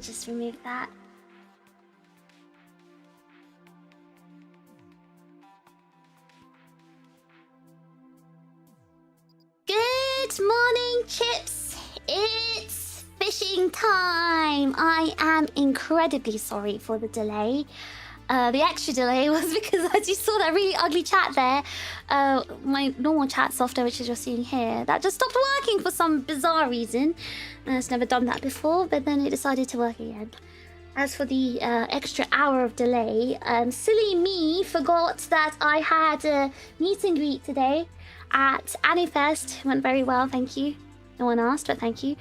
just remove that. Good morning, Chips. It's fishing time. I am incredibly sorry for the delay. The extra delay was because, as you saw that really ugly chat there, my normal chat software, which is you're seeing here, that just stopped working for some bizarre reason. It's never done that before, but then it decided to work again. As for the extra hour of delay, silly me forgot that I had a meet and greet today at AniFest. Went very well, thank you. No one asked, but thank you.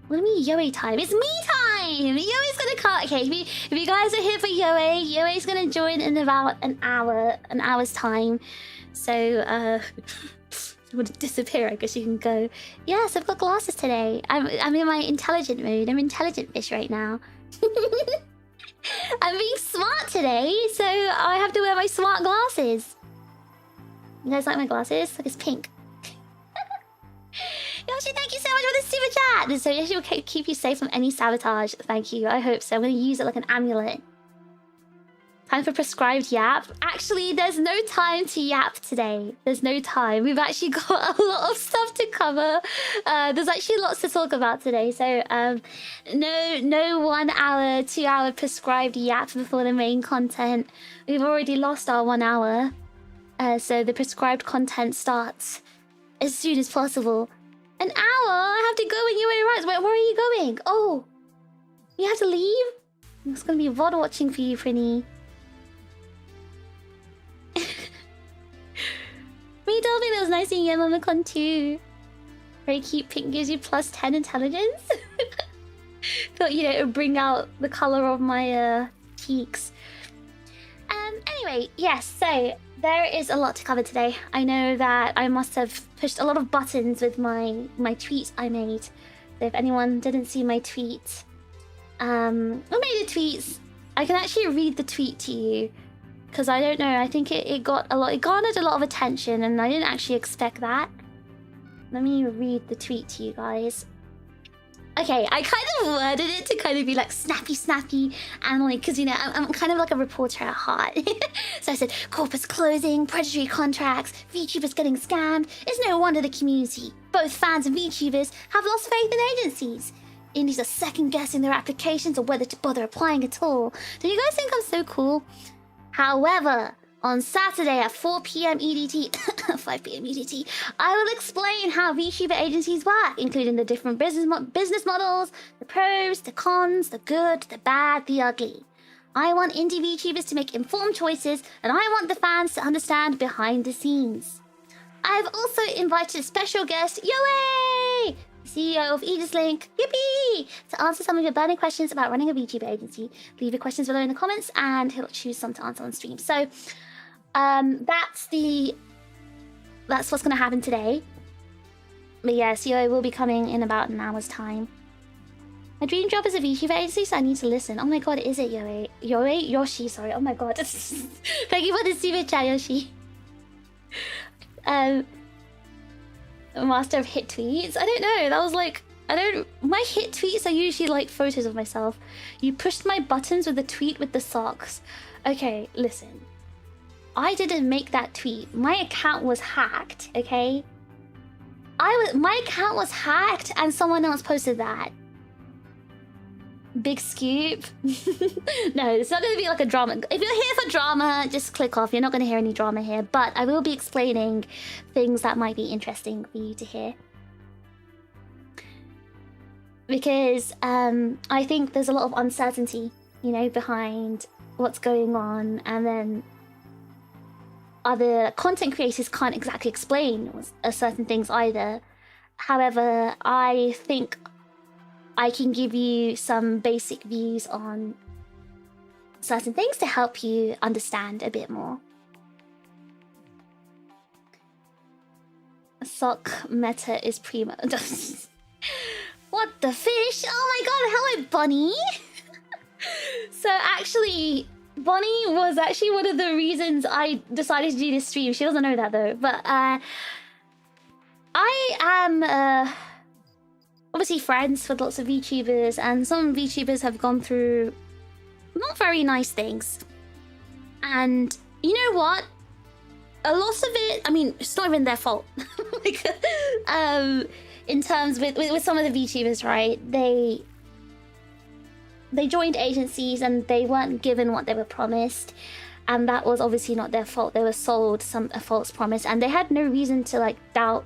What do you mean Yoe time? It's me time! Yoe's gonna come. Okay, if you guys are here for Yoe, Yoe's gonna join in about an hour's time. So, if you want to disappear, I guess you can go. Yes, I've got glasses today. I'm in my intelligent mood. I'm intelligent fish right now. I'm being smart today, so I have to wear my smart glasses. You guys like my glasses? Look, it's pink. Yoshi, thank you so much for the super chat! So Yoshi will keep you safe from any sabotage. Thank you, I hope so. I'm going to use it like an amulet. Time for prescribed yap. Actually, there's no time to yap today. There's no time. We've actually got a lot of stuff to cover. There's actually lots to talk about today. So, no 1 hour, 2 hour prescribed yap before the main content. We've already lost our 1 hour. So the prescribed content starts as soon as possible. An hour? I have to go when you arrive. Wait, where are you going? Oh, you have to leave? It's gonna be VOD watching for you, Prinny. Me told me that was nice seeing you at MomoCon too. Very cute. Pink gives you +10 intelligence. Thought, you know, it would bring out the color of my cheeks. Anyway, yes, so there is a lot to cover today. I know that I must have pushed a lot of buttons with my tweet I made. So if anyone didn't see my tweet, I made a tweet. I can actually read the tweet to you because I don't know. I think it garnered a lot of attention, and I didn't actually expect that. Let me read the tweet to you guys. Okay, I kind of worded it to kind of be like snappy, and like, because, you know, I'm kind of like a reporter at heart. So I said, corpus closing, predatory contracts, VTubers getting scammed. It's no wonder the community, both fans and VTubers, have lost faith in agencies. Indies are second-guessing their applications or whether to bother applying at all. Do you guys think I'm so cool? However, on Saturday at 4 PM EDT, 5 PM EDT, I will explain how VTuber agencies work, including the different business models, the pros, the cons, the good, the bad, the ugly. I want indie VTubers to make informed choices, and I want the fans to understand behind the scenes. I have also invited a special guest, Yoe, CEO of Aegis-Link, yippee, to answer some of your burning questions about running a VTuber agency. Leave your questions below in the comments, and he'll choose some to answer on stream. So, that's what's gonna happen today. But yes, Yoe will be coming in about an hour's time. My dream job is a VTuber agency, so I need to listen. Oh my god, is it Yoe? Yoshi, sorry. Oh my god. Thank you for the super chat, Yoshi. Master of hit tweets. I don't know. That was like, my hit tweets are usually like photos of myself. You pushed my buttons with the tweet with the socks. Okay, listen. I didn't make that tweet. My account was hacked, okay? My account was hacked and someone else posted that. Big scoop. No, it's not going to be like a drama. If you're here for drama, just click off. You're not going to hear any drama here. But I will be explaining things that might be interesting for you to hear. Because I think there's a lot of uncertainty, you know, behind what's going on. And then other content creators can't exactly explain certain things either. However, I think I can give you some basic views on certain things to help you understand a bit more. Sock meta is primo. What the fish? Oh my god, hello Bonnie! So actually, Bonnie was actually one of the reasons I decided to do this stream. She doesn't know that though, but I am obviously friends with lots of VTubers, and some VTubers have gone through not very nice things. And you know what? A lot of it, I mean, it's not even their fault. Like, in terms with some of the VTubers, right? They joined agencies and they weren't given what they were promised. And that was obviously not their fault. They were sold a false promise, and they had no reason to like doubt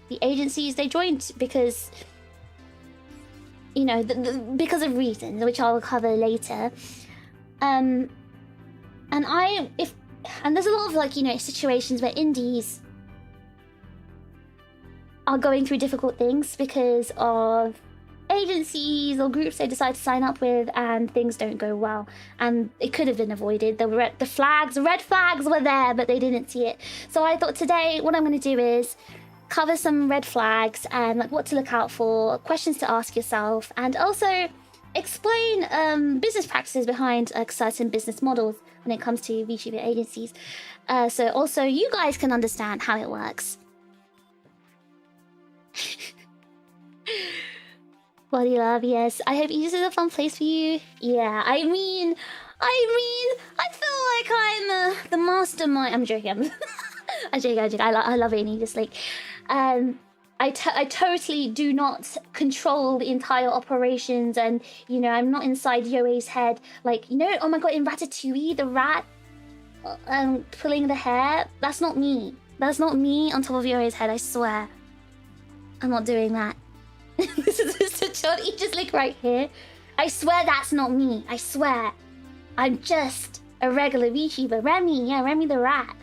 the agencies they joined because, you know, because of reasons which I'll cover later. And there's a lot of like, you know, situations where indies are going through difficult things because of agencies or groups they decide to sign up with, and things don't go well, and it could have been avoided. The red flags were there, but they didn't see it. So I thought today what I'm going to do is cover some red flags and like what to look out for, questions to ask yourself, and also explain business practices behind certain business models when it comes to VTuber agencies, so also you guys can understand how it works. Body love, yes. I hope Aegis is a fun place for you. Yeah, I mean, I feel like I'm the mastermind. I'm joking. I'm joking. I love it in Aegis-Link. I totally do not control the entire operations, and you know, I'm not inside Yoe's head. Like, you know, oh my god, in Ratatouille, the rat pulling the hair. That's not me. That's not me on top of Yoe's head. I swear, I'm not doing that. This is Mr. John Aegis-Link right here. I swear that's not me. I swear. I'm just a regular VTuber. Remy, yeah, Remy the rat.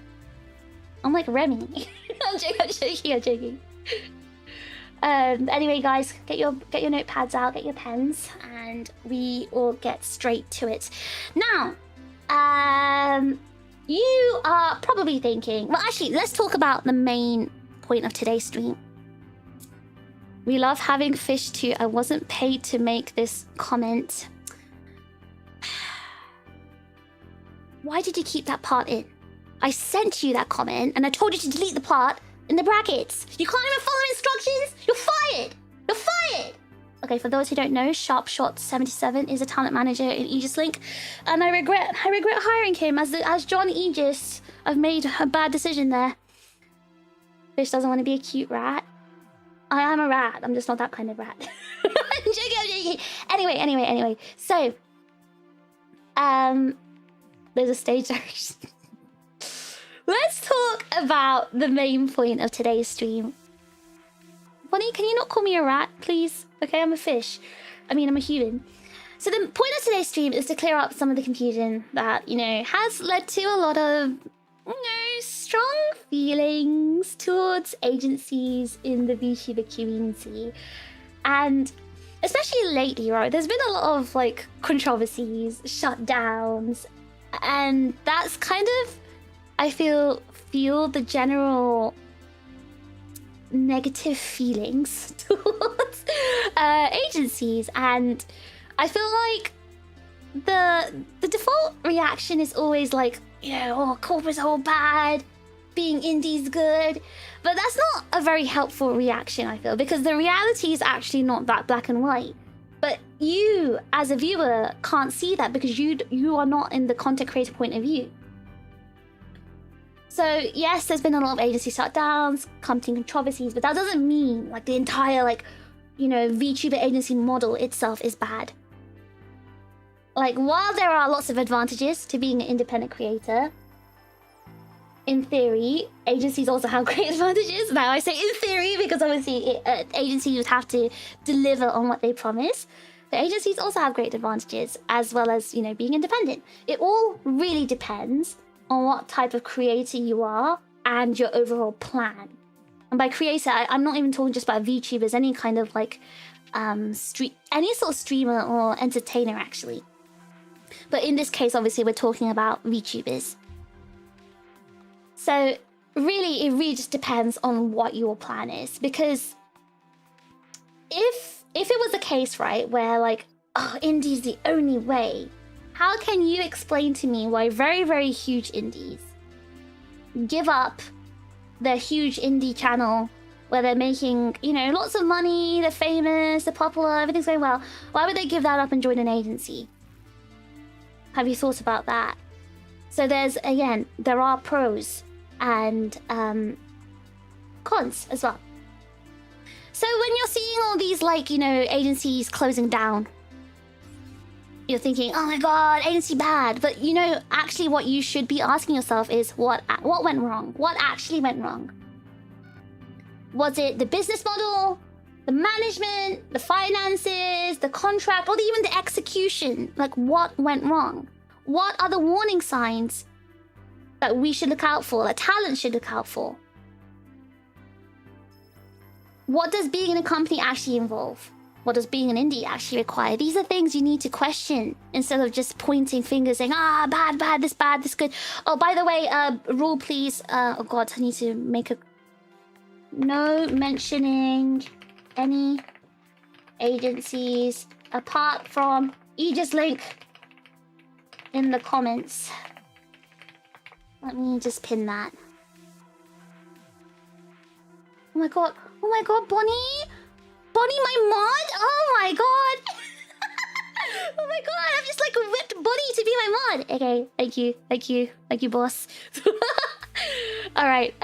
I'm like Remy. I'm joking. Anyway, guys, get your notepads out, get your pens, and we will get straight to it. Now, you are probably thinking, well, actually, let's talk about the main point of today's stream. We love having fish too. I wasn't paid to make this comment. Why did you keep that part in? I sent you that comment and I told you to delete the part in the brackets. You can't even follow instructions? You're fired! You're fired! Okay, for those who don't know, Sharpshot77 is a talent manager in Aegis-Link, and I regret hiring him as John Aegis. I've made a bad decision there. Fish doesn't want to be a cute rat. I am a rat. I'm just not that kind of rat. I'm joking. Anyway. So, there's a stage direction. Let's talk about the main point of today's stream. Bonnie, can you not call me a rat, please? Okay, I'm a fish. I mean, I'm a human. So the point of today's stream is to clear up some of the confusion that, you know, has led to a lot of, you know, strong feelings towards agencies in the VTuber community. And especially lately, right, there's been a lot of, like, controversies, shutdowns, and that's kind of, I feel the general negative feelings towards agencies. And I feel like the default reaction is always like, you know, oh, corporate's all bad, being indie's good. But that's not a very helpful reaction, I feel, because the reality is actually not that black and white. But you, as a viewer, can't see that because you are not in the content creator point of view. So yes, there's been a lot of agency shutdowns, company controversies, but that doesn't mean like the entire, like, you know, VTuber agency model itself is bad. Like, while there are lots of advantages to being an independent creator, in theory, agencies also have great advantages. Now I say in theory because obviously agencies would have to deliver on what they promise. But agencies also have great advantages, as well as, you know, being independent. It all really depends on what type of creator you are and your overall plan. And by creator, I'm not even talking just about VTubers, any kind of like any sort of streamer or entertainer actually. But in this case, obviously, we're talking about VTubers. So really, it really just depends on what your plan is. Because if it was a case, right, where like, oh, indie's the only way, how can you explain to me why very, very huge indies give up their huge indie channel where they're making, you know, lots of money, they're famous, they're popular, everything's going well. Why would they give that up and join an agency? Have you thought about that? So there's, again, there are pros and cons as well. So when you're seeing all these, like, you know, agencies closing down, you're thinking, oh my god, agency bad. But, you know, actually what you should be asking yourself is what went wrong? What actually went wrong? Was it the business model, the management, the finances, the contract, or even the execution? Like, what went wrong? What are the warning signs that we should look out for, that talent should look out for? What does being in a company actually involve? What does being an indie actually require? These are things you need to question instead of just pointing fingers saying, ah, bad, this good. Oh, by the way, rule please. Oh god, I need to make a... No mentioning any agencies apart from Aegis-Link in the comments. Let me just pin that. Oh my god, Bonnie? Bonnie, my mod? Oh my god! Oh my god, I've just like whipped Bonnie to be my mod. Okay, thank you, boss. Alright,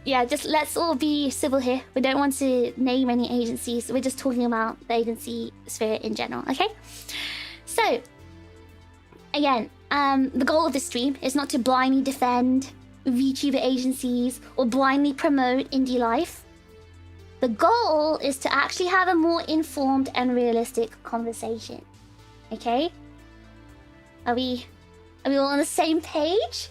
yeah, just let's all be civil here. We don't want to name any agencies. We're just talking about the agency sphere in general, okay? So, again, the goal of this stream is not to blindly defend VTuber agencies or blindly promote indie life. The goal is to actually have a more informed and realistic conversation. Okay? Are we all on the same page?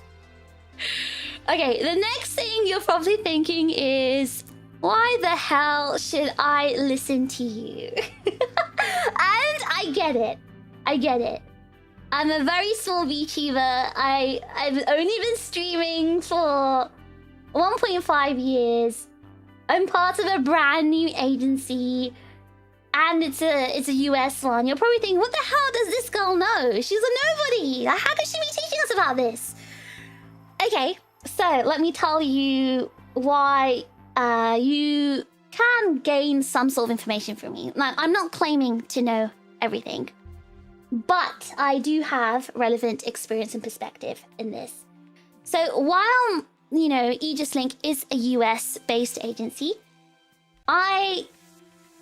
Okay, the next thing you're probably thinking is, why the hell should I listen to you? And I get it. I'm a very small VTuber. I've only been streaming for 1.5 years. I'm part of a brand new agency, and it's a US one. You're probably thinking, what the hell does this girl know? She's a nobody. How could she be teaching us about this? Okay, so let me tell you why you can gain some sort of information from me. Now, I'm not claiming to know everything, but I do have relevant experience and perspective in this. So while, you know, Aegis-Link is a US-based agency, I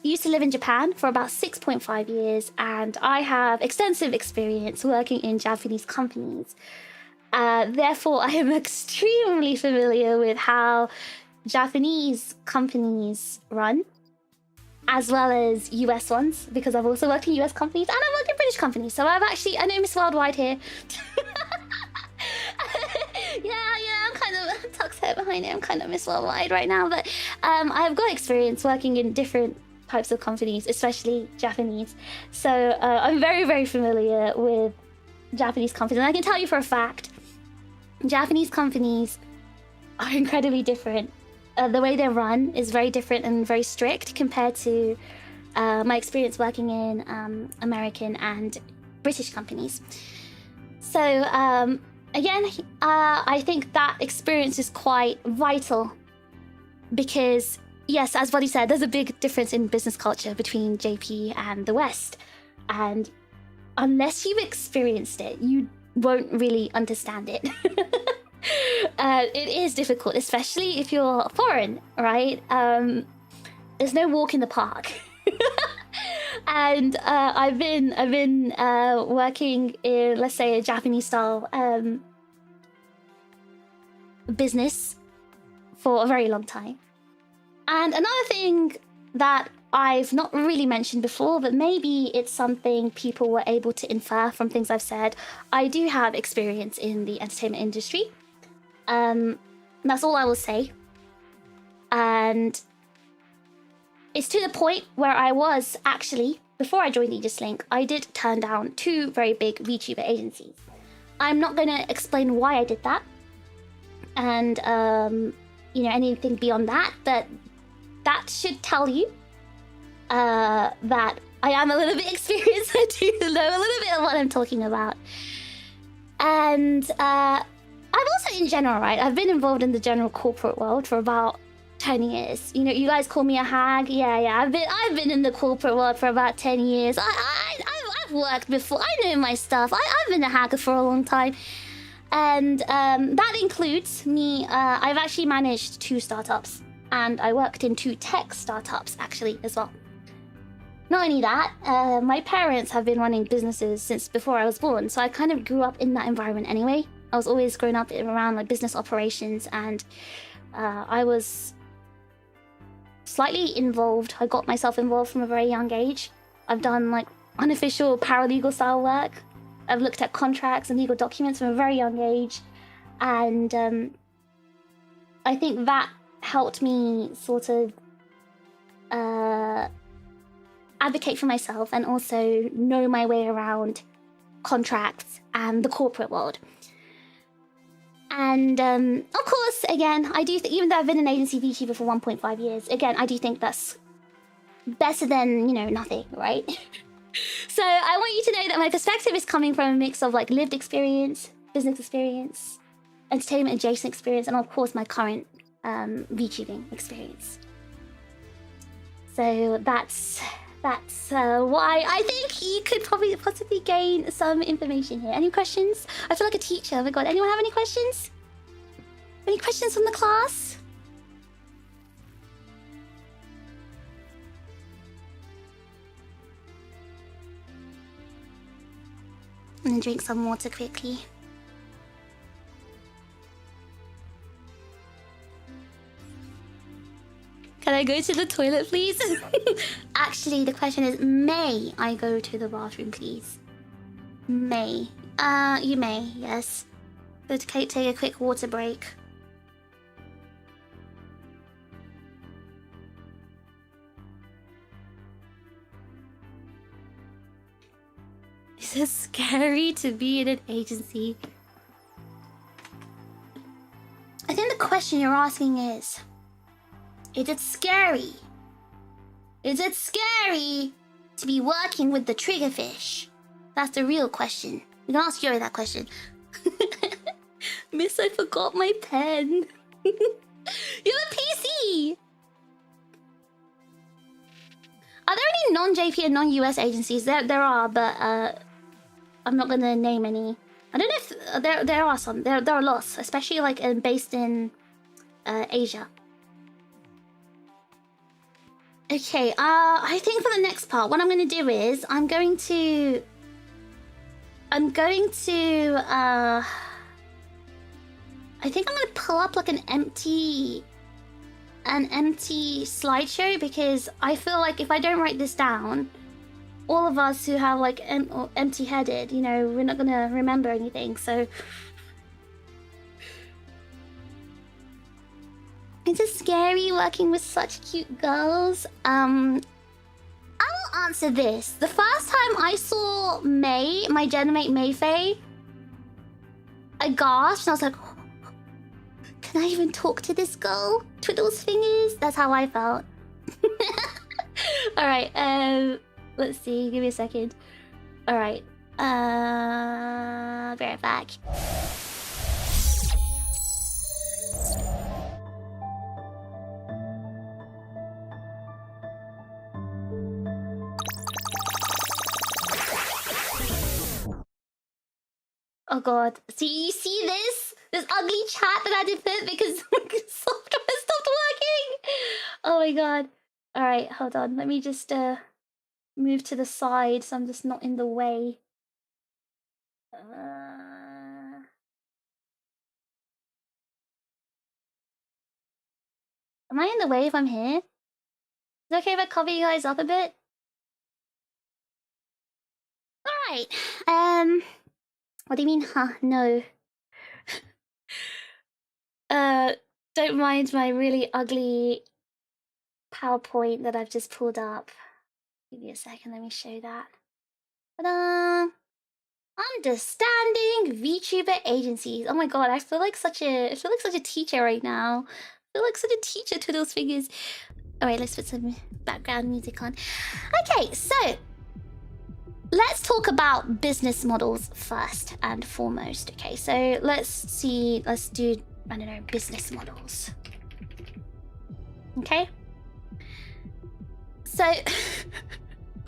used to live in Japan for about 6.5 years, and I have extensive experience working in Japanese companies. Therefore, I am extremely familiar with how Japanese companies run, as well as US ones, because I've also worked in US companies and I've worked in British companies. So I know Miss Worldwide here. Yeah, I'm kind of tucked head behind it. I'm kind of Miss Worldwide right now, but I've got experience working in different types of companies, especially Japanese. So I'm very, very familiar with Japanese companies. And I can tell you for a fact, Japanese companies are incredibly different. The way they run is very different and very strict compared to my experience working in American and British companies. So again, I think that experience is quite vital because, yes, as Buddy said, there's a big difference in business culture between JP and the West. And unless you've experienced it, you won't really understand it. It is difficult, especially if you're foreign, right? There's no walk in the park. And I've been working in, let's say, a Japanese style business for a very long time. And another thing that I've not really mentioned before, but maybe it's something people were able to infer from things I've said, I do have experience in the entertainment industry. That's all I will say. And it's to the point where I was actually, before I joined Aegis-Link, I did turn down 2 very big VTuber agencies. I'm not going to explain why I did that. And, you know, anything beyond that, but that should tell you that I am a little bit experienced. I do know a little bit of what I'm talking about. And I've also, in general, right, I've been involved in the general corporate world for about 10 years. You know, you guys call me a hag. Yeah. I've been in the corporate world for about 10 years. I've worked before. I know my stuff. I've been a hacker for a long time. And that includes me. I've actually managed 2 startups. And I worked in 2 tech startups, actually, as well. Not only that, my parents have been running businesses since before I was born. So I kind of grew up in that environment anyway. I was always growing up around like business operations, and I was slightly involved. I got myself involved from a very young age. I've done like unofficial paralegal style work. I've looked at contracts and legal documents from a very young age. And I think that helped me sort of advocate for myself and also know my way around contracts and the corporate world. And of course, again, I do think, even though I've been an agency VTuber for 1.5 years, again, I do think that's better than, you know, nothing, right? So I want you to know that my perspective is coming from a mix of like lived experience, business experience, entertainment adjacent experience, and of course my current VTubing experience. So that's why I think you could possibly gain some information here. Any questions? I feel like a teacher. Oh my god, anyone have any questions? Any questions from the class? I'm gonna drink some water quickly. Can I go to the toilet, please? Actually, the question is, may I go to the bathroom, please? May. You may, yes. Go to take a quick water break. Is it scary to be in an agency? I think the question you're asking is it scary? Is it scary to be working with the TRiGGERPHiSH? That's the real question. You can ask Yuri that question. Miss, I forgot my pen. You have a PC! Are there any non-JP and non-US agencies? There are, but I'm not gonna name any. I don't know if there are some. There are lots, especially like based in Asia. Okay, I think for the next part, what I'm going to do is I'm going to I think I'm going to pull up like an empty slideshow, because I feel like if I don't write this down, all of us who have like empty-headed, you know, we're not going to remember anything. So is it scary working with such cute girls? I will answer this. The first time I saw May, my genmate Mayfaye, I gasped and I was like, oh, can I even talk to this girl? Twiddles fingers? That's how I felt. Alright, let's see, give me a second. Alright, be right back. Oh god. See, you see this? This ugly chat that I had to put because software stopped working! Oh my god. Alright, hold on. Let me just move to the side so I'm just not in the way. Am I in the way if I'm here? Is it okay if I cover you guys up a bit? Alright. What do you mean, huh? No. Don't mind my really ugly PowerPoint that I've just pulled up. Give me a second, let me show that. Ta-da! Understanding VTuber agencies. Oh my god, I feel like such a teacher right now. I feel like such a teacher to those figures. Alright, let's put some background music on. Okay, so let's talk about business models first and foremost. Okay, so let's do, I don't know, business models. Okay? So...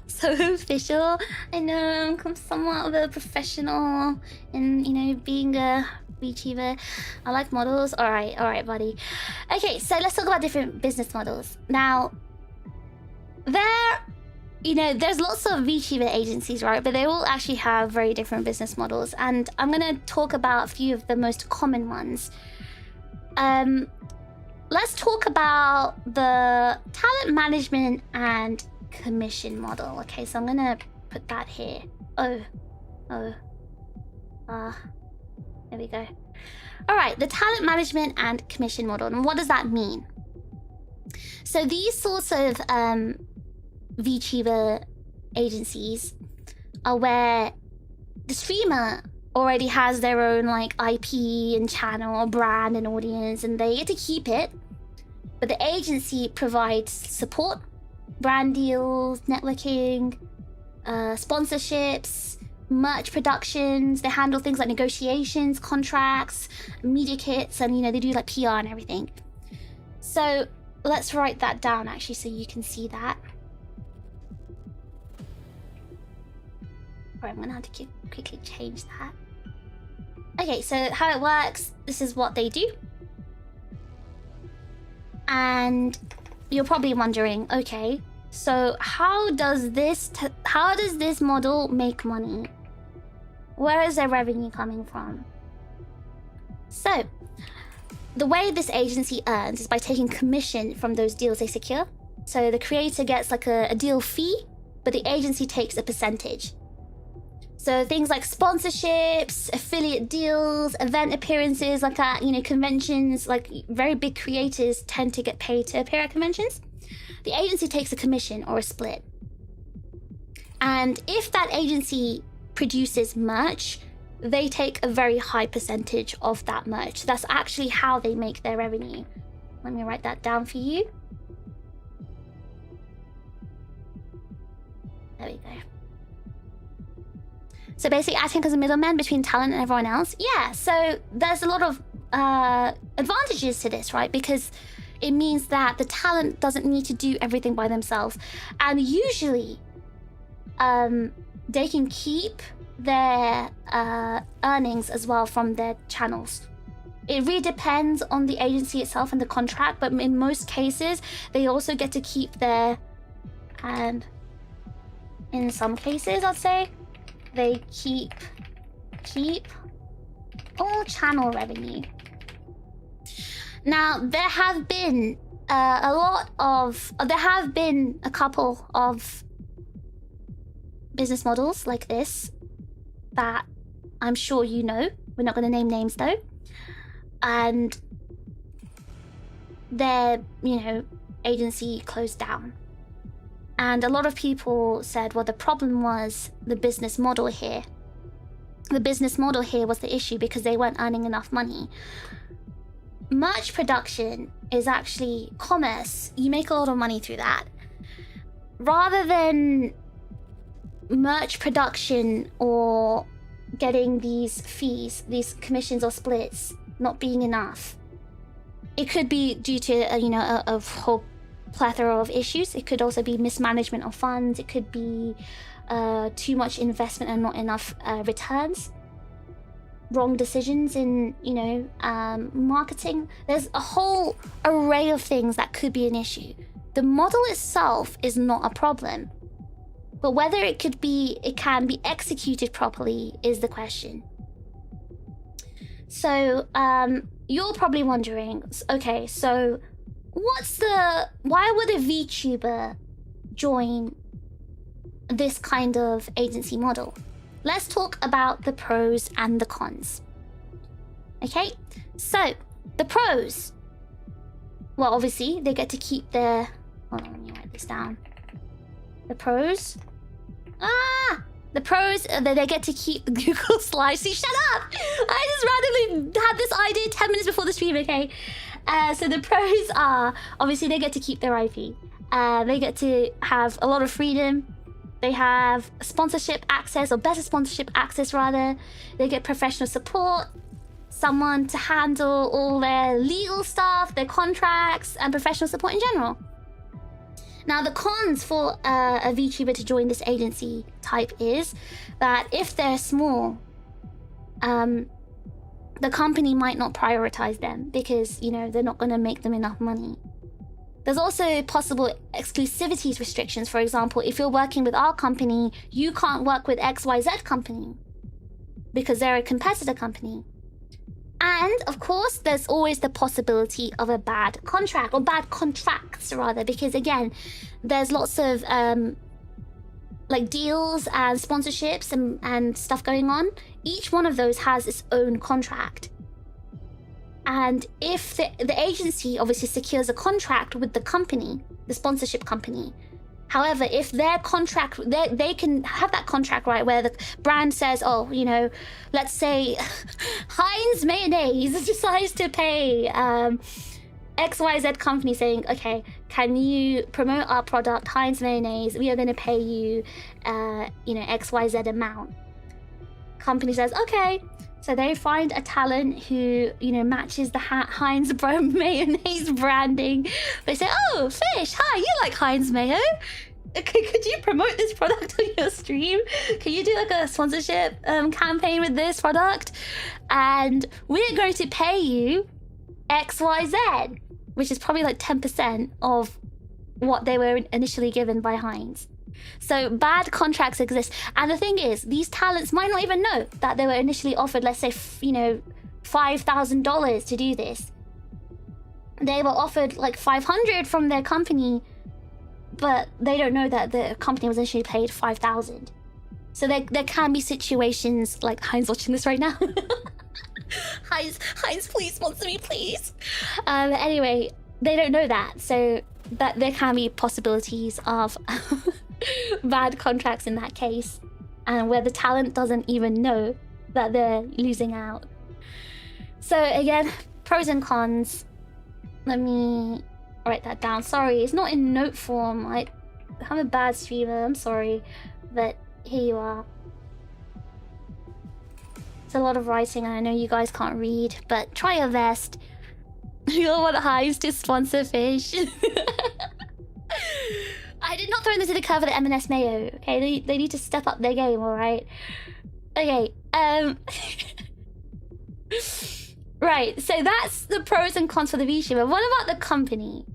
so official. I know I'm somewhat of a professional in, you know, being a VTuber. I like models. Alright, buddy. Okay, so let's talk about different business models. Now, you know, there's lots of VTuber agencies, right? But they all actually have very different business models. And I'm going to talk about a few of the most common ones. Let's talk about the talent management and commission model. Okay, so I'm going to put that here. There we go. All right, the talent management and commission model. And what does that mean? So these sorts of VTuber agencies are where the streamer already has their own like IP and channel, brand and audience, and they get to keep it. But the agency provides support, brand deals, networking, sponsorships, merch productions. They handle things like negotiations, contracts, media kits, and you know, they do like PR and everything. So let's write that down actually so you can see that. Alright, I'm gonna have to quickly change that. Okay, so how it works, this is what they do. And you're probably wondering, okay, so how does this model make money? Where is their revenue coming from? So, the way this agency earns is by taking commission from those deals they secure. So the creator gets like a deal fee, but the agency takes a percentage. So things like sponsorships, affiliate deals, event appearances, like at, you know, conventions, like very big creators tend to get paid to appear at conventions. The agency takes a commission or a split. And if that agency produces merch, they take a very high percentage of that merch. That's actually how they make their revenue. Let me write that down for you. There we go. So basically acting as a middleman between talent and everyone else. Yeah, so there's a lot of advantages to this, right? Because it means that the talent doesn't need to do everything by themselves. And usually, they can keep their earnings as well from their channels. It really depends on the agency itself and the contract, but in most cases, they also get to keep their... And in some cases, I'd say, they keep all channel revenue. Now, there have been a couple of business models like this that I'm sure you know. We're not going to name names though. And their, you know, agency closed down. And a lot of people said, well, the problem was the business model here. The business model here was the issue because they weren't earning enough money. Merch production is actually commerce. You make a lot of money through that. Rather than merch production or getting these fees, these commissions or splits not being enough, it could be due to, a whole plethora of issues. It could also be mismanagement of funds. It could be too much investment and not enough returns. Wrong decisions in, marketing. There's a whole array of things that could be an issue. The model itself is not a problem, but whether it can be executed properly is the question. So you're probably wondering, okay, so why would a VTuber join this kind of agency model? Let's talk about the pros and the cons. Okay, so the pros. Well, obviously, they get to keep their... Hold on, let me write this down. The pros. The pros, they get to keep the Google Slides. See, shut up! I just randomly had this idea 10 minutes before the stream, okay? So the pros are, obviously, they get to keep their IP. They get to have a lot of freedom. They have sponsorship access, or better sponsorship access, rather. They get professional support. someone to handle all their legal stuff, their contracts, and professional support in general. Now, the cons for a VTuber to join this agency type is that if they're small, the company might not prioritize them because, you know, they're not going to make them enough money. There's also possible exclusivity restrictions. For example, if you're working with our company, you can't work with XYZ company because they're a competitor company. And of course, there's always the possibility of a bad contract, or bad contracts rather, because again, there's lots of like deals and sponsorships and stuff going on. Each one of those has its own contract. And if the agency obviously secures a contract with the company, the sponsorship company, however, if their contract, they can have that contract, right, where the brand says, oh, you know, let's say Heinz Mayonnaise decides to pay XYZ company saying, okay, can you promote our product, Heinz Mayonnaise? We are going to pay you, you know, XYZ amount. Company says, okay. So they find a talent who, you know, matches the Heinz Mayonnaise branding. They say, oh, Fish, hi, you like Heinz Mayo? Okay, could you promote this product on your stream? Can you do like a sponsorship campaign with this product? And we're going to pay you XYZ, which is probably like 10% of what they were initially given by Heinz. So bad contracts exist. And the thing is, these talents might not even know that they were initially offered, let's say, you know, $5,000 to do this. They were offered like $500 from their company, but they don't know that the company was initially paid $5,000. So there can be situations like Heinz watching this right now. Heinz, please sponsor me, please. Anyway, they don't know that. So that there can be possibilities of bad contracts in that case, and where the talent doesn't even know that they're losing out. So again, pros and cons. Let me write that down. Sorry, it's not in note form. I'm a bad streamer, I'm sorry, but here you are. It's a lot of writing and I know you guys can't read, but try your best. You all want Heinz to sponsor Fish. I did not throw them to the curve of the M&S Mayo, okay? They need to step up their game, alright? Okay, right, so that's the pros and cons for the VTuber. What about the company?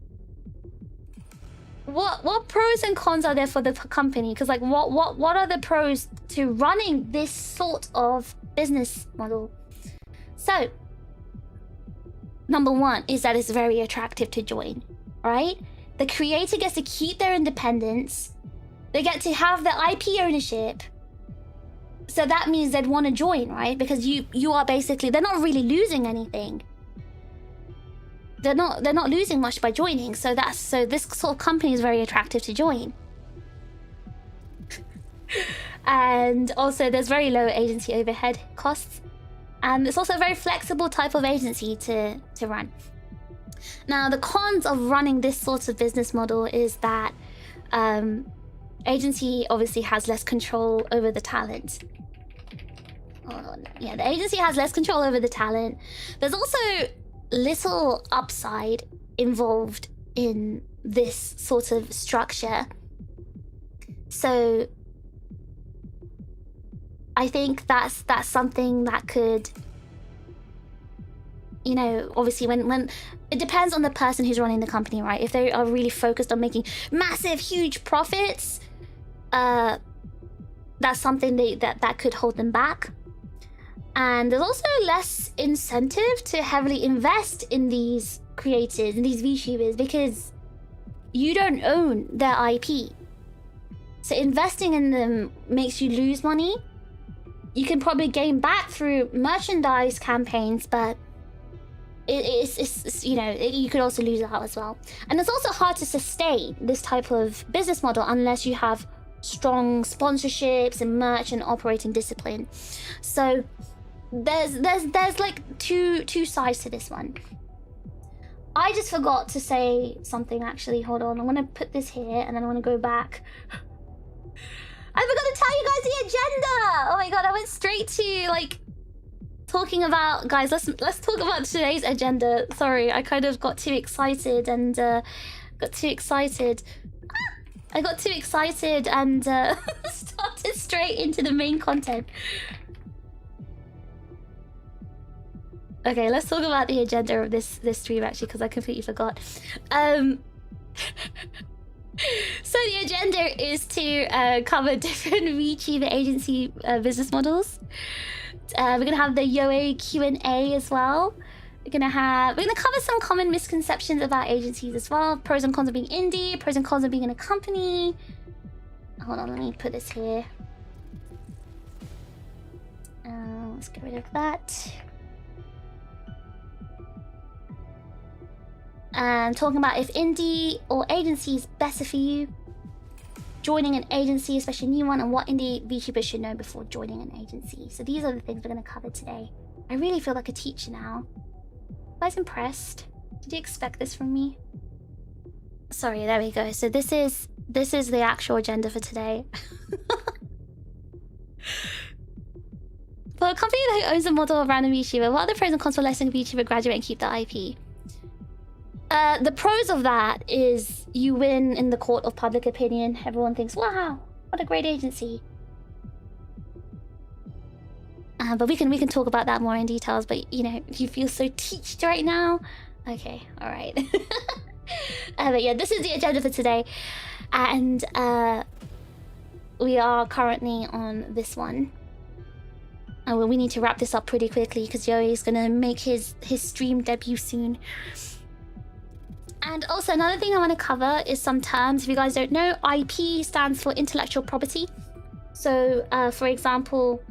What pros and cons are there for the company? Because like, what are the pros to running this sort of business model? So, number one is that it's very attractive to join, right? The creator gets to keep their independence. They get to have their IP ownership. So that means they'd want to join, right? Because you are basically, they're not really losing anything. They're not losing much by joining. So this sort of company is very attractive to join. And also there's very low agency overhead costs. And it's also a very flexible type of agency to run. Now, the cons of running this sort of business model is that agency obviously has less control over the talent. Yeah, the agency has less control over the talent. There's also little upside involved in this sort of structure. So I think that's something that could, you know, obviously when it depends on the person who's running the company, right? If they are really focused on making massive, huge profits, that's something that could hold them back. And there's also less incentive to heavily invest in these creators, in these VTubers, because you don't own their IP. So investing in them makes you lose money. You can probably gain back through merchandise campaigns, but it's you know, you could also lose out as well. And it's also hard to sustain this type of business model unless you have strong sponsorships and merch and operating discipline. So there's like two sides to this one. I just forgot to say something actually. Hold on, I'm gonna put this here and then I'm gonna go back. I forgot to tell you guys the agenda! Oh my god, I went straight to like talking about, guys, let's talk about today's agenda. Sorry, I kind of got too excited and I got too excited and started straight into the main content. Okay, let's talk about the agenda of this stream actually, because I completely forgot. So the agenda is to cover different VTuber agency business models. We're gonna have the Yoe Q&A as well. We're gonna cover some common misconceptions about agencies as well. Pros and cons of being indie, pros and cons of being in a company. Hold on, let me put this here. Let's get rid of that. Talking about if indie or agency is better for you. Joining an agency, especially a new one, and what indie VTubers should know before joining an agency. So these are the things we're going to cover today. I really feel like a teacher now. I was impressed. Did you expect this from me? Sorry, there we go. So this is the actual agenda for today. For a company that owns a model of random VTuber, what are the pros and cons for letting a VTuber graduate and keep the IP? The pros of that is you win in the court of public opinion. Everyone thinks, wow, what a great agency. But we can talk about that more in details. But, you know, if you feel so teached right now... Okay, alright. But yeah, this is the agenda for today. And we are currently on this one. Well, we need to wrap this up pretty quickly because Joey is going to make his stream debut soon. And also another thing I want to cover is some terms. If you guys don't know, IP stands for intellectual property. So, for example,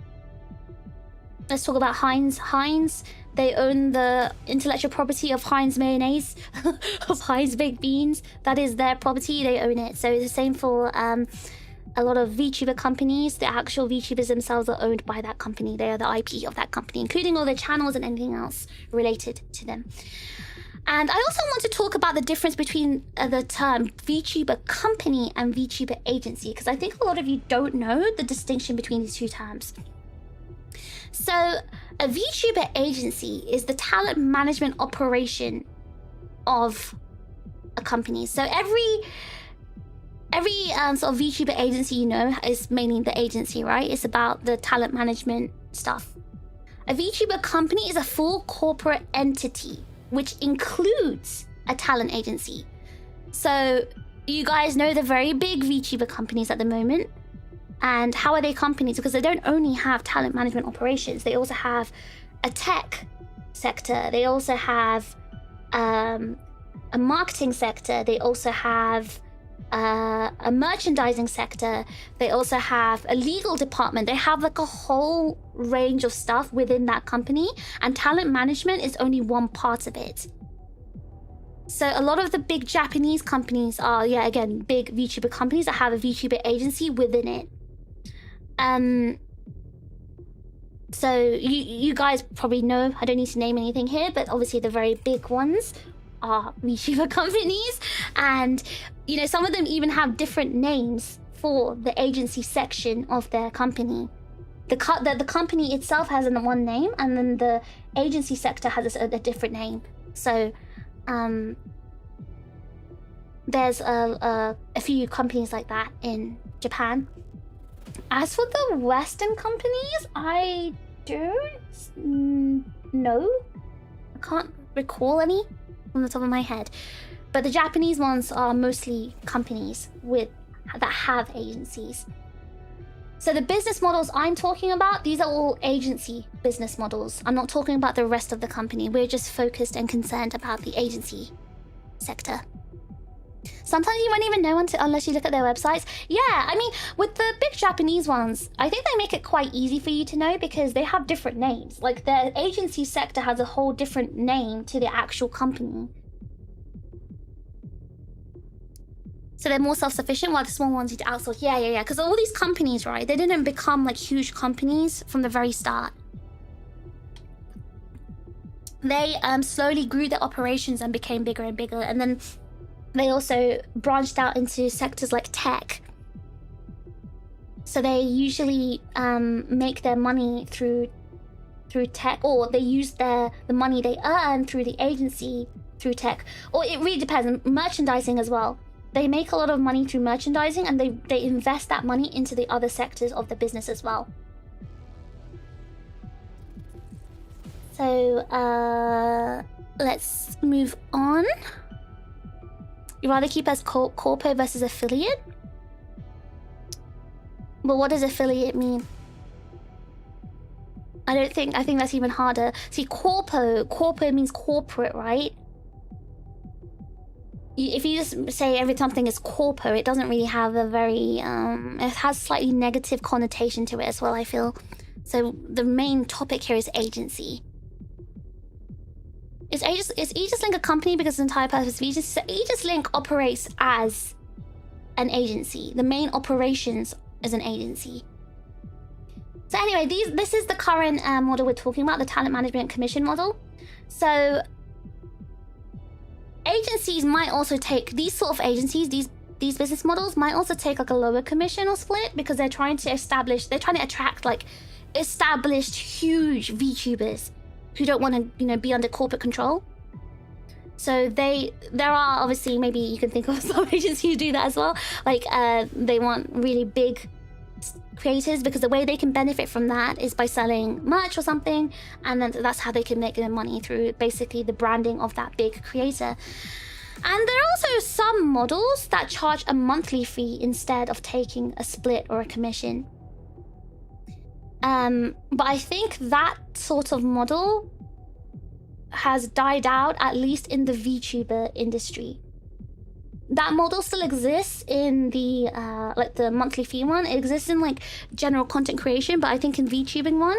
let's talk about Heinz. Heinz, they own the intellectual property of Heinz mayonnaise, of Heinz baked beans. That is their property, they own it. So it's the same for a lot of VTuber companies. The actual VTubers themselves are owned by that company. They are the IP of that company, including all the channels and anything else related to them. And I also want to talk about the difference between the term VTuber company and VTuber agency, because I think a lot of you don't know the distinction between these two terms. So a VTuber agency is the talent management operation of a company. So every sort of VTuber agency, you know, is mainly the agency, right? It's about the talent management stuff. A VTuber company is a full corporate entity, which includes a talent agency. So you guys know the very big VTuber companies at the moment. And how are they companies? Because they don't only have talent management operations. They also have a tech sector. They also have a marketing sector. They also have a merchandising sector. They also have a legal department. They have like a whole range of stuff within that company, and talent management is only one part of it. So a lot of the big Japanese companies are, yeah, again, big VTuber companies that have a VTuber agency within it. So you guys probably know, I don't need to name anything here, but obviously the very big ones are VTuber companies, and you know, some of them even have different names for the agency section of their company. The company itself has one name, and then the agency sector has a different name. So there's a few companies like that in Japan. As for the Western companies, I don't know. I can't recall any on the top of my head. But the Japanese ones are mostly companies that have agencies. So the business models I'm talking about, these are all agency business models. I'm not talking about the rest of the company. We're just focused and concerned about the agency sector. Sometimes you won't even know unless you look at their websites. Yeah, I mean, with the big Japanese ones, I think they make it quite easy for you to know because they have different names. Like, their agency sector has a whole different name to the actual company. So they're more self-sufficient, while the small ones need to outsource. Yeah. Because all these companies, right, they didn't become like huge companies from the very start. They slowly grew their operations and became bigger and bigger. And then they also branched out into sectors like tech. So they usually make their money through through tech, or they use the money they earn through the agency through tech, or it really depends. Merchandising as well. They make a lot of money through merchandising, and they invest that money into the other sectors of the business as well. So let's move on. You'd rather keep as corpo versus affiliate? But what does affiliate mean? I think that's even harder. See, corpo means corporate, right? If you just say something is corpo, it doesn't really have a very it has slightly negative connotation to it as well, I feel. So the main topic here is agency. Is Aegis-Link a company because the entire purpose of Aegis-Link operates as an agency. The main operations is an agency. So anyway, this is the current model we're talking about, the talent management commission model. So agencies might also take, these sort of agencies, these business models might also take like a lower commission or split, because they're trying to attract like established huge VTubers who don't want to, you know, be under corporate control. So there are obviously, maybe you can think of some agencies who do that as well. Like they want really big creators, because the way they can benefit from that is by selling merch or something, and then that's how they can make their money, through basically the branding of that big creator. And there are also some models that charge a monthly fee instead of taking a split or a commission. But I think that sort of model has died out, at least in the VTuber industry. That model still exists in the like the monthly fee one. It exists in like general content creation, but I think in VTubing one,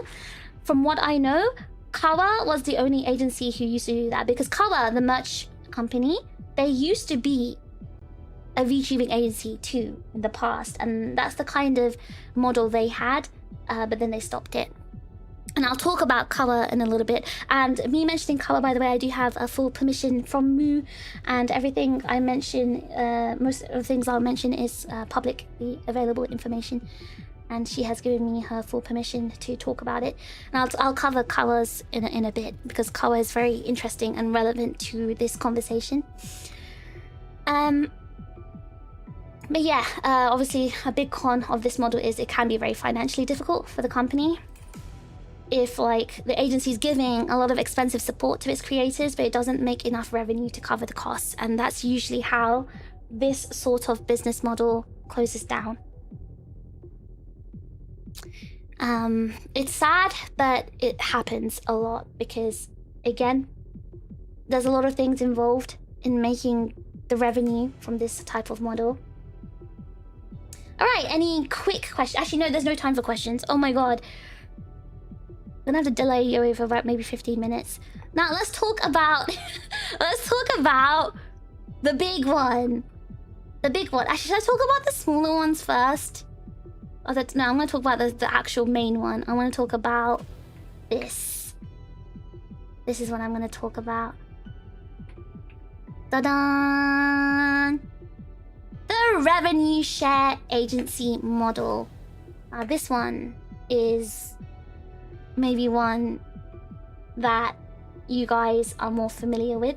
from what I know, Kawa was the only agency who used to do that, because Kawa, the merch company, they used to be a VTubing agency too in the past, and that's the kind of model they had. But then they stopped it. And I'll talk about Kawa in a little bit. And me mentioning Kawa, by the way, I do have a full permission from Moo, and everything I mention, most of the things I'll mention is publicly available information. And she has given me her full permission to talk about it. And I'll cover Kawa's in a bit, because Kawa is very interesting and relevant to this conversation. But yeah, obviously a big con of this model is it can be very financially difficult for the company. If like the agency is giving a lot of expensive support to its creators, but it doesn't make enough revenue to cover the costs. And that's usually how this sort of business model closes down. It's sad, but it happens a lot because, again, there's a lot of things involved in making the revenue from this type of model. All right, any quick questions? Actually, no, there's no time for questions. Oh my god. I'm gonna have to delay you over about maybe 15 minutes. Now let's talk about the big one. The big one. Actually, should I talk about the smaller ones first? No, I'm gonna talk about the actual main one. I wanna talk about this. This is what I'm gonna talk about. Ta-da! The revenue share agency model. This one is maybe one that you guys are more familiar with.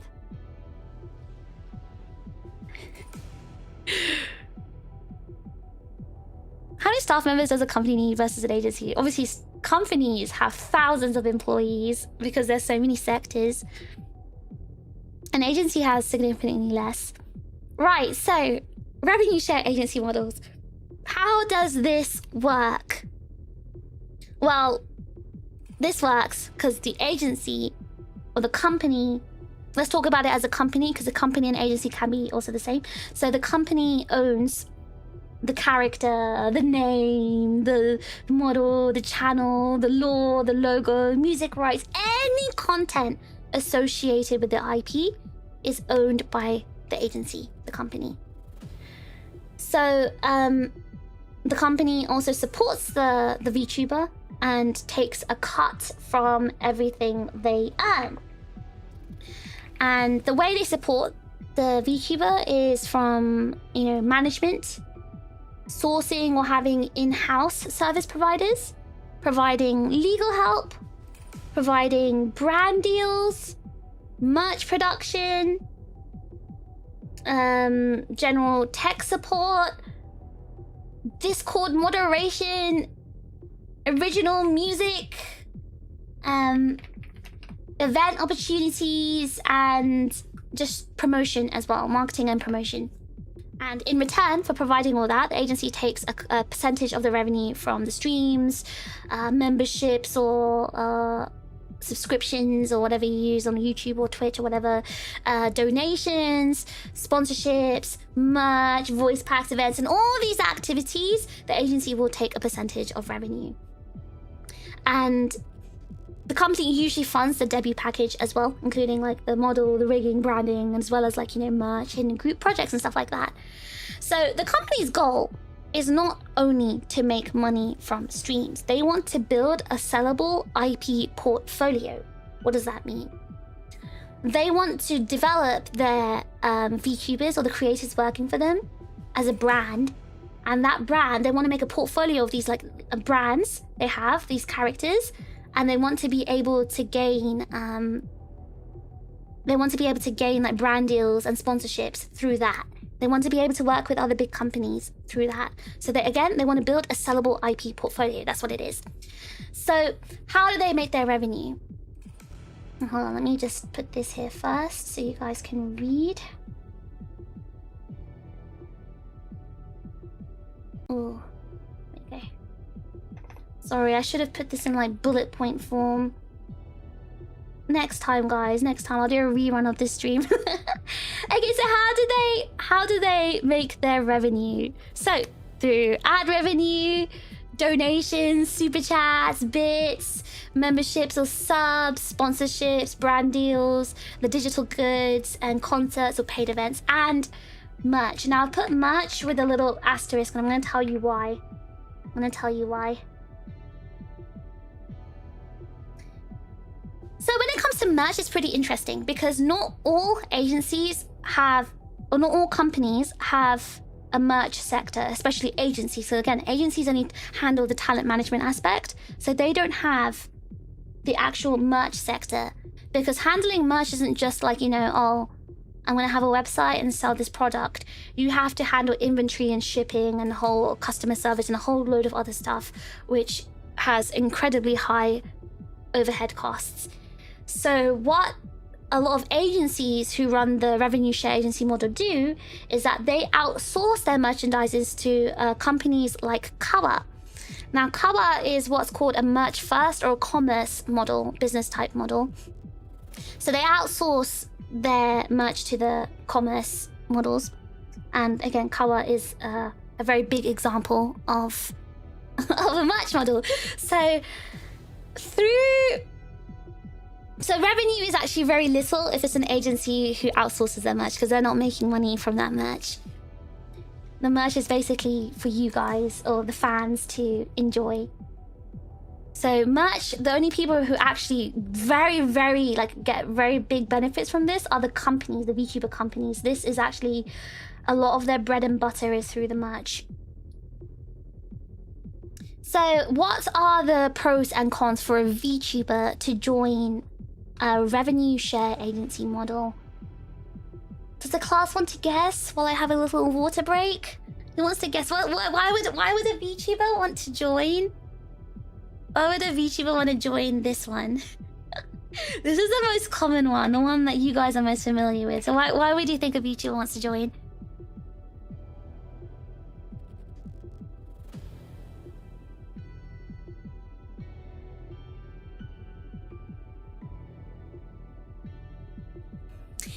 How many staff members does a company need versus an agency? Obviously, companies have thousands of employees because there's so many sectors. An agency has significantly less. Right, so revenue share agency models. How does this work? Well, this works because the agency or the company, let's talk about it as a company, because the company and agency can be also the same. So the company owns the character, the name, the model, the channel, the lore, the logo, music rights, any content associated with the IP is owned by the agency, the company. So the company also supports the VTuber and takes a cut from everything they earn. And the way they support the VTuber is from, you know, management, sourcing or having in-house service providers, providing legal help, providing brand deals, merch production, general tech support, Discord moderation, original music, event opportunities, and just promotion as well, marketing and promotion. And in return for providing all that, the agency takes a percentage of the revenue from the streams, memberships, or subscriptions, or whatever you use on YouTube or Twitch or whatever, donations, sponsorships, merch, voice packs, events, and all these activities, the agency will take a percentage of revenue. And the company usually funds the debut package as well, including like the model, the rigging, branding, as well as like, you know, merch and group projects and stuff like that. So the company's goal is not only to make money from streams. They want to build a sellable IP portfolio. What does that mean? They want to develop their VTubers or the creators working for them as a brand. And that brand, they want to make a portfolio of these like brands they have, these characters. And they want to be able to gain like brand deals and sponsorships through that. They want to be able to work with other big companies through that. So they want to build a sellable IP portfolio. That's what it is. So how do they make their revenue? Hold on, let me just put this here first so you guys can read. Oh, okay. Sorry, I should have put this in like bullet point form. Next time, guys. Next time I'll do a rerun of this stream. Okay, so how do they make their revenue? So through ad revenue, donations, super chats, bits, memberships or subs, sponsorships, brand deals, the digital goods, and concerts or paid events, and merch. Now I've put merch with a little asterisk, and I'm going to tell you why. So when it comes to merch, it's pretty interesting because not all agencies have, or not all companies have a merch sector, especially agencies. So again, agencies only handle the talent management aspect. So they don't have the actual merch sector, because handling merch isn't just like, you know, oh, I'm going to have a website and sell this product. You have to handle inventory and shipping and whole customer service and a whole load of other stuff, which has incredibly high overhead costs. So what a lot of agencies who run the revenue share agency model do is that they outsource their merchandises to companies like Kawa. Now, Kawa is what's called a merch first or a commerce model, business type model. So they outsource their merch to the commerce models. And again, Kawa is a very big example of a merch model. So revenue is actually very little if it's an agency who outsources their merch, because they're not making money from that merch. The merch is basically for you guys or the fans to enjoy. So merch, the only people who actually very like get very big benefits from this are the companies, the VTuber companies. This is actually a lot of their bread and butter is through the merch. So what are the pros and cons for a VTuber to join a revenue share agency model? Does the class want to guess while I have a little water break? Who wants to guess? Why would a VTuber want to join? Why would a VTuber want to join this one? This is the most common one, the one that you guys are most familiar with. So why would you think a VTuber wants to join?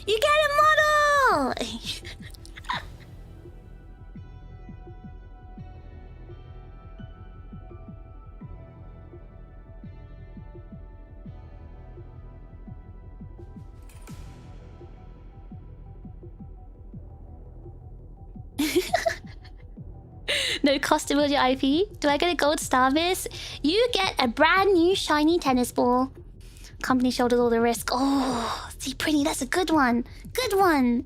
You get a model! No cost to build your IP? Do I get a gold star, miss? You get a brand new shiny tennis ball. Company shoulders all the risk. Oh, see, pretty, that's a good one. Good one.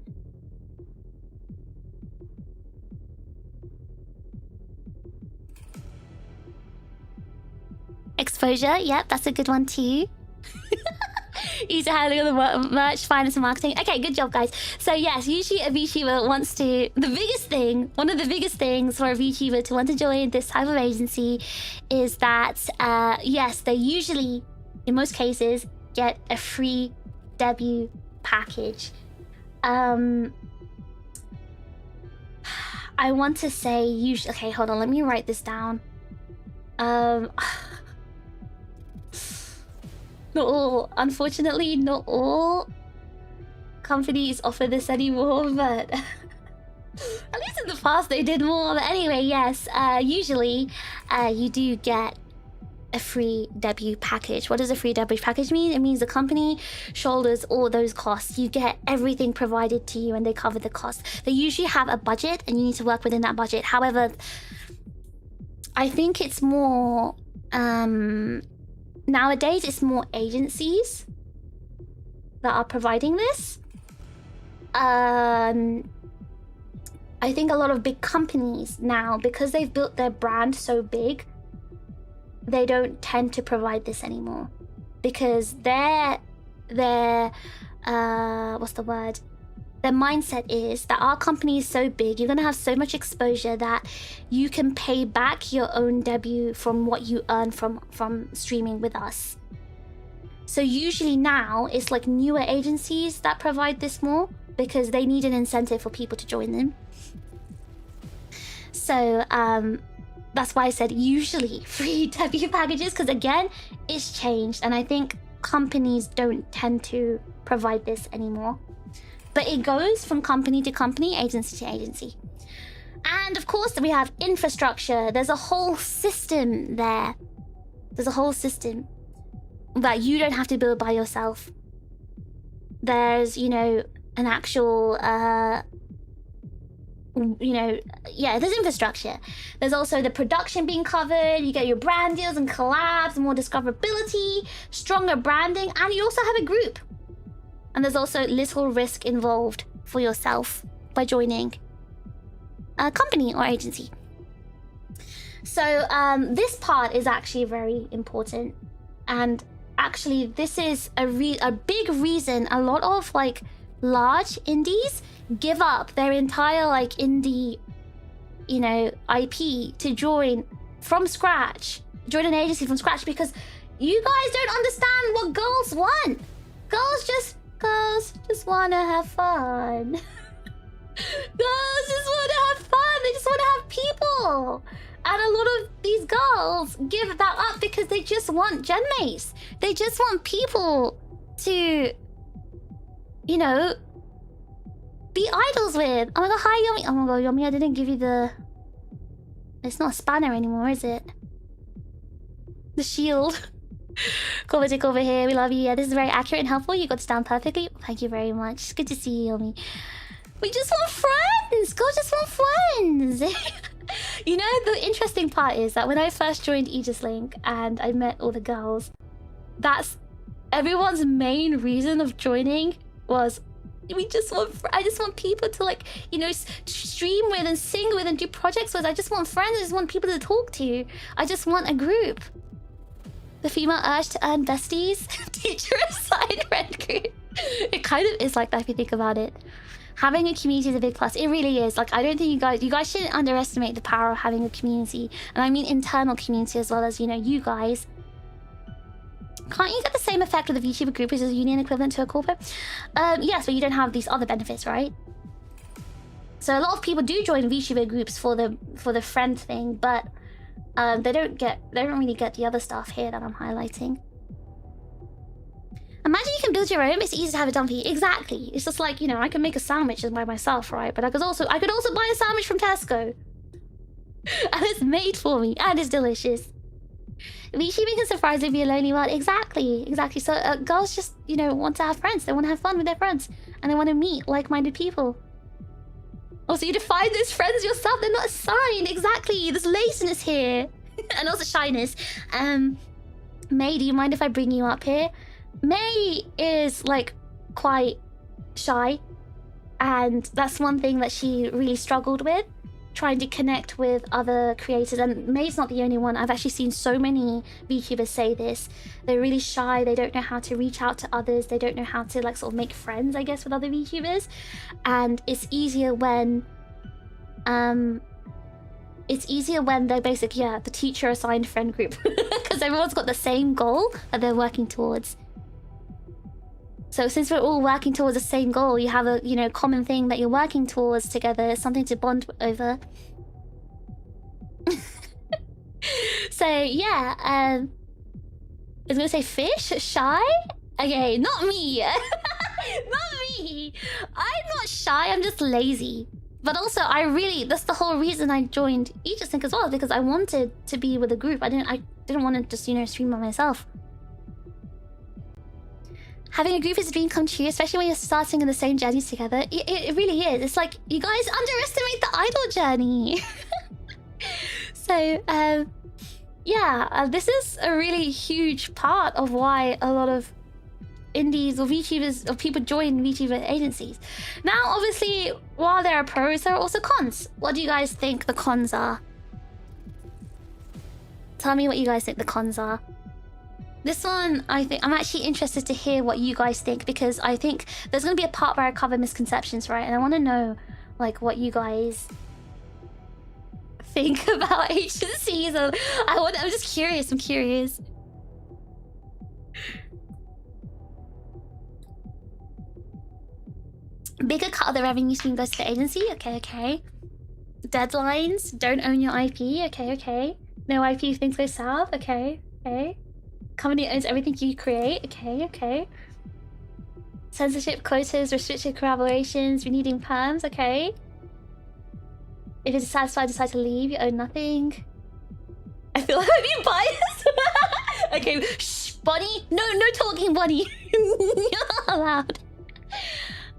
Exposure, yep, that's a good one too. Easy handling of the merch, finance and marketing. Okay, good job, guys. So yes, usually a VTuber wants to... one of the biggest things for a VTuber to want to join this type of agency is that, yes, they usually, in most cases, get a free debut package. I want to say usually... Okay, hold on. Let me write this down. Not all. Unfortunately, not all companies offer this anymore, but... at least in the past they did more. But anyway, yes. Usually, you do get a free debut package. What does a free debut package mean? It means the company shoulders all those costs. You get everything provided to you and they cover the cost. They usually have a budget and you need to work within that budget. However, I think it's more... nowadays, it's more agencies that are providing this. I think a lot of big companies now, because they've built their brand so big, they don't tend to provide this anymore because their what's the word? Their mindset is that our company is so big, you're gonna have so much exposure that you can pay back your own debut from what you earn from streaming with us. So usually now it's like newer agencies that provide this more because they need an incentive for people to join them. So that's why I said usually free debut packages, because again, it's changed and I think companies don't tend to provide this anymore. But it goes from company to company, agency to agency. And of course, we have infrastructure. There's a whole system there. There's a whole system that you don't have to build by yourself. There's, you know, an actual... there's infrastructure. There's also the production being covered. You get your brand deals and collabs, more discoverability, stronger branding, and you also have a group. And there's also little risk involved for yourself by joining a company or agency. So this part is actually very important. And actually, this is a big reason a lot of like large indies give up their entire like indie, you know, IP to join from scratch, join an agency from scratch, because you guys don't understand what girls want. Girls just wanna have fun. Girls just wanna have fun. They just wanna have people. And a lot of these girls give that up because they just want gen mates. They just want people to, you know, be idols with. Oh my god, hi Yomi. Oh my god, Yomi, I didn't give you the... It's not a spanner anymore, is it? The shield. Kovacic over here, we love you. Yeah, this is very accurate and helpful. You got this down perfectly. Thank you very much. It's good to see you, Yomi. We just want friends. Girls just want friends. You know, the interesting part is that when I first joined Aegis-Link and I met all the girls, that's everyone's main reason of joining was... I just want people to, like, you know, stream with and sing with and do projects with. I just want friends. I just want people to talk to. I just want a group. The female urge to earn besties. Teacher aside friend group. It kind of is like that if you think about it. Having a community is a big plus. It really is. Like, I don't think you guys shouldn't underestimate the power of having a community. And I mean internal community as well as, you know, you guys. Can't you get the same effect with a VTuber group as a union equivalent to a corporate? Yes, but you don't have these other benefits, right? So a lot of people do join VTuber groups for the friend thing, but they don't really get the other stuff here that I'm highlighting. Imagine you can build your own. It's easy to have it done for you. Exactly. It's just like, you know, I can make a sandwich just by myself, right? But I could also buy a sandwich from Tesco. And it's made for me and it's delicious. VTubing can surprisingly be a lonely world. Exactly. So girls just, you know, want to have friends. They want to have fun with their friends. And they want to meet like-minded people. Also, you define those friends yourself. They're not assigned. Exactly. There's laziness here. And also shyness. May, do you mind if I bring you up here? May is, like, quite shy. And that's one thing that she really struggled with. trying to connect with other creators. And May's not the only one. I've actually seen so many VTubers say this. They're really shy. They don't know how to reach out to others. They don't know how to like sort of make friends, I guess, with other VTubers. And it's easier when they're basically, the teacher assigned friend group. Because everyone's got the same goal that they're working towards. So since we're all working towards the same goal, you have a, you know, common thing that you're working towards together, something to bond over. So yeah, I was gonna say fish, shy? Okay, not me. Not me. I'm not shy, I'm just lazy. But also, that's the whole reason I joined Aegis-Link as well, because I wanted to be with a group. I didn't want to just, you know, stream by myself. Having a group is a dream come true, especially when you're starting in the same journeys together. It really is. It's like, you guys underestimate the idol journey. So, yeah, this is a really huge part of why a lot of indies or VTubers or people join VTuber agencies. Now, obviously, while there are pros, there are also cons. What do you guys think the cons are? Tell me what you guys think the cons are. This one, I'm actually interested to hear what you guys think, because I think there's going to be a part where I cover misconceptions, right? And I want to know, like, what you guys think about agencies. I'm just curious. I'm curious. Bigger cut of the revenue stream goes to the agency. Okay. Deadlines. Don't own your IP. Okay. No IP if things go south. Okay. Company owns everything you create. Okay. Censorship, quotas, restricted collaborations, renewing perms. Okay. If you're dissatisfied, decide to leave. You own nothing. I feel like I'm being biased. Okay, shh, Bonnie. No talking, Bonnie. You're not allowed.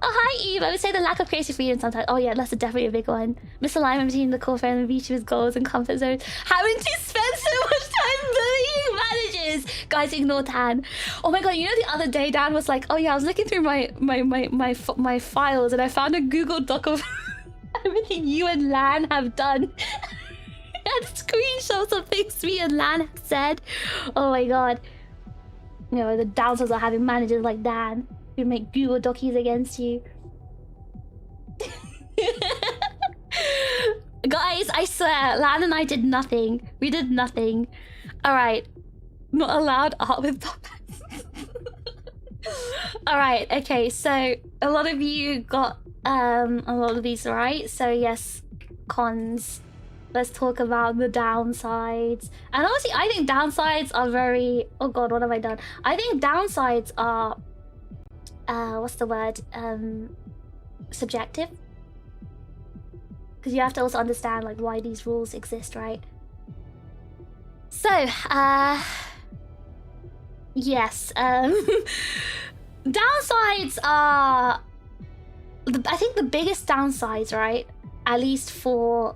Oh, hi, Eve. I would say the lack of creative freedom sometimes. Oh, yeah, that's definitely a big one. Misalignment between the core friend and VTuber's goals and comfort zones. Having to spend so much time bullying managers. Guys, ignore Dan. Oh my god, you know the other day Dan was like, oh yeah, I was looking through my files and I found a Google Doc of everything you and Lan have done. And screenshots of things me and Lan have said. Oh my god. You know, the downsides of having managers like Dan who make Google Docies against you. Guys, I swear, Lan and I did nothing. We did nothing. Alright. Not allowed art with puppets. Alright, okay, so a lot of you got a lot of these right. So yes, cons. Let's talk about the downsides. And honestly, I think downsides are very... Oh god, what have I done? I think downsides are... what's the word? Subjective. Because you have to also understand like why these rules exist, right? So, yes. Downsides are... I think the biggest downsides, right? At least for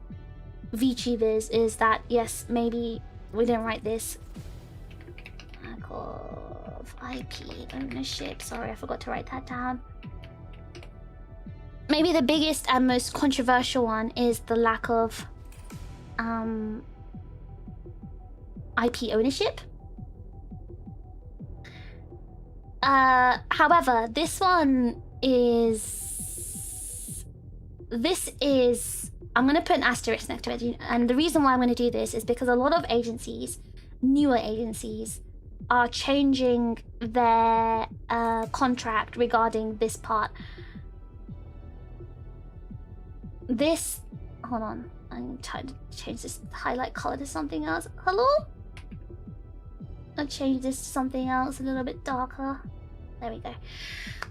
VTubers is that, yes, maybe we didn't write this. Lack of IP ownership. Sorry, I forgot to write that down. Maybe the biggest and most controversial one is the lack of IP ownership. However, this is I'm gonna put an asterisk next to it, and the reason why I'm gonna do this is because a lot of agencies, newer agencies, are changing their contract regarding this part. This, hold on, I'm trying to change this highlight color to something else. Hello? I'll change this to something else a little bit darker. There we go.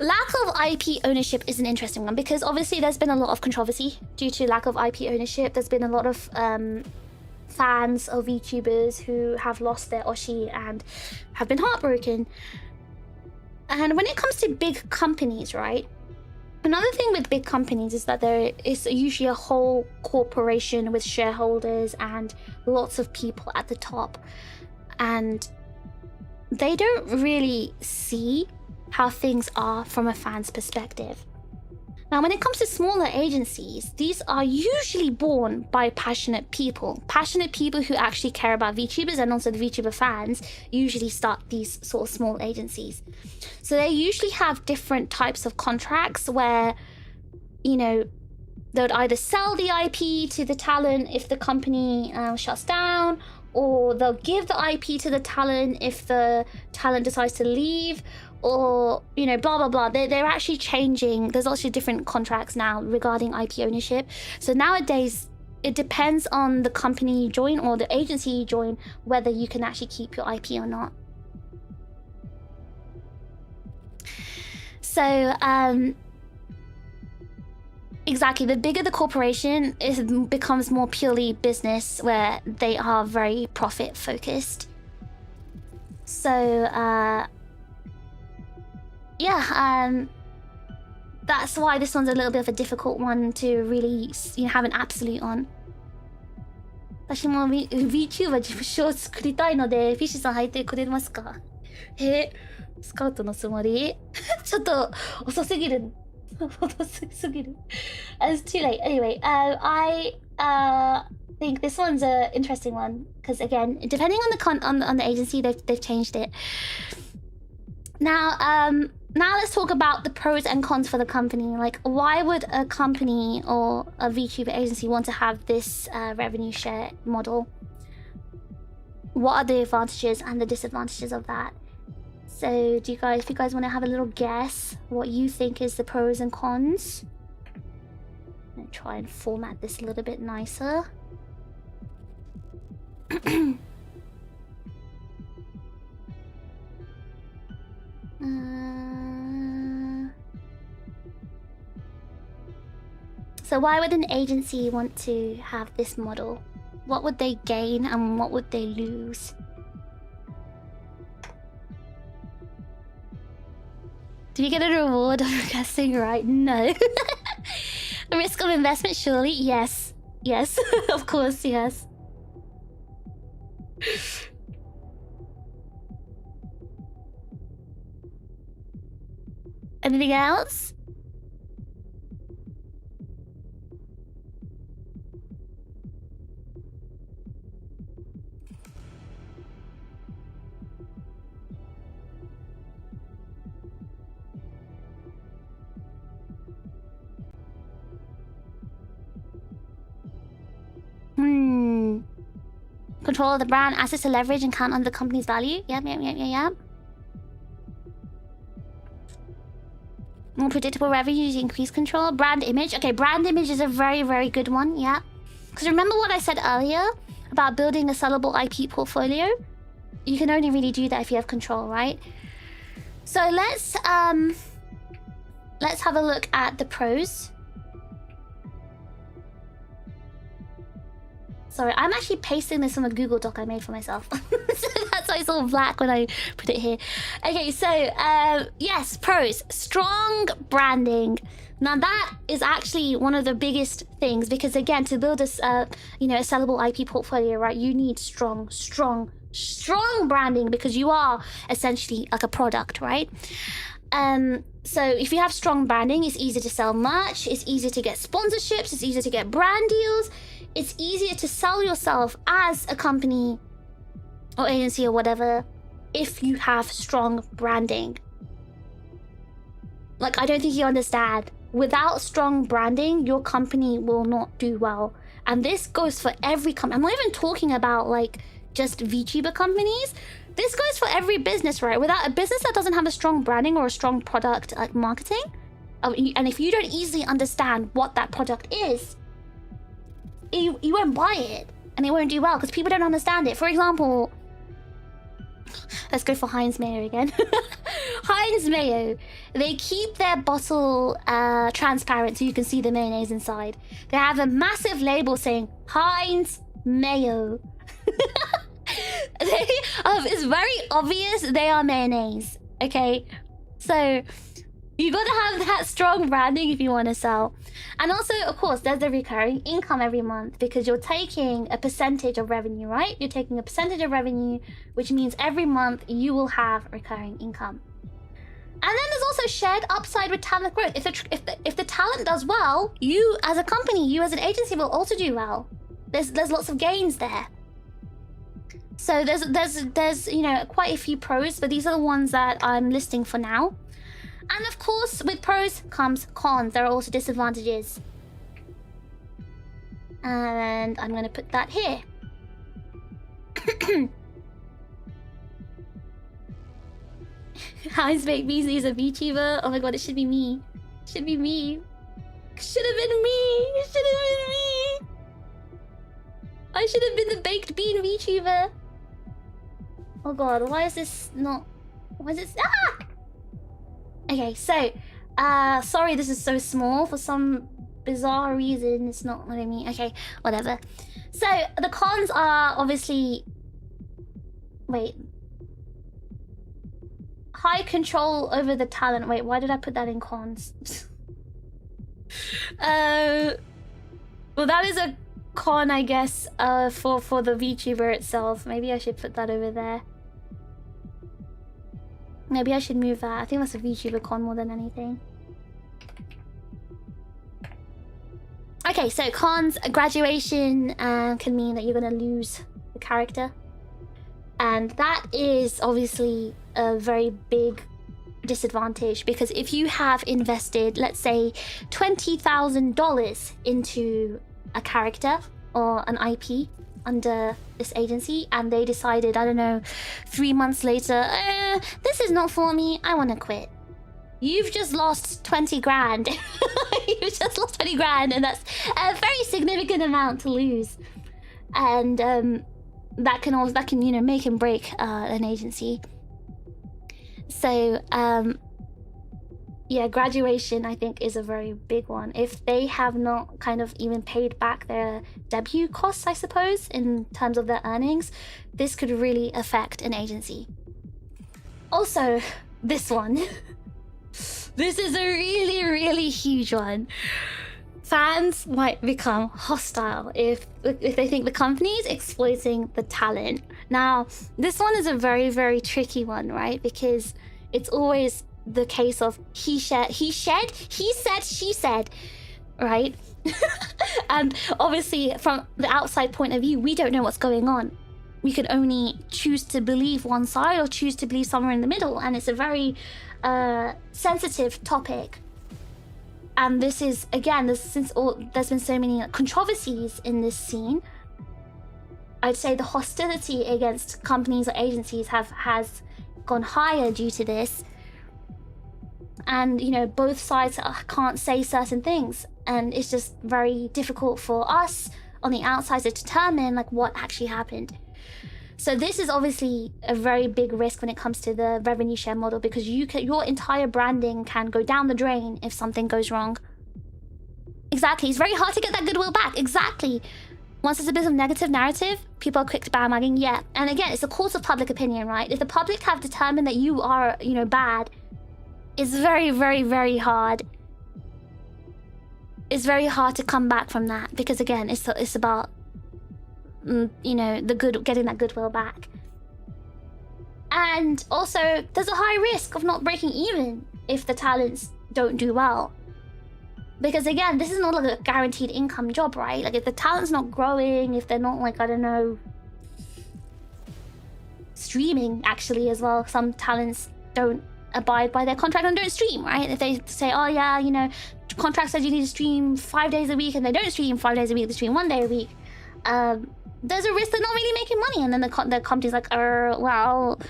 Lack of IP ownership is an interesting one because obviously there's been a lot of controversy due to lack of IP ownership. There's been a lot of fans of VTubers who have lost their Oshi and have been heartbroken. And when it comes to big companies, right? Another thing with big companies is that there is usually a whole corporation with shareholders and lots of people at the top. And they don't really see how things are from a fan's perspective. Now, when it comes to smaller agencies, these are usually born by passionate people. Passionate people who actually care about VTubers, and also the VTuber fans usually start these sort of small agencies. So they usually have different types of contracts where, you know, they would either sell the IP to the talent if the company shuts down, or they'll give the IP to the talent if the talent decides to leave, or, you know, blah, blah, blah. They're actually changing. There's also different contracts now regarding IP ownership. So nowadays, it depends on the company you join or the agency you join, whether you can actually keep your IP or not. So, exactly, the bigger the corporation, it becomes more purely business, where they are very profit focused. So, yeah, that's why this one's a little bit of a difficult one to really, you know, have an absolute on. 私も VTuber 自称作りたいので、フィッシュさん入ってくれますか？スカウトのつもり？ちょっと遅すぎる。遅すぎる。It's too late. Anyway, I think this one's an interesting one because, again, depending on the agency, they've changed it. Now let's talk about the pros and cons for the company. Like, why would a company or a VTuber agency want to have this revenue share model? What are the advantages and the disadvantages of that? So, if you guys want to have a little guess what you think is the pros and cons? I'm gonna try and format this a little bit nicer. So why would an agency want to have this model? What would they gain and what would they lose? Do you get a reward for guessing right? No. A risk of investment, surely? Yes. Yes. Of course, yes. Anything else? Control of the brand, assets to leverage and count on the company's value. Yep. More predictable revenues, increase control. Brand image. Okay, brand image is a very, very good one. Yeah. Because remember what I said earlier about building a sellable IP portfolio? You can only really do that if you have control, right? So let's have a look at the pros. Sorry, I'm actually pasting this on a Google Doc I made for myself. So that's why it's all black when I put it here. Okay, so yes, pros. Strong branding. Now that is actually one of the biggest things because, again, to build a sellable IP portfolio, right, you need strong branding because you are essentially like a product, right? So if you have strong branding, it's easier to sell merch, it's easier to get sponsorships, it's easier to get brand deals. It's easier to sell yourself as a company or agency or whatever if you have strong branding. Like, I don't think you understand. Without strong branding, your company will not do well. And this goes for every company. I'm not even talking about like just VTuber companies. This goes for every business, right? Without a business that doesn't have a strong branding or a strong product like marketing, and if you don't easily understand what that product is, you won't buy it and it won't do well because people don't understand it. For example, let's go for Heinz Mayo again. Heinz Mayo, they keep their bottle transparent so you can see the mayonnaise inside. They have a massive label saying Heinz Mayo. It's very obvious they are mayonnaise, okay? So you gotta have that strong branding if you want to sell. And also, of course, there's the recurring income every month because you're taking a percentage of revenue, right? You're taking a percentage of revenue, which means every month you will have recurring income. And then there's also shared upside with talent growth. If the talent does well, you as a company, you as an agency will also do well. There's lots of gains there. So there's you know, quite a few pros, but these are the ones that I'm listing for now. And of course, with pros comes cons. There are also disadvantages. And I'm gonna put that here. How is Baked Beasley is a VTuber? Oh my god, it should be me. Should be me. Should have been me. It should have been me. I should have been the baked bean VTuber. Oh god, why is this not? Why is this? Ah! Okay, so sorry, this is so small for some bizarre reason. It's not what I mean. Okay, whatever. So the cons are obviously. Wait. High control over the talent. Wait, why did I put that in cons? Well, that is a con, I guess, for the VTuber itself. Maybe I should put that over there. Maybe I should move that. I think that's a VTuber con more than anything. Okay, so cons. Graduation can mean that you're gonna lose the character. And that is obviously a very big disadvantage, because if you have invested, let's say, $20,000 into a character or an IP under this agency, and they decided, I don't know, 3 months later, this is not for me, I want to quit. You've just lost 20 grand. You've just lost 20 grand, and that's a very significant amount to lose. And that can you know, make and break an agency. So yeah, graduation I think is a very big one. If they have not kind of even paid back their debut costs, I suppose, in terms of their earnings, this could really affect an agency. Also, this one. This is a really, really huge one. Fans might become hostile if they think the company is exploiting the talent. Now, this one is a very, very tricky one, right? Because it's always the case of he said, she said, right? And obviously, from the outside point of view, we don't know what's going on. We can only choose to believe one side or choose to believe somewhere in the middle. And it's a very sensitive topic. And this is, again, there's been so many controversies in this scene. I'd say the hostility against companies or agencies has gone higher due to this. And, you know, both sides can't say certain things. And it's just very difficult for us on the outside to determine, like, what actually happened. So this is obviously a very big risk when it comes to the revenue share model, because your entire branding can go down the drain if something goes wrong. Exactly. It's very hard to get that goodwill back. Exactly. Once there's a bit of negative narrative, people are quick to bandwagon. Yeah. And again, it's a course of public opinion, right? If the public have determined that you are, you know, bad, it's very, very, very hard. It's very hard to come back from that, because again, it's about, you know, getting that goodwill back. And also, there's a high risk of not breaking even if the talents don't do well. Because again, this is not like a guaranteed income job, right? Like, if the talent's not growing, if they're not, like, I don't know, streaming actually as well. Some talents don't abide by their contract and don't stream, right? If they say, oh yeah, you know, contract says you need to stream 5 days a week, and they don't stream 5 days a week, they stream 1 day a week. There's a risk they're not really making money, and then the company's like, well,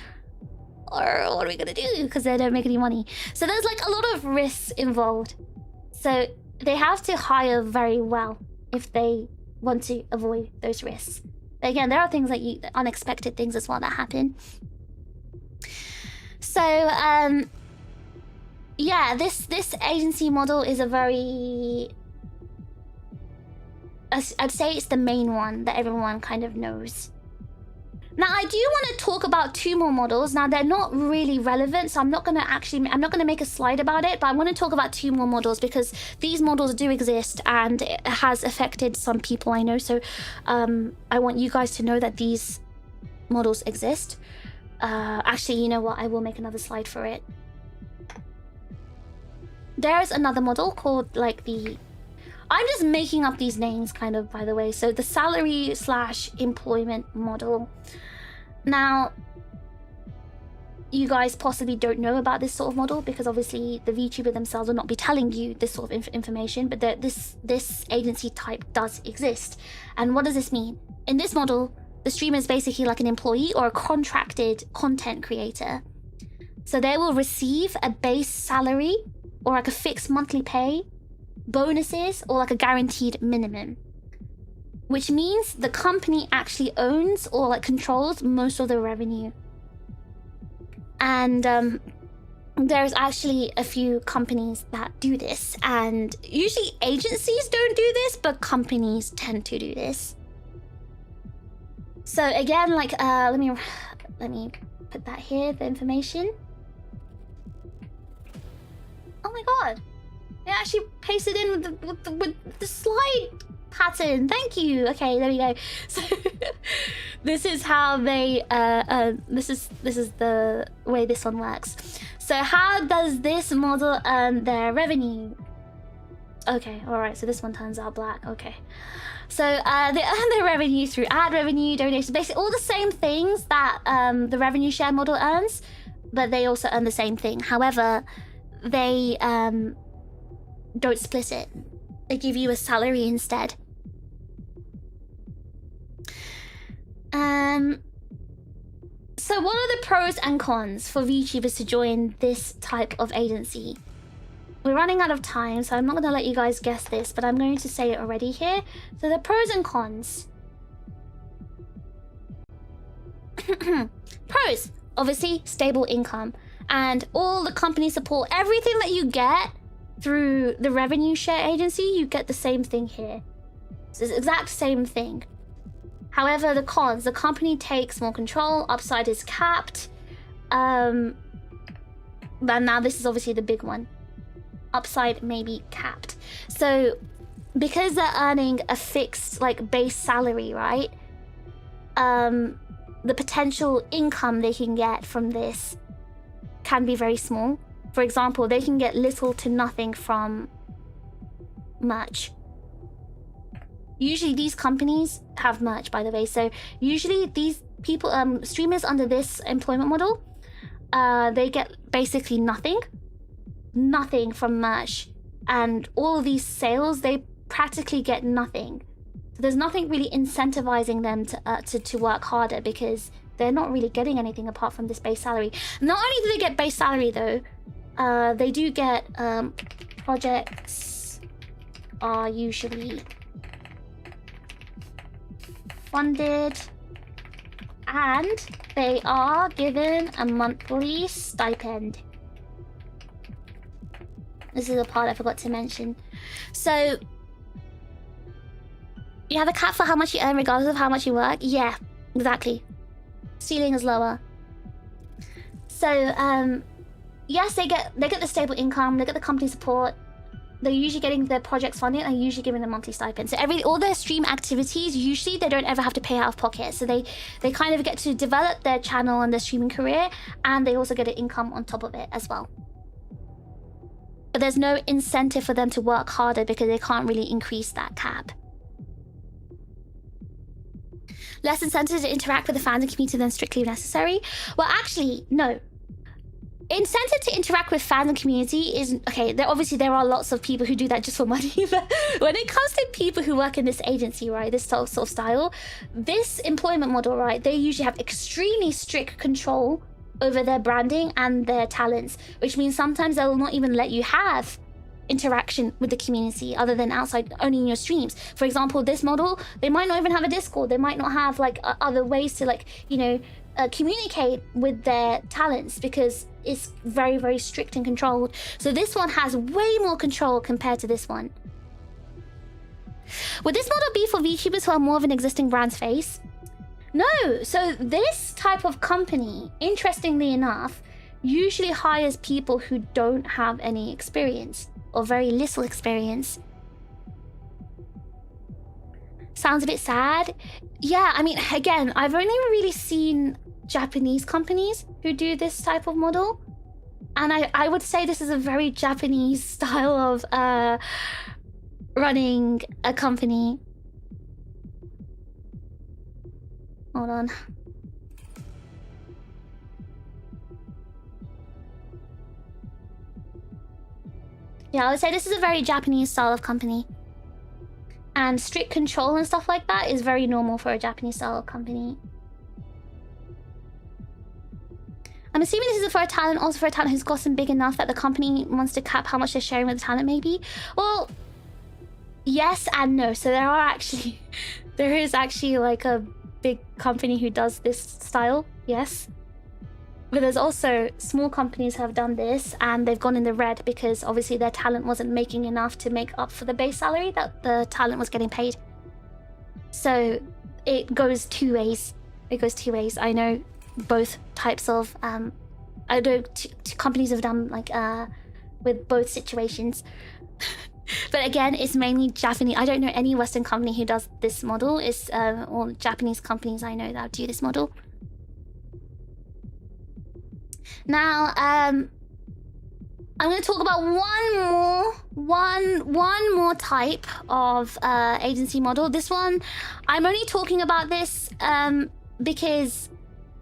or what are we gonna do? Because they don't make any money. So there's like a lot of risks involved. So they have to hire very well if they want to avoid those risks. But again, there are things like unexpected things as well that happen. So yeah, this agency model is a very, I'd say it's the main one that everyone kind of knows. Now, I do want to talk about 2 more models. Now, they're not really relevant, so I'm not going to make a slide about it, but I want to talk about 2 more models because these models do exist and it has affected some people I know. So I want you guys to know that these models exist. Actually, you know what? I will make another slide for it. There's another model called like the... I'm just making up these names kind of, by the way. So the salary / employment model. Now, you guys possibly don't know about this sort of model because obviously the VTuber themselves will not be telling you this sort of information, but this agency type does exist. And what does this mean? In this model, the streamer is basically like an employee or a contracted content creator. So they will receive a base salary or like a fixed monthly pay, bonuses, or like a guaranteed minimum. Which means the company actually owns or like controls most of the revenue. And there's actually a few companies that do this, and usually agencies don't do this, but companies tend to do this. So again, like let me put that here, the information. Oh my god, it actually pasted in with the slide pattern. Thank you. Okay, there we go. So this is how they this is the way this one works. So how does this model earn their revenue? Okay, all right, so this one turns out black. Okay, so they earn their revenue through ad revenue, donations, basically all the same things that the revenue share model earns, but they also earn the same thing. However, they don't split it. They give you a salary instead. So what are the pros and cons for VTubers to join this type of agency? We're running out of time, so I'm not going to let you guys guess this, but I'm going to say it already here. So the pros and cons. Pros, obviously, stable income. And all the company support, everything that you get through the revenue share agency, you get the same thing here. It's the exact same thing. However, the cons, the company takes more control, upside is capped. But now this is obviously the big one. Upside may be capped. So because they're earning a fixed like base salary, right? The potential income they can get from this can be very small. For example, they can get little to nothing from merch. Usually these companies have merch, by the way. So usually these people, streamers under this employment model, they get basically nothing from merch. And all of these sales, they practically get nothing. So there's nothing really incentivizing them to work harder because they're not really getting anything apart from this base salary. Not only do they get base salary though, they do get projects are usually funded and they are given a monthly stipend. This is a part I forgot to mention. So you have a cap for how much you earn regardless of how much you work? Yeah, exactly. Ceiling is lower. So yes, they get the stable income, they get the company support. They're usually getting their projects funded and usually giving them monthly stipend. So all their stream activities, usually they don't ever have to pay out of pocket. So they kind of get to develop their channel and their streaming career, and they also get an income on top of it as well. But there's no incentive for them to work harder because they can't really increase that cap. Less incentive to interact with the fans and community than strictly necessary. Well, actually, no. Incentive to interact with fans and community is okay. There are lots of people who do that just for money, but when it comes to people who work in this agency, right, this sort of style, this employment model, right, they usually have extremely strict control over their branding and their talents, which means sometimes they'll not even let you have interaction with the community other than outside, only in your streams. For example, this model, they might not even have a Discord. They might not have like other ways to like, you know, communicate with their talents because it's very, very strict and controlled. So this one has way more control compared to this one. Would this model be for VTubers who are more of an existing brand's face? No. So this type of company, interestingly enough, usually hires people who don't have any experience or very little experience. Sounds a bit sad. Yeah, I mean, again, I've only really seen Japanese companies who do this type of model. And I would say this is a very Japanese style of running a company. Hold on. Yeah, I would say this is a very Japanese style of company. And strict control and stuff like that is very normal for a Japanese style of company. I'm assuming this is for a talent, also for a talent who's gotten big enough that the company wants to cap how much they're sharing with the talent, maybe? Well, yes and no. So there is actually like a big company who does this style, yes. But there's also small companies who have done this and they've gone in the red because obviously their talent wasn't making enough to make up for the base salary that the talent was getting paid. So it goes two ways. It goes two ways. I know both types of I know companies have done like with both situations. But again, it's mainly Japanese. I don't know any Western company who does this model. It's all Japanese companies I know that do this model. Now, I'm going to talk about one more type of agency model. This one, I'm only talking about this because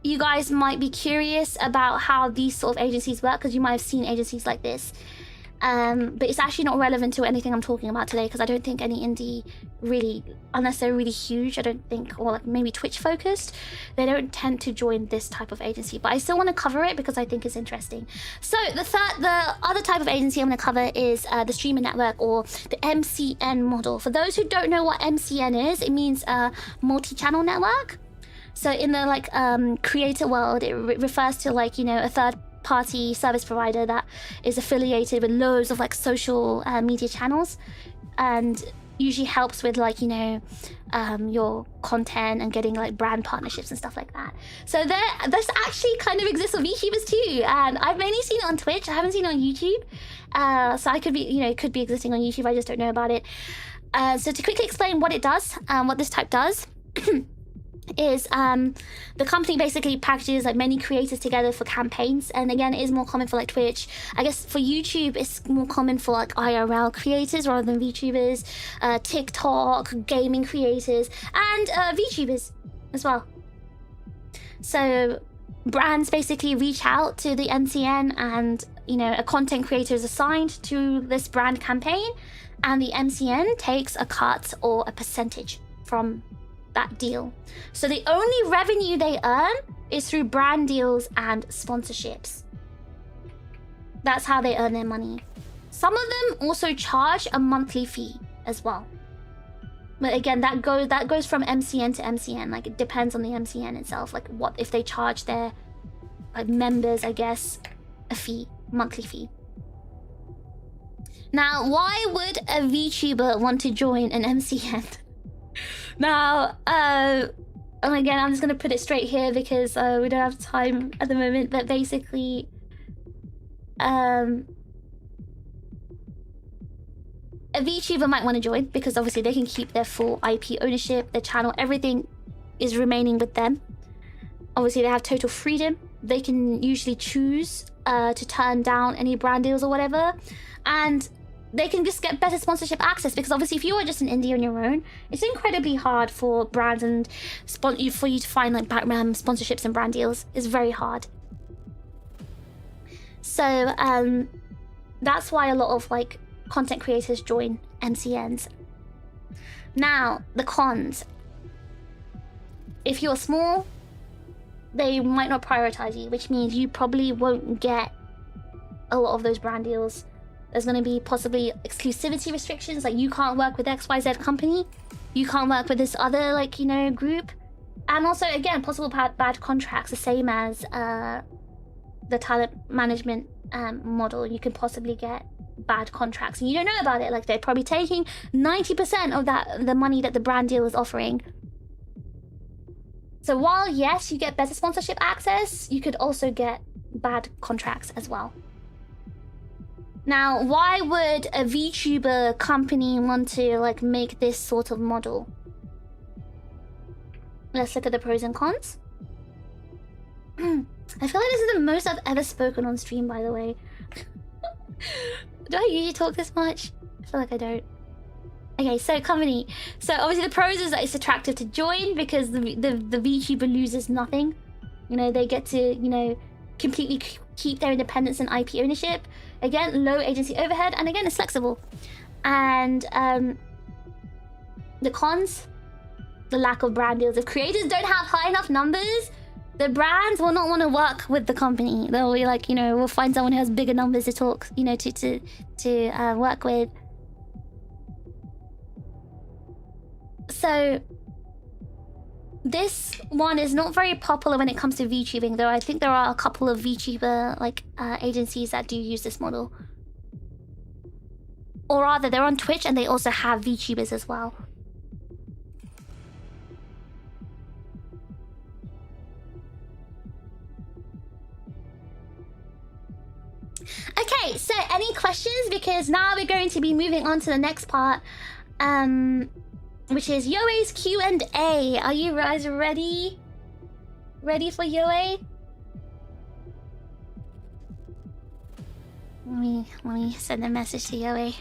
you guys might be curious about how these sort of agencies work, because you might have seen agencies like this. But it's actually not relevant to anything I'm talking about today, because I don't think any indie really, unless they're really huge, I don't think, or like maybe Twitch focused, they don't tend to join this type of agency. But I still want to cover it because I think it's interesting. So the other type of agency I'm going to cover is the streamer network, or the MCN model. For those who don't know what MCN is, it means multi-channel network. So in the like creator world, it refers to like, you know, a third-party service provider that is affiliated with loads of like social media channels, and usually helps with like, you know, your content and getting like brand partnerships and stuff like that. So this actually kind of exists for VTubers too, and I've mainly seen it on Twitch. I haven't seen it on YouTube, so I could be, you know, it could be existing on YouTube. I just don't know about it. So to quickly explain what it does, what this type does. Is the company basically packages like many creators together for campaigns, and again it is more common for like Twitch. I guess for YouTube it's more common for like IRL creators rather than VTubers, TikTok, gaming creators, and VTubers as well. So brands basically reach out to the MCN, and you know, a content creator is assigned to this brand campaign, and the MCN takes a cut or a percentage from that deal. So the only revenue they earn is through brand deals and sponsorships. That's how they earn their money. Some of them also charge a monthly fee as well. But again, that goes from MCN to MCN. Like it depends on the MCN itself. Like what if they charge their like members, I guess, a fee, monthly fee. Now, why would a VTuber want to join an MCN? Now, and again, I'm just going to put it straight here because we don't have time at the moment, but basically, a VTuber might want to join because obviously they can keep their full IP ownership, their channel, everything is remaining with them. Obviously, they have total freedom. They can usually choose to turn down any brand deals or whatever, and they can just get better sponsorship access, because obviously if you are just an indie on your own, it's incredibly hard for brands and for you to find like sponsorships and brand deals. It's very hard. So that's why a lot of like content creators join MCNs. Now, the cons. If you're small, they might not prioritize you, which means you probably won't get a lot of those brand deals. There's going to be possibly exclusivity restrictions, like you can't work with XYZ company, you can't work with this other, like, you know, group. And also, again, possible bad contracts, the same as the talent management model. You can possibly get bad contracts and you don't know about it. Like, they're probably taking 90% of the money that the brand deal is offering. So while, yes, you get better sponsorship access, you could also get bad contracts as well. Now, why would a VTuber company want to like make this sort of model? Let's look at the pros and cons. I feel like this is the most I've ever spoken on stream, by the way. Do I usually talk this much? I feel like I don't. Okay, so company. So obviously the pros is that it's attractive to join because the VTuber loses nothing. You know, they get to, you know, completely keep their independence and IP ownership. Again, low agency overhead, and again, it's flexible. And the cons, the lack of brand deals. If creators don't have high enough numbers, the brands will not want to work with the company. They'll be like, you know, we'll find someone who has bigger numbers to talk, you know, to work with. So this one is not very popular when it comes to VTubing, though I think there are a couple of VTuber like agencies that do use this model. Or rather, they're on Twitch and they also have VTubers as well. Okay, so any questions? Because now we're going to be moving on to the next part, which is Yoe's Q&A. Are you guys ready? Ready for Yoe? Let me send a message to Yoe.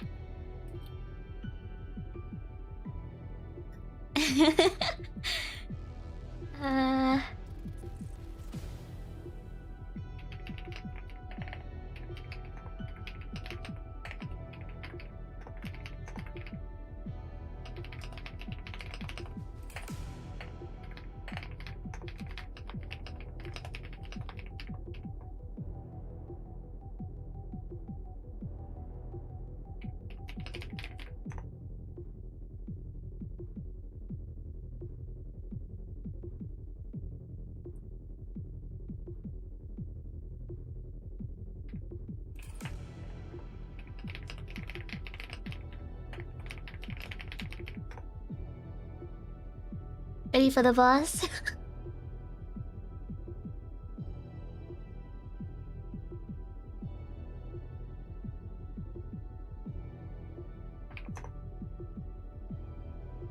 Ready for the boss?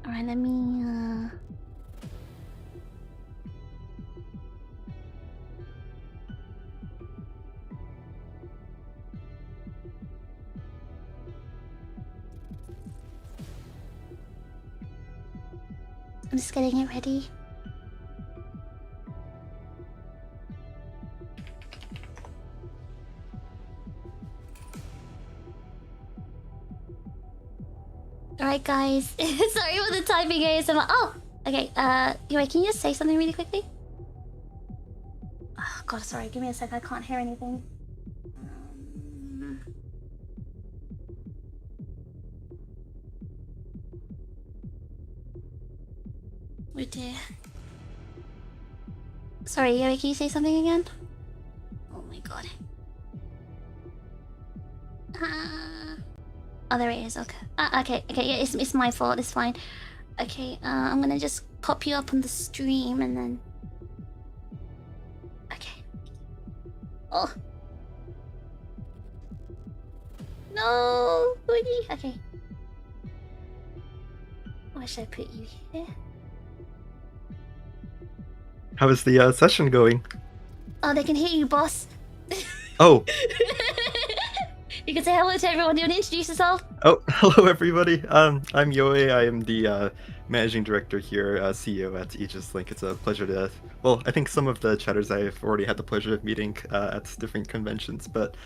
Alright, let me I'm just getting it ready. Alright guys, sorry for the typing ASMR. Oh, okay, anyway, can you just say something really quickly? Oh god, sorry, give me a sec, I can't hear anything. Oh dear. Sorry, Yoey, can you say something again? Oh my god. Oh, there it is. Okay. Okay. Yeah, it's my fault. It's fine. Okay. I'm gonna just pop you up on the stream and then. Okay. Oh. No, Woody. Okay. Why should I put you here? How is the session going? Oh, they can hear you, boss. Oh. You can say hello to everyone. Do you want to introduce yourself? Oh, hello everybody. I'm Yoe. I am the managing director here, CEO at Aegis-Link. It's a pleasure to. Well, I think some of the chatters I've already had the pleasure of meeting at different conventions, but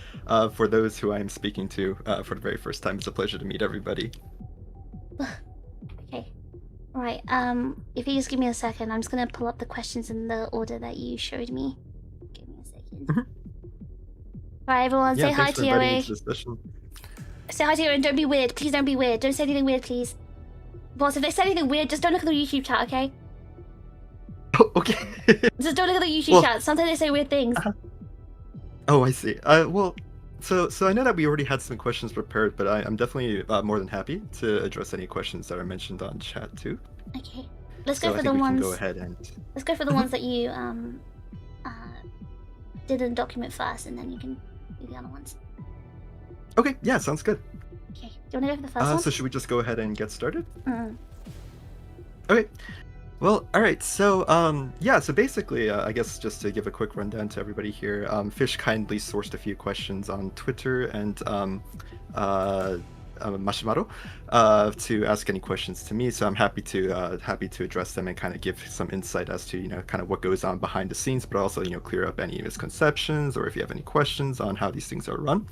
for those who I'm speaking to for the very first time, it's a pleasure to meet everybody. Okay. All right. If you just give me a second, I'm just gonna pull up the questions in the order that you showed me. Give me a second. Alright, everyone, say hi to Yoe. Say hi to Yoe and don't be weird. Please don't be weird. Don't say anything weird, please. Boss, if they say anything weird, just don't look at the YouTube chat, okay? Oh, okay. Just don't look at the YouTube chat. Sometimes they say weird things. Oh, I see. Well, so I know that we already had some questions prepared, but I'm definitely more than happy to address any questions that are mentioned on chat too. Okay. Let's go for the ones. Go ahead and. Let's go for the ones that you didn't document first, and then you can do the other ones. Okay, yeah, sounds good. Okay, do you want to go for the first one? So should we just go ahead and get started? Mm. Okay. Well, all right. So, yeah. So basically, I guess just to give a quick rundown to everybody here, Fish kindly sourced a few questions on Twitter and uh, Mashimaro to ask any questions to me. So I'm happy to address them and kind of give some insight as to kind of what goes on behind the scenes, but also clear up any misconceptions or if you have any questions on how these things are run.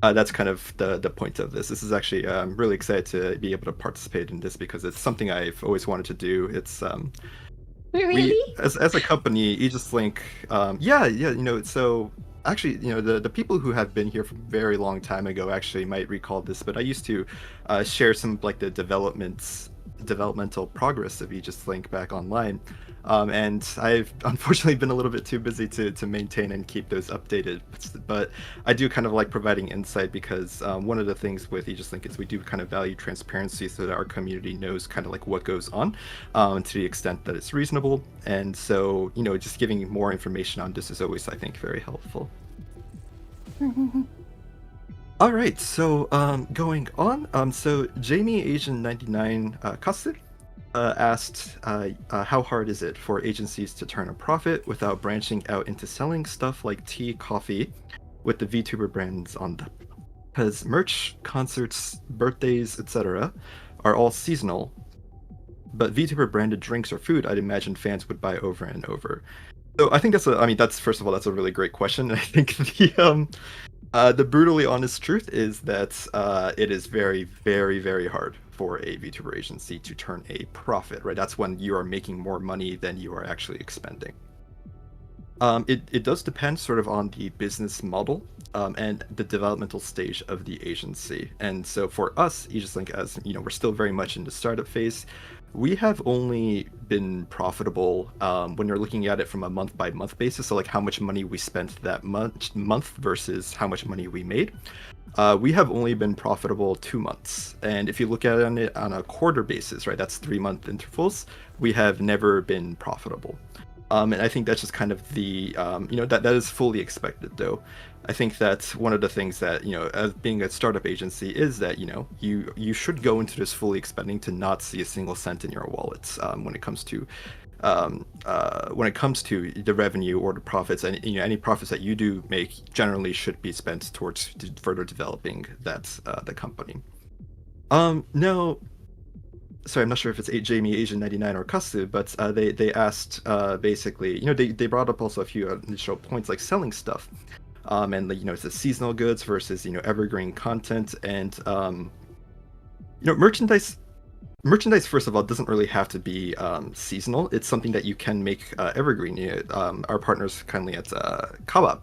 That's kind of the point of this. This is actually I'm really excited to be able to participate in this because it's something I've always wanted to do. It's Really? we as a company, Aegis-Link, yeah. So actually, the people who have been here from a very long time ago actually might recall this, but I used to share some like the developmental progress of Aegis-Link back online. And I've unfortunately been a little bit too busy to maintain and keep those updated. But I do kind of like providing insight because one of the things with Aegis-Link is we do kind of value transparency so that our community knows kind of like what goes on to the extent that it's reasonable. And so, just giving more information on this is always, I think, very helpful. All right, so going on, so Jamie Asian 99 Kasser asked, how hard is it for agencies to turn a profit without branching out into selling stuff like tea, coffee, with the VTuber brands on them? Because merch, concerts, birthdays, etc., are all seasonal, but VTuber branded drinks or food, I'd imagine fans would buy over and over. So I think that's first of all, that's a really great question. And I think the brutally honest truth is that it is very, very, very hard for a VTuber agency to turn a profit, right? That's when you are making more money than you are actually expending. It does depend sort of on the business model and the developmental stage of the agency. And so for us, Aegis-Link, as we're still very much in the startup phase, we have only been profitable when you're looking at it from a month-by-month basis. So like how much money we spent that month versus how much money we made. We have only been profitable 2 months. And if you look at it on a quarter basis, right, that's 3-month intervals, we have never been profitable. And I think that's just kind of the, that is fully expected, though. I think that one of the things that, as being a startup agency is that, you should go into this fully expecting to not see a single cent in your wallets when it comes to the revenue or the profits. And any profits that you do make generally should be spent towards further developing the company. Now, sorry, I'm not sure if it's Jamie Asian 99 or Kasu, but they asked basically, they brought up also a few initial points like selling stuff, and it's the seasonal goods versus evergreen content, and merchandise. Merchandise, first of all, doesn't really have to be seasonal. It's something that you can make evergreen. Our partners kindly at Kawa,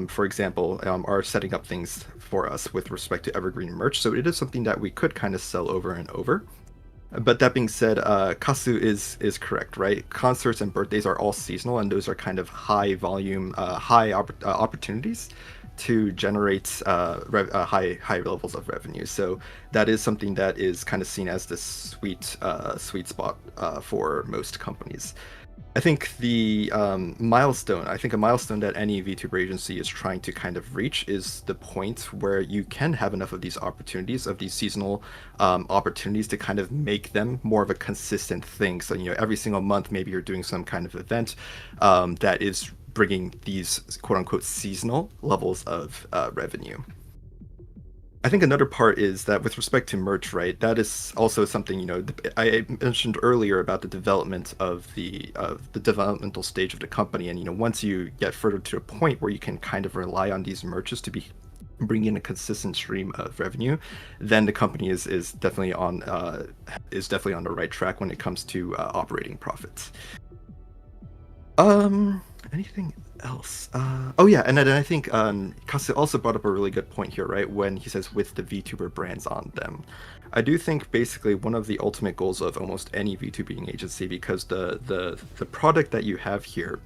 for example, are setting up things for us with respect to evergreen merch. So it is something that we could kind of sell over and over. But that being said, Kasu is correct, right? Concerts and birthdays are all seasonal, and those are kind of high volume, opportunities to generate high levels of revenue. So that is something that is kind of seen as the sweet spot for most companies. I think a milestone that any VTuber agency is trying to kind of reach is the point where you can have enough of these opportunities, of these seasonal opportunities, to kind of make them more of a consistent thing. So, every single month, maybe you're doing some kind of event that is bringing these quote unquote seasonal levels of revenue. I think another part is that with respect to merch, right, that is also something, I mentioned earlier about the development of the developmental stage of the company. And, once you get further to a point where you can kind of rely on these merches to bring in a consistent stream of revenue, then the company is definitely on the right track when it comes to operating profits. Anything else? Oh yeah, and then I think Kasu also brought up a really good point here, right? When he says with the VTuber brands on them. I do think basically one of the ultimate goals of almost any VTubing agency, because the product that you have here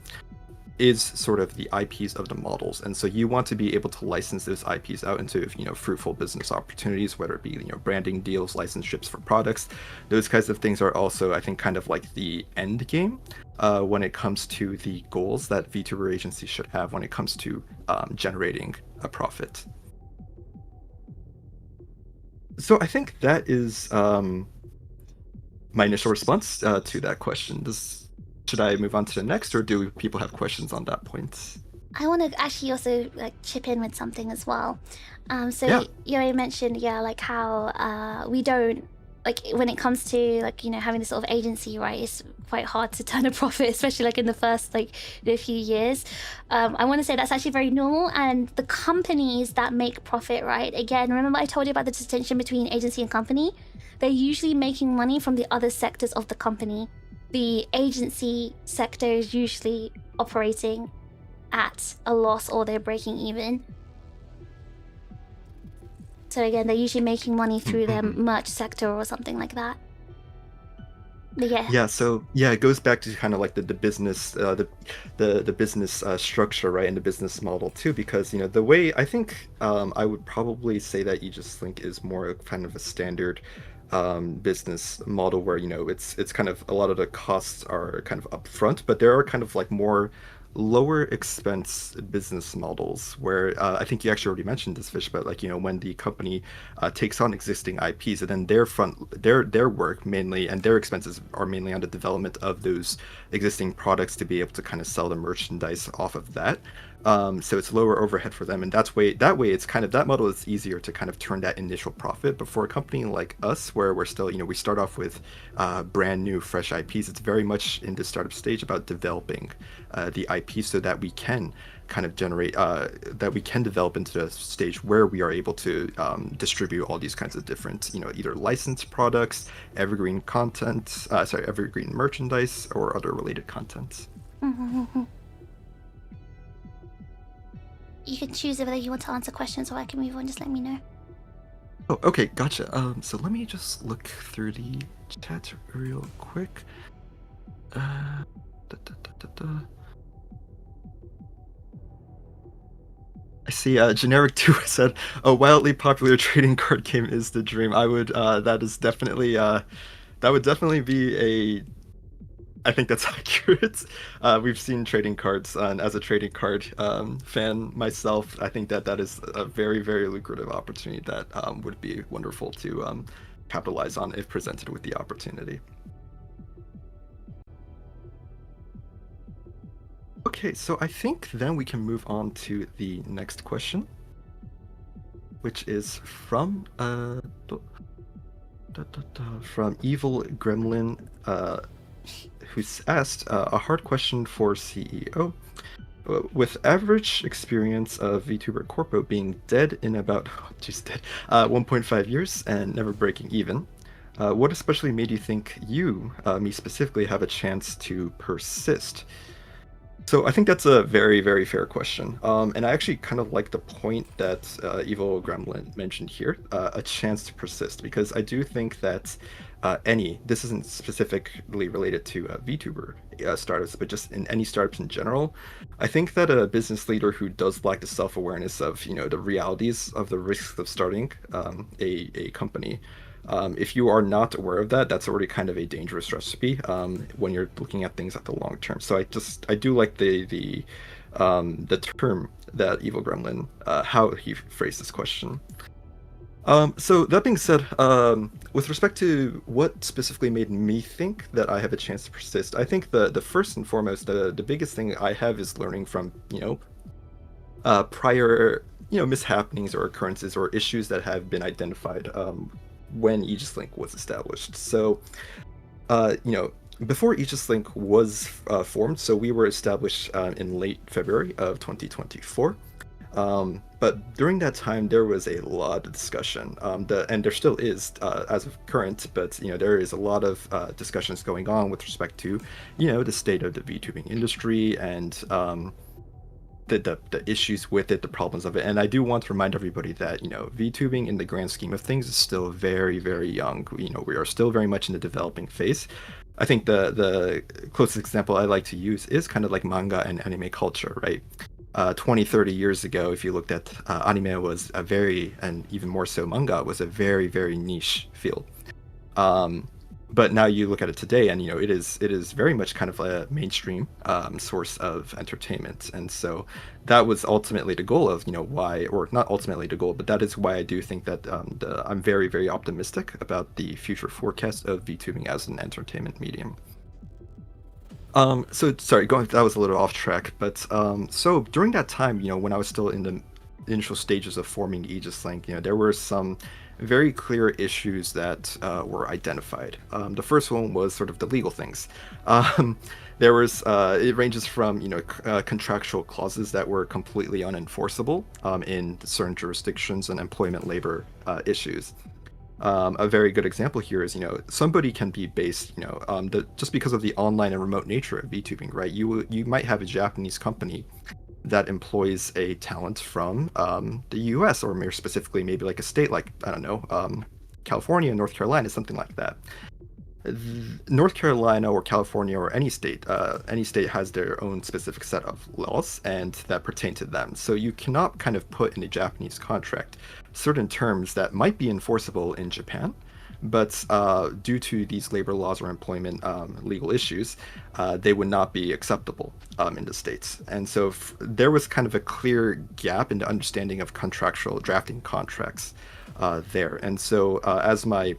is sort of the IPs of the models, and so you want to be able to license those IPs out into fruitful business opportunities, whether it be branding deals, licenseships for products. Those kinds of things are also, I think, kind of like the end game when it comes to the goals that VTuber agencies should have when it comes to generating a profit. So I think that is my initial response to that question. Should I move on to the next, or do people have questions on that point? I want to actually also like chip in with something as well. So Yeah. you already mentioned, yeah, like how we don't like when it comes to like having this sort of agency, right? It's quite hard to turn a profit, especially like in the first like few years. I want to say that's actually very normal, and the companies that make profit, right? Again, remember I told you about the distinction between agency and company. They're usually making money from the other sectors of the company. The agency sector is usually operating at a loss or they're breaking even. So again, they're usually making money through their merch sector or something like that. But yeah. Yeah, so yeah, it goes back to kind of like the business, the business structure, right, and the business model too. Because the way I think I would probably say that Aegis-Link is more kind of a standard business model where it's kind of a lot of the costs are kind of upfront, but there are kind of like more lower expense business models where I think you actually already mentioned this, Fish, but like when the company takes on existing IPs, and then their work mainly and their expenses are mainly on the development of those existing products to be able to kind of sell the merchandise off of that. So it's lower overhead for them, and that way it's kind of, that model is easier to kind of turn that initial profit. But for a company like us, where we're still we start off with brand new fresh IPs, it's very much in the startup stage about developing the IP so that we can kind of generate that we can develop into the stage where we are able to distribute all these kinds of different either licensed products, evergreen content, evergreen merchandise, or other related content. You can choose whether you want to answer questions or I can move on. Just let me know. Oh, okay, gotcha. So let me just look through the chat real quick. I see Generic 2 said, a wildly popular trading card game is the dream. I would, that would definitely be I think that's accurate. We've seen trading cards, and as a trading card fan myself, I think that is a very, very lucrative opportunity that would be wonderful to capitalize on if presented with the opportunity. Okay, so I think then we can move on to the next question, which is from Evil Gremlin, who's asked a hard question for CEO. With average experience of VTuber Corpo being dead in about 1.5 years and never breaking even, what especially made you think me specifically, have a chance to persist? So I think that's a very, very fair question. And I actually kind of like the point that Evil Gremlin mentioned here, a chance to persist, because I do think that this isn't specifically related to VTuber startups, but just in any startups in general, I think that a business leader who does lack the self-awareness of, the realities of the risks of starting a company, if you are not aware of that, that's already kind of a dangerous recipe when you're looking at things at the long term. So I do like the term that Evil Gremlin, how he phrased this question. So that being said, with respect to what specifically made me think that I have a chance to persist, I think the first and foremost, the biggest thing I have is learning from prior mishappenings or occurrences or issues that have been identified when Aegis-Link was established. So, before Aegis-Link was formed, so we were established in late February of 2024. But during that time, there was a lot of discussion, and there still is as of current, but there is a lot of discussions going on with respect to the state of the VTubing industry and the issues with it, the problems of it. And I do want to remind everybody that VTubing in the grand scheme of things is still very, very young. We are still very much in the developing phase. I think the closest example I like to use is kind of like manga and anime culture, right? 20, 30 years ago, if you looked at anime, was a very, and even more so manga, was a very, very niche field. But now you look at it today, and it is very much kind of a mainstream source of entertainment, and so that was ultimately the goal of why, or not ultimately the goal, but that is why I do think that I'm very, very optimistic about the future forecast of VTubing as an entertainment medium. So sorry, that was a little off track, but so during that time, when I was still in the initial stages of forming Aegis-Link, there were some very clear issues that were identified. The first one was sort of the legal things. There was it ranges from contractual clauses that were completely unenforceable in certain jurisdictions and employment labor issues. A very good example here is somebody can be based just because of the online and remote nature of VTubing, right? You might have a Japanese company that employs a talent from the US, or more specifically maybe like a state like, I don't know, California, North Carolina, something like that. North Carolina or California or any state has their own specific set of laws and that pertain to them. So you cannot kind of put in a Japanese contract certain terms that might be enforceable in Japan, but due to these labor laws or employment legal issues, they would not be acceptable in the States. And so there was kind of a clear gap in the understanding of contractual drafting contracts there. And so as my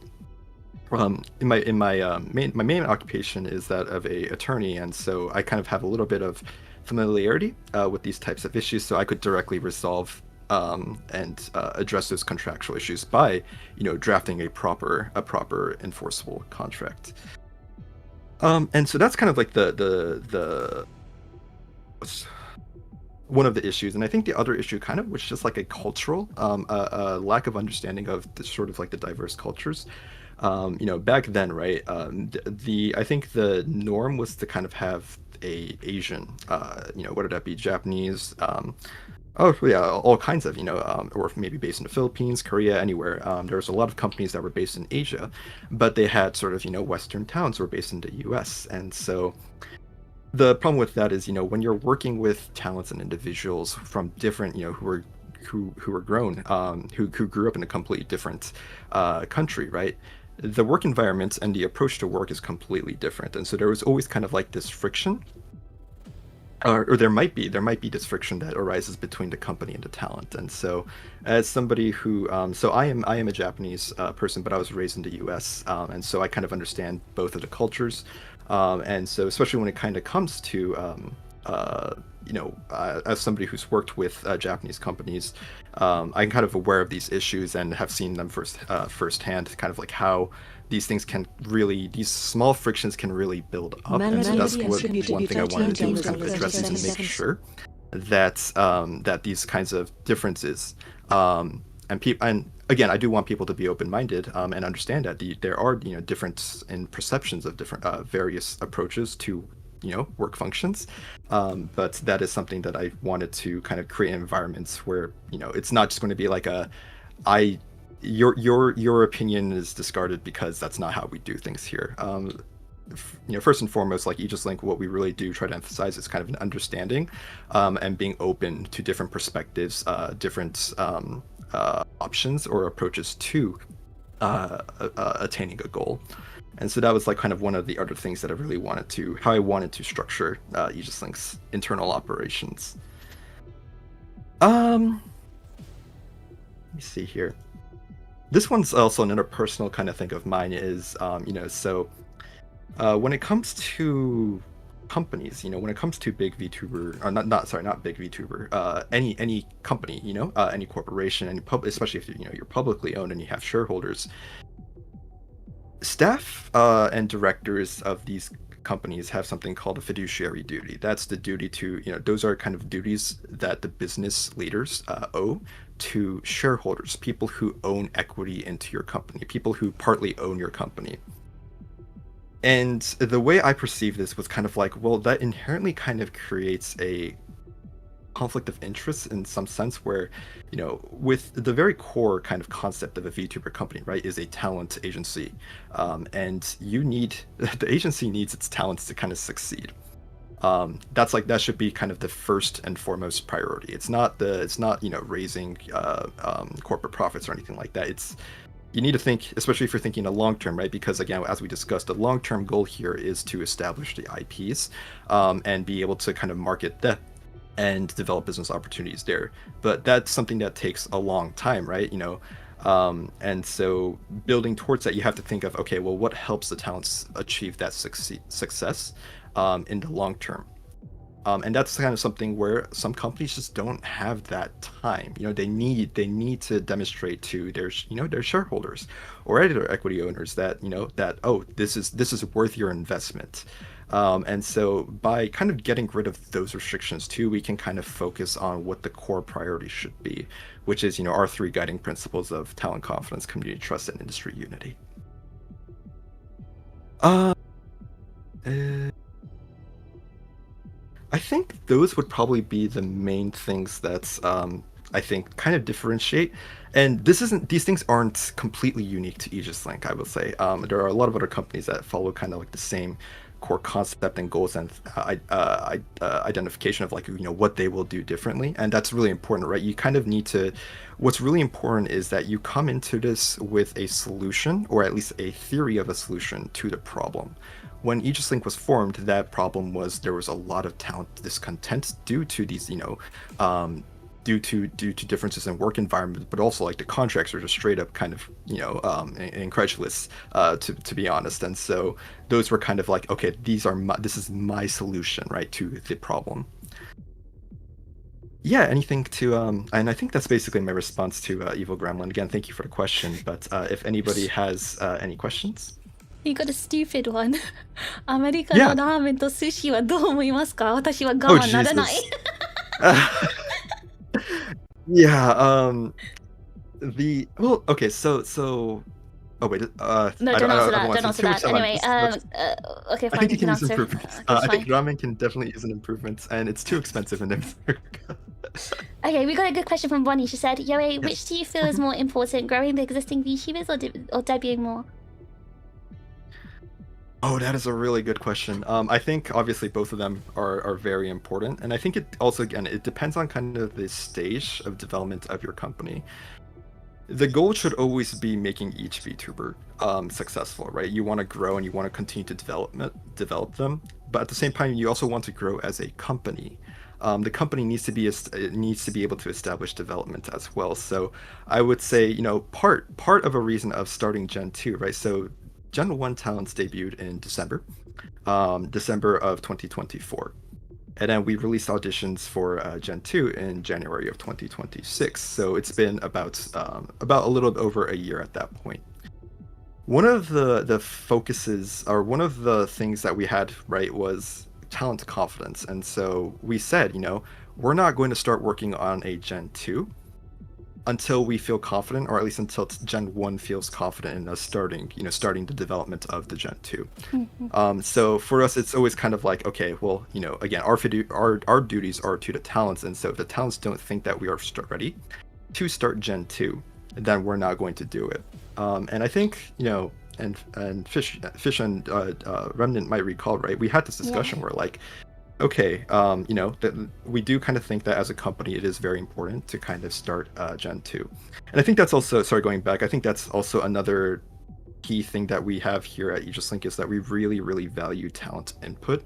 main occupation is that of a attorney, and so I kind of have a little bit of familiarity with these types of issues, so I could directly resolve and address those contractual issues by drafting a proper enforceable contract. And so that's kind of like the one of the issues. And I think the other issue kind of was just like a cultural a lack of understanding of the sort of like the diverse cultures. Back then, right, I think the norm was to kind of have a Asian, whether that be Japanese, all kinds of, or maybe based in the Philippines, Korea, anywhere. There was a lot of companies that were based in Asia, but they had sort of, Western towns were based in the US. And so the problem with that is, when you're working with talents and individuals from different, who are grown, who grew up in a completely different country, right? The work environment and the approach to work is completely different. And so there was always kind of like this friction, or there might be this friction that arises between the company and the talent. And so as somebody who so I am a Japanese person, but I was raised in the US, and so I kind of understand both of the cultures, and so especially when it kind of comes to as somebody who's worked with Japanese companies, I'm kind of aware of these issues and have seen them firsthand, kind of like how these small frictions can really build up. And so that's one thing I wanted to do, was kind of address it and make sure that that these kinds of differences, and again, I do want people to be open-minded and understand that there are difference in perceptions of different various approaches to work functions, but that is something that I wanted to kind of create environments where it's not just going to be like your opinion is discarded because that's not how we do things here. First and foremost, like Aegis-Link, what we really do try to emphasize is kind of an understanding and being open to different perspectives, different options or approaches to attaining a goal. And so that was like kind of one of the other things that I really wanted to structure Aegis-Link's internal operations. Let me see here. This one's also another personal kind of thing of mine is, so when it comes to companies, when it comes to big VTuber, or not big VTuber, any company, any corporation, especially if you're publicly owned and you have shareholders, staff and directors of these companies have something called a fiduciary duty. That's the duty to, those are kind of duties that the business leaders owe to shareholders, people who own equity into your company, people who partly own your company. And the way I perceive this was kind of like, well, that inherently kind of creates a conflict of interest in some sense where, with the very core kind of concept of a VTuber company, right, is a talent agency. And the agency needs its talents to kind of succeed. That should be kind of the first and foremost priority. It's not raising corporate profits or anything like that. It's you need to think, especially if you're thinking a long term, right? Because again, as we discussed, the long term goal here is to establish the IPs and be able to kind of market that and develop business opportunities there. But that's something that takes a long time, right? And so building towards that, you have to think of, okay, well, what helps the talents achieve that success in the long term? And that's kind of something where some companies just don't have that time. They need to demonstrate to their shareholders or other equity owners that this is worth your investment. And so by kind of getting rid of those restrictions too, we can kind of focus on what the core priority should be, which is our 3 guiding principles of talent confidence, community trust, and industry unity. I think those would probably be the main things that I think kind of differentiate. And these things aren't completely unique to Aegis-Link, I will say. There are a lot of other companies that follow kind of like the same core concept and goals and identification of like what they will do differently, and that's really important, right? You kind of need to. What's really important is that you come into this with a solution, or at least a theory of a solution to the problem. When Aegis-Link was formed, that problem was there was a lot of talent discontent due to these, due to differences in work environment, but also like the contracts are just straight up kind of incredulous, to be honest. And so those were kind of like, okay, this is my solution, right, to the problem. Yeah, anything to and I think that's basically my response to Evil Gremlin. Again, thank you for the question, but if anybody has any questions. You got a stupid one. アメリカのラーメンと寿司はどう思いますか？私は我慢ならない。Yeah, okay, so oh wait, no, don't answer that. Anyway, okay, fine. I think you can use answer. improvements. I think ramen can definitely use an improvement, and it's too expensive in America. Okay, we got a good question from Bonnie. She said, Yoe, which do you feel is more important, growing the existing VTubers or debuting more? Oh, that is a really good question. I think obviously both of them are very important, and I think it also, again, it depends on kind of the stage of development of your company. The goal should always be making each VTuber successful, right? You want to grow and you want to continue to develop them, but at the same time, you also want to grow as a company. The company needs to be able to establish development as well. So I would say, part of a reason of starting Gen 2, right? So Gen 1 talents debuted in December of 2024. And then we released auditions for Gen 2 in January of 2026. So it's been about a little over a year at that point. One of the focuses, or one of the things that we had, right, was talent confidence. And so we said, we're not going to start working on a Gen 2 until we feel confident, or at least until Gen 1 feels confident in us starting the development of the Gen 2. Mm-hmm. So for us, it's always kind of like, okay, well, again, our duties are to the talents, and so if the talents don't think that we are ready to start Gen 2, then we're not going to do it. And I think, and Fish and Remnant might recall, right? We had this discussion where like, okay, we do kind of think that as a company, it is very important to kind of start Gen 2. And I think that's also, going back, I think that's also another key thing that we have here at Aegis-Link is that we really, really value talent input,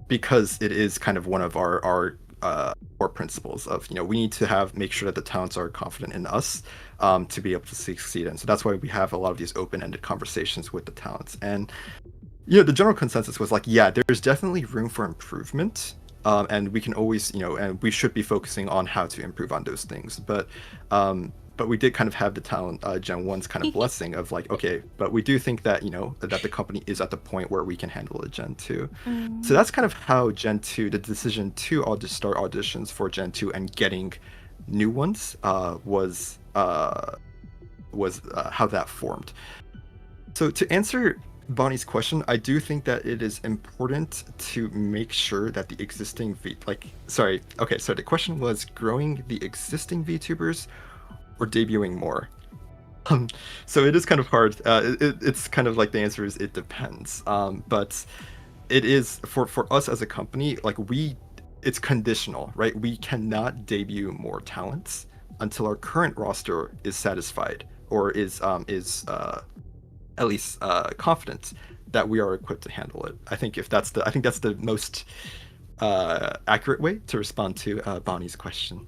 because it is kind of one of our core principles of, we need to make sure that the talents are confident in us to be able to succeed. And so that's why we have a lot of these open-ended conversations with the talents. And the general consensus was like, yeah, there's definitely room for improvement, and we can always, and we should be focusing on how to improve on those things. But we did kind of have the talent Gen 1's kind of blessing of like, okay, but we do think that, that the company is at the point where we can handle a Gen 2. So that's kind of how Gen 2, the decision to start auditions for Gen 2 and getting new ones was how that formed. So to answer Bonnie's question, I do think that it is important to make sure that the existing so the question was growing the existing VTubers or debuting more. So it is kind of hard. It's kind of like the answer is it depends. But it is for us as a company, like it's conditional, right? We cannot debut more talents until our current roster is satisfied or is at least confident that we are equipped to handle it. I think that's the most accurate way to respond to Bonnie's question.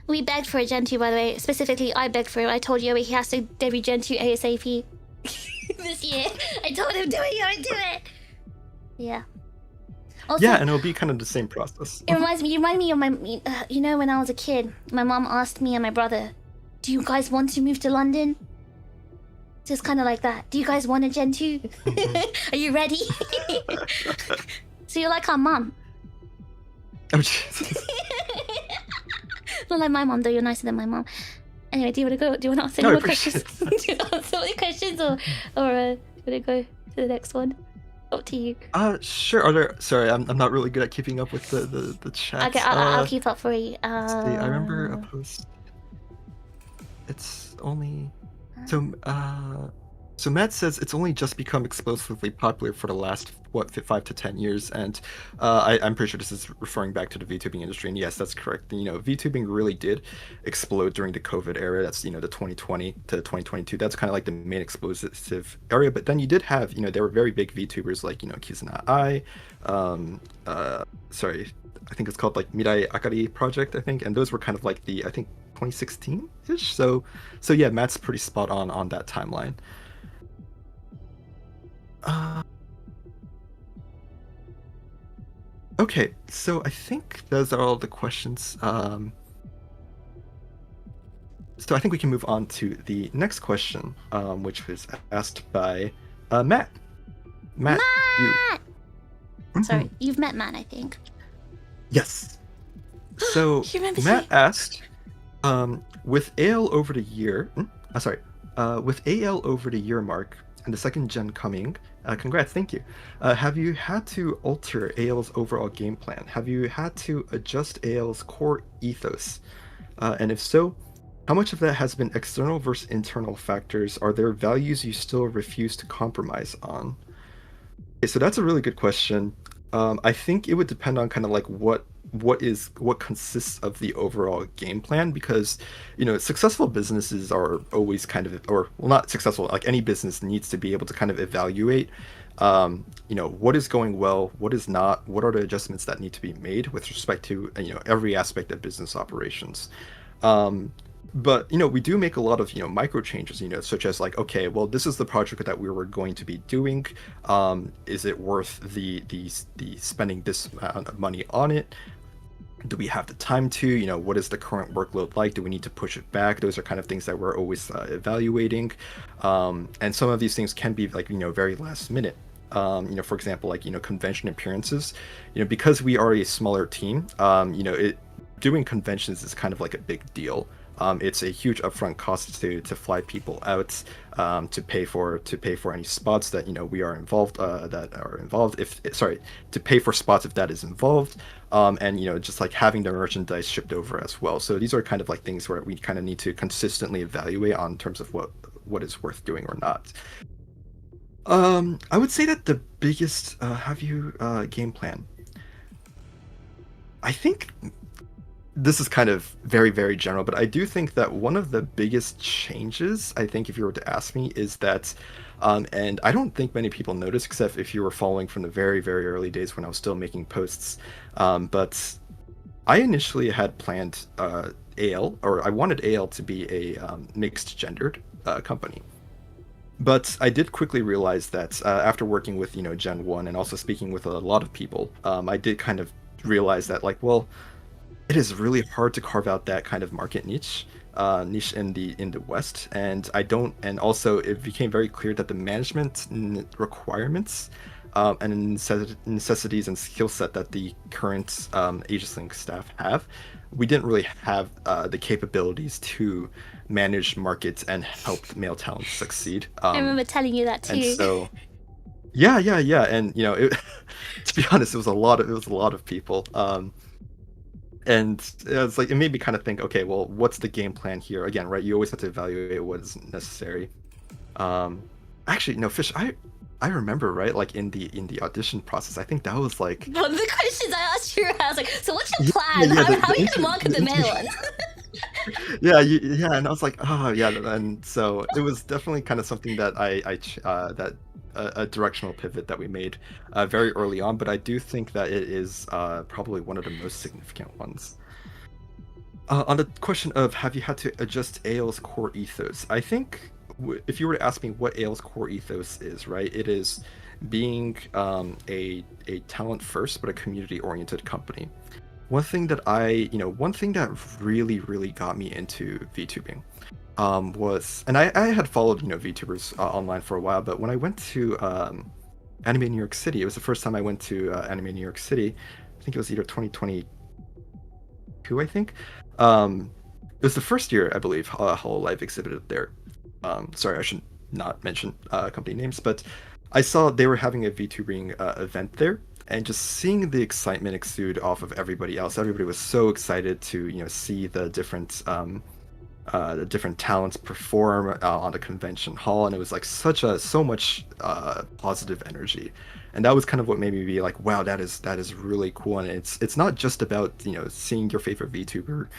We begged for a Gen 2, by the way. Specifically, I begged for it. I told Yoey he has to debut Gen 2 ASAP this year. I told him, do it, Yoey, do it. Yeah. Also, yeah, and it'll be kind of the same process. It reminds me of my, you know, when I was a kid, my mom asked me and my brother, do you guys want to move to London? So it's kind of like that. Do you guys want a Gen 2? Are you ready? So you're like our mom. Oh, Jesus. Not like my mom, though. You're nicer than my mom. Anyway, do you want to go? Do you want to answer any more questions? Do you want to answer any questions, or do you want to go to the next one? Up to you. Sure. Are there? Sorry, I'm not really good at keeping up with the chat. Okay, I'll keep up for you. Let's see, I remember a post. It's only so Matt says it's only just become explosively popular for the last 5 to 10 years, and I'm pretty sure this is referring back to the VTubing industry, and yes, that's correct. You know, VTubing really did explode during the COVID era. That's, you know, the 2020 to 2022. That's kind of like the main explosive area. But then you did have, you know, there were very big VTubers like, you know, Kizuna Ai, sorry, I think it's called like Mirai Akari Project, I think, and those were kind of like the, I think, 2016-ish. So yeah, Matt's pretty spot on that timeline. Okay, so I think those are all the questions. So I think we can move on to the next question, which was asked by Matt. Matt, you. Sorry, you've met Matt, I think. Yes. So Matt asked, with AL over the year, with AL over the year mark and the second gen coming, congrats, thank you. Have you had to alter AL's overall game plan? Have you had to adjust AL's core ethos? And if so, how much of that has been external versus internal factors? Are there values you still refuse to compromise on? Okay, so that's a really good question. I think it would depend on kind of like what consists of the overall game plan, because, you know, successful businesses are always kind of, or well, not successful, like any business needs to be able to kind of evaluate, you know, what is going well, what is not, what are the adjustments that need to be made with respect to, you know, every aspect of business operations. But, you know, we do make a lot of, you know, micro changes, you know, such as like, okay, well, this is the project that we were going to be doing. Is it worth the spending this amount of money on it? Do we have the time to, you know, what is the current workload like? Do we need to push it back? Those are kind of things that we're always evaluating. And some of these things can be like, you know, very last minute. You know, for example, like, you know, convention appearances, you know, because we are a smaller team, you know, doing conventions is kind of like a big deal. It's a huge upfront cost to fly people out, to pay for any spots that, you know, we are involved, to pay for spots if that is involved, and, you know, just like having the merchandise shipped over as well. So these are kind of like things where we kind of need to consistently evaluate on terms of what is worth doing or not. I would say that the biggest game plan, I think this is kind of very, very general, but I do think that one of the biggest changes, I think, if you were to ask me, is that, and I don't think many people notice, except if you were following from the very, very early days when I was still making posts, but I initially had planned AL, or I wanted AL to be a mixed gendered company. But I did quickly realize that after working with, you know, Gen 1 and also speaking with a lot of people, I did kind of realize that, like, well, it is really hard to carve out that kind of market niche in the West, and also it became very clear that the management requirements and necessities and skill set that the current Aegis-Link staff have, we didn't really have the capabilities to manage markets and help male talent succeed. I remember telling you that too. And so, yeah, and, you know, to be honest, it was a lot of people. And it's like, it made me kind of think, okay, well, what's the game plan here? Again, right? You always have to evaluate what is necessary. Actually, no, Fish, I remember, right? Like in the audition process, I think that was like one of the questions I asked you. I was like, so what's your plan? How are you gonna market the male one? Yeah, yeah, and I was like, oh yeah, and so it was definitely kind of something that a directional pivot that we made very early on, but I do think that it is probably one of the most significant ones. On the question of have you had to adjust AL's core ethos, I think if you were to ask me what AL's core ethos is, right, it is being a talent first but a community oriented company. One thing that really got me into VTubing was, and I had followed VTubers online for a while, but when I went to Anime New York City, it was the first time I went to Anime New York City. I think it was either 2022, I think. It was the first year, I believe, Hololive exhibited there. Sorry, I should not mention company names, but I saw they were having a VTubing event there, and just seeing the excitement exude off of everybody else. Everybody was so excited to see the different talents perform on the convention hall, and it was like so much positive energy, and that was kind of what made me be like, wow, that is really cool. And it's not just about seeing your favorite VTuber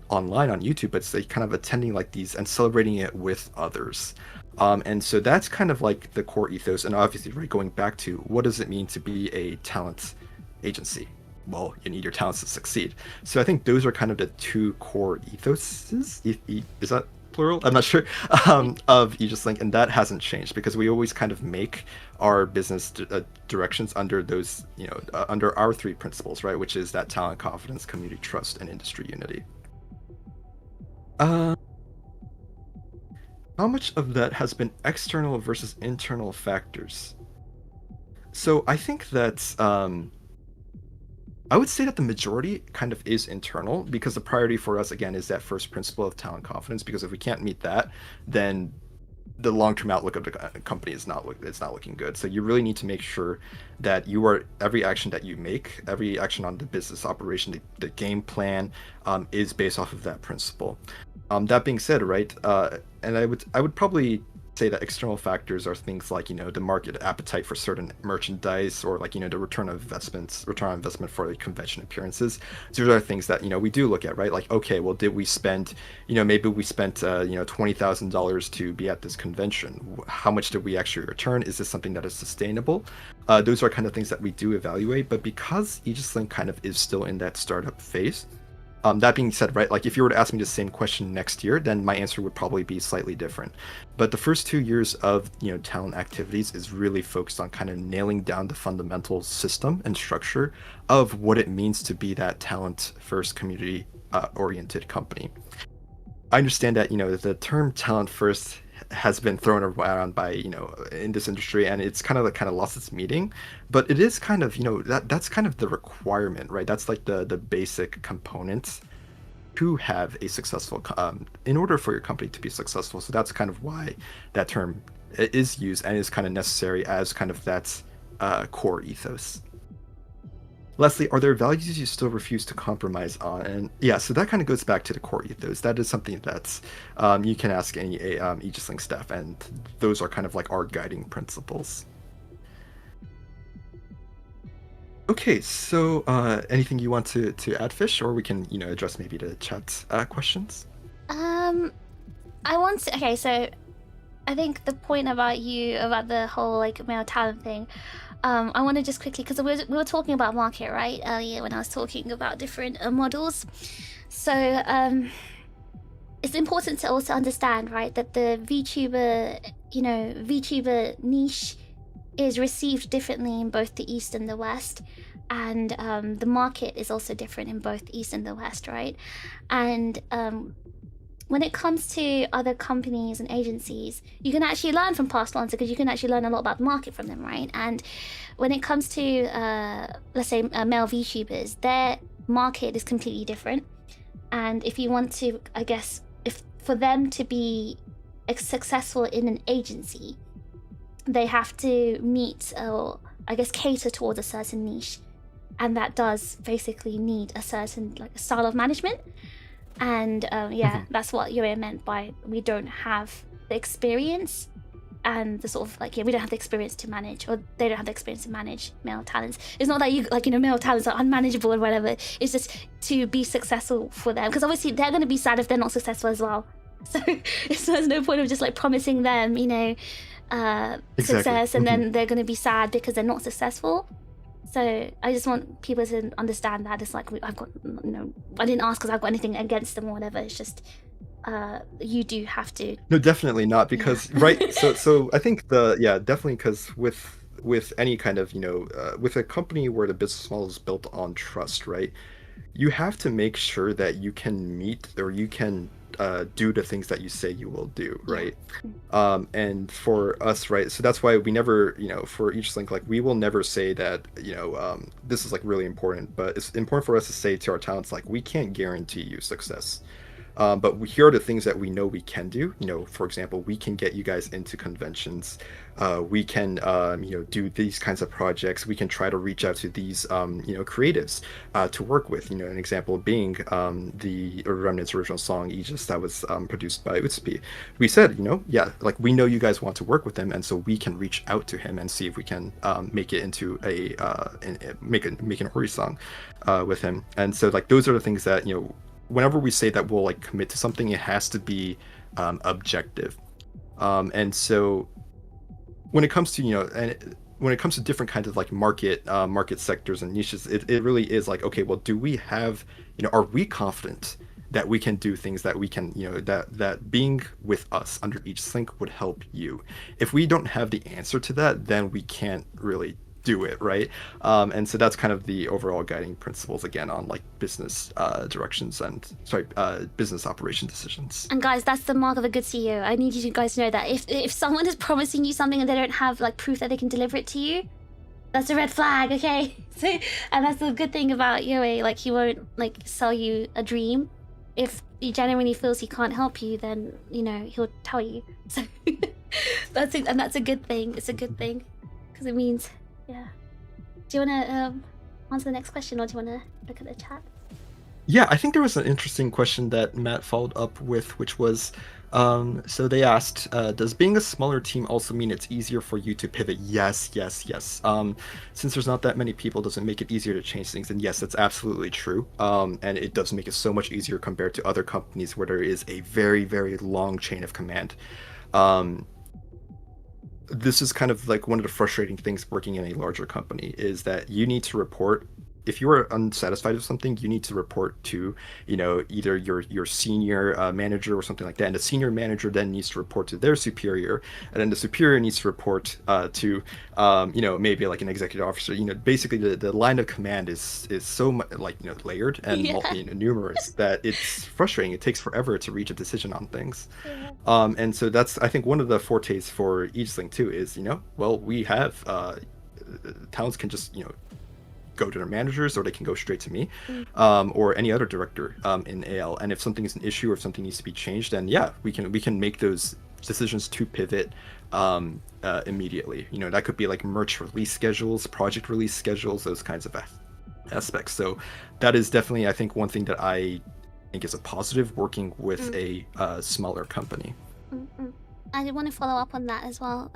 online on YouTube, but it's like kind of attending like these and celebrating it with others. And so that's kind of like the core ethos, and obviously, right, going back to what does it mean to be a talent agency? Well, you need your talents to succeed. So I think those are kind of the two core ethoses. Is that plural? I'm not sure. Of Aegis-Link, and that hasn't changed because we always kind of make our business directions under those, under our three principles, right? Which is that talent, confidence, community trust, and industry unity. How much of that has been external versus internal factors? So I think that I would say that the majority kind of is internal, because the priority for us, again, is that first principle of talent confidence, because if we can't meet that, then the long-term outlook of the company is not looking good. So you really need to make sure that every action that you make, every action on the business operation, the game plan, is based off of that principle. That being said, right, and I would probably say that external factors are things like the market appetite for certain merchandise, or like the return on investment for the convention appearances. These are things that we do look at, right? Like, okay, well, did we spend maybe we spent $20,000 to be at this convention. How much did we actually return? Is this something that is sustainable? Those are kind of things that we do evaluate. But because Aegis-Link kind of is still in that startup phase, that being said, right, like if you were to ask me the same question next year, then my answer would probably be slightly different. But the first 2 years of talent activities is really focused on kind of nailing down the fundamental system and structure of what it means to be that talent first, community oriented company. I understand that the term talent first has been thrown around by in this industry, and it's kind of lost its meaning, but it is kind of that's kind of the requirement, right? That's like the basic components to have a successful in order for your company to be successful. So that's kind of why that term is used and is kind of necessary as kind of that core ethos. Leslie, are there values you still refuse to compromise on? And yeah, so that kind of goes back to the core ethos. That is something that's you can ask any Aegis-Link staff, and those are kind of like our guiding principles. Okay, so anything you want to add, Fish, or we can address maybe the chat questions? Okay, so I think the point about the whole like male talent thing. I want to just quickly, because we were talking about market, right, earlier when I was talking about different models. So it's important to also understand, right, that the VTuber niche is received differently in both the East and the West, and the market is also different in both the East and the West, right? And when it comes to other companies and agencies, you can actually learn from past ones, because you can actually learn a lot about the market from them, right? And when it comes to, let's say, male VTubers, their market is completely different. And if you want to, I guess, if for them to be successful in an agency, they have to meet, or I guess, cater towards a certain niche. And that does basically need a certain style of management. And yeah, that's what Yoya meant by we don't have the experience and the sort of like, yeah, we don't have the experience to manage, or they don't have the experience to manage male talents. It's not that you like, you know, male talents are unmanageable and whatever. It's just to be successful for them, because obviously they're going to be sad if they're not successful as well. So there's no point of just like promising them, you know, success, and then they're going to be sad because they're not successful. So I just want people to understand that it's like, I've got, you know, I didn't ask because I've got anything against them or whatever. It's just you do have to. No, definitely not, because right. So I think definitely, because with any kind of, you know, with a company where the business model is built on trust, right? You have to make sure that you can meet, or you can do the things that you say you will do, right? And for us, right, so that's why we never, you know, for Aegis-Link, like we will never say that, you know, this is like really important, but it's important for us to say to our talents, like, we can't guarantee you success. But here are the things that we know we can do. You know, for example, we can get you guys into conventions. We can, you know, do these kinds of projects. We can try to reach out to these, you know, creatives to work with. You know, an example being the Remnants original song Aegis that was produced by Utspi. We said, you know, yeah, like we know you guys want to work with him, and so we can reach out to him and see if we can make it into a make an Ori song with him. And so like those are the things that, you know, whenever we say that we'll like commit to something, it has to be objective. And so when it comes to, you know, and when it comes to different kinds of like market sectors and niches, it really is like, okay, well, do we have, you know, are we confident that we can do things that we can, you know, that being with us under Aegis-Link would help you? If we don't have the answer to that, then we can't really do it, right? And so that's kind of the overall guiding principles again on like business directions and business operation decisions. And guys, that's the mark of a good CEO. I need you guys to know that if someone is promising you something and they don't have like proof that they can deliver it to you, that's a red flag, okay? So, and that's the good thing about Yoe, like he won't like sell you a dream. If he genuinely feels he can't help you, then, you know, he'll tell you. So that's it, and that's a good thing. It's a good thing because it means. Yeah. Do you want to answer the next question, or do you want to look at the chat? Yeah, I think there was an interesting question that Matt followed up with, which was, so they asked, does being a smaller team also mean it's easier for you to pivot? Yes. Since there's not that many people, does it make it easier to change things? And yes, that's absolutely true. And it does make it so much easier compared to other companies where there is a very, very long chain of command. This is kind of like one of the frustrating things working in a larger company, is that you need to report. If you are unsatisfied with something, you need to report to, you know, either your senior manager or something like that. And the senior manager then needs to report to their superior, and then the superior needs to report to, you know, maybe like an executive officer. You know, basically the line of command is so much like, you know, layered and you know, numerous that it's frustrating. It takes forever to reach a decision on things. And so that's, I think, one of the fortes for Aegis-Link too is, you know, well, we have talents can just, you know, go to their managers, or they can go straight to me, or any other director in AL. And if something is an issue or if something needs to be changed, then yeah, we can make those decisions to pivot immediately. You know, that could be like merch release schedules, project release schedules, those kinds of aspects. So that is definitely, I think, one thing that I think is a positive working with a smaller company. I want to follow up on that as well.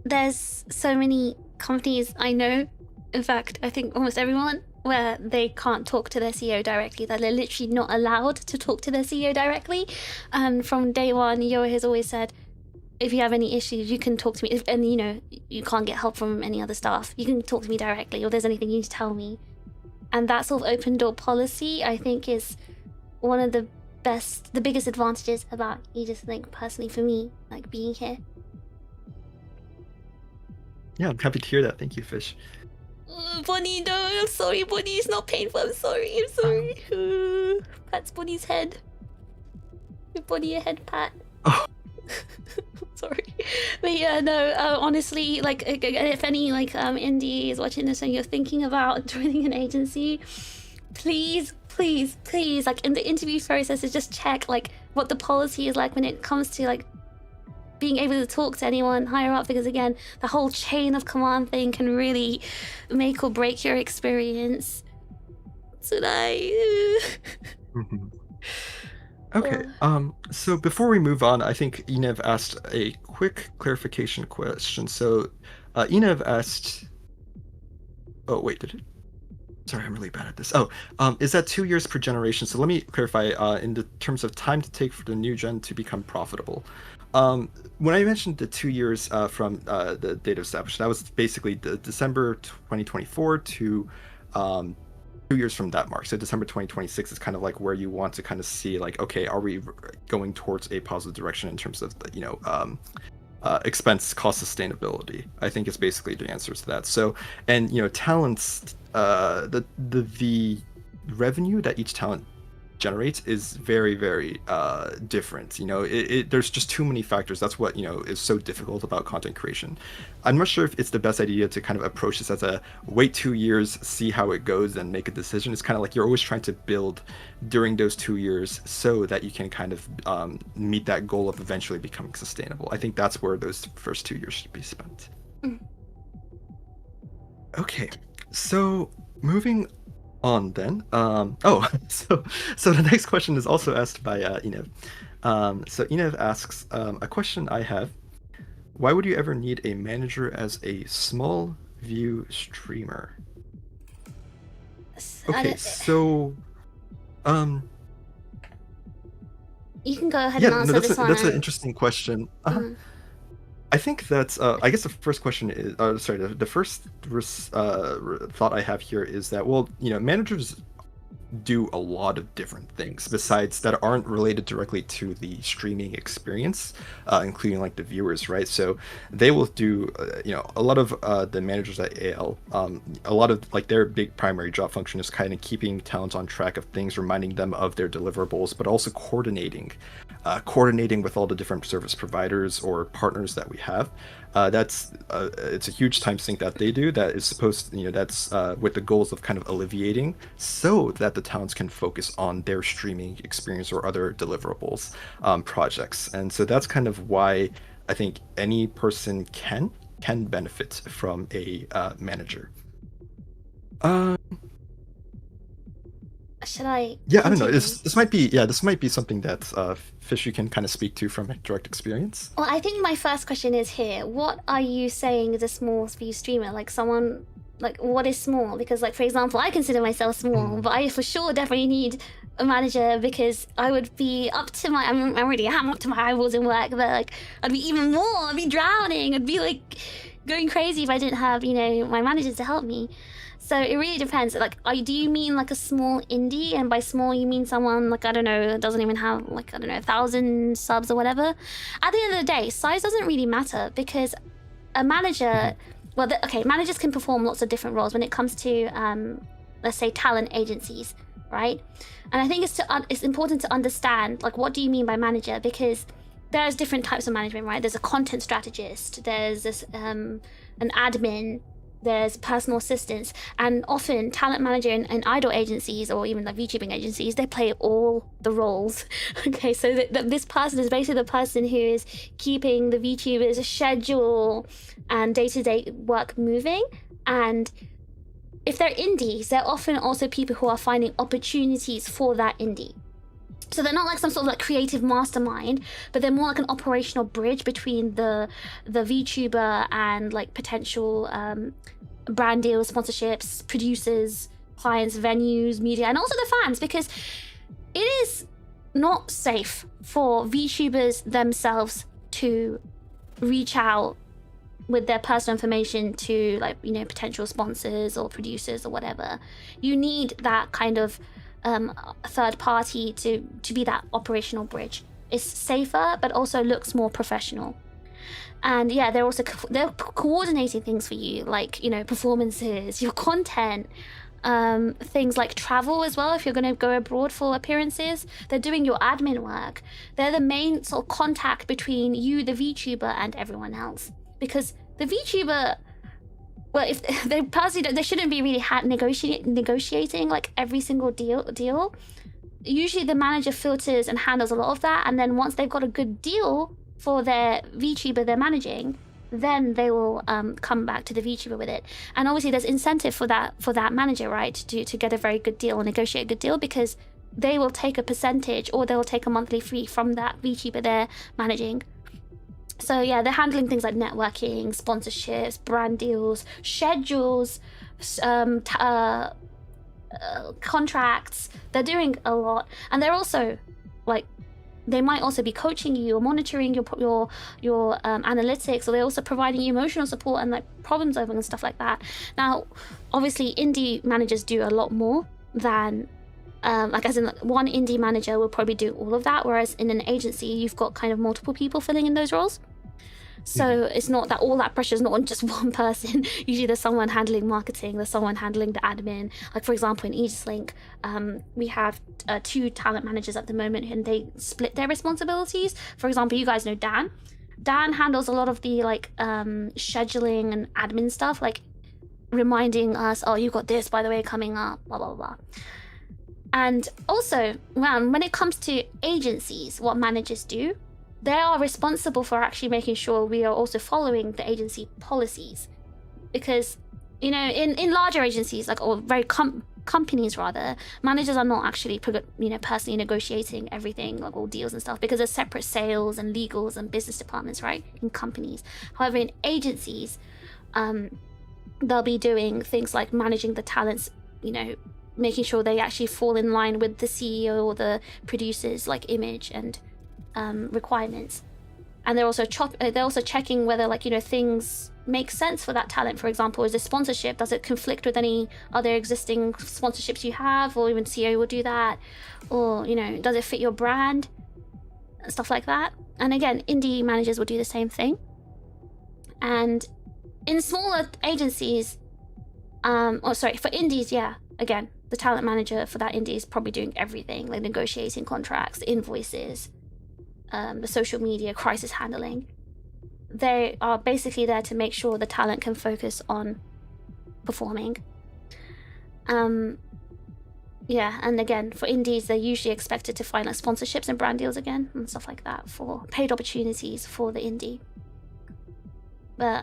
There's so many companies I know, in fact, I think almost everyone, where they can't talk to their CEO directly, that they're literally not allowed to talk to their CEO directly. And from day one, Yoa has always said, if you have any issues, you can talk to me. And, you know, you can't get help from any other staff, you can talk to me directly, or there's anything you need to tell me. And that sort of open door policy, I think, is one of the biggest advantages about Aegis-Link, personally, for me, like being here. Yeah, I'm happy to hear that. Thank you, Fish. Bonnie, no, I'm sorry, Bonnie. It's not painful. I'm sorry. Pat's Bonnie's head. Give Bonnie a head pat. Oh. Sorry. But yeah, no, honestly, like, if any, like, indie is watching this and you're thinking about joining an agency, please, like, in the interview process, just check, like, what the policy is like when it comes to, like, being able to talk to anyone higher up, because again, the whole chain of command thing can really make or break your experience. Okay. So before we move on, I think Enev asked a quick clarification question. So, Enev asked. Oh wait, did it? Sorry, I'm really bad at this. Oh, is that 2 years per generation? So let me clarify. In the terms of time to take for the new gen to become profitable. When I mentioned the 2 years from the date of establishment, that was basically the December 2024 to 2 years from that mark. So December 2026 is kind of like where you want to kind of see like, okay, are we going towards a positive direction in terms of the, expense cost sustainability? I think is basically the answer to that. So, and talents, the revenue that each talent generates is very, very different. There's just too many factors. That's what is so difficult about content creation. I'm not sure if it's the best idea to kind of approach this as a wait 2 years, see how it goes, and make a decision. It's kind of like you're always trying to build during those 2 years so that you can kind of meet that goal of eventually becoming sustainable. I think that's where those first 2 years should be spent. Okay, so moving on then. So the next question is also asked by Enev. So Enev asks, a question I have: why would you ever need a manager as a small view streamer? Okay, so you can go ahead and answer this one. That's an interesting question. I think that's. I guess the first question is. Sorry, the first thought I have here is that, well, managers do a lot of different things besides that aren't related directly to the streaming experience, including like the viewers, right? So they will do, a lot of the managers at AL, a lot of like their big primary job function is kind of keeping talent on track of things, reminding them of their deliverables, but also coordinating with all the different service providers or partners that we have. It's a huge time sink that they do that is supposed, that's with the goals of kind of alleviating so that the talents can focus on their streaming experience or other deliverables, projects. And so that's kind of why I think any person can benefit from a manager. Should I? Yeah, I don't know. This might be something that Fish, you can kind of speak to from direct experience. Well, I think my first question is here: what are you saying is a small view streamer? Like someone, like what is small? Because like for example, I consider myself small, but I for sure definitely need a manager because I would be up to my. I already am up to my eyeballs in work, but like I'd be even more. I'd be drowning. I'd be like going crazy if I didn't have my managers to help me. So it really depends. Like, do you mean like a small indie? And by small, you mean someone like, I don't know, doesn't even have like, I don't know, 1,000 subs or whatever? At the end of the day, size doesn't really matter because a manager, well, managers can perform lots of different roles when it comes to, let's say, talent agencies, right? And I think it's important to understand, like, what do you mean by manager? Because there's different types of management, right? There's a content strategist, there's this, an admin, there's personal assistants, and often talent manager and idol agencies or even like VTubing agencies, they play all the roles. Okay, so this person is basically the person who is keeping the VTubers' schedule and day-to-day work moving. And if they're indies, they're often also people who are finding opportunities for that indie. So they're not like some sort of like creative mastermind, but they're more like an operational bridge between the VTuber and like potential brand deals, sponsorships, producers, clients, venues, media, and also the fans, because it is not safe for VTubers themselves to reach out with their personal information to like potential sponsors or producers or whatever. You need that kind of third party to be that operational bridge. It's safer, but also looks more professional. And yeah, they're coordinating things for you, like performances, your content, things like travel as well. If you're going to go abroad for appearances, they're doing your admin work. They're the main sort of contact between you, the VTuber, and everyone else. Because the VTuber, well, if they personally they shouldn't be really negotiating like every single deal. Usually the manager filters and handles a lot of that, and then once they've got a good deal for their VTuber they're managing, then they will come back to the VTuber with it. And obviously there's incentive for that manager, right, to get a very good deal or negotiate a good deal, because they will take a percentage, or they'll take a monthly fee from that VTuber they're managing. So yeah, they're handling things like networking, sponsorships, brand deals, schedules, contracts. They're doing a lot, and they're also like, they might also be coaching you or monitoring your analytics, or they're also providing you emotional support and like problem solving and stuff like that. Now, obviously, indie managers do a lot more than like, as in, one indie manager will probably do all of that, whereas in an agency you've got kind of multiple people filling in those roles. So it's not that all that pressure is not on just one person. Usually there's someone handling marketing, there's someone handling the admin. Like, for example, in Aegis-Link, we have 2 talent managers at the moment, and they split their responsibilities. For example, you guys know Dan. Dan handles a lot of the like scheduling and admin stuff, like reminding us, oh, you've got this, by the way, coming up, blah, blah, blah. And also, when it comes to agencies, what managers do, they are responsible for actually making sure we are also following the agency policies. Because, you know, in larger agencies, like, or very companies rather, managers are not actually, you know, personally negotiating everything, like all deals and stuff, because there's separate sales and legals and business departments, right, in companies. However, in agencies, they'll be doing things like managing the talents, you know, making sure they actually fall in line with the CEO or the producer's like image and requirements. And they're also checking whether, like, you know, things make sense for that talent. For example, is a sponsorship, does it conflict with any other existing sponsorships you have, or even CEO will do that, or, you know, does it fit your brand, stuff like that. And again, indie managers will do the same thing. And in smaller agencies, for indies, yeah, again, the talent manager for that indie is probably doing everything, like negotiating contracts, invoices, the social media, crisis handling. They are basically there to make sure the talent can focus on performing. Yeah, and again, for indies, they're usually expected to find like sponsorships and brand deals again and stuff like that, for paid opportunities for the indie. But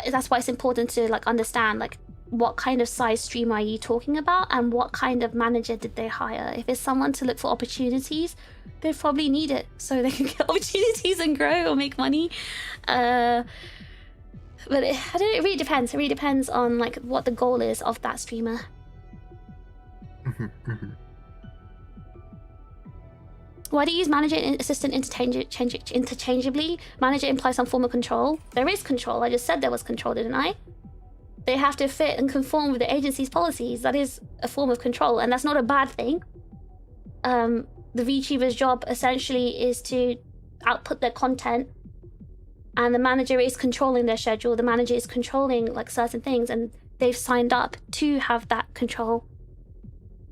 that's why it's important to like understand like what kind of size stream are you talking about, and what kind of manager did they hire. If it's someone to look for opportunities, they probably need it so they can get opportunities and grow or make money. But it really depends. It really depends on like what the goal is of that streamer. Why do you use manager and assistant interchangeably? Manager implies some form of control. There is control. I just said there was control, didn't I? They have to fit and conform with the agency's policies. That is a form of control, and that's not a bad thing. The VTuber's job essentially is to output their content, and the manager is controlling their schedule. The manager is controlling like certain things, and they've signed up to have that control.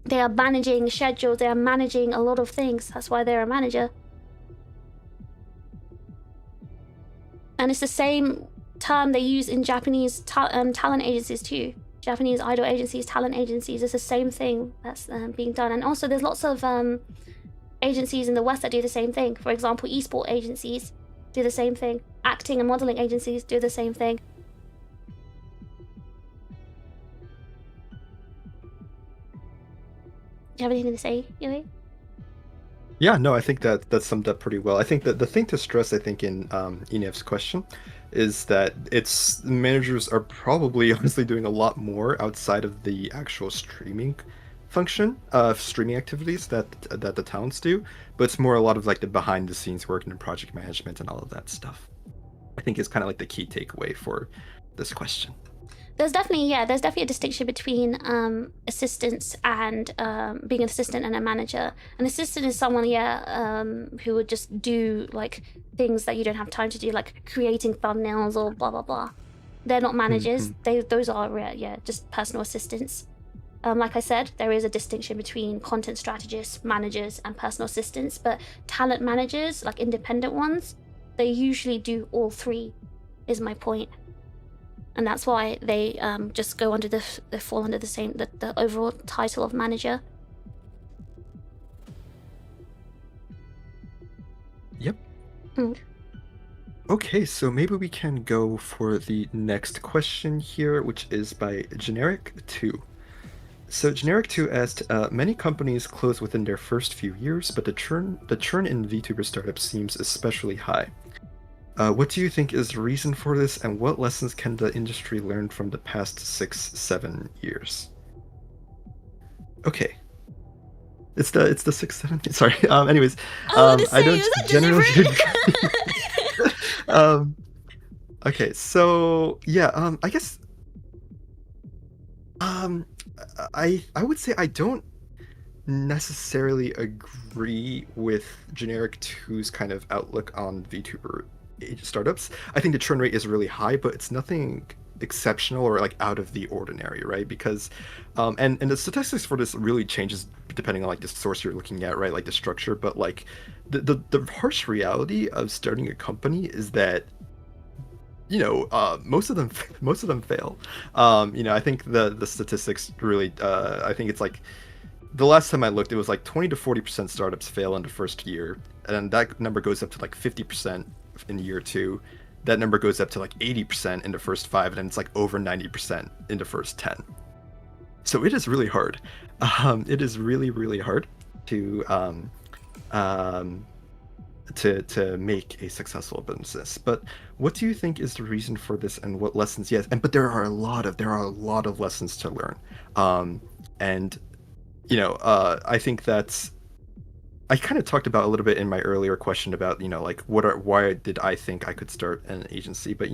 They are managing schedules. They are managing a lot of things. That's why they're a manager. And it's the same term they use in Japanese talent agencies too. Japanese idol agencies, talent agencies. It's the same thing that's being done. And also there's lots of agencies in the West that do the same thing. For example, esport agencies do the same thing. Acting and modeling agencies do the same thing. Do you have anything to say, Yui? Yeah, no, I think that summed up pretty well. I think that the thing to stress, I think, in Enev's question is that its managers are probably honestly doing a lot more outside of the actual streaming function of streaming activities that the talents do, but it's more a lot of like the behind the scenes work and project management and all of that stuff. I think is kind of like the key takeaway for this question. There's definitely a distinction between assistants and being an assistant and a manager. An assistant is someone, who would just do like things that you don't have time to do, like creating thumbnails or blah blah blah. They're not managers. Those are just personal assistants. Like I said, there is a distinction between content strategists, managers, and personal assistants. But talent managers, like independent ones, they usually do all three. Is my point. And that's why they just go under they fall under the same the overall title of manager. Yep. Okay, so maybe we can go for the next question here, which is by Generic 2. So Generic 2 asked, many companies close within their first few years, but the churn in VTuber startups seems especially high. What do you think is the reason for this, and what lessons can the industry learn from the past 6-7 years? Okay, it's the 6-7. Sorry. Anyways, I want to I say, don't was that generally deliberate? agree. Okay, so yeah, I guess um, I would say I don't necessarily agree with Generic 2's kind of outlook on VTuber startups. I think the churn rate is really high, but it's nothing exceptional or like out of the ordinary, right? Because and the statistics for this really changes depending on like the source you're looking at, right? Like the structure, but like the harsh reality of starting a company is that most of them fail. I think the statistics really I think it's like the last time I looked, it was like 20 to 40% startups fail in the first year, and that number goes up to like 50% in year two. That number goes up to like 80% in the first five, and then it's like over 90% in the first 10. So it is really hard. It is really, really hard to um, to make a successful business. But what do you think is the reason for this, and what lessons? Yes, but there are a lot of lessons to learn, and I think that's I kind of talked about a little bit in my earlier question about, like why did I think I could start an agency? But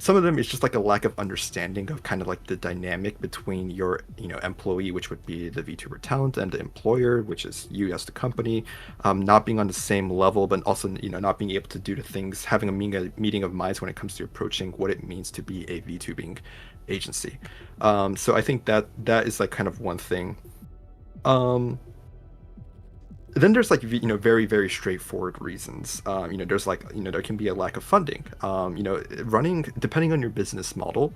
some of them is just like a lack of understanding of kind of like the dynamic between your, employee, which would be the VTuber talent, and the employer, which is you as the company, not being on the same level, but also, not being able to do the things, having a meeting of minds when it comes to approaching what it means to be a VTubing agency. So I think that is like kind of one thing. Um, then there's like very very straightforward reasons. There's like there can be a lack of funding. Running depending on your business model,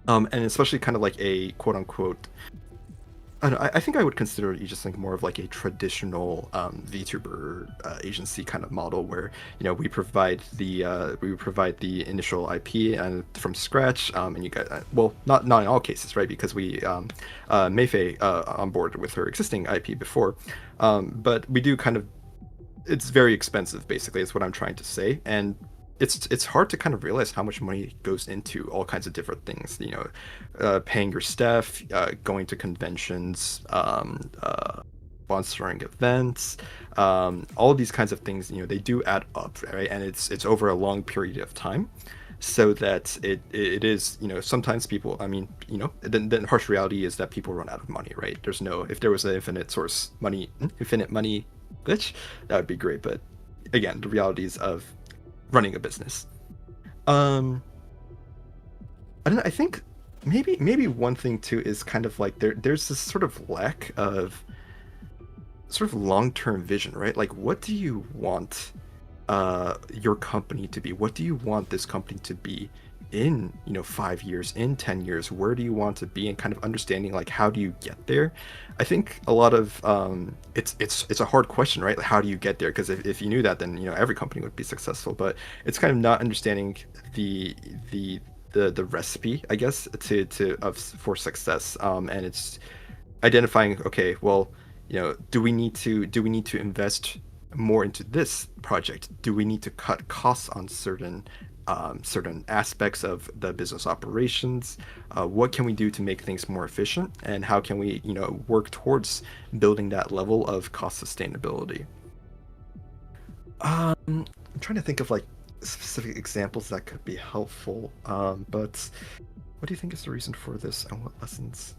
and especially kind of like a quote unquote. I think I would consider Aegis-Link more of like a traditional VTuber agency kind of model where we provide the initial IP and from scratch, and you get well, not in all cases, right? Because we Mayfei onboarded with her existing IP before, but we do kind of, it's very expensive basically is what I'm trying to say, and it's hard to kind of realize how much money goes into all kinds of different things, paying your staff, going to conventions, sponsoring events, all of these kinds of things, they do add up, right? And it's over a long period of time, so that it is, sometimes people, I mean, the harsh reality is that people run out of money, right? If there was an infinite money glitch, that would be great, but again, the realities of running a business. Um, I don't know, I think maybe one thing too is kind of like there's this sort of lack of sort of long-term vision, right? Like, what do you want your company to be? What do you want this company to be in 5 years, in 10 years? Where do you want to be? And kind of understanding like how do you get there? I think a lot of it's a hard question, right? Like, how do you get there? Because if you knew that, then every company would be successful. But it's kind of not understanding the recipe, I guess, for success. And it's identifying, okay, well, do we need to invest more into this project? Do we need to cut costs on certain aspects of the business operations? What can we do to make things more efficient, and how can we work towards building that level of cost sustainability? I'm trying to think of like specific examples that could be helpful, but what do you think is the reason for this, and what lessons?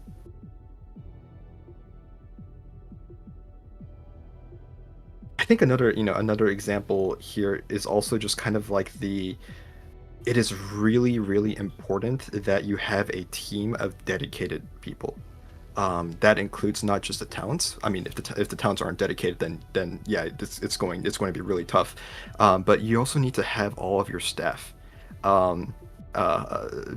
I think another example here is also just kind of like it is really, really important that you have a team of dedicated people. That includes not just the talents. I mean, if the talents aren't dedicated, then yeah, it's going to be really tough. But you also need to have all of your staff um,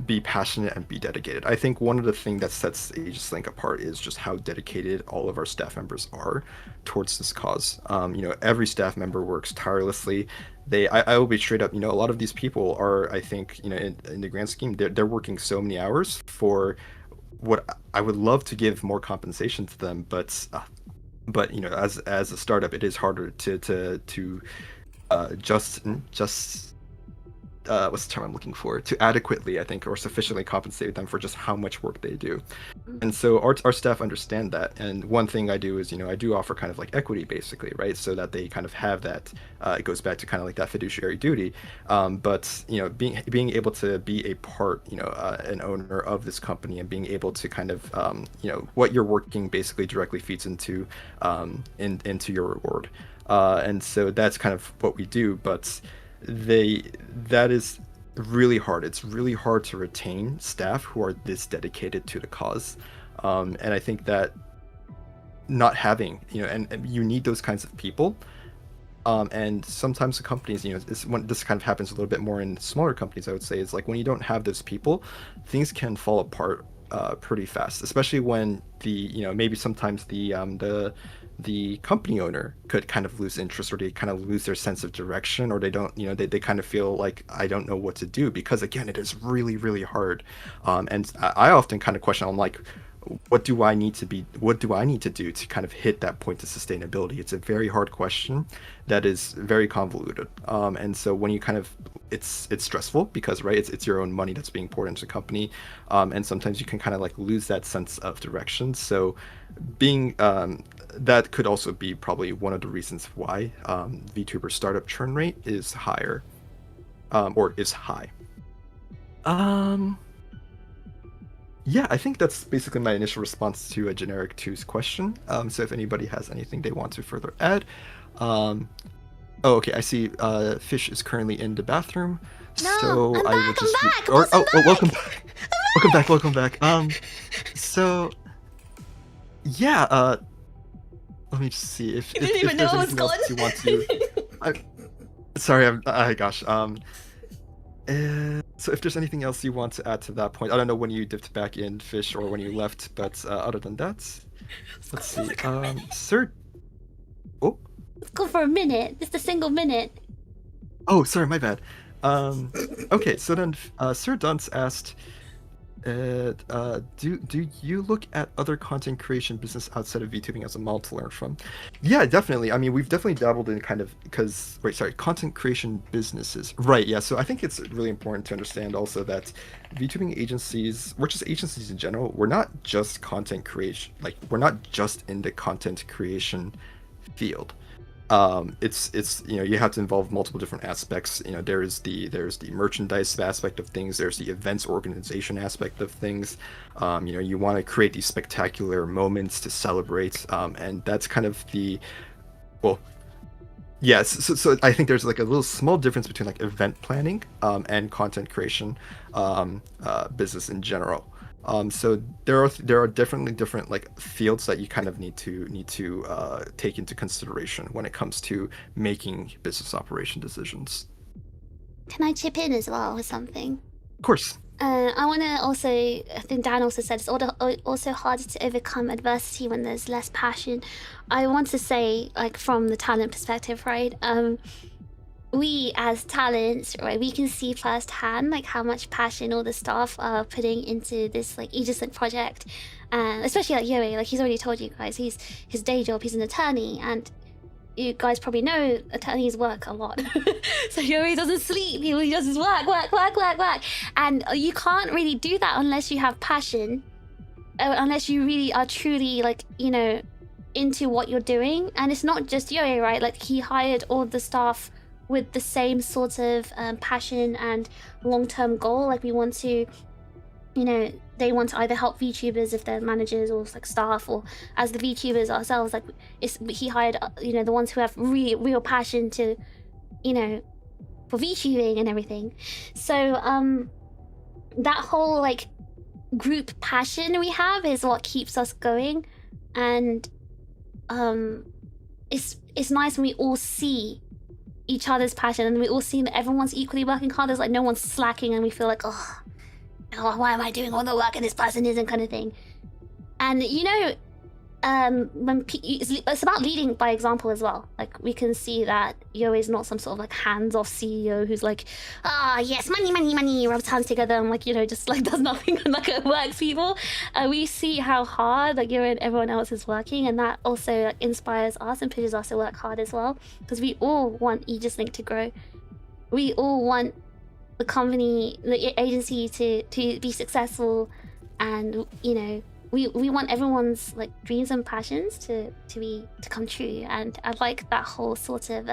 be passionate and be dedicated. I think one of the things that sets Aegis-Link apart is just how dedicated all of our staff members are towards this cause. Every staff member works tirelessly. I will be straight up. A lot of these people are, I think, in the grand scheme, they're working so many hours for what I would love to give more compensation to them, but you know, as a startup, it is harder to just what's the term I'm looking for, to adequately, I think, or sufficiently compensate them for just how much work they do. And so our staff understand that. And one thing I do is, you know, I do offer kind of like equity, basically, right? So that they kind of have that, it goes back to kind of like that fiduciary duty. But, you know, being able to be a part, you know, an owner of this company, and being able to kind of, you know, what you're working basically directly feeds into into your reward. And so that's kind of what we do. But that is really hard. It's really hard to retain staff who are this dedicated to the cause. And I think that not having, you know, and you need those kinds of people. And sometimes the companies, you know, when this kind of happens a little bit more in smaller companies, I would say, is like when you don't have those people, things can fall apart pretty fast, especially when you know, maybe sometimes the company owner could kind of lose interest, or they kind of lose their sense of direction, or they don't, you know, they kind of feel like, I don't know what to do, because again, it is really, really hard. And I often kind of question, I'm like, what do I need to do to kind of hit that point of sustainability? It's a very hard question that is very convoluted. And so when you kind of, it's stressful, because, right, it's your own money that's being poured into the company. And sometimes you can kind of like lose that sense of direction. So being, that could also be probably one of the reasons why VTuber startup churn rate is higher, or is high. Yeah, I think that's basically my initial response to a generic 2's question. So if anybody has anything they want to further add. Oh, okay, I see Fish is currently in the bathroom. No, so I'm I will back, just I'm back, welcome back. welcome back. So yeah, let me just see if You didn't even know there's I was anything else gone. you want to. Sorry, gosh. So if there's anything else you want to add to that point, I don't know when you dipped back in, Fish, or when you left, but other than that, let's see. Sir. Oh. Let's go for a minute. Just a single minute. Oh, sorry, my bad. Okay, so then Sir Dunce asked, do you look at other content creation business outside of VTubing as a model to learn from? Yeah, definitely. I mean, we've definitely dabbled in kind of, content creation businesses. Right, yeah. So I think it's really important to understand also that VTubing agencies, or just agencies in general, we're not just content creation. Like, we're not just in the content creation field. It's you know, you have to involve multiple different aspects. You know, there's the merchandise aspect of things, there's the events organization aspect of things. You know, you want to create these spectacular moments to celebrate, and that's kind of yes. So I think there's like a little small difference between like event planning and content creation business in general. So there are definitely different like fields that you kind of need to take into consideration when it comes to making business operation decisions. Can I chip in as well with something? Of course. I want to also, I think Dan also said, it's also harder to overcome adversity when there's less passion. I want to say, like, from the talent perspective, right? We as talents, right, we can see firsthand like how much passion all the staff are putting into this like Aegis-Link project, especially like Yuri. Like, he's already told you guys, his day job, he's an attorney, and you guys probably know attorneys work a lot. So Yuri doesn't sleep, he does his work, and you can't really do that unless you have passion, unless you really are truly, like, you know, into what you're doing. And it's not just Yuri, right? Like, he hired all the staff with the same sort of passion and long-term goal. Like, we want to, you know, they want to either help VTubers if they're managers or like staff, or as the VTubers ourselves, like, he hired, you know, the ones who have real passion to, you know, for VTubing and everything. So that whole like group passion we have is what keeps us going. And it's nice when we all see each other's passion, and we all see that everyone's equally working hard. There's like no one's slacking, and we feel like, oh, why am I doing all the work and this person isn't, kind of thing. And you know, when it's about leading by example as well. Like we can see that Yo is not some sort of like hands-off CEO who's like, yes, money, money, money, rubs hands together and like, you know, just like does nothing and like works people. We see how hard like Yo and everyone else is working, and that also like inspires us and pushes us to work hard as well, because we all want Aegis-Link to grow. We all want the company, the agency to be successful, and you know, we want everyone's like dreams and passions to come true. And I like that whole sort of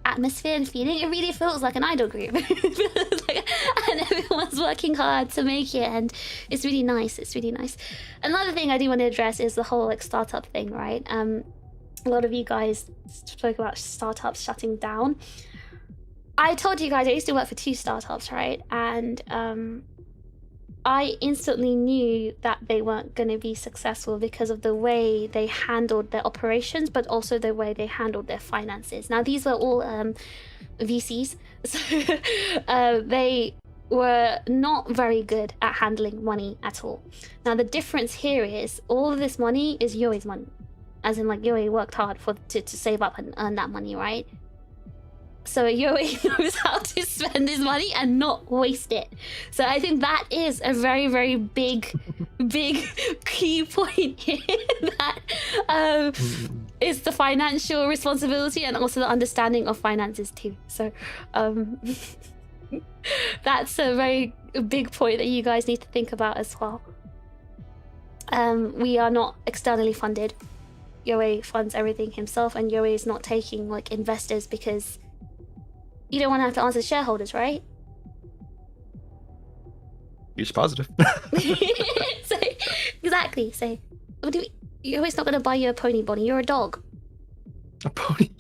atmosphere and feeling. It really feels like an idol group. And everyone's working hard to make it, and it's really nice. It's really nice. Another thing I do want to address is the whole like startup thing, right? A lot of you guys spoke about startups shutting down. I told you guys I used to work for 2 startups, right? And I instantly knew that they weren't going to be successful because of the way they handled their operations, but also the way they handled their finances. Now, these were all VCs, so they were not very good at handling money at all. Now, the difference here is all of this money is Yoi's money. As in, like, Yoi worked hard to save up and earn that money, right? So Yoi knows how to spend his money and not waste it. So I think that is a very, very big key point here. That is the financial responsibility and also the understanding of finances too. So that's a very big point that you guys need to think about as well. We are not externally funded. Yoi funds everything himself, and Yoi is not taking like investors because you don't want to have to answer shareholders, right? You're positive. So, exactly. So, you're always not going to buy you a pony, Bonnie. You're a dog. A pony?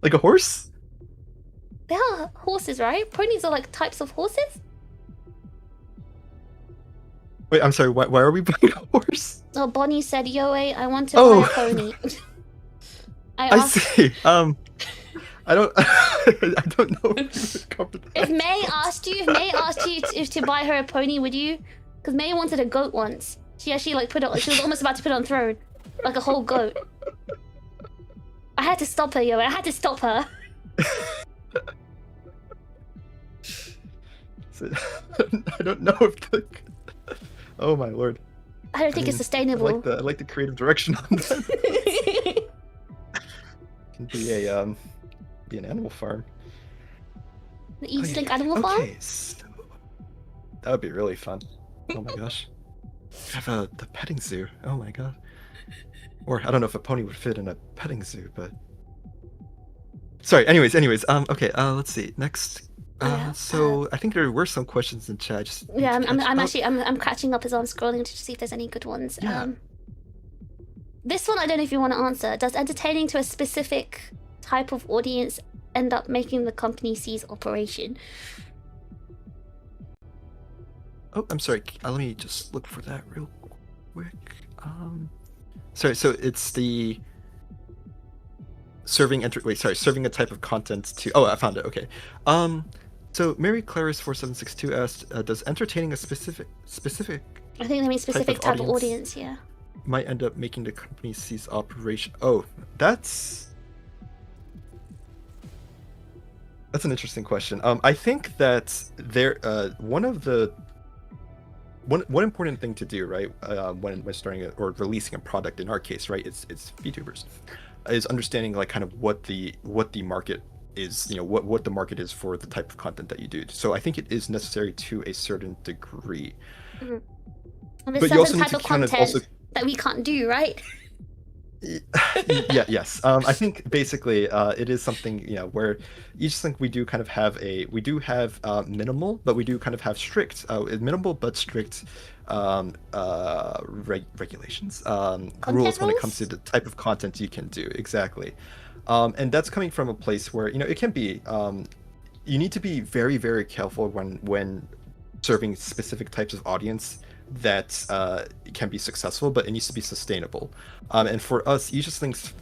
Like a horse? They are horses, right? Ponies are like types of horses. Wait, I'm sorry. Why are we buying a horse? Oh, Bonnie said, "Yoi, I want to buy a pony." I see. I don't know if you would cover that. If May asked you if to buy her a pony, would you? Because May wanted a goat once. She actually like put it. She was almost about to put it on throne, like a whole goat. I had to stop her, Yo. I had to stop her. I don't know if the... Oh my lord. I don't think it's sustainable. I like the creative direction on that. Can be an animal farm. The Aegis-Link animal farm? Okay, so that would be really fun. Oh my gosh. Have the petting zoo. Oh my god. Or I don't know if a pony would fit in a petting zoo, but sorry. Anyways. Okay. Let's see. Next. So I think there were some questions in chat. Yeah, I'm catching up as I'm scrolling to see if there's any good ones. Yeah. This one I don't know if you want to answer. Does entertaining to a specific type of audience end up making the company cease operation? Oh, I'm sorry. Let me just look for that real quick. Sorry. So it's the serving a type of content to. Oh, I found it. Okay. So Mary Claris 4762 asked, does entertaining a specific? I think they mean specific type of audience. Yeah. Might end up making the company cease operation. Oh, that's an interesting question. I think that there one important thing to do, right, when starting or releasing a product, in our case, right, it's VTubers, is understanding like kind of what the market is, you know, what the market is for the type of content that you do. So I think it is necessary to a certain degree. Mm-hmm. And there's certain type of content that we can't do, right? Yes. I think basically it is something, you know, where Aegis-Link we do have minimal, but we do kind of have strict, minimal but strict regulations, rules when it comes to the type of content you can do. Exactly. And that's coming from a place where, you know, it can be, you need to be very, very careful when serving specific types of audience that can be successful, but it needs to be sustainable. And for us, Aegis-Link's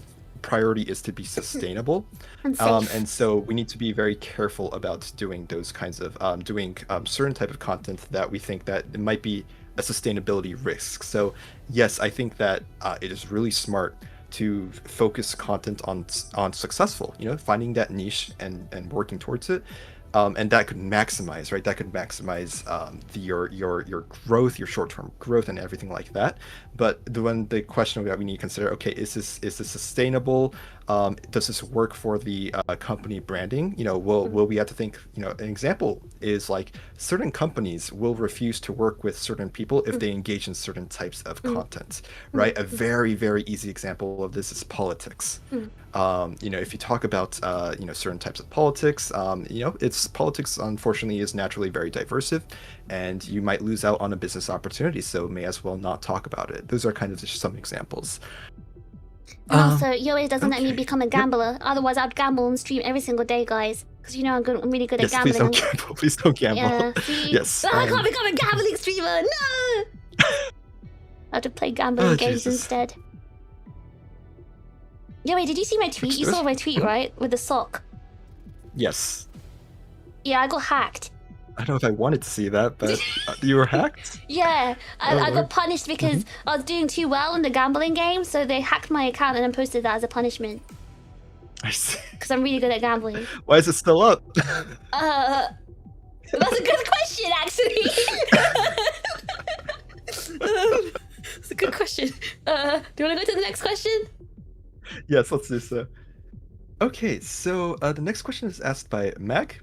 priority is to be sustainable, and so we need to be very careful about doing those kinds of doing certain type of content that we think that it might be a sustainability risk. So yes, I think that it is really smart to focus content on successful, finding that niche and working towards it. And that could maximize, right? That could maximize your growth, your short-term growth, and everything like that. But the question that we need to consider, okay, is this sustainable? Does this work for the company branding? Will we have to think? An example is like certain companies will refuse to work with certain people if they engage in certain types of content, right? A very, very easy example of this is politics. If you talk about certain types of politics, it's politics unfortunately is naturally very diverse, and you might lose out on a business opportunity, so may as well not talk about it. Those are kind of just some examples. And also, Yoe doesn't let me become a gambler. Otherwise, I'd gamble and stream every single day, guys. Because I'm really good at gambling. Please don't gamble. Please don't gamble. Yeah, see? Yes. I can't become a gambling streamer. No. I have to play gambling games instead. Yoe, did you see my tweet? You saw my tweet, right? With the sock. Yes. Yeah, I got hacked. I don't know if I wanted to see that, but you were hacked? Yeah, I got punished because I was doing too well in the gambling game, so they hacked my account and then posted that as a punishment. I see. Because I'm really good at gambling. Why is it still up? That's a good question, actually. That's a good question. Do you want to go to the next question? Yes, let's do so. Okay, so the next question is asked by Mag.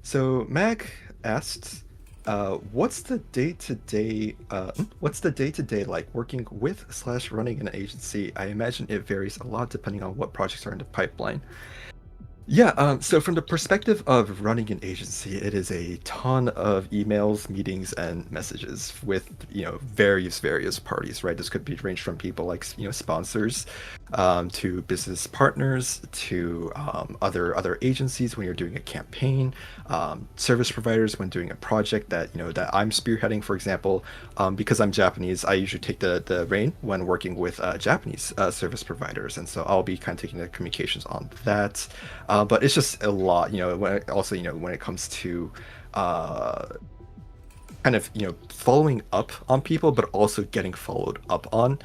So Mag asked, what's the day-to-day like working with / running an agency? I imagine it varies a lot depending on what projects are in the pipeline. Yeah, so from the perspective of running an agency, it is a ton of emails, meetings, and messages with, various parties, right? This could be range from people like, sponsors, to business partners, to other agencies when you're doing a campaign, service providers when doing a project that, that I'm spearheading, for example. Because I'm Japanese, I usually take the reign when working with Japanese service providers, and so I'll be kind of taking the communications on that. But it's just a lot, when it comes to kind of following up on people, but also getting followed up on.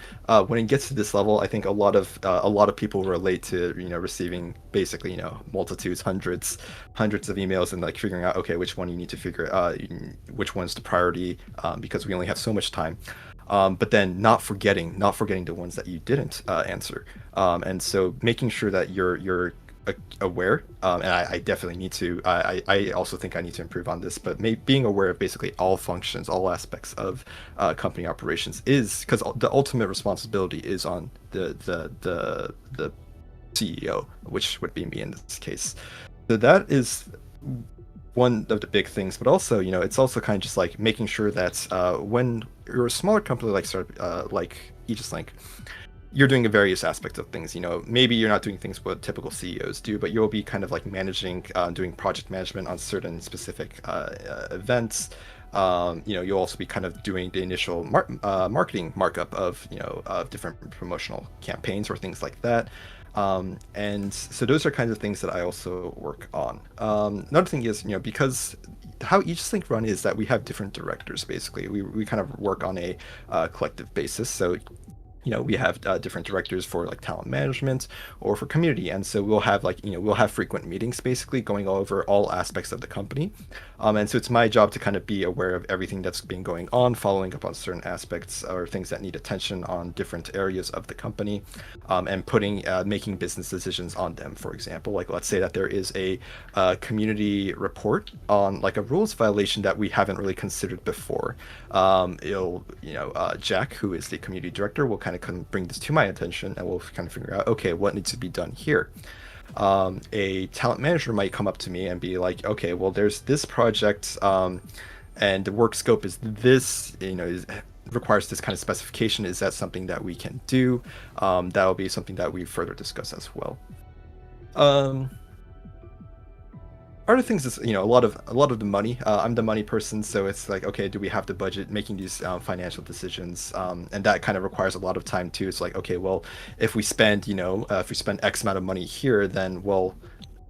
When it gets to this level, I think a lot of people relate to receiving basically multitudes, hundreds of emails, and like figuring out, okay, which one you need to figure which one's the priority, because we only have so much time. But then not forgetting the ones that you didn't answer, and so making sure that you're aware, and I definitely need to. I also think I need to improve on this, but being aware of basically all functions, all aspects of company operations is because the ultimate responsibility is on the CEO, which would be me in this case. So that is one of the big things, but also it's also kind of just like making sure that when you're a smaller company like Aegis-Link, you're doing various aspects of things. Maybe you're not doing things what typical CEOs do, but you'll be kind of like managing, doing project management on certain specific events. You'll also be kind of doing the initial marketing markup of different promotional campaigns or things like that. And so those are kinds of things that I also work on. Another thing is, because how Aegis-Link run is that we have different directors. Basically, we kind of work on a collective basis. So we have different directors for like talent management or for community, and so we'll have frequent meetings basically going over all aspects of the company, and so it's my job to kind of be aware of everything that's been going on, following up on certain aspects or things that need attention on different areas of the company, and making business decisions on them. For example, like let's say that there is a community report on like a rules violation that we haven't really considered before. Jack, who is the community director, will kind of bring this to my attention, and we'll kind of figure out, okay, what needs to be done here. A talent manager might come up to me and be like, okay, well, there's this project, and the work scope is this, requires this kind of specification. Is that something that we can do? That'll be something that we further discuss as well. Other things is a lot of the money. I'm the money person, so it's like, okay, do we have the budget, making these financial decisions, and that kind of requires a lot of time too. It's like, okay, well, if we spend X amount of money here, then well,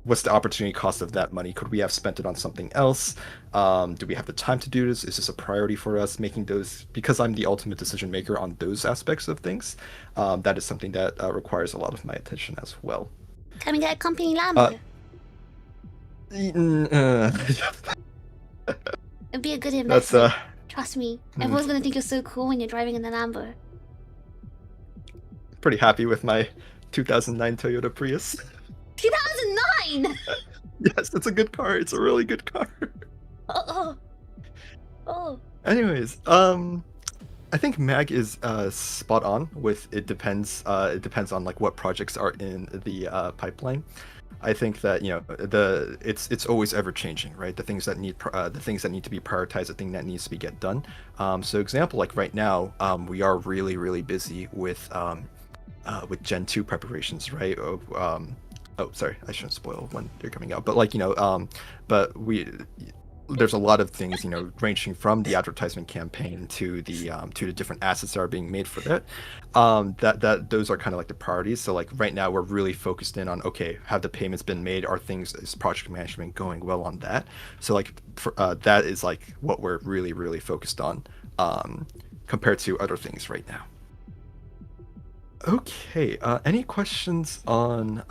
what's the opportunity cost of that money? Could we have spent it on something else? Do we have the time to do this? Is this a priority for us? Making those, because I'm the ultimate decision maker on those aspects of things, that is something that requires a lot of my attention as well. Can we get a company Lambo? It'd be a good investment. Trust me. Everyone's gonna think you're so cool when you're driving in the Lambo. Pretty happy with my 2009 Toyota Prius. 2009! Yes, it's a good car. It's a really good car. Oh. Anyways, I think Mag is spot on with it depends on like what projects are in the pipeline. I think that, you know, it's always ever changing, right? The things that need to be prioritized, the thing that needs to be get done. So example, like right now, we are really busy with Gen 2 preparations, right? Oh, sorry, I shouldn't spoil when they're coming out, but like, you know, there's a lot of things, you know, ranging from the advertisement campaign to the different assets that are being made for that. That those are kind of like the priorities. So like right now we're really focused in on, okay, have the payments been made? Is project management going well on that? So like that is like what we're really focused on compared to other things right now. Okay, any questions on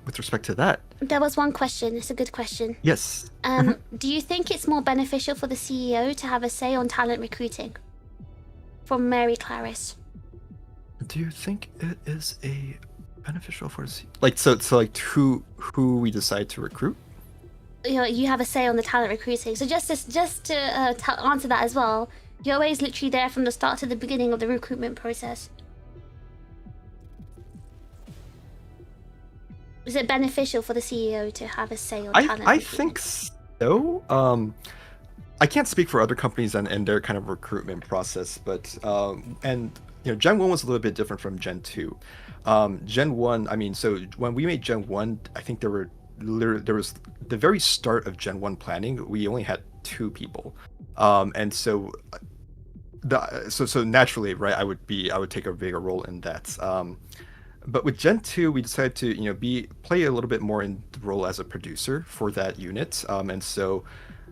with respect to that? There was one question. It's a good question. Yes. Do you think it's more beneficial for the CEO to have a say on talent recruiting? From Mary Clarice. Do you think it is a beneficial for like so like who we decide to recruit? You know, you have a say on the talent recruiting. So just to answer that as well, you're always literally there from the start to the beginning of the recruitment process. Is it beneficial for the CEO to have a say on talent? I think so. I can't speak for other companies and their kind of recruitment process, but and you know, Gen 1 was a little bit different from Gen 2. Gen 1, I mean, so when we made Gen 1, I think there was the very start of Gen 1 planning, we only had 2 people. And so so naturally, right, I would take a bigger role in that. But with Gen 2, we decided to, you know, play a little bit more in the role as a producer for that unit. And so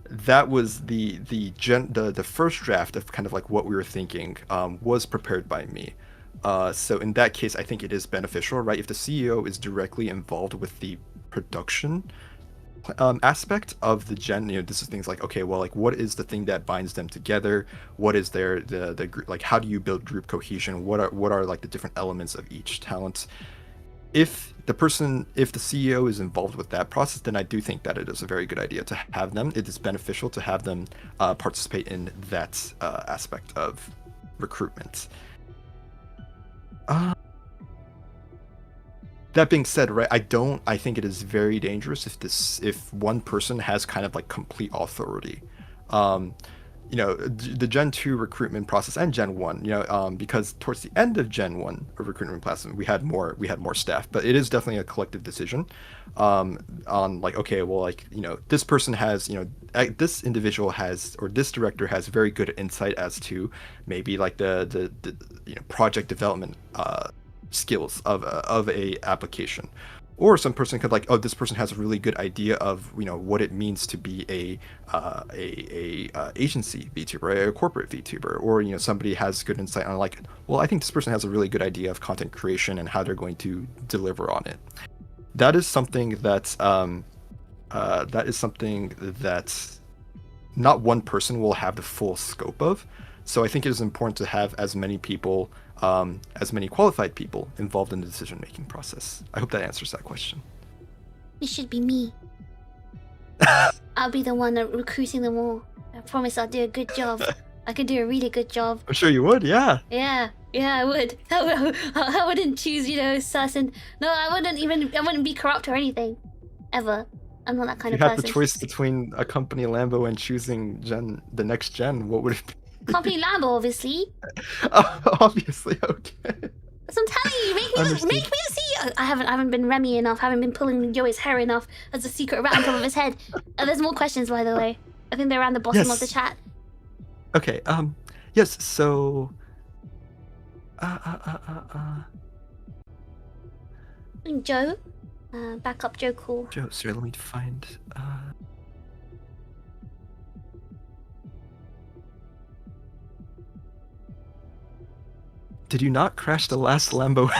that was the first draft of kind of like what we were thinking was prepared by me. So in that case, I think it is beneficial, right? If the CEO is directly involved with the production aspect of the Gen, you know, this is things like, okay, well, like what is the thing that binds them together? What is the like, how do you build group cohesion? What are like the different elements of each talent? If the CEO is involved with that process, then I do think that it is a very good idea to have them. It is beneficial to have them participate in that aspect of recruitment. That being said, right, I think it is very dangerous if one person has kind of like complete authority. You know, the Gen 2 recruitment process and Gen 1, you know, because towards the end of Gen 1 recruitment process, we had more staff, but it is definitely a collective decision on like, okay, well, like, you know, this person has, you know, this individual has, or this director has very good insight as to maybe like the you know, project development skills of a application, or some person could like, oh, this person has a really good idea of, you know, what it means to be a agency VTuber, or a corporate VTuber, or, you know, somebody has good insight on like, well, I think this person has a really good idea of content creation and how they're going to deliver on it. That is something that not one person will have the full scope of. So I think it is important to have as many people, as many qualified people involved in the decision-making process. I hope that answers that question. It should be me. I'll be the one recruiting them all. I promise I'll do a good job. I could do a really good job. I'm sure you would, yeah. Yeah, I would. I wouldn't choose, you know, certain... No, I wouldn't be corrupt or anything. Ever. I'm not that kind of person. If you had the choice between a company Lambo and choosing the next gen, what would it be? Company Lambo, obviously. Obviously, okay. So I'm telling you, make me a CEO. I haven't been Remy enough. I haven't been pulling Joey's hair enough as a secret right on top of his head. There's more questions, by the way. I think they're around the bottom of the chat. Okay. Yes. So. Joe, Back up Joe Cool. Joe, sorry, let me find. Did you not crash the last Lambo?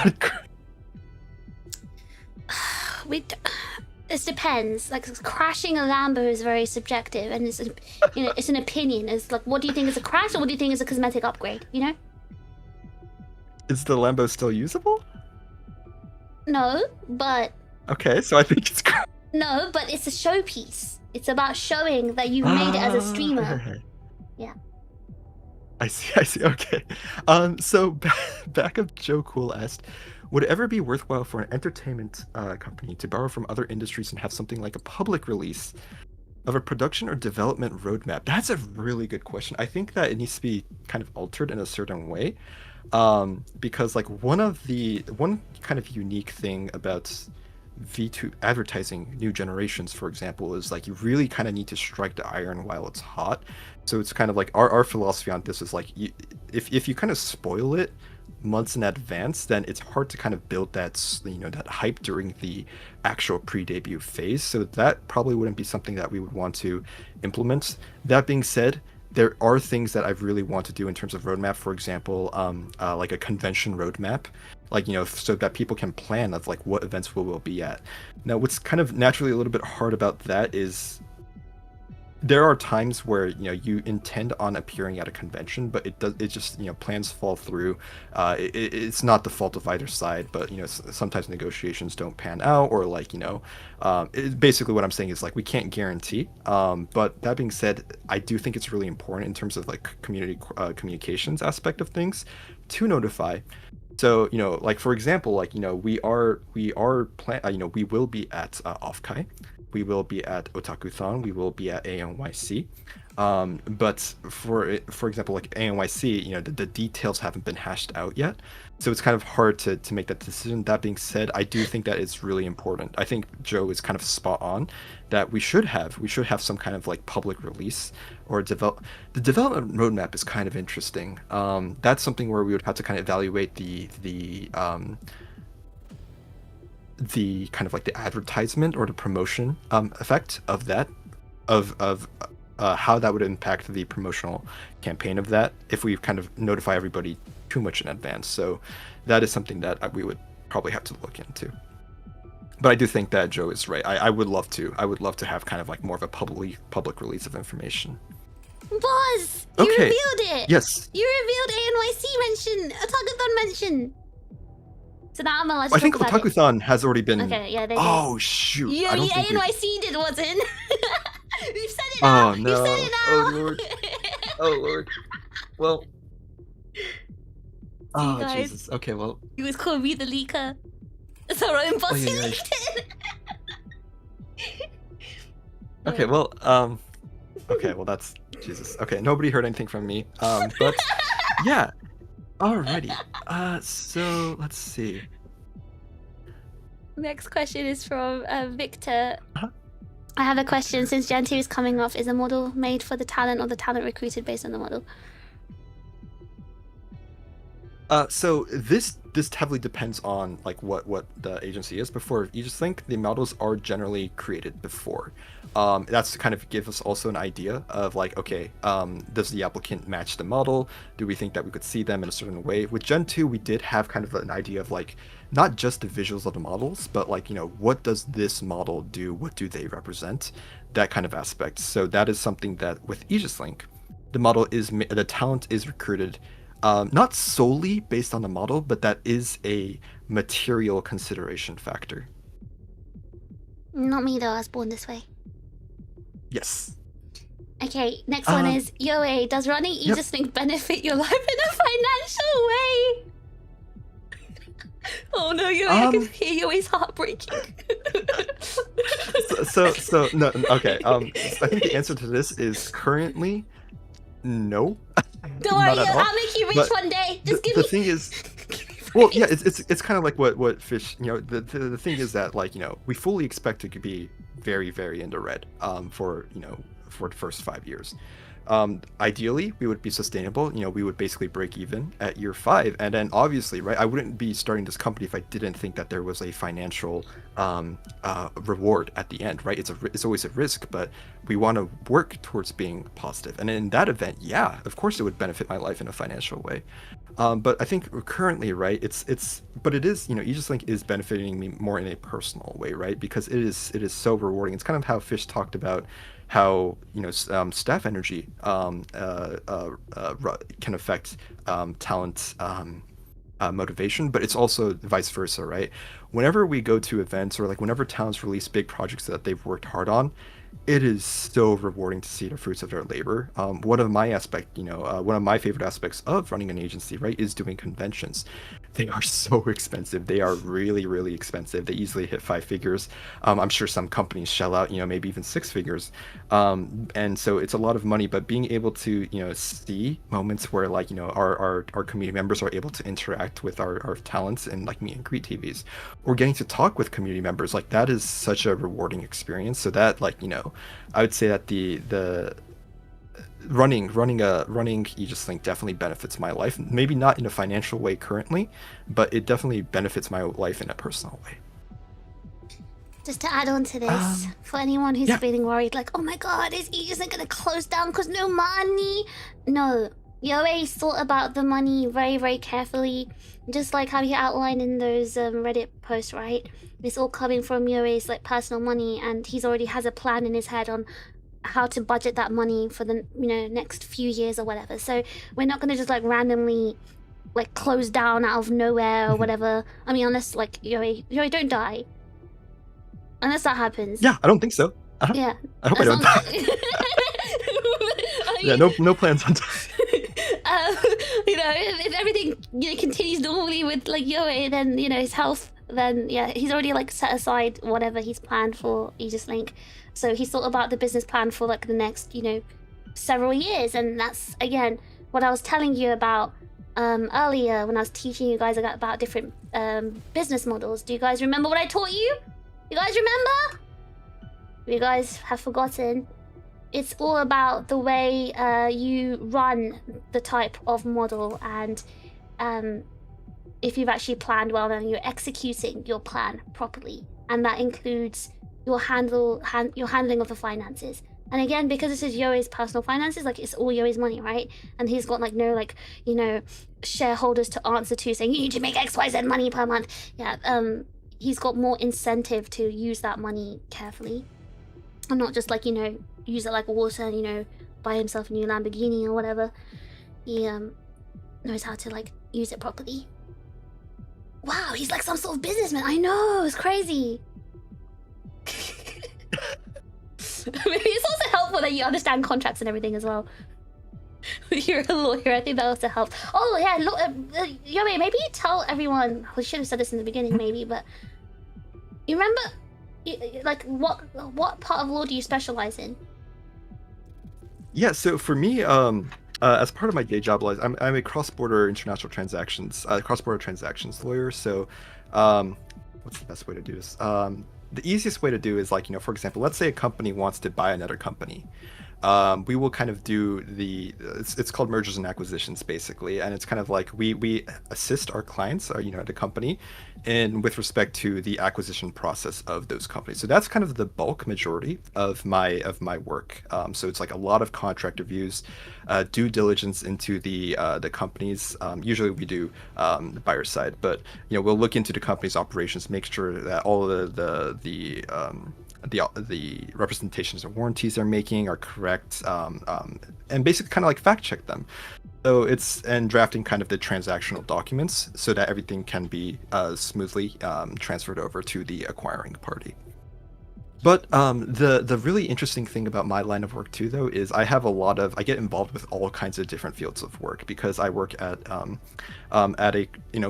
This depends. Like crashing a Lambo is very subjective, and it's it's an opinion. It's like, what do you think is a crash, or what do you think is a cosmetic upgrade? You know? Is the Lambo still usable? No, but okay, so I think it's. No, but it's a showpiece. It's about showing that you made it as a streamer. Yeah. I see. Okay. So back up Joe Cool asked, would it ever be worthwhile for an entertainment company to borrow from other industries and have something like a public release of a production or development roadmap? That's a really good question. I think that it needs to be kind of altered in a certain way, because like one kind of unique thing about VTuber advertising new generations, for example, is like you really kind of need to strike the iron while it's hot. So it's kind of like our philosophy on this is like, if you kind of spoil it months in advance, then it's hard to kind of build that that hype during the actual pre-debut phase. So that probably wouldn't be something that we would want to implement. That being said, there are things that I really want to do in terms of roadmap. For example, like a convention roadmap, like so that people can plan of like what events we will be at. Now, what's kind of naturally a little bit hard about that is there are times where you intend on appearing at a convention, but it just plans fall through. It's not the fault of either side, but sometimes negotiations don't pan out, or like basically what I'm saying is like we can't guarantee. But that being said, I do think it's really important in terms of like community communications aspect of things to notify. So like for example, like we will be at Offkai. We will be at Otakuthon. We will be at ANYC. But for example, like ANYC, the details haven't been hashed out yet. So it's kind of hard to make that decision. That being said, I do think that it's really important. I think Joe is kind of spot on that we should have some kind of like public release or the development roadmap is kind of interesting. That's something where we would have to kind of evaluate the kind of like the advertisement or the promotion effect of that, of how that would impact the promotional campaign of that if we kind of notify everybody too much in advance. So that is something that we would probably have to look into. But I do think that Joe is right. I would love to have kind of like more of a public release of information. Boss, you revealed it. Yes. You revealed ANYC mention, Otakuthon mention. So now I'm allowed to I think talk about Otakuthon has already been. Okay, yeah, they did. Oh shoot! Yeah, ANYC did, wasn't? You've said it now. Oh no! You've said it now. Oh lord! Oh lord! Well. Oh guys, Jesus! Okay, well. You was calling me the leaker. It's our own boss who leaked it. Okay, well, okay, well that's Jesus. Okay, nobody heard anything from me. But yeah. Alrighty. So let's see. Next question is from Victor. I have a question. Since Gen 2 is coming off, is a model made for the talent or the talent recruited based on the model? So this heavily depends on like what the agency is. Before Aegis-Link, the models are generally created before. That's to kind of give us also an idea of like, okay, does the applicant match the model? Do we think that we could see them in a certain way? With Gen 2, we did have kind of an idea of like, not just the visuals of the models, but like, what does this model do? What do they represent? That kind of aspect. So that is something that with Aegis-Link, the talent is recruited not solely based on the model, but that is a material consideration factor. Not me though, I was born this way. Yes. Okay, next one is, Yoa, does running Aegis-Link benefit your life in a financial way? Oh no, Yoa, I can hear Yoa's heartbreaking. so no, okay. I think the answer to this is currently no. Don't worry, I'll make you rich one day. Just give me. The thing is, well, yeah, it's kind of like what Fish. The thing is that like we fully expect it to be very very into red for the first 5 years, Ideally, we would be sustainable. We would basically break even at year 5, and then obviously, right, I wouldn't be starting this company if I didn't think that there was a financial reward at the end, right? It's always a risk, but we want to work towards being positive. And in that event, yeah, of course, it would benefit my life in a financial way. But I think currently, right, but it is, Aegis-Link is benefiting me more in a personal way, right? Because it is so rewarding. It's kind of how Fish talked about how staff energy can affect talent motivation, but it's also vice versa, right? Whenever we go to events, or like whenever talents release big projects that they've worked hard on, it is so rewarding to see the fruits of their labor. One of my favorite aspects of running an agency, right, is doing conventions. They are so expensive. They are really, really expensive. They easily hit 5 figures. I'm sure some companies shell out, maybe even 6 figures. And so it's a lot of money, but being able to, see moments where like, our community members are able to interact with our talents and like meet and greet TVs, or getting to talk with community members, like that is such a rewarding experience. So that, like, I would say that the running Aegis-Link definitely benefits my life. Maybe not in a financial way currently, but it definitely benefits my life in a personal way. Just to add on to this, for anyone who's feeling worried, like, oh my god, is Aegis-Link gonna close down because no money? No, Yoei thought about the money very, very carefully, just like how he outlined in those Reddit posts, right? It's all coming from Yoei's like personal money, and he's already has a plan in his head on how to budget that money for the next few years or whatever. So we're not gonna just like randomly like close down out of nowhere or whatever. I mean, unless like Yoei don't die. Unless that happens. Yeah, I don't think so. Yeah. I hope I don't die. Yeah, no plans on dying. If everything continues normally with like Yoei, then his health, then yeah, he's already like set aside whatever he's planned for Aegis-Link. So he's thought about the business plan for like the next several years, and that's again what I was telling you about earlier when I was teaching you guys about different business models. Do you guys remember what I taught you? You guys remember? You guys have forgotten. It's all about the way you run the type of model, and if you've actually planned well, then you're executing your plan properly, and that includes your handling of the finances. And again, because this is Yoei's personal finances, like it's all Yoei's money, right? And he's got like no shareholders to answer to saying you need to make XYZ money per month. Yeah, he's got more incentive to use that money carefully, and not just like use it like water and buy himself a new Lamborghini or whatever. He knows how to like use it properly. Wow, he's like some sort of businessman. I know, it's crazy. Maybe it's also helpful that you understand contracts and everything as well. You're a lawyer. I think that also helps. Oh yeah, look, Yoei, maybe you tell everyone. We should have said this in the beginning, maybe, but you remember, like, what part of law do you specialize in? Yeah, so for me, as part of my day job, I'm a cross-border international transactions, cross-border transactions lawyer. So, what's the best way to do this? The easiest way to do is like, for example, let's say a company wants to buy another company. We will kind of do it's called mergers and acquisitions basically, and it's kind of like we assist our clients, the company, and with respect to the acquisition process of those companies. So that's kind of the bulk majority of my work. So it's like a lot of contract reviews, due diligence into the companies. Usually we do the buyer side, but we'll look into the company's operations, make sure that all of the representations and warranties they're making are correct, and basically kind of like fact check them. So and drafting kind of the transactional documents so that everything can be smoothly transferred over to the acquiring party. But the really interesting thing about my line of work too, though, is I get involved with all kinds of different fields of work because I work at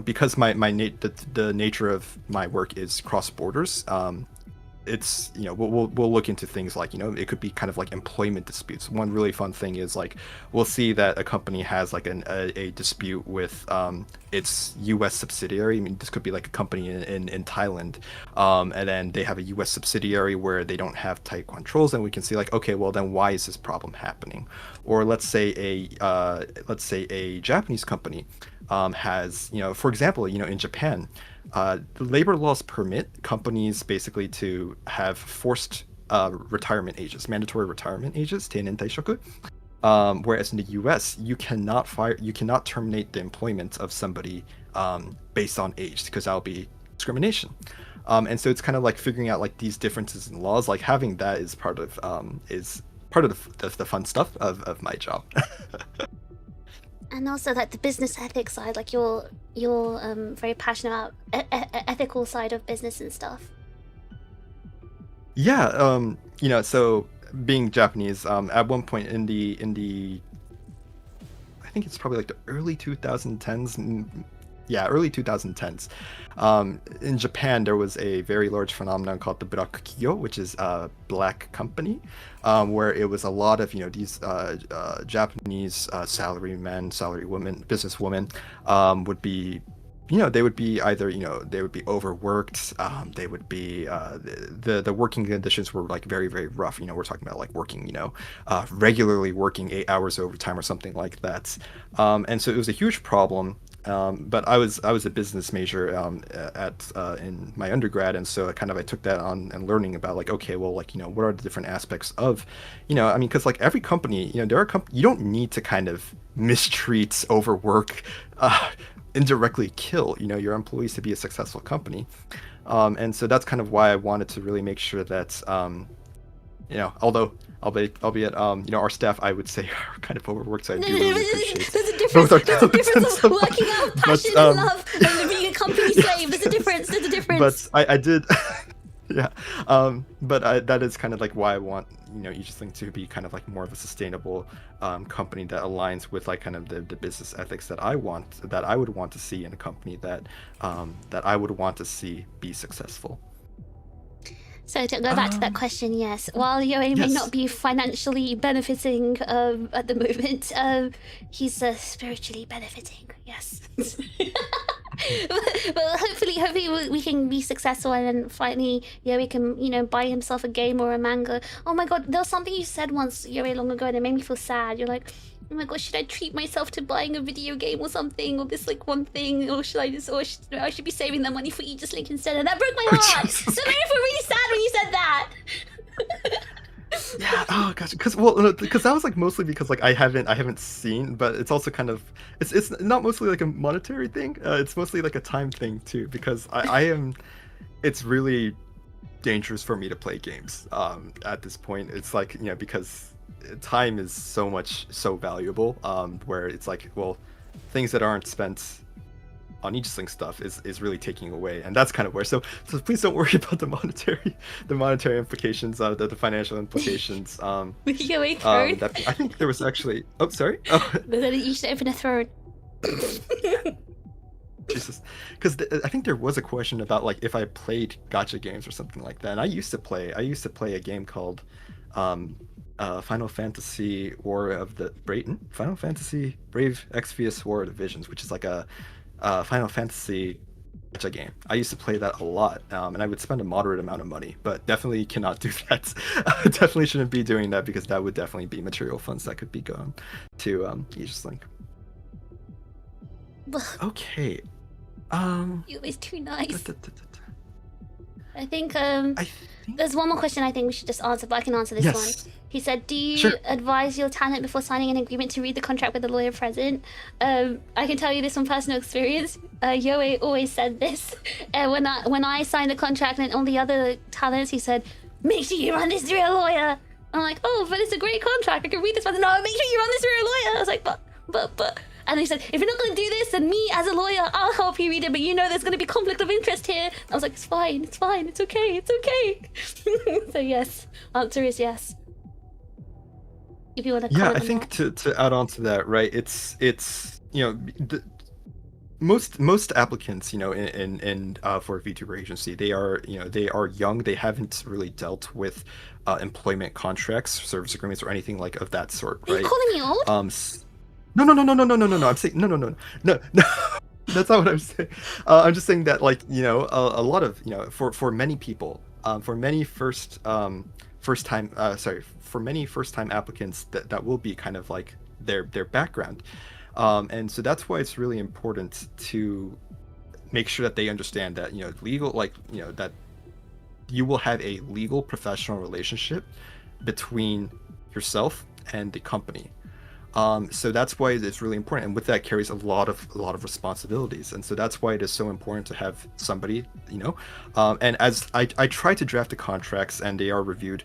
because the nature of my work is cross borders. it's, you know, we'll look into things like, you know, it could be kind of like employment disputes. One really fun thing is like we'll see that a company has like a dispute with its U.S. subsidiary. I mean, this could be like a company in Thailand, and then they have a U.S. subsidiary where they don't have tight controls, and we can see like, okay, well then why is this problem happening? Or let's say a Japanese company has, you know, for example, you know, in Japan, the labor laws permit companies basically to have forced retirement ages, mandatory retirement ages, teinen taishoku. Whereas in the U.S., you cannot terminate the employment of somebody based on age, because that'll be discrimination. And so it's kind of like figuring out like these differences in laws. Like having that is part of the fun stuff of my job. And also like the business ethics side, like you're very passionate about ethical side of business and stuff. Yeah, you know, so being Japanese, at one point in the I think it's probably like the early 2010s. Yeah, early 2010s. In Japan, there was a very large phenomenon called the Black Kyo, which is a black company, where it was a lot of, you know, these Japanese salarymen, salarywomen, businesswomen would be, you know, they would be either, you know, they would be overworked. They would be the working conditions were like very, very rough. You know, we're talking about like working, you know, regularly working 8 hours overtime or something like that. And so it was a huge problem. But I was a business major in my undergrad, and so I took that on and learning about like, okay, well, like, you know, what are the different aspects of, you know, I mean, because like every company, you know, there are you don't need to kind of mistreat, overwork, indirectly kill, you know, your employees to be a successful company. And so that's kind of why I wanted to really make sure that, you know, albeit, you know, our staff, I would say, are kind of overworked, so I do really appreciate there's a difference. There's a difference of working out passion and love and being a company slave. There's a difference. There's a difference. But I did, yeah. But that is kind of like why I want, you know, Aegis-Link to be kind of like more of a sustainable company that aligns with like kind of the business ethics that I would want to see in a company that I would want to see be successful. So to go back to that question, yes, while Yoei may not be financially benefiting at the moment, he's spiritually benefiting, yes. but hopefully we can be successful, and then finally Yoei can, you know, buy himself a game or a manga. Oh my god, there was something you said once, Yoei, long ago, and it made me feel sad. You're like, oh my god, should I treat myself to buying a video game or something, or this like one thing, or I should be saving that money for Aegis-Link instead? And that broke my heart. That made me feel really sad when you said that. Yeah. Oh gosh. Because that was like mostly because like I haven't seen, but it's also kind of it's not mostly like a monetary thing. It's mostly like a time thing too, because I am. It's really dangerous for me to play games. At this point, it's like, you know, because time is so valuable, where it's like, well, things that aren't spent on Aegis-Link stuff is really taking away, and that's kind of where, so please don't worry about the monetary implications, the financial implications. I think there was actually, oh sorry, you should open a throne. Jesus, because I think there was a question about like if I played gacha games or something like that, and I used to play a game called Final Fantasy Final Fantasy Brave Exvius War of the Visions, which is like a Final Fantasy gacha game. I used to play that a lot, and I would spend a moderate amount of money, but definitely cannot do that. Definitely shouldn't be doing that, because that would definitely be material funds that could be going to Aegis-Link. Okay. You're always too nice. I think there's one more question I think we should just answer, but I can answer this one. He said, do you advise your talent before signing an agreement to read the contract with the lawyer present? I can tell you this from personal experience. Yoei always said this. When I signed the contract and all the other talents, he said, make sure you run this through a lawyer. I'm like, oh, but it's a great contract. I can read this one. No, make sure you run this through a lawyer. I was like, but. And he said, if you're not going to do this, then me as a lawyer, I'll help you read it, but you know there's going to be conflict of interest here. I was like, it's fine, it's okay. So yes, answer is yes. If you want to I think to add on to that, right, it's you know, most applicants, for a VTuber agency, they are young. They haven't really dealt with employment contracts, service agreements, or anything like of that sort, Are right? you calling me old? No, no, no, no, no, no, no, no, no. I'm saying no. That's not what I'm saying. I'm just saying that, like, a lot of, for many people, for many first time applicants, that will be kind of like their background. And so that's why it's really important to make sure that they understand that, legal, like, that you will have a legal professional relationship between yourself and the company. So that's why it's really important, and with that carries a lot of responsibilities, and so that's why it is so important to have somebody, and as I try to draft the contracts, and they are reviewed,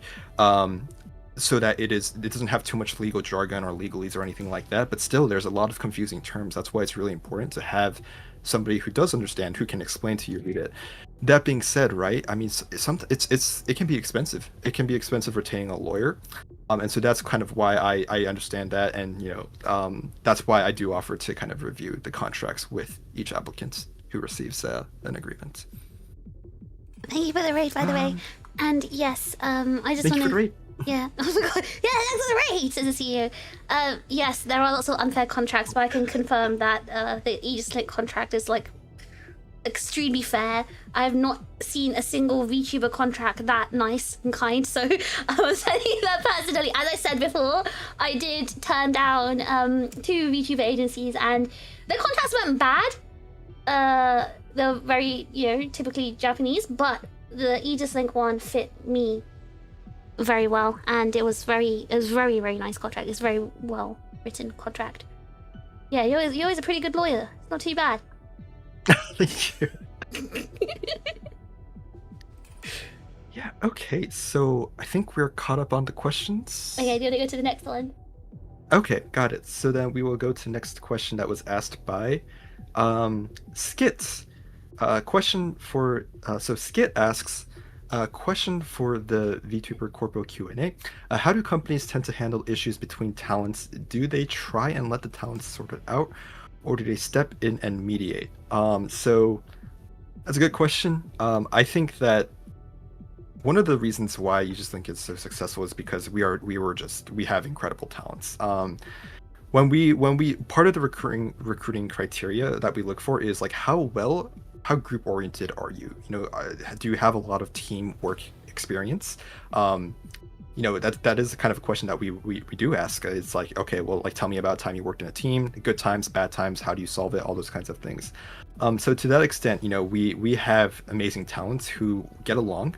so that it doesn't have too much legal jargon or legalese or anything like that, but still there's a lot of confusing terms. That's why it's really important to have somebody who does understand, who can explain to you, read it. That being said, right, I mean, it can be expensive. It can be expensive retaining a lawyer. And so that's kind of why I understand that, and that's why I do offer to kind of review the contracts with each applicant who receives an agreement. Thank you for the raid, by the way. And yes, I just Thank you want for the raid. Yeah. Oh my god. Yeah, thanks for the raid, says the CEO. Yes, there are lots of unfair contracts, but I can confirm that the Aegis-Link contract is like extremely fair. I have not seen a single VTuber contract that nice and kind, so I was telling you that personally. As I said before, I did turn down 2 VTuber agencies, and the contracts weren't bad. They're very, typically Japanese, but the Aegis-Link one fit me very well, and it was very nice contract. It's very well written contract. Yeah, you're always a pretty good lawyer. It's not too bad. Thank you. Yeah, okay, so I think we're caught up on the questions. Okay, do you want to go to the next one? Okay, got it. So then we will go to the next question that was asked by Skit. Question for so Skit asks, question for the VTuber Corpo Q&A. How do companies tend to handle issues between talents? Do they try and let the talents sort it out, or do they step in and mediate? So that's a good question. I think that one of the reasons why Aegis-Link is so successful is because we have incredible talents. When we part of the recruiting criteria that we look for is like how group oriented are you? Do you have a lot of teamwork experience? That is kind of a question that we do ask. It's like, okay, well, like, tell me about a time you worked in a team, good times, bad times, how do you solve it, all those kinds of things. So to that extent, we have amazing talents who get along,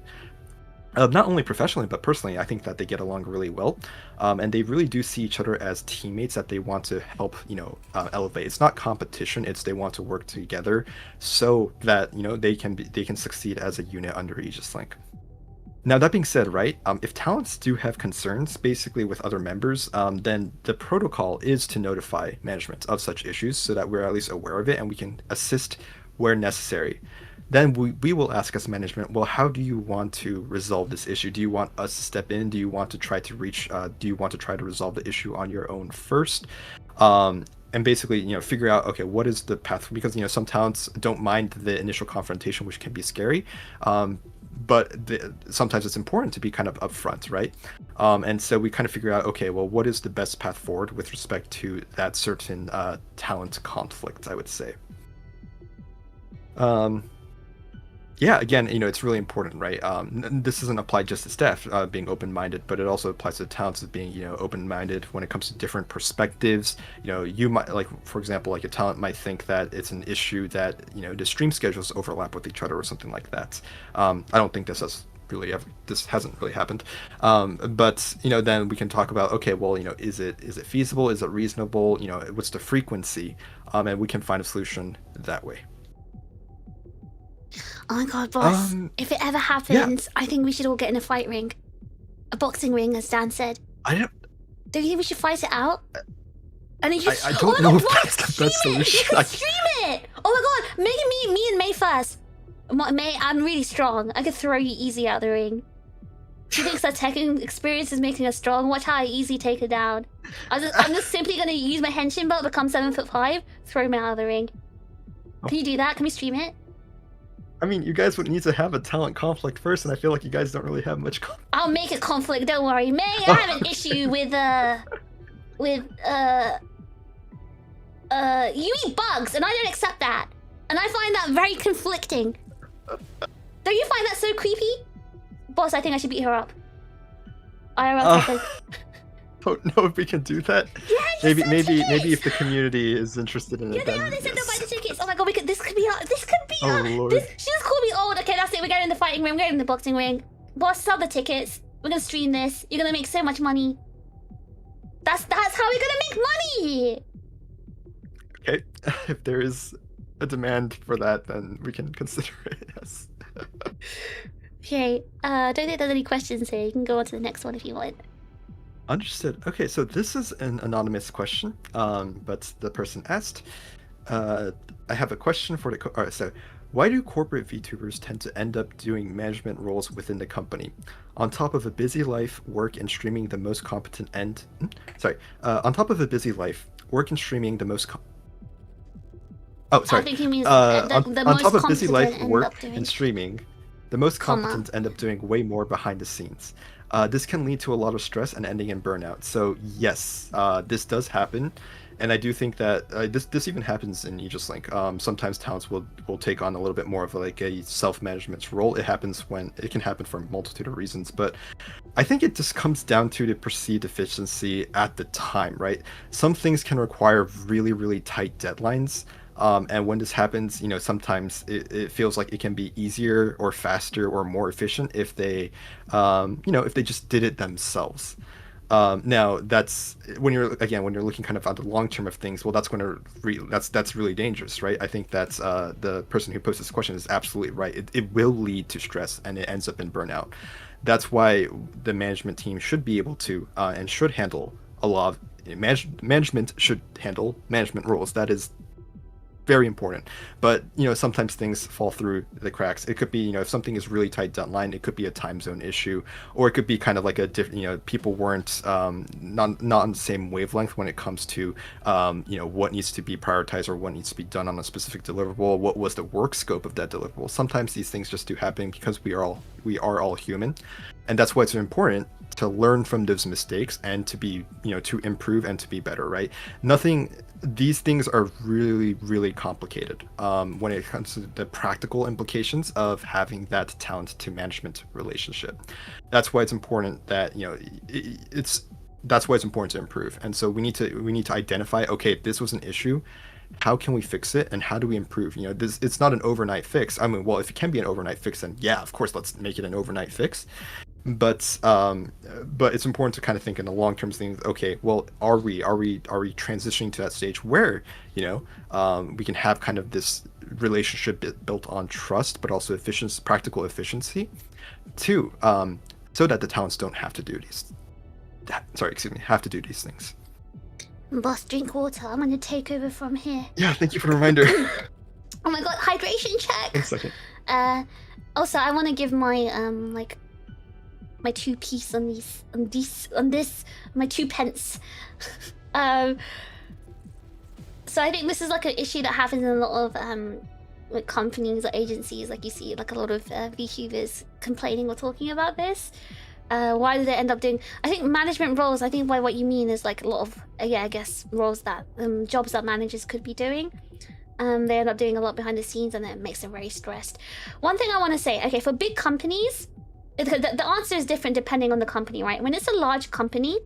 not only professionally but personally. I think that they get along really well, and they really do see each other as teammates that they want to help elevate. It's not competition, it's they want to work together so that they can succeed as a unit under Aegis-Link. Now, that being said, right, if talents do have concerns basically with other members, then the protocol is to notify management of such issues so that we're at least aware of it and we can assist where necessary. Then we will ask as management, well, how do you want to resolve this issue? Do you want us to step in? Do you want to try to resolve the issue on your own first? And basically, figure out, okay, what is the path? Because, some talents don't mind the initial confrontation, which can be scary. But sometimes it's important to be kind of upfront, right? And so we kind of figure out, okay, well, what is the best path forward with respect to that certain talent conflict, I would say. Yeah, again, it's really important, right? This doesn't apply just to staff being open-minded, but it also applies to talents of being, open-minded when it comes to different perspectives. You might, like, for example, like a talent might think that it's an issue that, the stream schedules overlap with each other or something like that. I don't think this hasn't really happened. But, then we can talk about, okay, well, is it feasible? Is it reasonable? What's the frequency? And we can find a solution that way. Oh my god, boss. If it ever happens, yeah. I think we should all get in a fight ring. A boxing ring, as Dan said. Don't you think we should fight it out? And then I don't know if that's the best solution. You can stream it! Oh my god, me and May first. May, I'm really strong. I could throw you easy out the ring. She thinks that tech experience is making her strong. Watch how I easily take her down. I'm just simply gonna use my henshin belt, become 7'5", throw me out of the ring. Can you do that? Can we stream it? I mean, you guys would need to have a talent conflict first, and I feel like you guys don't really have much conflict. I'll make a conflict, don't worry. May, I have an issue with you eat bugs, and I don't accept that. And I find that very conflicting. Don't you find that so creepy? Boss, I think I should beat her up. IRL Don't know if we can do that. Yeah, maybe if the community is interested in it. Yeah, they said they'll buy the tickets. Oh my god, this could be Oh lord. She just called me old. Okay, that's it. We're going in the fighting ring. We're going in the boxing ring. Boss, sell the tickets. We're gonna stream this. You're gonna make so much money. That's how we're gonna make money. Okay, if there is a demand for that, then we can consider it. Yes. Okay. Don't think there's any questions here. You can go on to the next one if you want. Understood. Okay, so this is an anonymous question, but the person asked, I have a question for the... Alright, so why do corporate VTubers tend to end up doing management roles within the company? On top of a busy life, work and streaming the most competent end... on top of a busy life, work and streaming the most... Oh, sorry. I think he means on most top of busy life, competent work, and streaming, the most competent end up doing way more behind the scenes. This can lead to a lot of stress and ending in burnout. So yes, this does happen, and I do think that this even happens in Aegis-Link. Sometimes talents will take on a little bit more of like a self-management role. It can happen for a multitude of reasons, but I think it just comes down to the perceived efficiency at the time, right? Some things can require really, really tight deadlines. And when this happens, sometimes it feels like it can be easier or faster or more efficient if they, if they just did it themselves. Now that's when you're looking kind of at the long term of things. Well, that's going to that's really dangerous, right? I think that's the person who posed this question is absolutely right. It will lead to stress and it ends up in burnout. That's why the management team should be able to and should handle a lot of management should handle management roles. That is very important, but sometimes things fall through the cracks. It could be if something is really tight deadline, it could be a time zone issue, or it could be kind of like a different people weren't not on the same wavelength when it comes to what needs to be prioritized or what needs to be done on a specific deliverable. What was the work scope of that deliverable? Sometimes these things just do happen because we are all human, and that's why it's important to learn from those mistakes and to be to improve and to be better, right? These things are really, really complicated when it comes to the practical implications of having that talent to management relationship. That's why it's important that that's why it's important to improve. And so we need to identify, okay, this was an issue, how can we fix it, and how do we improve? It's not an overnight fix. I mean, well, if it can be an overnight fix, then yeah, of course, let's make it an overnight fix. But it's important to kind of think in the long term things. Okay, well, are we transitioning to that stage where we can have kind of this relationship built on trust, but also practical efficiency, too, so that the talents don't have to do these. Have to do these things. Boss, drink water. I'm gonna take over from here. Yeah, thank you for the reminder. Oh my god, hydration check. 1 second. Also, I want to give my my 2 piece on this, my 2 pence. So I think this is like an issue that happens in a lot of companies or agencies. Like you see like a lot of VTubers complaining or talking about this. Why do they end up doing... I think management roles, I think by what you mean is like a lot of, I guess, roles that, jobs that managers could be doing. They end up doing a lot behind the scenes and it makes them very stressed. One thing I want to say, okay, for big companies, the answer is different depending on the company, right? When it's a large company,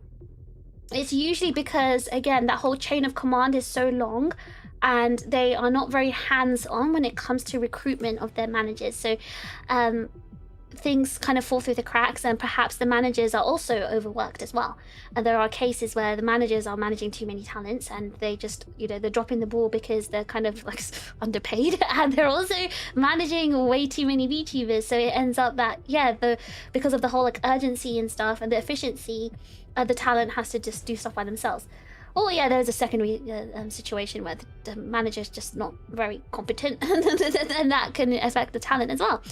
it's usually because, again, that whole chain of command is so long and they are not very hands-on when it comes to recruitment of their managers. So things kind of fall through the cracks, and perhaps the managers are also overworked as well. And there are cases where the managers are managing too many talents and they just, they're dropping the ball because they're kind of like underpaid, and they're also managing way too many VTubers. So it ends up that, because of the whole like urgency and stuff and the efficiency, the talent has to just do stuff by themselves. Oh yeah, there's a secondary situation where the manager's just not very competent, and that can affect the talent as well.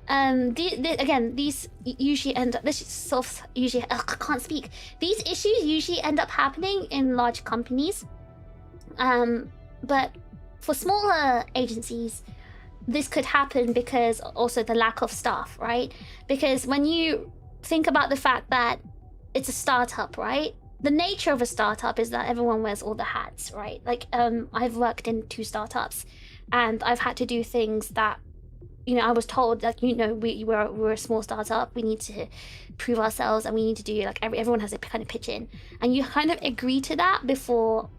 Again, these usually end up. I can't speak. These issues usually end up happening in large companies, but for smaller agencies, this could happen because also the lack of staff, right? Because when you think about the fact that it's a startup, right? The nature of a startup is that everyone wears all the hats, right? Like, I've worked in 2 startups, and I've had to do things that, you know, I was told, like, you know, we're a small startup, we need to prove ourselves, and we need to do, like, everyone has to kind of pitch in, and you kind of agree to that before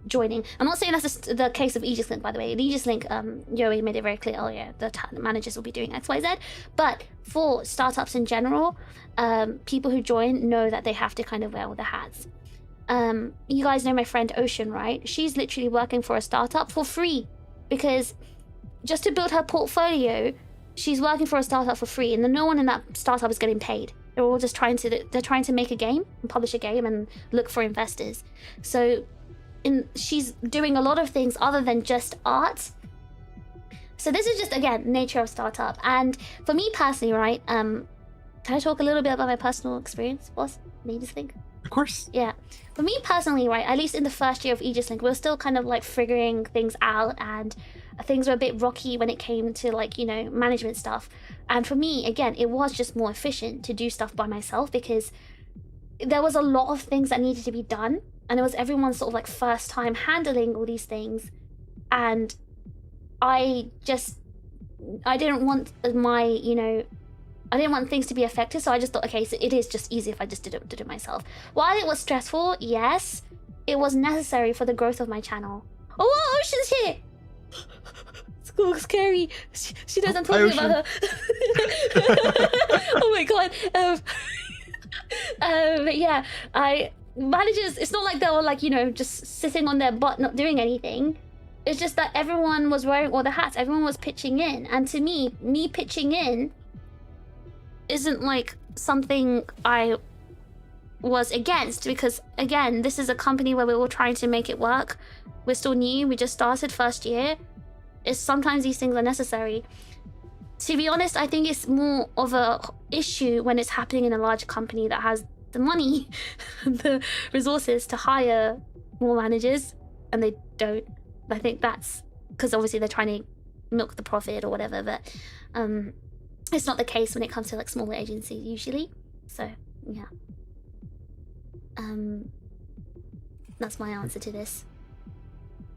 joining. I'm not saying that's the case of Aegis-Link, by the way. In Aegis-Link, Yoey made it very clear earlier, the managers will be doing XYZ, but for startups in general, people who join know that they have to kind of wear all the hats. You guys know my friend Ocean, right? She's literally working for a startup for free, because just to build her portfolio, she's working for a startup for free, and then no one in that startup is getting paid. They're all just trying to make a game and publish a game and look for investors. So she's doing a lot of things other than just art. So this is just, again, nature of startup. And for me personally, right, can I talk a little bit about my personal experience, boss? Aegis-Link? Of course. Yeah. For me personally, right, at least in the first year of Aegis-Link, we were still kind of like figuring things out, and things were a bit rocky when it came to, like, you know, management stuff. And for me, again, it was just more efficient to do stuff by myself, because there was a lot of things that needed to be done, and it was everyone's sort of like first time handling all these things, and I didn't want my, you know, I didn't want things to be affected, so I just thought, okay, so it is just easy if I just did it myself. While it was stressful, yes, it was necessary for the growth of my channel. Oh, Ocean's here! It's scary. She knows I'm talking about her. Oh my god. But yeah, managers, it's not like they were, like, you know, just sitting on their butt not doing anything. It's just that everyone was wearing all the hats, everyone was pitching in, and to me pitching in isn't like something I was against, because again, this is a company where we're all trying to make it work. We're still new, we just started first year. Sometimes these things are necessary. To be honest, I think it's more of a issue when it's happening in a large company that has the money, the resources to hire more managers, and they don't. I think that's because obviously they're trying to milk the profit or whatever, but it's not the case when it comes to, like, smaller agencies usually. So yeah, that's my answer to this.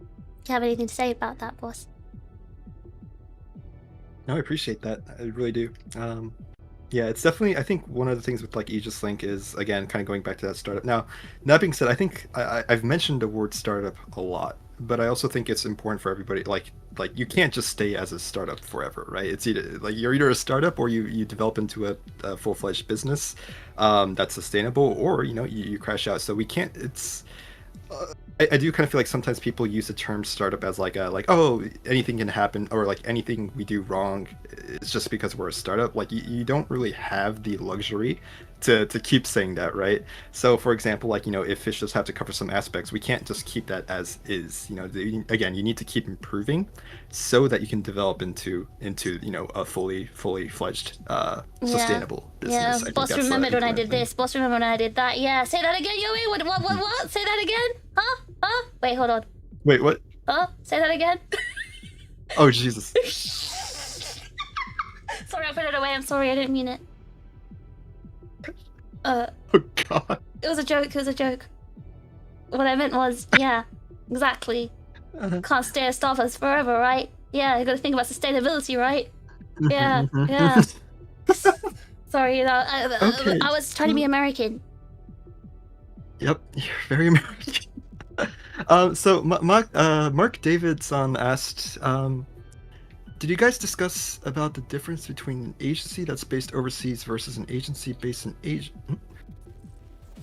Do you have anything to say about that, boss? No, I appreciate that. I really do. Yeah, it's definitely, I think one of the things with, like, Aegis-Link is, again, kind of going back to that startup. Now, that being said, I think I've mentioned the word startup a lot, but I also think it's important for everybody, like you can't just stay as a startup forever, right? It's either, like, you're either a startup or you develop into a full-fledged business that's sustainable, or, you know, you crash out. So we can't, it's... I do kind of feel like sometimes people use the term startup as like oh, anything can happen, or like anything we do wrong, it's just because we're a startup. Like you don't really have the luxury to keep saying that, right? So for example, like, you know, if fish just have to cover some aspects, we can't just keep that as is. You know, again, you need to keep improving so that you can develop into you know, a fully fledged sustainable business. Yeah, boss remembered when I did this. Boss remembered when I did that. Yeah, say that again, Yoey. What? Say that again. Huh? Wait, hold on. Wait, what? Say that again. Oh, Jesus. Sorry, I put it away. I'm sorry, I didn't mean it. Oh God. It was a joke. What I meant was, yeah, exactly. Can't stay as staff as forever, right? Yeah, you gotta think about sustainability, right? Yeah. Sorry, okay. I was trying to be American. Yep, you're very American. So Mark Davidson asked, did you guys discuss about the difference between an agency that's based overseas versus an agency based in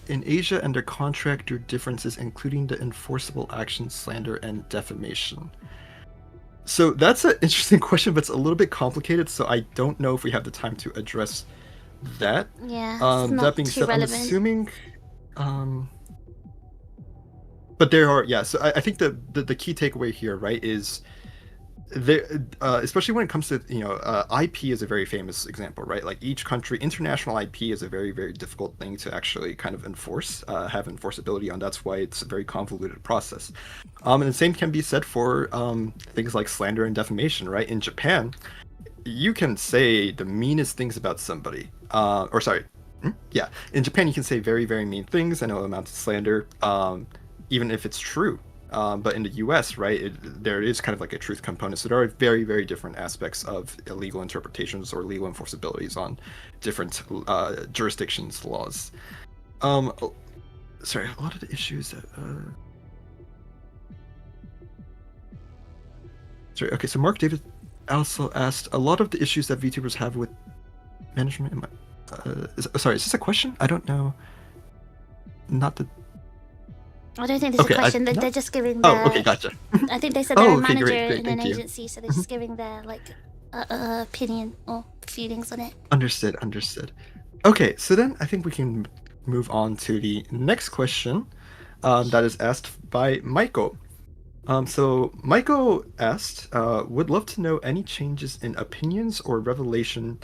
Asia and their contractor differences, including the enforceable actions, slander, and defamation? So that's an interesting question, but it's a little bit complicated, so I don't know if we have the time to address that. Yeah, it's not that being too said, relevant. I'm assuming... but there are, yeah, so I think the key takeaway here, right, is especially when it comes to IP is a very famous example, right? Like each country, international IP is a very, very difficult thing to actually kind of enforce, have enforceability on. That's why it's a very convoluted process. And the same can be said for things like slander and defamation, right? In Japan, you can say the meanest things about somebody, yeah, in Japan you can say very, very mean things and it'll amount to slander, even if it's true. But in the US, right, there is kind of like a truth component. So there are very, very different aspects of illegal interpretations or legal enforceabilities on different jurisdictions' laws. Sorry, a lot of the issues that... Sorry, okay, so Mark David also asked, a lot of the issues that VTubers have with management... sorry, is this a question? I don't know. Not the... I don't think there's a question. They're just giving their... Oh, okay, gotcha. I think they said they're a manager great, in an agency, so they're just giving their opinion or feelings on it. Understood. Okay, so then I think we can move on to the next question that is asked by Michael. So Michael asked, would love to know any changes in opinions or revelation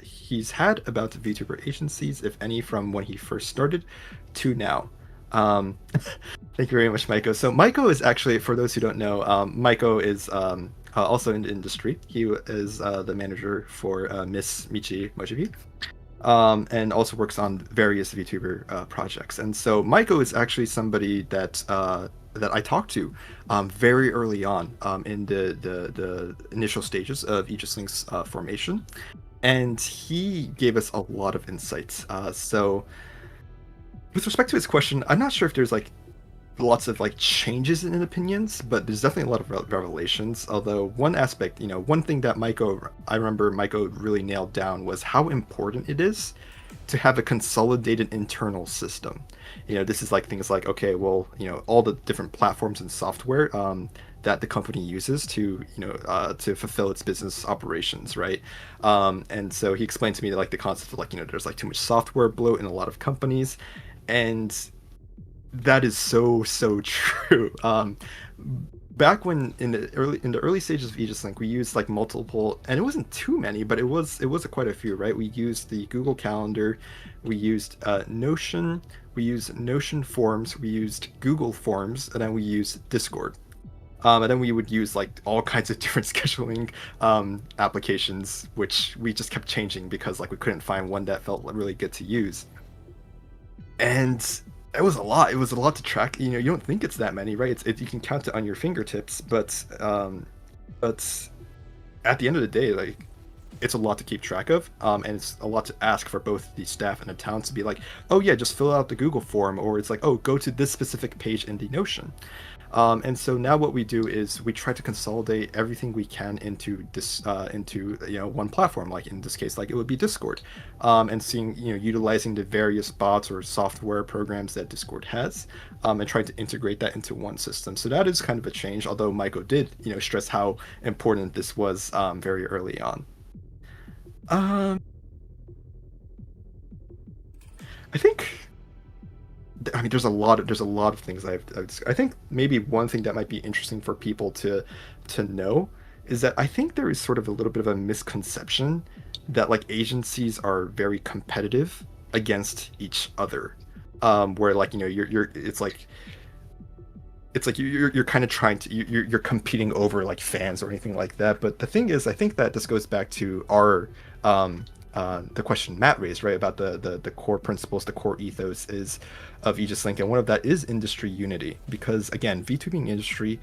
he's had about the VTuber agencies, if any, from when he first started to now. Thank you very much, Maiko. So Maiko is actually, for those who don't know, Maiko is also in the industry. He is the manager for Miss Michi Mojibi, and also works on various VTuber projects. And so Maiko is actually somebody that I talked to very early on in the initial stages of Aegis-Link's formation, and he gave us a lot of insights. So with respect to his question, I'm not sure if there's like lots of like changes in opinions, but there's definitely a lot of revelations. Although one aspect, one thing that I remember Maiko really nailed down was how important it is to have a consolidated internal system. This is like things like, okay, well, all the different platforms and software that the company uses to fulfill its business operations, right? And so he explained to me that like the concept of like, there's like too much software bloat in a lot of companies. And that is so true. Back when in the early stages of Aegis-Link, we used like multiple, and it wasn't too many, but it was quite a few, right? We used the Google Calendar, we used Notion, we used Notion Forms, we used Google Forms, and then we used Discord. And then we would use like all kinds of different scheduling applications, which we just kept changing because like we couldn't find one that felt really good to use. And it was a lot. It was a lot to track. You don't think it's that many, right? You can count it on your fingertips, but at the end of the day, like it's a lot to keep track of, and it's a lot to ask for both the staff and the town to be like, oh yeah, just fill out the Google form, or it's like, oh, go to this specific page in the Notion. And so now what we do is we try to consolidate everything we can into this one platform. Like in this case, like it would be Discord, and seeing utilizing the various bots or software programs that Discord has, and trying to integrate that into one system. So that is kind of a change. Although Maiko did stress how important this was very early on. I think. I mean, there's a lot of things I think maybe one thing that might be interesting for people to know is that I think there is sort of a little bit of a misconception that like agencies are very competitive against each other, where like you're kind of trying to you're competing over like fans or anything like that. But the thing is, I think that this goes back to our the question Matt raised, right, about the core principles, the core ethos is of Aegis-Link, and one of that is industry unity. Because again, VTubing industry,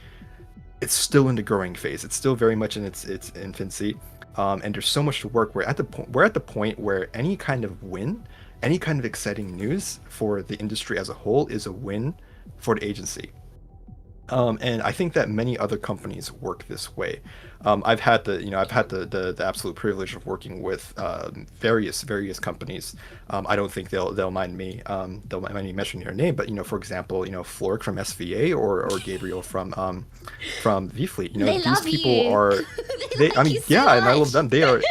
it's still in the growing phase. It's still very much in its infancy, and there's so much to work. We're at the point where any kind of win, any kind of exciting news for the industry as a whole is a win for the agency. And I think that many other companies work this way. I've had the absolute privilege of working with various companies. I don't think they'll mind me mentioning their name, but for example, Floric from SVA or Gabriel from VFleet. These people are and I love them. They are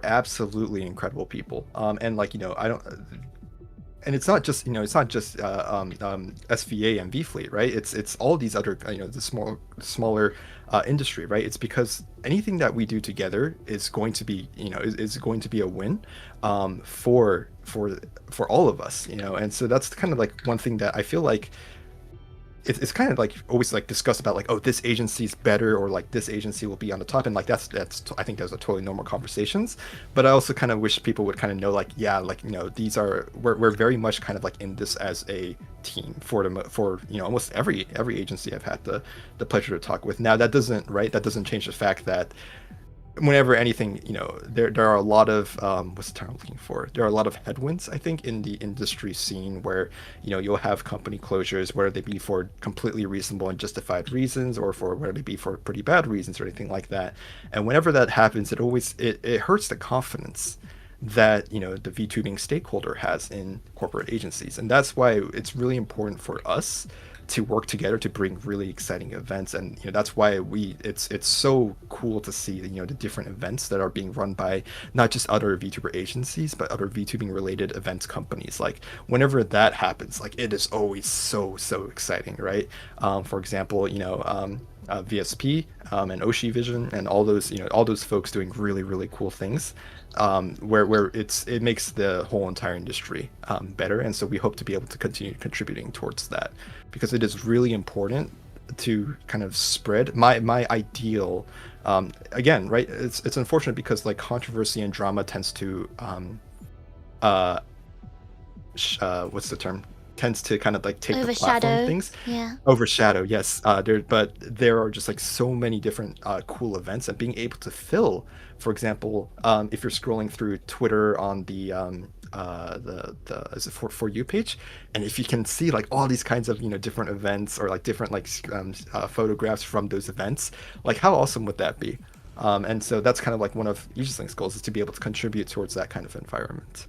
absolutely incredible people. And like and it's not just SVA and VFleet, right? It's all these other the smaller industry, right? It's because anything that we do together is going to be is going to be a win for all of us, and so that's kind of like one thing that I feel like it's kind of like always like discussed about like, oh, this agency's better, or like this agency will be on the top, and like that's I think those are totally normal conversations. But I also kind of wish people would kind of know like, yeah, like these are we're very much kind of like in this as a team for almost every agency I've had the pleasure to talk with. Now that doesn't change the fact that whenever anything, there are a lot of what's the term I'm looking for? There are a lot of headwinds, I think, in the industry scene where you'll have company closures, whether they be for completely reasonable and justified reasons, or for whether they be for pretty bad reasons or anything like that. And whenever that happens, it hurts the confidence that the VTubing stakeholder has in corporate agencies, and that's why it's really important for us to work together to bring really exciting events. And that's why it's so cool to see the different events that are being run by not just other VTuber agencies but other VTubing related events companies. Like whenever that happens, like it is always so exciting, right? For example, VSP and Oshi Vision and all those folks doing really cool things, where it makes the whole entire industry better. And so we hope to be able to continue contributing towards that, because it is really important to kind of spread my ideal. Again, right, it's unfortunate because like controversy and drama tends to what's the term, tends to kind of like take the platform things. Yeah. Overshadow, yes. But there are just like so many different cool events, and being able to fill, for example, if you're scrolling through Twitter on the is it for you page, and if you can see like all these kinds of different events, or like different like photographs from those events, like how awesome would that be? And so that's kind of like one of Aegis-Link's goals, is to be able to contribute towards that kind of environment.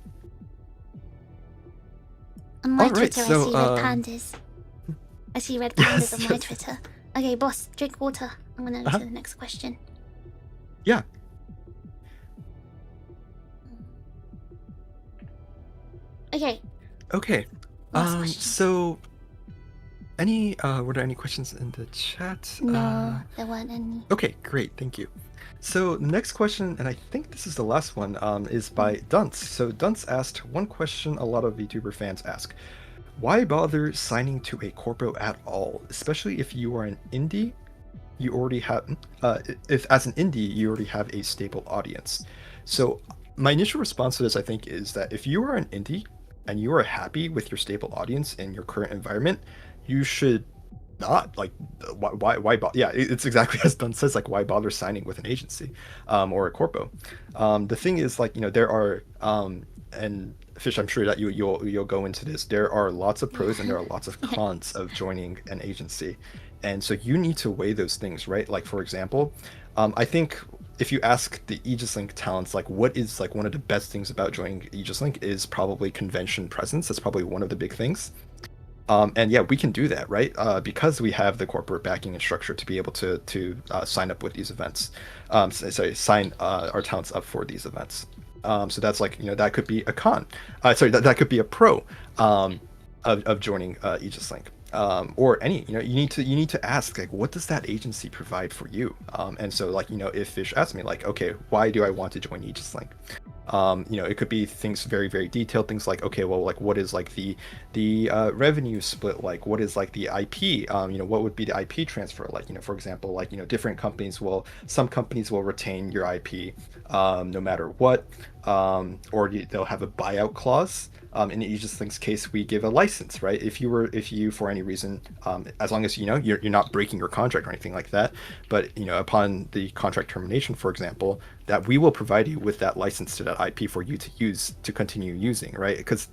On my Twitter, I see red pandas. I see red pandas on my Twitter. Okay, boss, drink water. I'm gonna go to the next question. Yeah. Okay. Okay. So, were there any questions in the chat? No, there weren't any. Okay, great, thank you. So the next question, and I think this is the last one, is by Dunce. So Dunce asked one question a lot of VTuber fans ask: why bother signing to a corpo at all, especially if you are an indie? You already have, if as an indie you already have a stable audience. So my initial response to this, I think, is that if you are an indie and you are happy with your stable audience in your current environment, you should not like why yeah, it's exactly as Dunn says, like why bother signing with an agency or a corpo. The thing is, like there are and Fish, I'm sure that you'll go into this, there are lots of pros and there are lots of cons of joining an agency, and so you need to weigh those things, right? Like for example, I think if you ask the Aegis-Link talents, like what is like one of the best things about joining Aegis-Link, is probably convention presence. That's probably one of the big things. And yeah, we can do that, right? Because we have the corporate backing and structure to be able to sign up with these events. Sign our talents up for these events. So that's like, that could be a con. That could be a pro of joining Aegis-Link. Or any, you need to ask, like, what does that agency provide for you? And so, like, if Fish asks me, like, okay, why do I want to join Aegis-Link? It could be things very, very detailed, things like, okay, well, like, what is like the revenue split, like, what is like the IP, what would be the IP transfer, like, for example, like, some companies will retain your IP no matter what, or they'll have a buyout clause. In Aegis-Link's case, we give a license, right? If you for any reason, as long as you're not breaking your contract or anything like that, but upon the contract termination, for example, that we will provide you with that license to that IP for you to use, to continue using, right? Because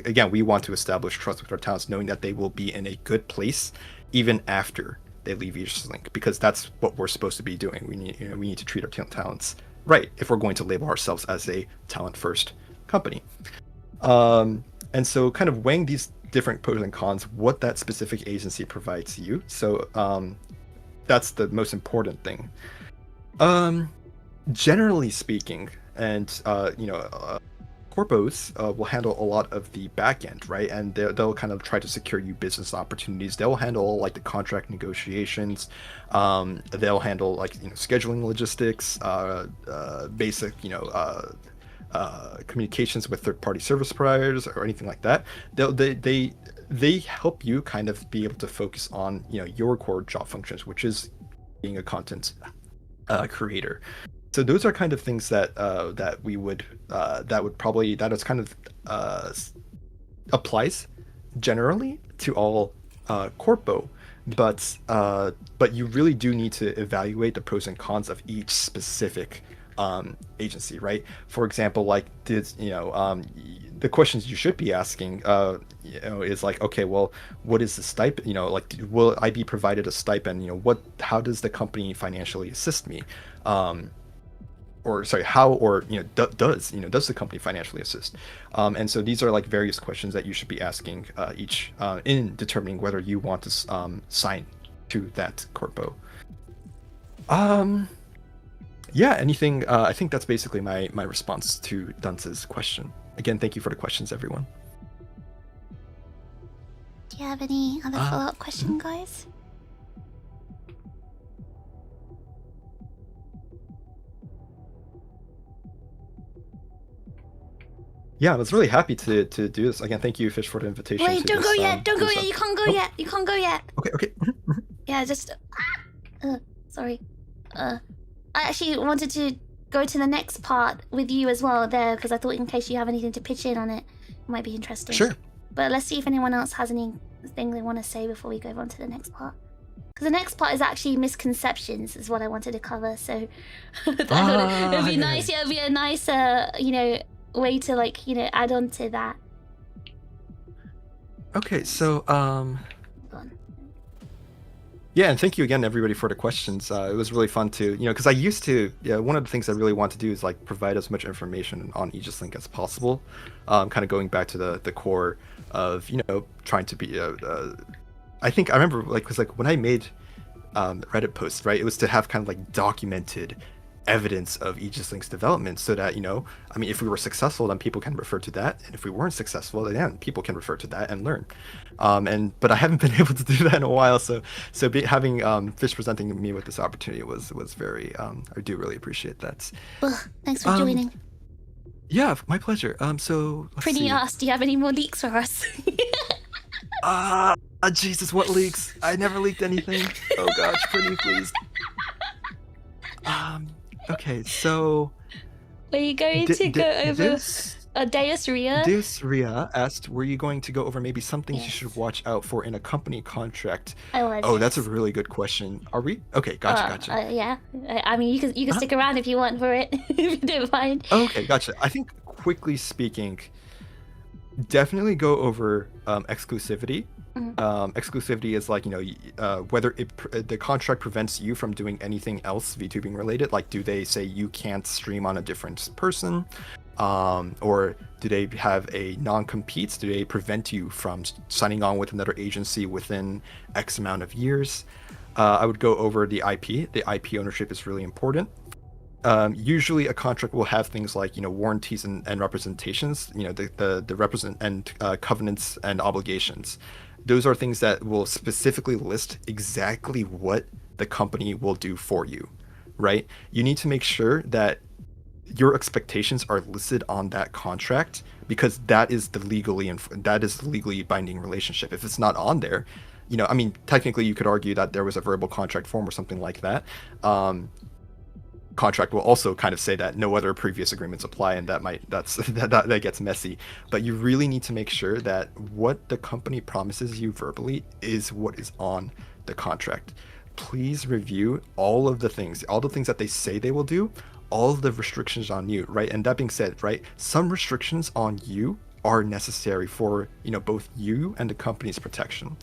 again, we want to establish trust with our talents, knowing that they will be in a good place even after they leave Aegis-Link, because that's what we're supposed to be doing. We need to treat our talents right if we're going to label ourselves as a talent first company. And so kind of weighing these different pros and cons, what that specific agency provides you. So that's the most important thing. Generally speaking, and corpos will handle a lot of the back end, right? And they'll kind of try to secure you business opportunities. They'll handle like the contract negotiations. They'll handle like scheduling logistics, basic communications with third-party service providers or anything like that. They help you kind of be able to focus on your core job functions, which is being a content creator. So those are kind of things that that is kind of applies generally to all corpo, but you really do need to evaluate the pros and cons of each specific agency, right? For example, like the questions you should be asking is like, okay, well, what is the stipend? Like, will I be provided a stipend? How does the company financially assist me? Does the company financially assist? And so these are like various questions that you should be asking each in determining whether you want to sign to that corpo. Yeah, anything. I think that's basically my response to Dunce's question. Again, thank you for the questions, everyone. Do you have any other follow-up question, guys? Yeah, I was really happy to do this. Again, thank you, Fish, for the invitation. Wait, don't go yet! Don't go yet! You can't go yet! You can't go yet! Okay. Yeah, just... sorry. I actually wanted to go to the next part with you as well there, because I thought in case you have anything to pitch in on it, it might be interesting. Sure. But let's see if anyone else has anything they want to say before we go on to the next part. Because the next part is actually misconceptions, is what I wanted to cover, so... it'd be nice, yeah, it'd be a nice, way to, like, add on to that. Okay, so, yeah, and thank you again, everybody, for the questions. It was really fun to, because I used to, one of the things I really want to do is, like, provide as much information on Aegis-Link as possible. Kind of going back to the core of, trying to be, I think, I remember, like, because, like, when I made Reddit posts, right, it was to have kind of, like, documented evidence of Aegis-Link's development so that, if we were successful, then people can refer to that. And if we weren't successful, then people can refer to that and learn. But I haven't been able to do that in a while. So having Fish presenting me with this opportunity was very, I do really appreciate that. Thanks for joining. Yeah, my pleasure. So Pretty asked, do you have any more leaks for us? Jesus, what leaks? I never leaked anything. Oh gosh, Pretty, please. Okay, so... Were you going to go over Deus Ria? Deus Ria asked, were you going to go over maybe some things you should watch out for in a company contract? I was. Oh, that's a really good question. Are we? Okay, gotcha. Yeah. I mean, you can stick around if you want for it, if you don't mind. Okay, gotcha. I think, quickly speaking, definitely go over exclusivity. Exclusivity is like, whether the contract prevents you from doing anything else VTubing related. Like, do they say you can't stream on a different person? Or do they have a non-compete? Do they prevent you from signing on with another agency within X amount of years? I would go over the IP. The IP ownership is really important. Usually a contract will have things like, warranties and representations, the represent and covenants and obligations. Those are things that will specifically list exactly what the company will do for you, right? You need to make sure that your expectations are listed on that contract, because that is the legally binding relationship. If it's not on there, technically you could argue that there was a verbal contract form or something like that. Contract will also kind of say that no other previous agreements apply, and that gets messy. But you really need to make sure that what the company promises you verbally is what is on the contract. Please review all the things that they say they will do, all of the restrictions on you, right? And that being said, right, some restrictions on you are necessary for, both you and the company's protection.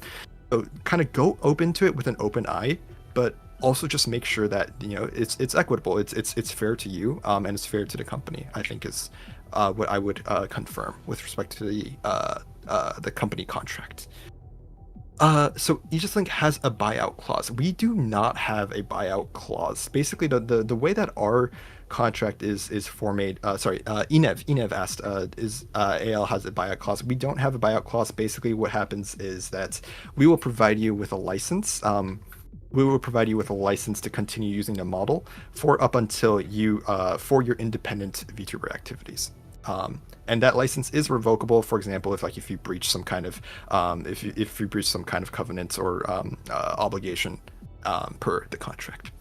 So kind of go open to it with an open eye, but also just make sure that it's equitable, it's fair to you, and it's fair to the company. I think is what I would confirm with respect to the company contract. So Aegis-Link has a buyout clause. We do not have a buyout clause. Basically, the way that our contract is formate. Enev asked, is AL has a buyout clause? We don't have a buyout clause. Basically, what happens is that we will provide you with a license. We will provide you with a license to continue using the model for up until you for your independent VTuber activities. And that license is revocable. For example, if you breach some kind of if you breach some kind of covenant or obligation per the contract.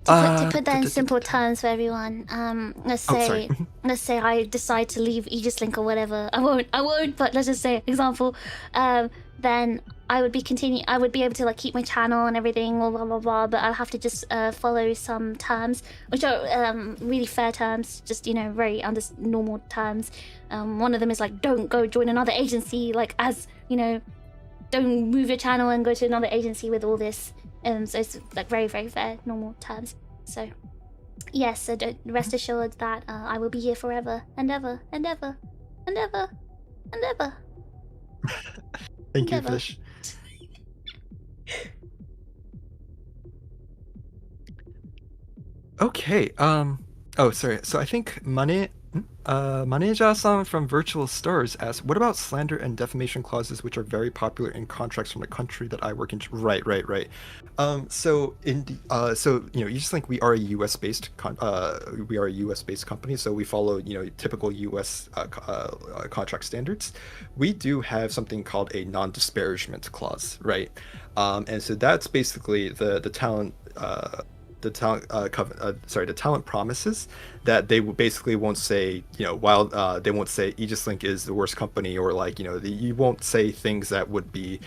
To put that in simple terms for everyone, let's say I decide to leave Aegis-Link or whatever. I won't. But let's just say example. Then I would be able to like keep my channel and everything, blah blah blah blah. But I'll have to just follow some terms, which are really fair terms, just very under normal terms. One of them is like, don't go join another agency, like don't move your channel and go to another agency with all this. So it's like very, very fair, normal terms. So, yes, so rest assured that I will be here forever and ever and ever and ever and ever. Thank you, Fish. Okay. Oh, sorry. So I think Manager-san from Virtual Stars asked, what about slander and defamation clauses, which are very popular in contracts from the country that I work in? Right. So Aegis-Link, we are a US-based company, so we follow typical US contract standards. We do have something called a non-disparagement clause, right? And so that's basically the talent. The talent promises that they basically won't say, while they won't say Aegis-Link is the worst company, or you won't say things that would be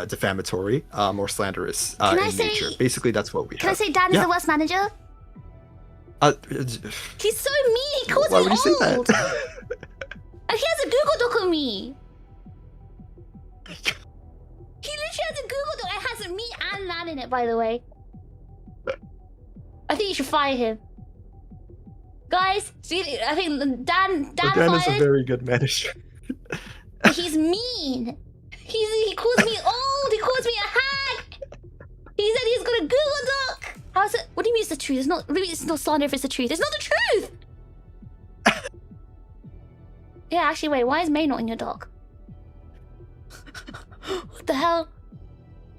defamatory or slanderous in nature. Basically, that's what we have. Can I say Dan is the worst manager? He's so mean. He calls me old. Why would you say that? And he has a Google Doc on me. He literally has a Google Doc. It has me and Lan in it, by the way. I think you should fire him. Guys, see, I think Dan is a very good manager. He's mean. He calls me old. He calls me a hack. He said he's got a Google Doc. How is it? What do you mean it's the truth? It's not slander if it's the truth. It's not the truth. Yeah, actually, wait. Why is May not in your doc? What the hell?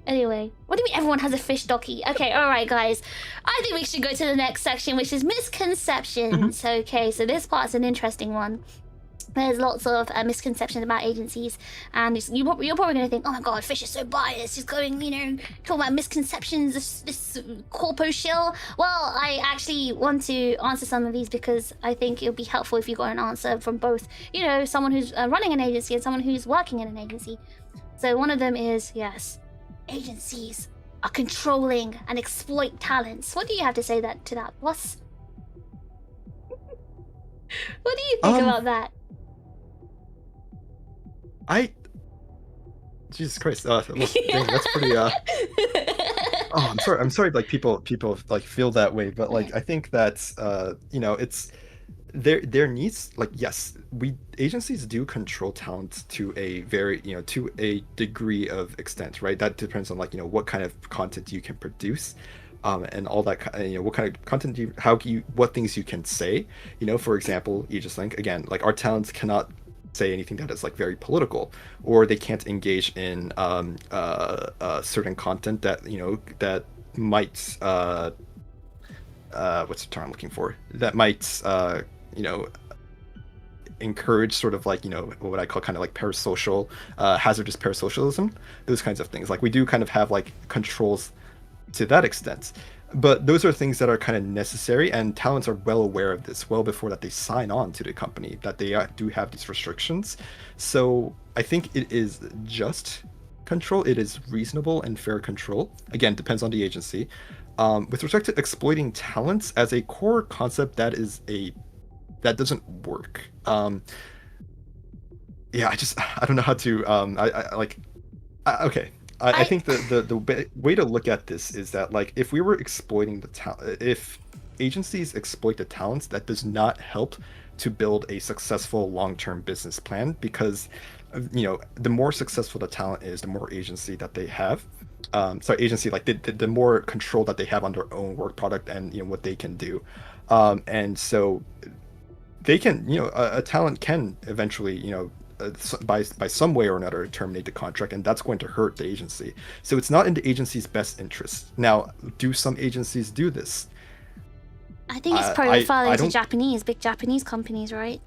Anyway, what do you mean everyone has a fish docky? Okay, alright guys. I think we should go to the next section, which is misconceptions. Okay, so this part's an interesting one. There's lots of misconceptions about agencies, and you're probably going to think, oh my god, Fish is so biased. He's going, talking about misconceptions, this corpo shill. Well, I actually want to answer some of these because I think it'll be helpful if you got an answer from both, someone who's running an agency and someone who's working in an agency. So one of them is, yes, agencies are controlling and exploit talents. What do you have to say to that, boss? What do you think about that? Jesus Christ, dang, that's pretty oh, I'm sorry like people like feel that way, but like I think that's it's there needs, like, yes, agencies do control talent to a very to a degree of extent, right? That depends on what kind of content you can produce, and all that, what kind of content what things you can say. For example, Aegis-Link, again, like, our talents cannot say anything that is like very political, or they can't engage in certain content that that might what's the term I'm looking for, that might encourage sort of like what I call kind of like parasocial, hazardous parasocialism, those kinds of things. Like, we do kind of have like controls to that extent, but those are things that are kind of necessary, and talents are well aware of this well before that they sign on to the company, that they do have these restrictions. So I think it is just control. It is reasonable and fair control. Again, depends on the agency. With respect to exploiting talents as a core concept, that doesn't work. Yeah, I don't know how to okay. I think the way to look at this is that, like, if we were exploiting the talent, if agencies exploit the talents, that does not help to build a successful long-term business plan, because the more successful the talent is, the more agency that they have, agency, like the more control that they have on their own work product and what they can do, and so they can, a talent can eventually, by some way or another terminate the contract, and that's going to hurt the agency. So it's not in the agency's best interest. Now, do some agencies do this? I think it's probably referring to big Japanese companies, right?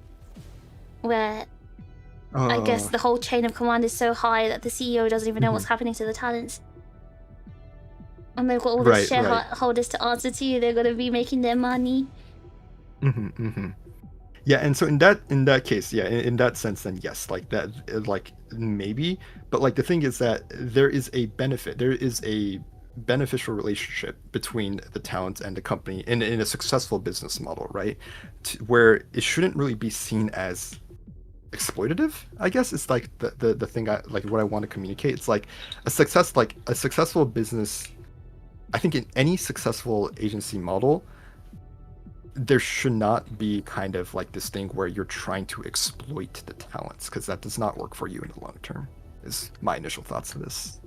Where I guess the whole chain of command is so high that the CEO doesn't even know what's happening to the talents. And they've got all the shareholders to answer to. They're going to be making their money. Yeah, and so in that case, yeah, in that sense, then yes, like that, like maybe, but like the thing is that there is a benefit. There is a beneficial relationship between the talent and the company in a successful business model, right? Where it shouldn't really be seen as exploitative, I guess. It's like the thing what I want to communicate. It's like a successful business. I think in any successful agency model, there should not be kind of like this thing where you're trying to exploit the talents, because that does not work for you in the long term, is my initial thoughts of this.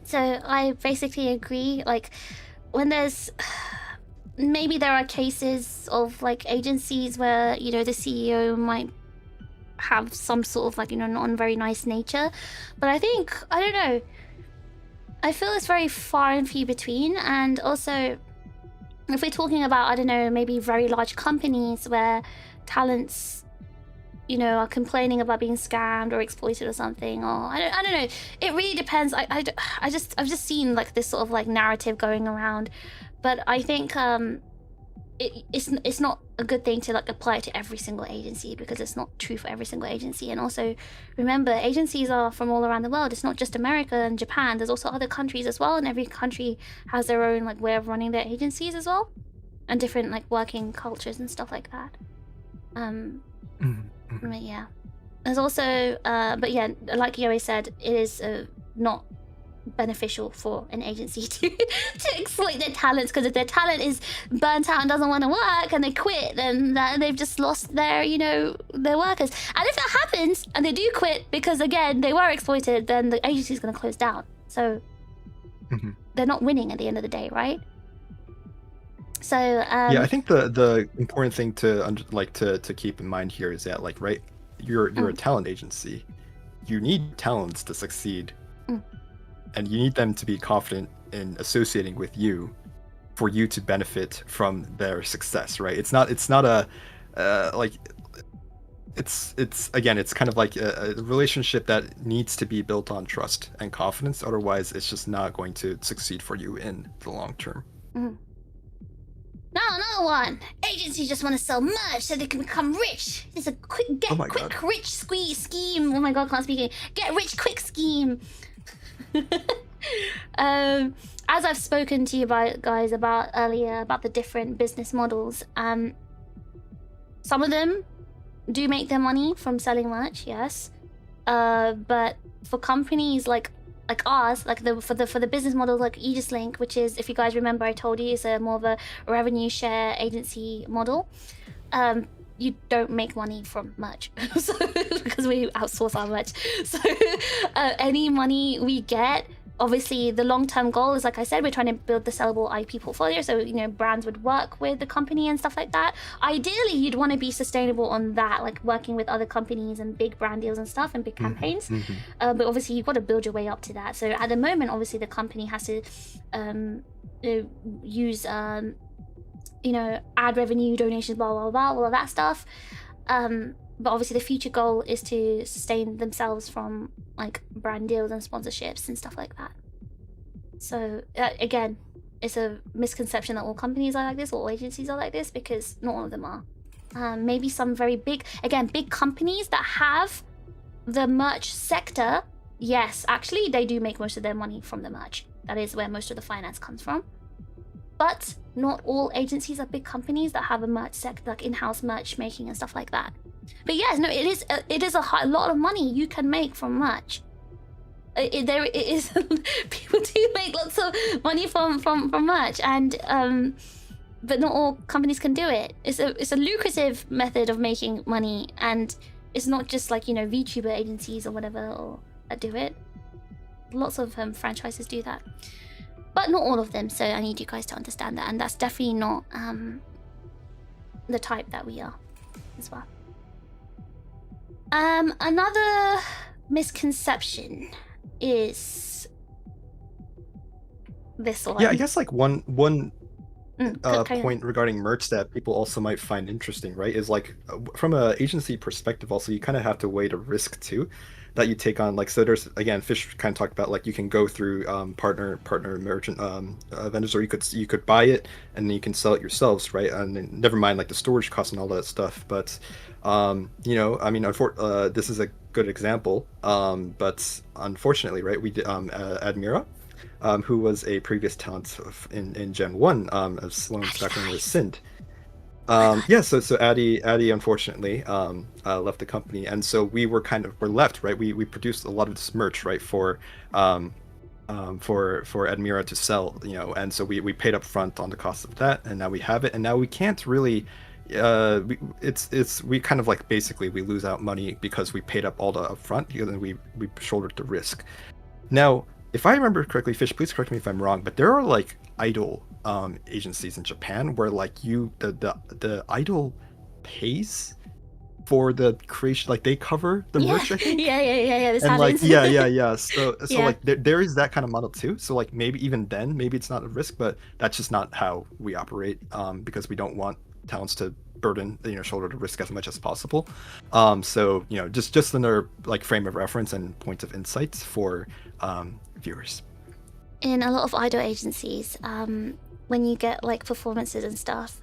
So I basically agree. Like, when there's maybe there are cases of like agencies where the CEO might have some sort of not very nice nature, but I don't know, I feel it's very far and few between. And also, if we're talking about, I don't know, maybe very large companies where talents, are complaining about being scammed or exploited or something, or I don't know. It really depends. I've just seen like this sort of like narrative going around, but I think it's not a good thing to like apply it to every single agency, because it's not true for every single agency. And also remember, agencies are from all around the world. It's not just America and Japan. There's also other countries as well, and every country has their own like way of running their agencies as well, and different like working cultures and stuff like that. But yeah, there's also but yeah, like Yoe said, it is not beneficial for an agency to exploit their talents, because if their talent is burnt out and doesn't want to work and they quit, then they've just lost their their workers. And if that happens and they do quit because again they were exploited, then the agency is going to close down. So they're not winning at the end of the day, right? So yeah, I think the important thing to keep in mind here is that you're a talent agency. You need talents to succeed. And you need them to be confident in associating with you for you to benefit from their success, right? It's not a it's kind of like a relationship that needs to be built on trust and confidence. Otherwise, it's just not going to succeed for you in the long term. Now another one. Agencies just want to sell merch so they can become rich. It's a quick rich scheme. Oh my god, can't speak. Get rich quick scheme. As I've spoken to you guys about earlier about the different business models, some of them do make their money from selling merch, yes, but for companies like ours, for the business model like Aegis-Link, which is, if you guys remember, I told you, it's a more of a revenue share agency model. You don't make money from merch so, because we outsource our merch. So any money we get, obviously the long-term goal is, like I said, we're trying to build the sellable IP portfolio, so brands would work with the company and stuff like that. Ideally, you'd want to be sustainable on that, like working with other companies and big brand deals and stuff and big campaigns. But obviously you've got to build your way up to that. So at the moment, obviously the company has to use ad revenue, donations, blah blah blah, all of that stuff. But obviously the future goal is to sustain themselves from like brand deals and sponsorships and stuff like that. So again, it's a misconception that all companies are like this, or all agencies are like this, because not all of them are. Maybe some very big companies that have the merch sector, yes, actually they do make most of their money from the merch. That is where most of the finance comes from. But not all agencies are big companies that have a merch sector, like in-house merch making and stuff like that. But yes, no, it is a lot of money you can make from merch. There is people do make lots of money from merch, and but not all companies can do it. It's a lucrative method of making money, and it's not just like VTuber agencies or whatever that do it. lots of franchises do that, but not all of them. So I need you guys to understand that, and that's definitely not the type that we are as well. Another misconception is this one. Yeah, I guess like one point regarding merch that people also might find interesting, right, is like from a agency perspective also, you kind of have to weigh the risk too that you take on. Like, so there's, again, Fish kind of talked about, like, you can go through partner merchant vendors, or you could buy it and then you can sell it yourselves, right? And then, never mind like the storage costs and all that stuff. But you know, I mean, this is a good example, but unfortunately, right, we did Admira, who was a previous talent in Gen 1, as Sloan's background was Sind. Yeah, so Addy unfortunately left the company, and so we're left, right? We produced a lot of this merch, right, for Admira to sell, you know, and so we paid up front on the cost of that, and now we have it, and now we can't really we kind of like basically we lose out money because we paid up all the upfront, because we shouldered the risk. Now, if I remember correctly, Fish, please correct me if I'm wrong, but there are like idol agencies in Japan where like the idol pays for the creation, like they cover the merch, I think. Yeah. This and happens. like yeah. So Yeah. like there is that kind of model too. So like maybe even then, maybe it's not a risk, but that's just not how we operate, because we don't want talents to burden, you know, shoulder the risk as much as possible. So, you know, just another like frame of reference and point of insights for viewers. In a lot of idol agencies, when you get like performances and stuff,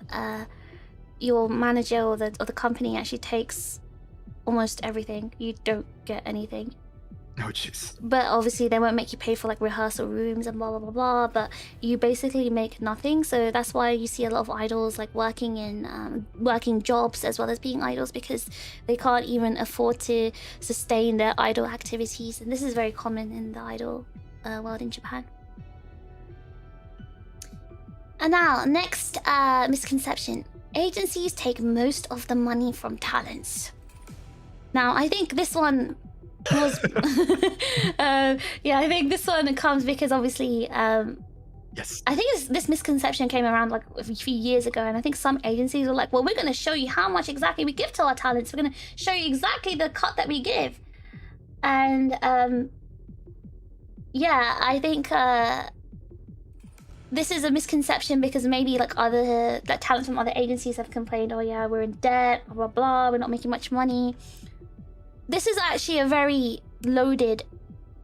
your manager or the company actually takes almost everything. You don't get anything. Oh jeez. But obviously they won't make you pay for like rehearsal rooms and blah blah blah blah, but you basically make nothing. So that's why you see a lot of idols like working in working jobs as well as being idols, because they can't even afford to sustain their idol activities. And this is very common in the idol world in Japan. And now, next misconception. Agencies take most of the money from talents. Now, I think this one was... yeah, I think this one comes because obviously... yes. I think this misconception came around like a few years ago, and I think some agencies were like, well, we're going to show you how much exactly we give to our talents. We're going to show you exactly the cut that we give. And, yeah, I think... this is a misconception because maybe like talents from other agencies have complained, oh yeah, we're in debt, blah blah blah, we're not making much money. This is actually a very loaded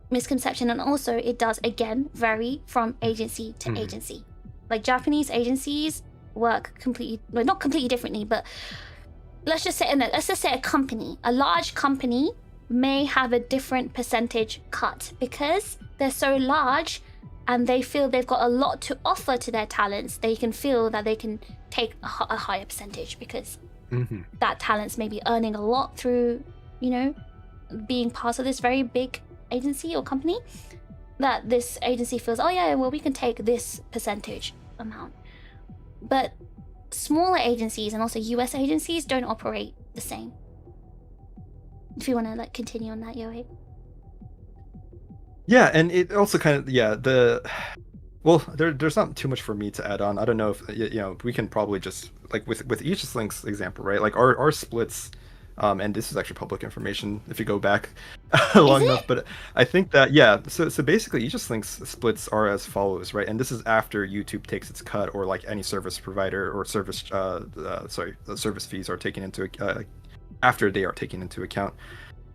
misconception, and also it does again vary from agency to agency. Like Japanese agencies work completely, well, not completely differently, but let's just say a company, a large company may have a different percentage cut because they're so large and they feel they've got a lot to offer to their talents. They can feel that they can take a higher percentage because that talent's maybe earning a lot through, you know, being part of this very big agency or company, that this agency feels, oh yeah, well, we can take this percentage amount. But smaller agencies and also US agencies don't operate the same. If you want to like continue on that, Yohei. Yeah, and it also kind of, there's not too much for me to add on. I don't know if, you know, we can probably just, like with Aegis-Link's example, right? Like our splits, and this is actually public information if you go back long enough, but I think that, yeah, so basically Aegis-Link's splits are as follows, right? And this is after YouTube takes its cut, or like any service provider or service, the service fees are taken into, after they are taken into account.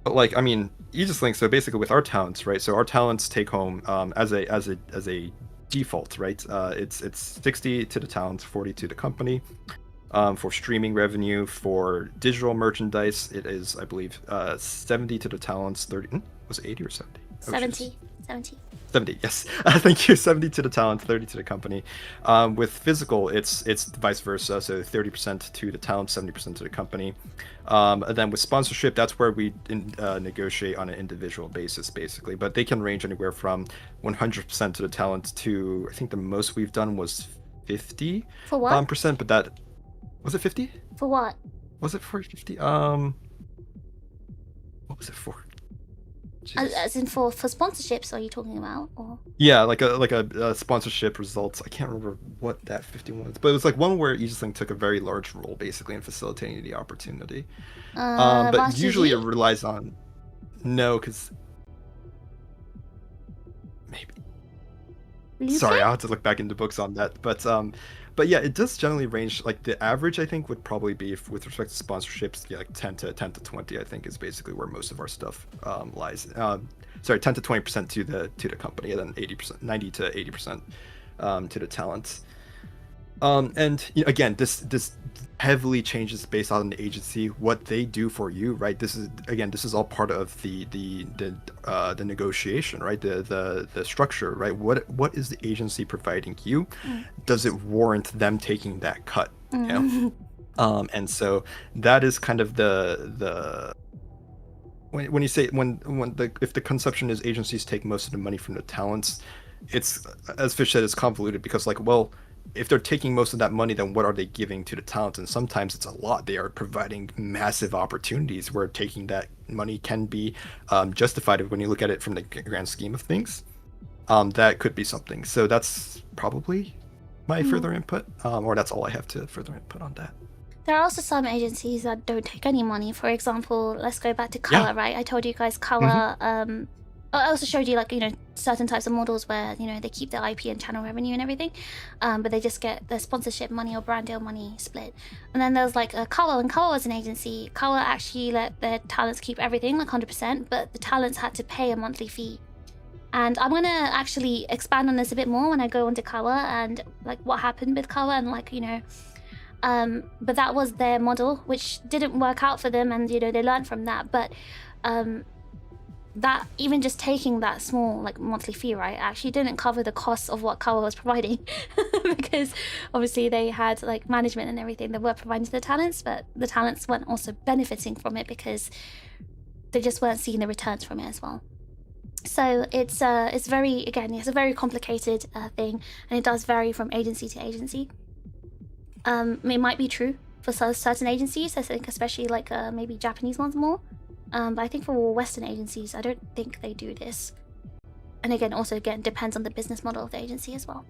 But like, I mean, Aegis-Link, so basically with our talents, right? So our talents take home as a default, right? It's 60 to the talents, 40 to the company. For streaming revenue, for digital merchandise, it is, I believe, 70 to the talents, 30. Was it 80 or 70? 70. 70, yes. Thank you. 70 to the talent, 30 to the company. With physical, it's vice versa. So 30% to the talent, 70% to the company. And then with sponsorship, that's where we negotiate on an individual basis, basically. But they can range anywhere from 100% to the talent to, I think the most we've done was 50%. For what? But that was it 50? For what? Was it for 50? What was it for? As in for sponsorships, are you talking about? Or Yeah, like a sponsorship results. I can't remember what that 51 was, but it was like one where Aegis-Link took a very large role basically in facilitating the opportunity. But usually it relies on because maybe. Sorry, I'll have to look back into books on that. But yeah, it does generally range. Like the average, I think, would probably be with respect to sponsorships, yeah, like 10 to 20. I think is basically where most of our stuff lies. Sorry, 10 to 20% to the company, and then 80%, 90 to 80% to the talents. And again, this heavily changes based on the agency, what they do for you, right? This is all part of the negotiation, right? The structure, right? What is the agency providing you? Does it warrant them taking that cut? You know? And so that is kind of the when you say if the conception is agencies take most of the money from the talents, it's, as Fish said, it's convoluted because like, well, if they're taking most of that money, then what are they giving to the talent? And sometimes it's a lot. They are providing massive opportunities where taking that money can be justified when you look at it from the grand scheme of things. That could be something. So that's probably my further input, or that's all I have to further input on that. There are also some agencies that don't take any money. For example, let's go back to color, right? I told you guys color. I also showed you like, certain types of models where, they keep their IP and channel revenue and everything, but they just get the sponsorship money or brand deal money split. And then there's like Color, and Color was an agency. Color actually let their talents keep everything, like 100%, but the talents had to pay a monthly fee. And I'm gonna actually expand on this a bit more when I go into Color and like what happened with Color and like, but that was their model, which didn't work out for them, and they learned from that. But that even just taking that small like monthly fee, right, actually didn't cover the costs of what Color was providing because obviously they had like management and everything that were providing to the talents, but the talents weren't also benefiting from it because they just weren't seeing the returns from it as well. So it's very, again, it's a very complicated thing, and it does vary from agency to agency. It might be true for certain agencies, I think, especially like maybe Japanese ones more. But I think for Western agencies, I don't think they do this. And again, depends on the business model of the agency as well.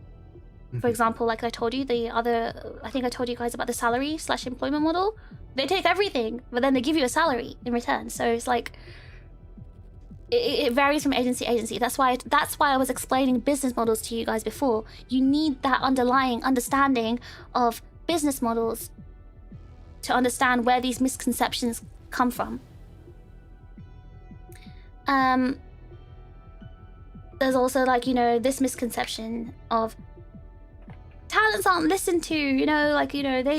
For example, like I told you, I think I told you guys about the salary/employment model. They take everything, but then they give you a salary in return. So it's like, it varies from agency to agency. That's why I was explaining business models to you guys before. You need that underlying understanding of business models to understand where these misconceptions come from. There's also like, this misconception of talents aren't listened to,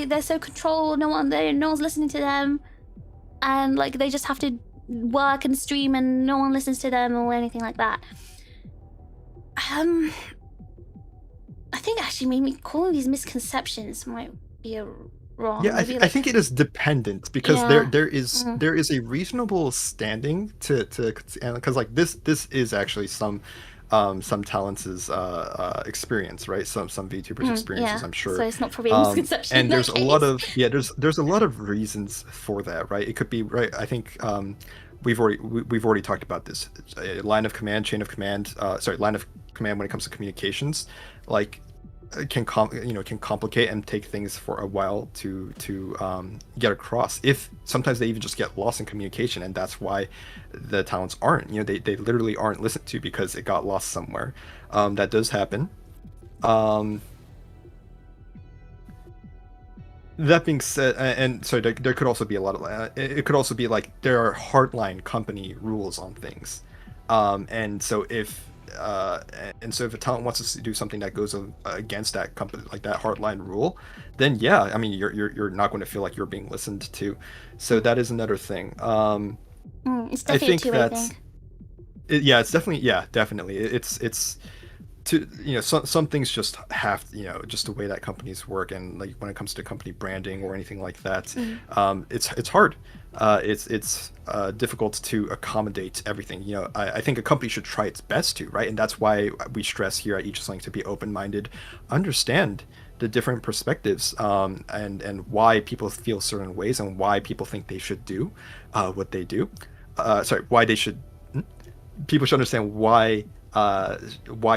they're so controlled, no one's listening to them, and like they just have to work and stream and no one listens to them or anything like that. I think actually maybe calling these misconceptions might be wrong. Yeah, I think it is dependent because there is a reasonable standing to because like this is actually some talents' experience, right? Some VTubers' experiences, I'm sure. So it's not probably a misconception. And there's a lot of there's a lot of reasons for that, right? It could be, right, I think we've already talked about this. Line of command, chain of command, line of command when it comes to communications, like can complicate and take things for a while to get across. If sometimes they even just get lost in communication, and that's why the talents aren't, they literally aren't listened to because it got lost somewhere. That does happen. That being said, and so there could also be a lot of it could also be like there are hardline company rules on things, and so if a talent wants us to do something that goes against that company, like that hardline rule, then yeah, I mean you're not going to feel like you're being listened to. So that is another thing. It's definitely a two-way thing. It's definitely. It's to some things just have just the way that companies work, and like when it comes to company branding or anything like that, it's hard. It's difficult to accommodate everything. I think a company should try its best to, right? And that's why we stress here at Aegis-Link to be open-minded, understand the different perspectives, and why people feel certain ways and why people think they should do what they do. Why they should people should understand why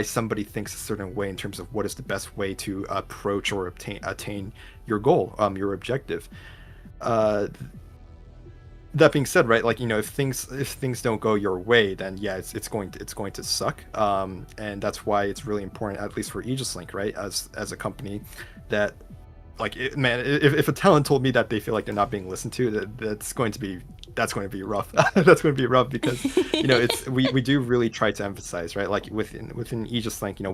somebody thinks a certain way in terms of what is the best way to approach or attain your goal, your objective. That being said, right, like, you know, if things don't go your way, then yeah, it's going to suck. And that's why it's really important, at least for Aegis-Link, right, as a company, that like man, if a talent told me that they feel like they're not being listened to, that's going to be rough. That's going to be rough, because you know, it's we do really try to emphasize, right, like within Aegis-Link, you know,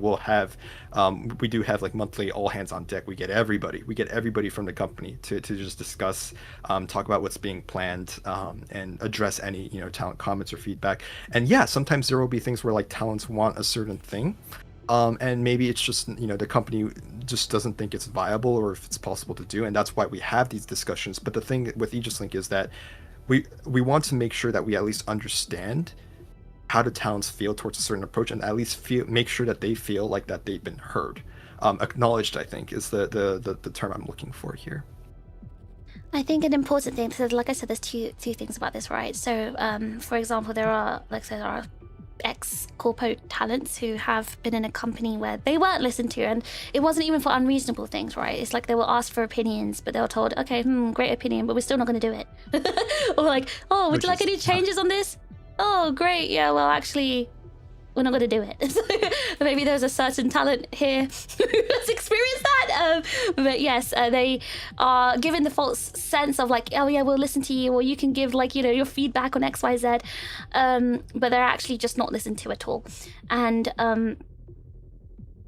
we do have like monthly all hands on deck. We get everybody from the company to just discuss, talk about what's being planned, and address any, you know, talent comments or feedback. And yeah, sometimes there will be things where like talents want a certain thing, and maybe it's just, you know, the company just doesn't think it's viable or if it's possible to do, and that's why we have these discussions. But the thing with Aegis-Link is that we want to make sure that we at least understand how the talents feel towards a certain approach, and at least make sure that they feel like that they've been heard, acknowledged, I think, is the term I'm looking for here. I think an important thing, so like I said, there's two things about this, right? So for example, there are ex-corpo talents who have been in a company where they weren't listened to, and it wasn't even for unreasonable things, right? It's like they were asked for opinions, but they were told, okay, great opinion, but we're still not going to do it. Or like, oh, would you like any changes on this? Oh, great, yeah, well, actually, we're not going to do it. Maybe there's a certain talent here who has experienced that. But yes, they are given the false sense of like, oh yeah, we'll listen to you, or you can give like, you know, your feedback on X, Y, Z. But they're actually just not listened to at all. And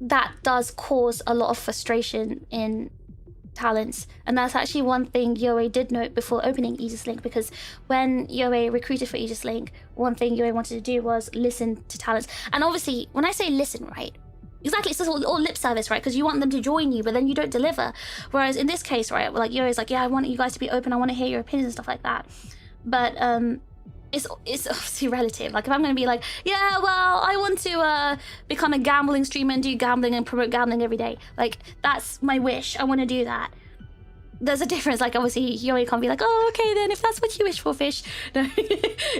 that does cause a lot of frustration in talents, and that's actually one thing Yoe did note before opening Aegis-Link, because when Yoe recruited for Aegis-Link, one thing Yoe wanted to do was listen to talents. And obviously, when I say listen, right, exactly, it's just all lip service, right, because you want them to join you, but then you don't deliver. Whereas in this case, right, like Yoe's like, yeah, I want you guys to be open, I want to hear your opinions and stuff like that. But it's obviously relative. Like, if I'm going to be like, yeah, well, I want to become a gambling streamer and do gambling and promote gambling every day. Like, that's my wish. I want to do that. There's a difference. Like, obviously, Yoe can't be like, oh, okay, then if that's what you wish for, fish. No,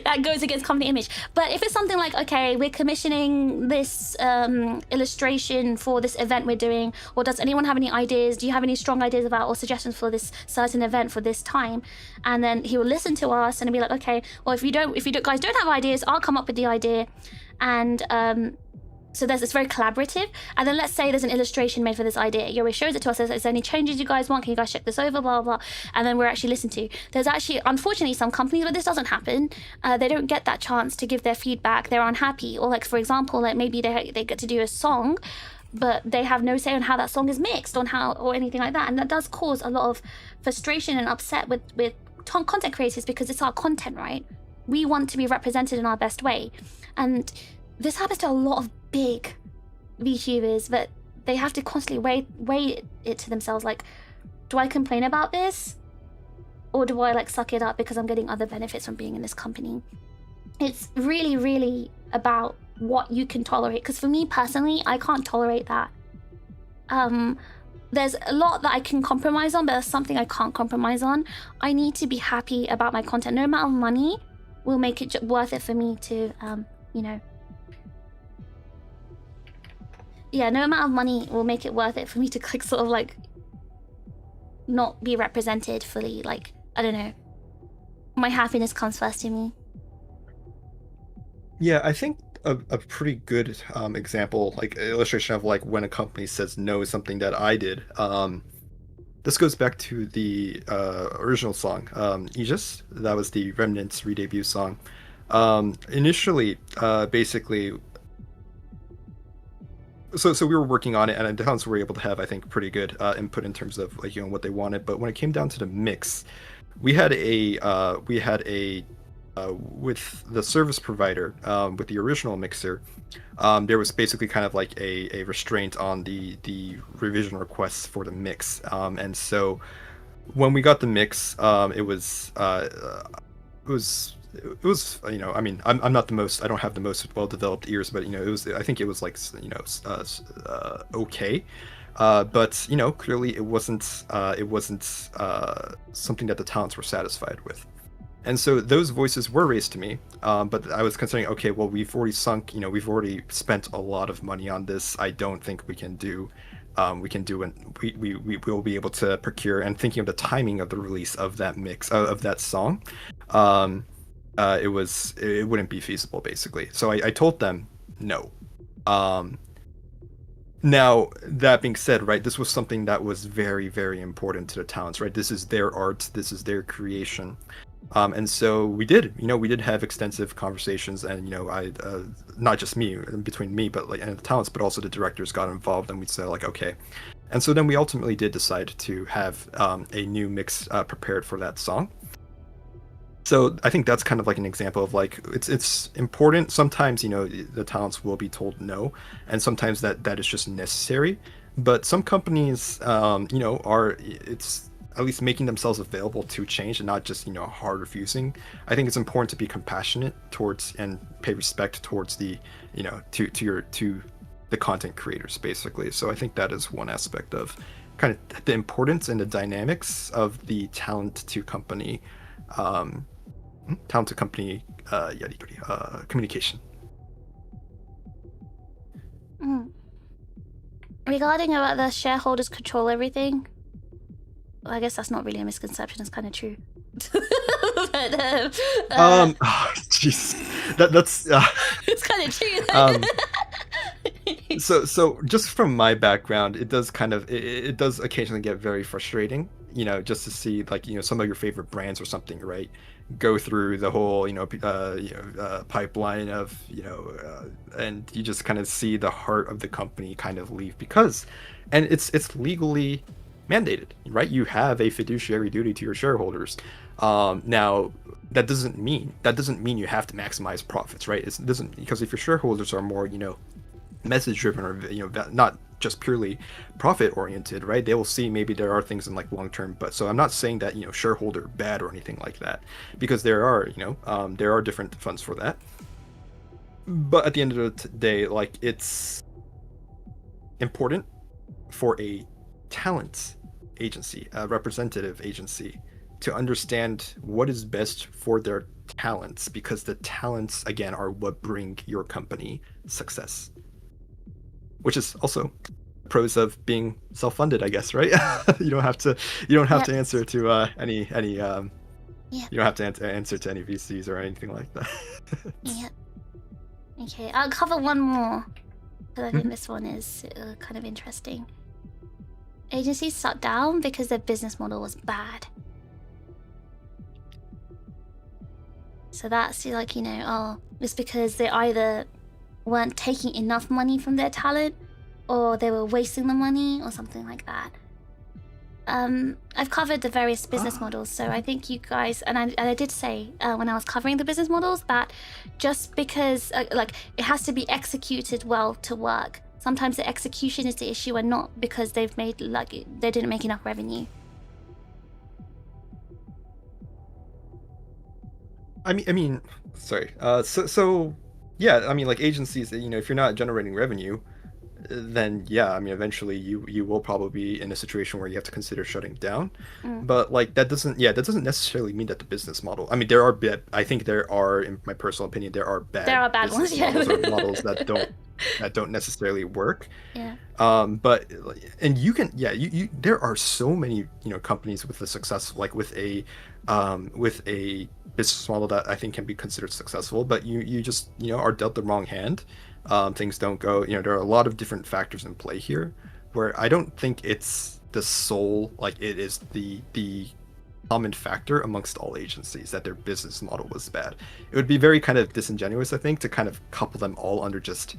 that goes against company image. But if it's something like, okay, we're commissioning this illustration for this event we're doing, or does anyone have any ideas? Do you have any strong ideas about or suggestions for this certain event for this time? And then he will listen to us and be like, okay, well, if you guys don't have ideas, I'll come up with the idea. And so it's very collaborative. And then let's say there's an illustration made for this idea. Yoe shows it to us, says, is there any changes you guys want? Can you guys check this over, blah, blah, blah. And then we're actually listened to. There's actually, unfortunately, some companies where this doesn't happen. They don't get that chance to give their feedback. They're unhappy. Or like, for example, like maybe they get to do a song, but they have no say on how that song is mixed, or anything like that. And that does cause a lot of frustration and upset with content creators, because it's our content, right? We want to be represented in our best way. And this happens to a lot of big VTubers, but they have to constantly weigh it to themselves, like, do I complain about this, or do I like suck it up because I'm getting other benefits from being in this company? It's really, really about what you can tolerate, because for me personally, I can't tolerate that. There's a lot that I can compromise on, but there's something I can't compromise on. I need to be happy about my content. No amount of money will make it worth it for me to you know, yeah, no amount of money will make it worth it for me to like sort of like not be represented fully. Like, I don't know, my happiness comes first to me. Yeah, I think a pretty good example, like illustration of like when a company says no is something that I did. This goes back to the original song, Aegis. That was the Remnants re-debut song. Initially, basically, so we were working on it, and the talents were able to have, I think, pretty good input in terms of like, you know, what they wanted. But when it came down to the mix, we had a with the service provider, with the original mixer, there was basically kind of like a restraint on the revision requests for the mix, and so when we got the mix, it was you know, I mean, I'm not the most, I don't have the most well-developed ears, but you know, I think it was like, you know, okay, but you know, clearly it wasn't something that the talents were satisfied with. And so those voices were raised to me, but I was considering, okay, well, we've already sunk, we've already spent a lot of money on this. I don't think we can do, and we will be able to procure. And thinking of the timing of the release of that mix of that song, it wouldn't be feasible basically. So I told them no. Now, that being said, right, this was something that was very, very important to the talents, right? This is their art, this is their creation. And so we did have extensive conversations, and not just me, between me, but and the talents, but also the directors got involved, and we said like, okay. And so then we ultimately did decide to have a new mix prepared for that song. So I think that's kind of like an example of like it's important. Sometimes the talents will be told no, and sometimes that is just necessary. But some companies are it's at least making themselves available to change and not just hard refusing. I think it's important to be compassionate towards and pay respect towards the to the content creators basically. So I think that is one aspect of kind of the importance and the dynamics of the talent to company communication. Regarding about the shareholders control everything, well, I guess that's not really a misconception. It's kind of true. But, jeez, that's it's kind of true. So just from my background, it does it does occasionally get very frustrating, just to see like some of your favorite brands or something, right, go through the whole pipeline of and you just kind of see the heart of the company kind of leave, and it's legally mandated, right? You have a fiduciary duty to your shareholders. Now that doesn't mean you have to maximize profits, right? It doesn't, because if your shareholders are more message driven or not just purely profit oriented, right, they will see maybe there are things in like long term. But so I'm not saying that shareholder bad or anything like that, because there are different funds for that. But at the end of the day, like, it's important for a talent agency, a representative agency, to understand what is best for their talents, because the talents again are what bring your company success, which is also pros of being self-funded, I guess, right? You don't have to answer to any you don't have to answer to any VCs or anything like that. Yeah. Okay, I'll cover one more, because I think this one is kind of interesting. Agencies shut down because their business model was bad. So that's like, it's because they either weren't taking enough money from their talent, or they were wasting the money, or something like that. I've covered the various business models, so I think you guys, and I did say when I was covering the business models that just because like it has to be executed well to work. Sometimes the execution is the issue, and not because they didn't make enough revenue. I mean, sorry. So yeah, I mean, like, agencies, if you're not generating revenue, then yeah, I mean, eventually you will probably be in a situation where you have to consider shutting down. But like, that doesn't necessarily mean that the business model, I mean, I think there are, in my personal opinion, there are bad ones, yeah. models, or models that don't necessarily work. Yeah. But, and you can, there are so many companies with a success, like with a business model that I think can be considered successful, but you just are dealt the wrong hand. Things don't go, there are a lot of different factors in play here, where I don't think it's the sole, like, it is the common factor amongst all agencies that their business model was bad. It would be very kind of disingenuous, I think, to kind of couple them all under just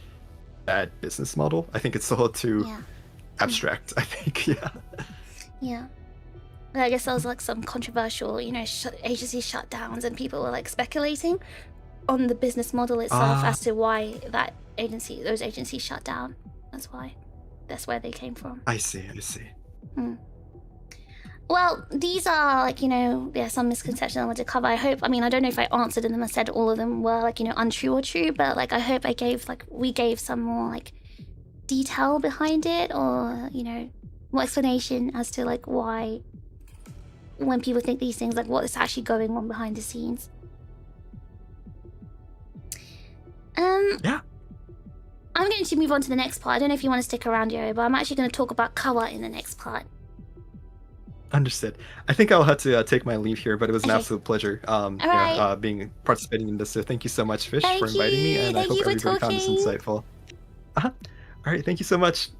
bad business model. I think it's a little too abstract, I think. Yeah. I guess there was like some controversial, agency shutdowns, and people were like speculating on the business model itself as to why those agencies shut down. That's where they came from. I see. Well, these are like, some misconceptions I wanted to cover. I don't know if I answered them and said all of them were like, untrue or true, but like, I hope we gave some more like detail behind it, or more explanation as to like why when people think these things, like what is actually going on behind the scenes. Yeah. I'm going to move on to the next part. I don't know if you want to stick around, Yo, but I'm actually going to talk about Kawa in the next part. Understood. I think I'll have to take my leave here, but it was an absolute pleasure participating in this. So thank you so much, Fish, for inviting me, and I hope everybody found this insightful. All right, thank you so much.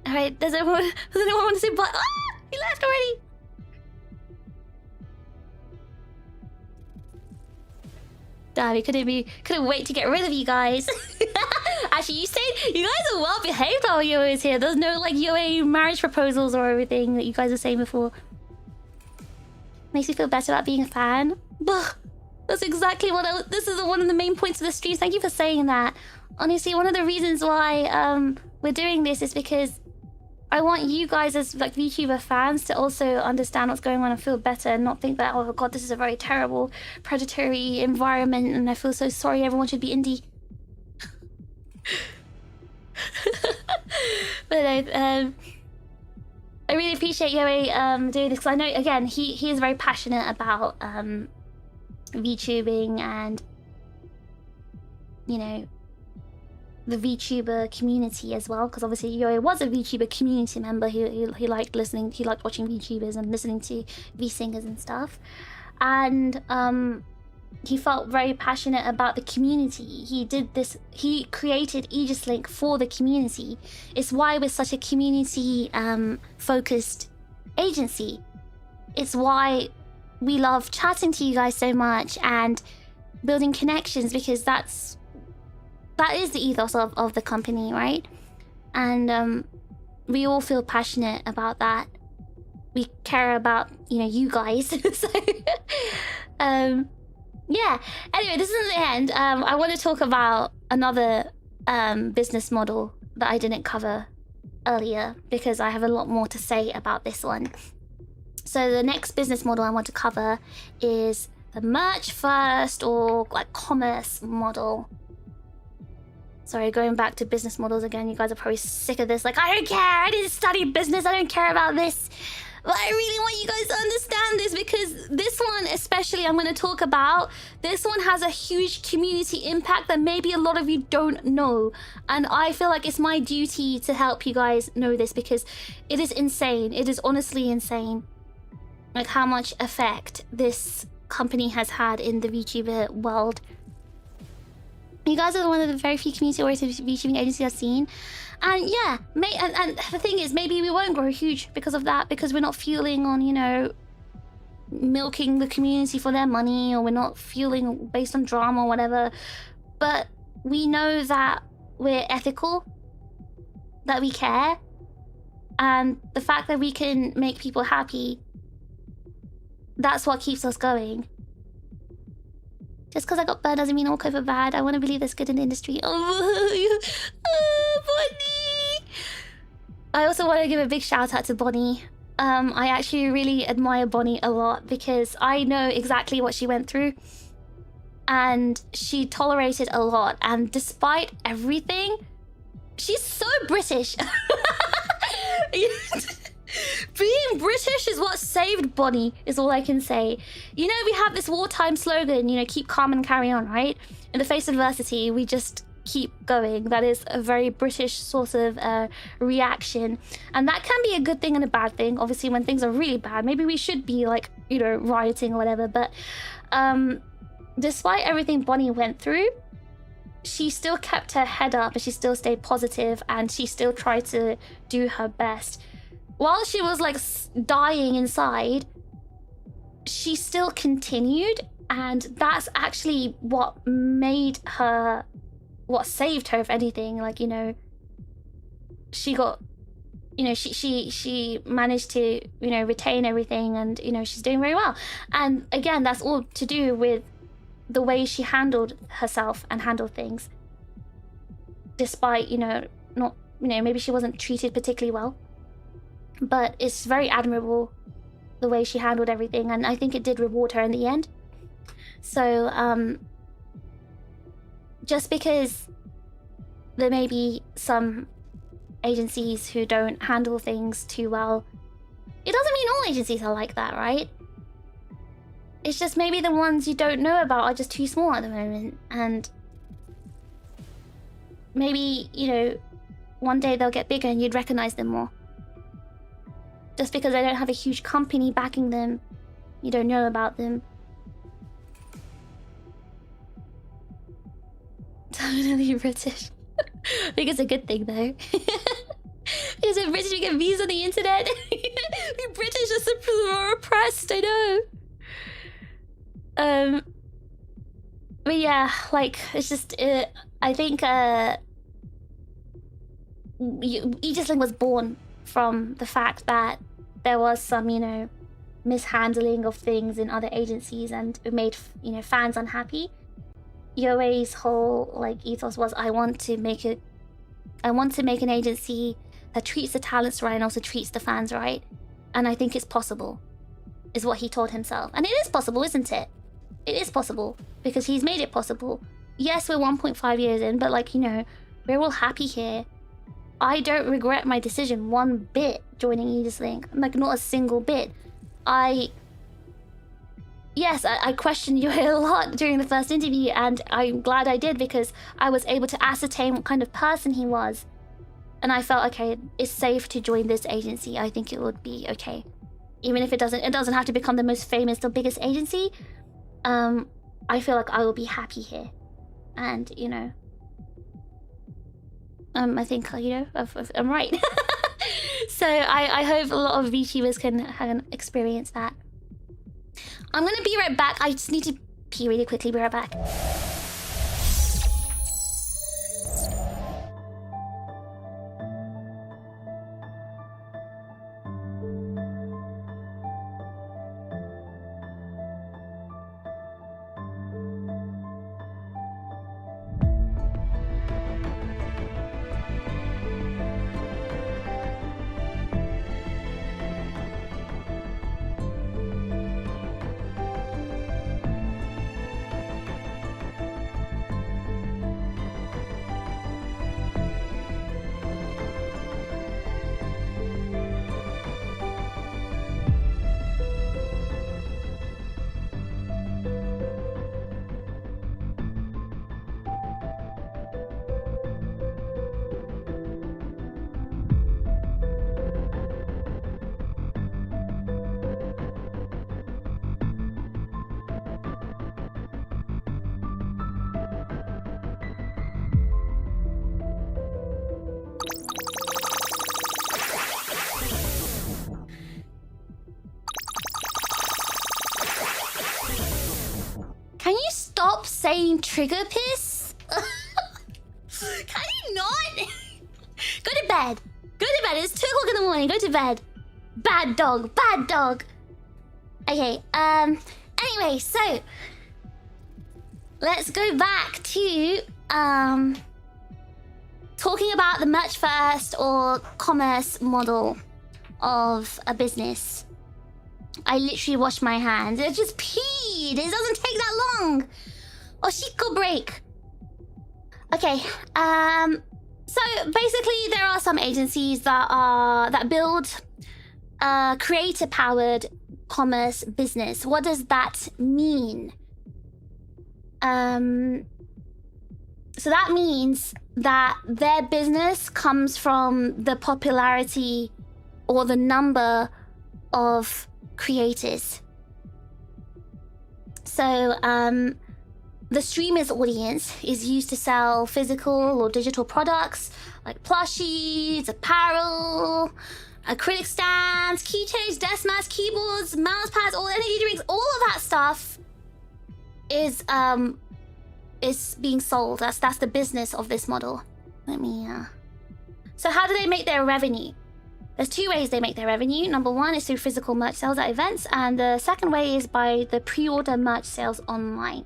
All right, does anyone want to say bye? Ah, he left already. Damn, he couldn't wait to get rid of you guys. Actually, you guys are well behaved while Yo is here. There's no like Yo marriage proposals or everything that you guys were saying before. Makes me feel better about being a fan. Bah, that's exactly what this is one of the main points of the stream. Thank you for saying that. Honestly, one of the reasons why we're doing this is because I want you guys as like VTuber fans to also understand what's going on and feel better and not think that, oh god, this is a very terrible, predatory environment and I feel so sorry, everyone should be indie. But I really appreciate Yoe doing this because I know, again, he is very passionate about VTubing and, you know, the VTuber community as well, because obviously Yoe was a VTuber community member. He liked listening, he liked watching VTubers and listening to V-singers and stuff, and he felt very passionate about the community. He created Aegis-Link for the community. It's why we're such a community focused agency. It's why we love chatting to you guys so much and building connections, because that is the ethos of the company, right? And we all feel passionate about that. We care about, you know, you guys. So yeah, anyway, this isn't the end. I want to talk about another business model that I didn't cover earlier because I have a lot more to say about this one. So the next business model I want to cover is the merch first, or like commerce model. Sorry, going back to business models again. You guys are probably sick of this. Like, I don't care. I didn't study business. I don't care about this. But I really want you guys to understand this, because this one especially I'm going to talk about, this one has a huge community impact that maybe a lot of you don't know. And I feel like it's my duty to help you guys know this, because it is insane. It is honestly insane. Like how much effect this company has had in the VTuber world. You guys are one of the very few community-oriented VTubing agencies I've seen. And yeah, and the thing is, maybe we won't grow huge because of that, because we're not fueling on, you know, milking the community for their money, or we're not fueling based on drama or whatever. But we know that we're ethical, that we care, and the fact that we can make people happy, that's what keeps us going. Just because I got burned doesn't mean all COVID bad. I want to believe there's good in the industry. Oh, Bonnie! I also want to give a big shout out to Bonnie. I actually really admire Bonnie a lot, because I know exactly what she went through. And she tolerated a lot. And despite everything, she's so British. Being British is what saved Bonnie, is all I can say. You know, we have this wartime slogan, you know, keep calm and carry on, right? In the face of adversity, we just keep going. That is a very British sort of reaction. And that can be a good thing and a bad thing. Obviously, when things are really bad, maybe we should be like, you know, rioting or whatever. But despite everything Bonnie went through, she still kept her head up and she still stayed positive, and she still tried to do her best. While she was like dying inside, she still continued, and that's actually what made her, what saved her, if anything. Like, you know, she got, you know, she managed to, you know, retain everything, and, you know, she's doing very well. And again, that's all to do with the way she handled herself and handled things, despite, you know, not, you know, maybe she wasn't treated particularly well. But it's very admirable the way she handled everything, and I think it did reward her in the end. So just because there may be some agencies who don't handle things too well, It doesn't mean all agencies are like that, right? It's just maybe the ones you don't know about are just too small at the moment, and maybe, you know, one day they'll get bigger and you'd recognize them more. Just because they don't have a huge company backing them, you don't know about them. Totally British. I think it's a good thing though. Because in British we get views on the internet. We British are oppressed, I know. But yeah, like, it's just, I think Aegis-Link was born from the fact that there was some, you know, mishandling of things in other agencies, and it made, you know, fans unhappy. Yoe's whole like ethos was, I want to make an agency that treats the talents right and also treats the fans right, and I think it's possible, is what he told himself. And it is possible, isn't it? It is possible because he's made it possible. Yes, we're 1.5 years in, but like, you know, we're all happy here. I don't regret my decision one bit joining Aegis-Link. Like, not a single bit. Yes, I questioned you a lot during the first interview, and I'm glad I did because I was able to ascertain what kind of person he was. And I felt, okay, it's safe to join this agency. I think it would be okay. Even if it doesn't have to become the most famous or biggest agency. I feel like I will be happy here. And, you know, I think, you know, I'm right. So I hope a lot of VTubers can experience that. I'm gonna be right back. I just need to pee really quickly. Be right back. Can you stop saying TRiGGERPHiSH? Can you not? Go to bed. Go to bed. It's 2 o'clock in the morning. Go to bed. Bad dog. Bad dog. Okay, anyway, so let's go back to talking about the merch first or commerce model of a business. I literally washed my hands. I just peed. It doesn't take that long. Oshiko break. Okay. So basically, there are some agencies that build creator-powered commerce business. What does that mean? So that means that their business comes from the popularity or the number of creators. So the streamer's audience is used to sell physical or digital products like plushies, apparel, acrylic stands, keychains, desk mats, keyboards, mouse pads, all energy drinks, all of that stuff is being sold. That's the business of this model. Let me So how do they make their revenue? There's 2 ways they make their revenue. Number 1 is through physical merch sales at events, and the second way is by the pre-order merch sales online.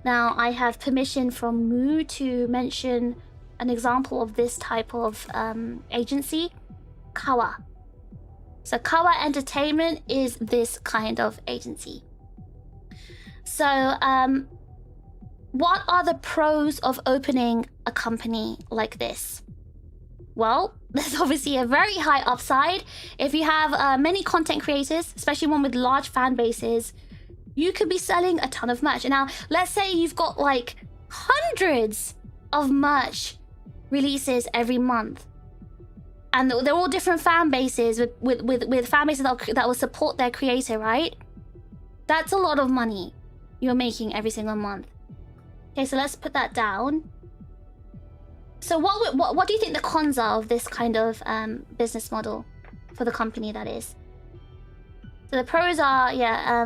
Now, I have permission from Moo to mention an example of this type of agency, Kawa. So Kawa Entertainment is this kind of agency. So, what are the pros of opening a company like this? Well, there's obviously a very high upside. If you have many content creators, especially one with large fan bases, you could be selling a ton of merch. Now, let's say you've got like hundreds of merch releases every month, and they're all different fan bases with fan bases that will support their creator, right? That's a lot of money you're making every single month. Okay, so let's put that down. So what do you think the cons are of this kind of business model for the company, that is? So the pros are, yeah,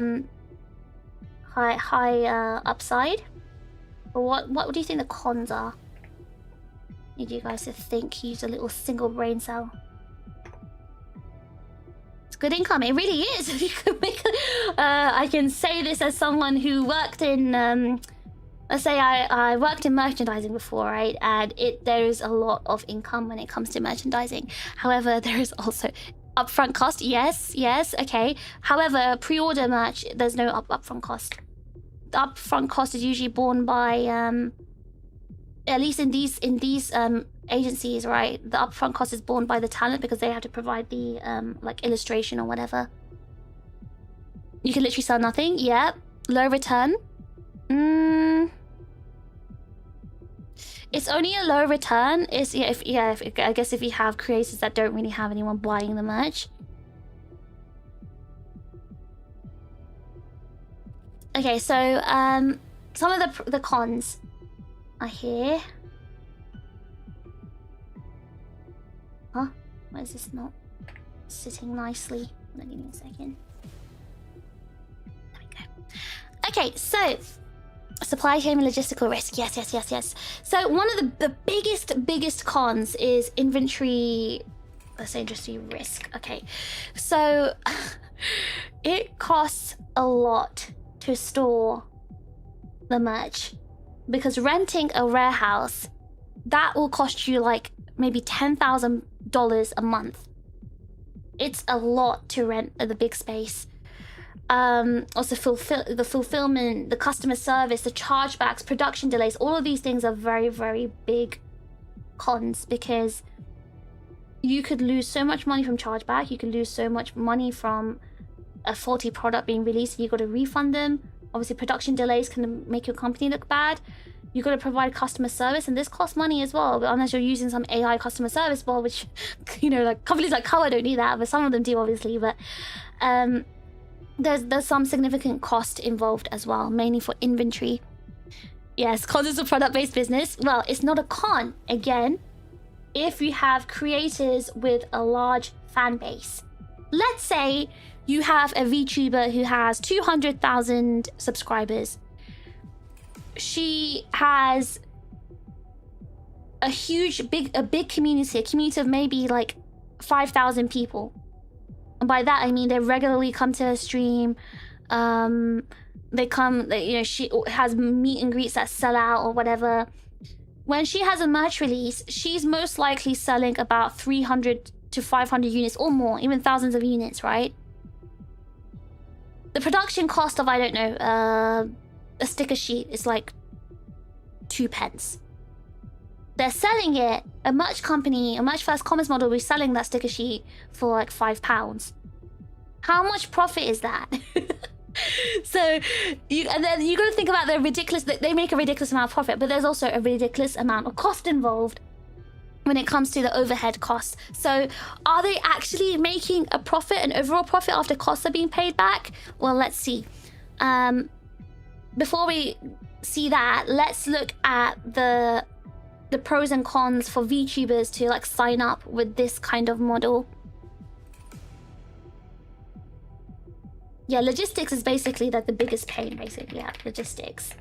high upside. But what do you think the cons are? Need you guys to think, use a little single brain cell. It's good income, it really is. If you could make I can say this as someone who worked in let's say I worked in merchandising before, right? And there is a lot of income when it comes to merchandising. However, there is also upfront cost. Yes, okay. However, pre-order merch, there's no upfront cost. The upfront cost is usually borne by at least in these agencies, right? The upfront cost is borne by the talent because they have to provide the like illustration or whatever. You can literally sell nothing. Yeah, low return. It's only a low return. It's I guess if you have creators that don't really have anyone buying the merch. Okay, so some of the cons are here. Huh? Why is this not sitting nicely? Give me a second. There we go. Okay, so supply chain and logistical risk. Yes. So one of the biggest cons is inventory. Let's say industry risk. Okay, so it costs a lot to store the merch, because renting a warehouse, that will cost you like maybe $10,000 a month. It's a lot to rent the big space. Also the fulfillment, the customer service, the chargebacks, production delays, all of these things are very, very big cons, because you could lose so much money from chargeback. You could lose so much money from a faulty product being released and you got to refund them. Obviously, production delays can make your company look bad. You got to provide customer service, and this costs money as well. But unless you're using some AI customer service bot, which, you know, like companies like Color don't do that, but some of them do, obviously. But there's some significant cost involved as well, mainly for inventory. Yes, cons is a product-based business. Well, it's not a con, again, if you have creators with a large fan base. Let's say you have a VTuber who has 200,000 subscribers. She has a big community, a community of maybe like 5,000 people. And by that I mean they regularly come to her stream. She has meet and greets that sell out or whatever. When she has a merch release, she's most likely selling about 300 to 500 units or more, even thousands of units, right? The production cost of, I don't know, a sticker sheet is like 2p. They're selling it, a merch company, a merch first commerce model will be selling that sticker sheet for like £5. How much profit is that? So then you got to think about the ridiculous, they make a ridiculous amount of profit, but there's also a ridiculous amount of cost involved when it comes to the overhead costs. So are they actually making a profit, an overall profit, after costs are being paid back? Well, let's see. Before we see that, let's look at the pros and cons for VTubers to like sign up with this kind of model. Yeah, logistics is basically like the biggest pain, basically. Yeah, logistics.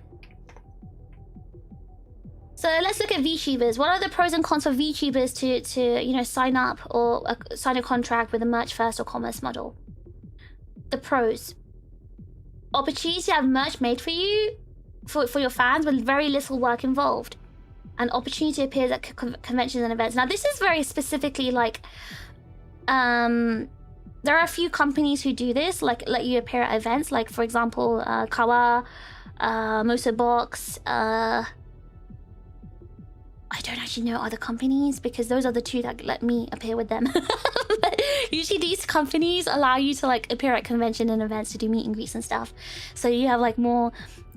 So let's look at VTubers. What are the pros and cons for VTubers to sign up or sign a contract with a merch first or commerce model? The pros: opportunity to have merch made for you, for your fans, with very little work involved. An opportunity appears at conventions and events. Now, this is very specifically like, there are a few companies who do this, like let you appear at events, like for example, Kawa, Mosobox. I don't actually know other companies because those are the two that let me appear with them. But usually these companies allow you to like appear at convention and events to do meet and greets and stuff. So you have like more,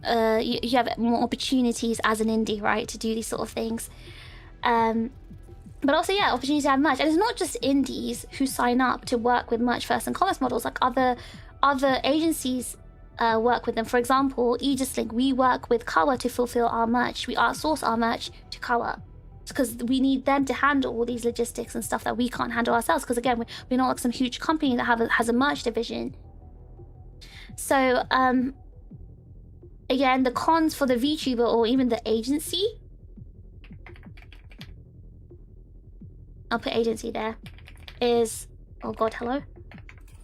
you have more opportunities as an indie, right, to do these sort of things. But also, yeah, opportunities to have merch. And it's not just indies who sign up to work with merch first and commerce models. Like other agencies work with them. For example, Aegis-Link, we work with Kawa to fulfill our merch. We outsource our merch to Kawa because we need them to handle all these logistics and stuff that we can't handle ourselves. Because again, we're not like some huge company that has a merch division. So again, the cons for the VTuber or even the agency, I'll put agency there, is, oh god, hello?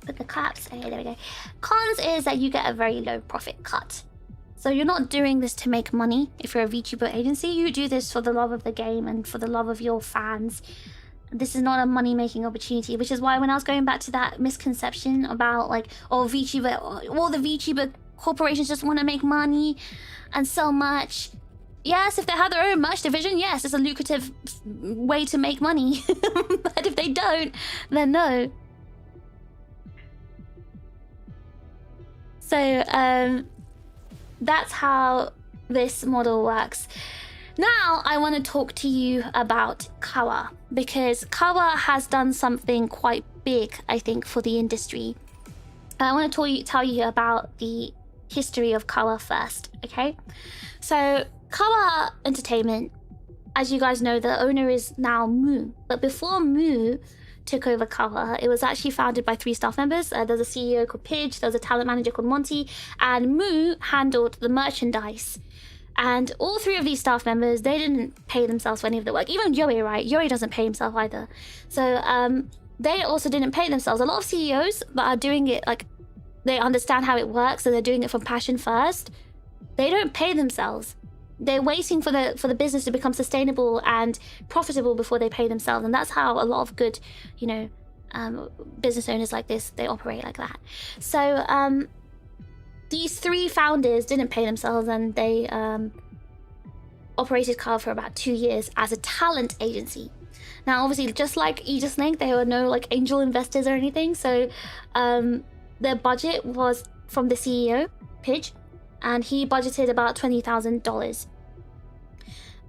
Put the caps, okay, there we go. Cons is that you get a very low profit cut. So you're not doing this to make money. If you're a VTuber agency, you do this for the love of the game and for the love of your fans. This is not a money-making opportunity, which is why when I was going back to that misconception about like, oh, VTuber, all the VTuber corporations just want to make money and sell merch. Yes, if they have their own merch division, yes, it's a lucrative way to make money. But if they don't, then no. So that's how this model works. Now I want to talk to you about Kawa, because Kawa has done something quite big, I think, for the industry. I want to tell you about the history of Kawa first, okay? So Kawa Entertainment, as you guys know, the owner is now Moo. But before Moo took over Kawa, it was actually founded by 3 staff members. There's a CEO called Pidge, there's a talent manager called Monty, and Moo handled the merchandise. And all 3 of these staff members, they didn't pay themselves for any of the work. Even Yoi, right? Yoi doesn't pay himself either. So they also didn't pay themselves. A lot of CEOs that are doing it, like, they understand how it works and they're doing it from passion first. They don't pay themselves. They're waiting for the business to become sustainable and profitable before they pay themselves. And that's how a lot of good, you know, business owners like this, they operate like that. So these 3 founders didn't pay themselves, and they operated Kawa for about 2 years as a talent agency. Now, obviously, just like Aegis-Link, there were no like angel investors or anything. So their budget was from the CEO, Pidge, and he budgeted about $20,000.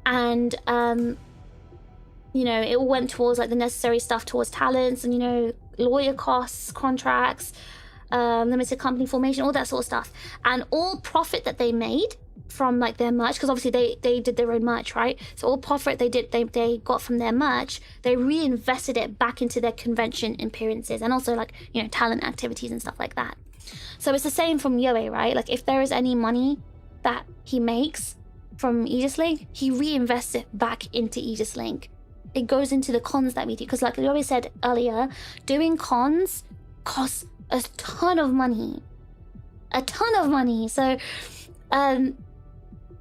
And you know, it all went towards like the necessary stuff towards talents and, you know, lawyer costs, contracts, limited company formation, all that sort of stuff. And all profit that they made from like their merch, because obviously they did their own merch, right? So all profit they got from their merch, they reinvested it back into their convention appearances and also like, you know, talent activities and stuff like that. So it's the same from Yoe, right? Like if there is any money that he makes from Aegis-Link, he reinvests it back into Aegis-Link. It goes into the cons that we do, because like Yoe said earlier, doing cons costs a ton of money. A ton of money. So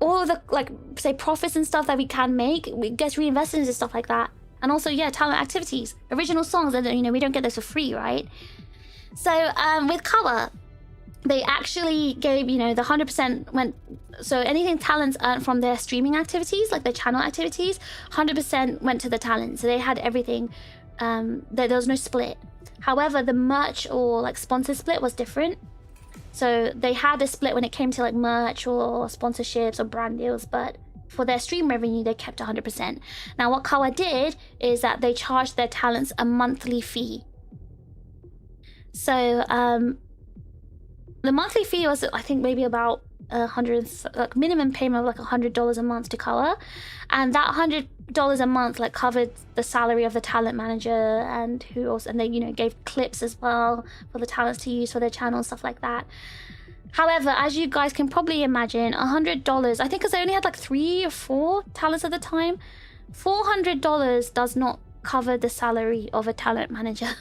all of the like say profits and stuff that we can make, it gets reinvested into stuff like that. And also, yeah, talent activities, original songs, and you know, we don't get those for free, right? So with Kawa, they actually gave, you know, the 100% went, so anything talents earned from their streaming activities, like their channel activities, 100% went to the talent. So they had everything, there was no split. However, the merch or like sponsor split was different. So they had a split when it came to like merch or sponsorships or brand deals, but for their stream revenue, they kept 100%. Now what Kawa did is that they charged their talents a monthly fee. So the monthly fee was, I think, maybe about like minimum payment of like $100 a month to Kawa, and that $100 a month like covered the salary of the talent manager and who else, and they, you know, gave clips as well for the talents to use for their channel and stuff like that. However, as you guys can probably imagine, $100, I think, because they only had like 3 or 4 talents at the time, $400 does not cover the salary of a talent manager.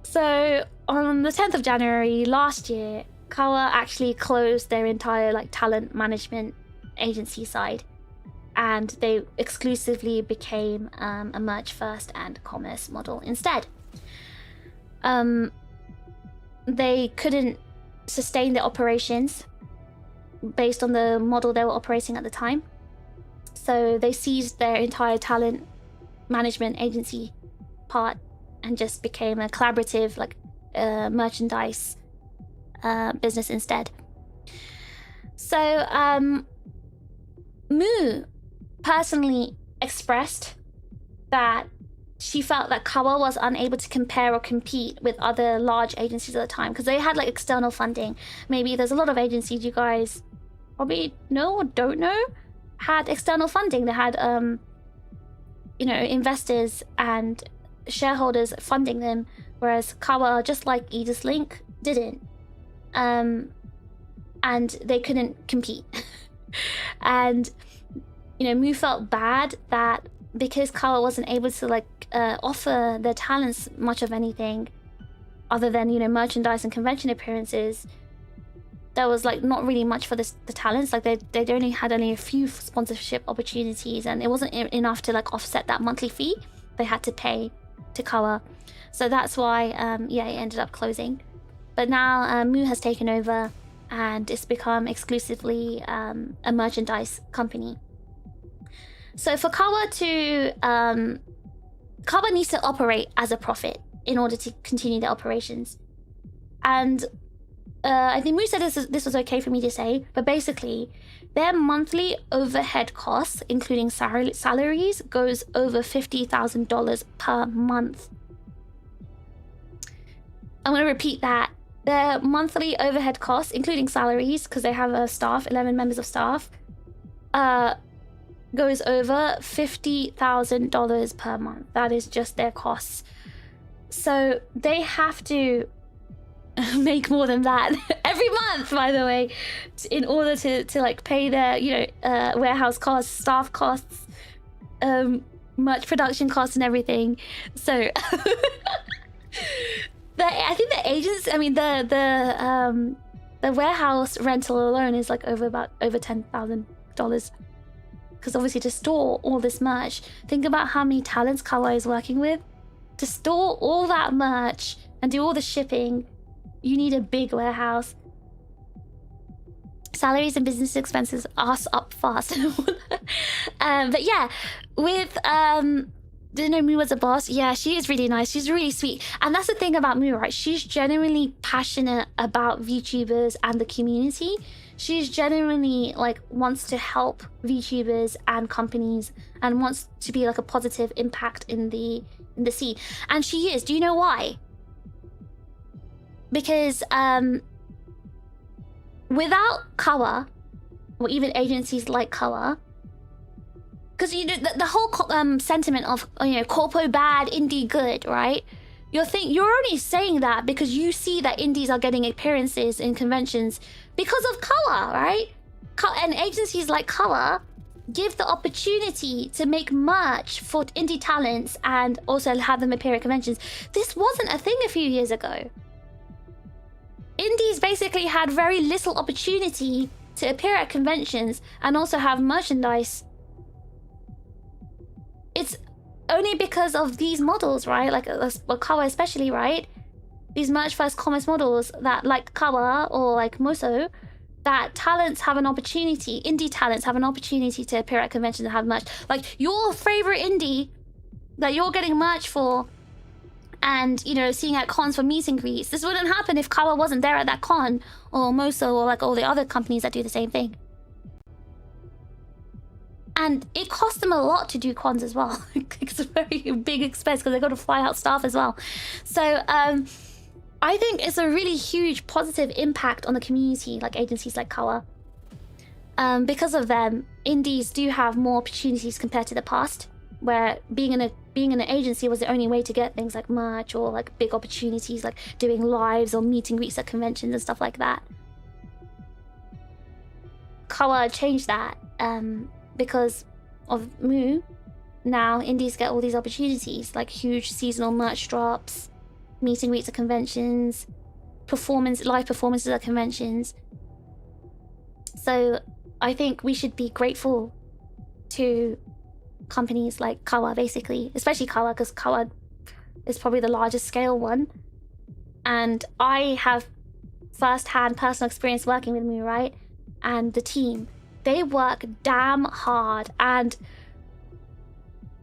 So on the 10th of January last year, Kawa actually closed their entire like talent management agency side, and they exclusively became a merch first and commerce model instead. They couldn't sustain their operations based on the model they were operating at the time. So they seized their entire talent management agency part and just became a collaborative like merchandise business instead. So Moo personally expressed that she felt that Kawa was unable to compare or compete with other large agencies at the time because they had like external funding. Maybe there's a lot of agencies you guys probably know or don't know had external funding. They had you know, investors and shareholders funding them, whereas Kawa, just like Aegis-Link, didn't. And they couldn't compete. And you know, Moo felt bad that because Kawa wasn't able to like offer their talents much of anything other than, you know, merchandise and convention appearances, there was like not really much for the talents. Like they'd only had a few sponsorship opportunities, and it wasn't enough to like offset that monthly fee they had to pay to Kawa. So that's why yeah, it ended up closing. But now Moo has taken over and it's become exclusively a merchandise company. So for Kawa to Kawa needs to operate as a profit in order to continue their operations. And I think Moo said this was okay for me to say, but basically their monthly overhead costs, including salaries, goes over $50,000 per month. I'm going to repeat that. Their monthly overhead costs, including salaries, because they have a staff, 11 members of staff, goes over $50,000 per month. That is just their costs. So they have to make more than that every month, by the way, in order to like pay their, you know, warehouse costs, staff costs, merch production costs and everything. So I think the agents, I mean the warehouse rental alone is like over $10,000, because obviously to store all this merch, think about how many talents Kawa is working with. To store all that merch and do all the shipping, you need a big warehouse. Salaries and business expenses ass up fast. But yeah, with do you know Moo was a boss? Yeah, she is really nice. She's really sweet. And that's the thing about Moo, right? She's genuinely passionate about VTubers and the community. She's genuinely like wants to help VTubers and companies and wants to be like a positive impact in the scene. And she is. Do you know why? Because without Kawa, or even agencies like Kawa, because you know the whole sentiment of, you know, corpo bad, indie good, right? You're only saying that because you see that indies are getting appearances in conventions because of Kawa, right? And agencies like Kawa give the opportunity to make merch for indie talents and also have them appear at conventions. This wasn't a thing a few years ago. Indies basically had very little opportunity to appear at conventions and also have merchandise. It's only because of these models, right? Like Kawa especially, right? These merch first commerce models that, like Kawa or like Moso, that talents have an opportunity, indie talents have an opportunity to appear at conventions and have merch. Like your favorite indie that you're getting merch for and, you know, seeing at cons for meet and greets. This wouldn't happen if Kawa wasn't there at that con, or Moso, or like all the other companies that do the same thing. And it costs them a lot to do cons as well. It's a very big expense because they've got to fly out staff as well. So I think it's a really huge positive impact on the community, like agencies like Kawa. Because of them, indies do have more opportunities compared to the past, where being in an agency was the only way to get things like merch or like big opportunities like doing lives or meet and greets at conventions and stuff like that. Kawa changed that because of Moo. Now indies get all these opportunities like huge seasonal merch drops, meet and greets at conventions, live performances at conventions. So I think we should be grateful to companies like Kawa, basically, especially Kawa, because Kawa is probably the largest scale one. And I have first-hand personal experience working with Moo, right? And the team. They work damn hard, and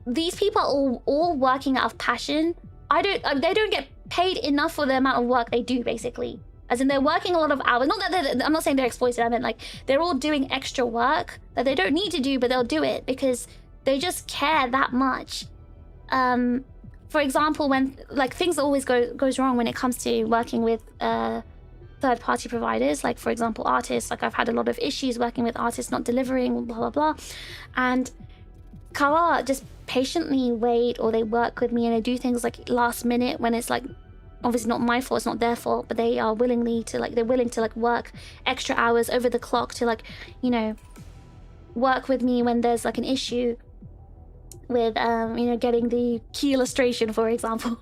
these people are all working out of passion. They don't get paid enough for the amount of work they do, basically. As in, they're working a lot of hours. Not that I'm not saying they're exploited. I meant like they're all doing extra work that they don't need to do, but they'll do it because they just care that much. For example, when like things always goes wrong when it comes to working with third-party providers, like for example artists. Like I've had a lot of issues working with artists not delivering, blah blah blah, and Kawa just patiently wait, or they work with me and they do things like last minute when it's like obviously not my fault, it's not their fault, but they are willing to like work extra hours over the clock to like, you know, work with me when there's like an issue with you know, getting the key illustration, for example.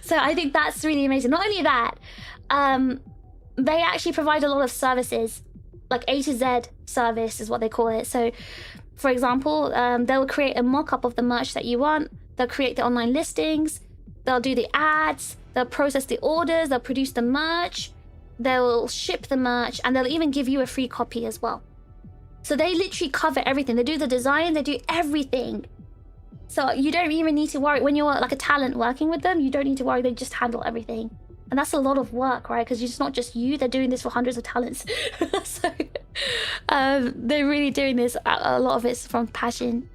So I think that's really amazing. Not only that, they actually provide a lot of services, like A to Z service is what they call it. So for example, they'll create a mock-up of the merch that you want, they'll create the online listings, they'll do the ads, they'll process the orders, they'll produce the merch, they'll ship the merch, and they'll even give you a free copy as well. So they literally cover everything. They do the design, they do everything. So you don't even need to worry. When you're like a talent working with them, you don't need to worry, they just handle everything. And that's a lot of work, right? Because it's not just you, they're doing this for hundreds of talents. So they're really doing this, a lot of it's from passion.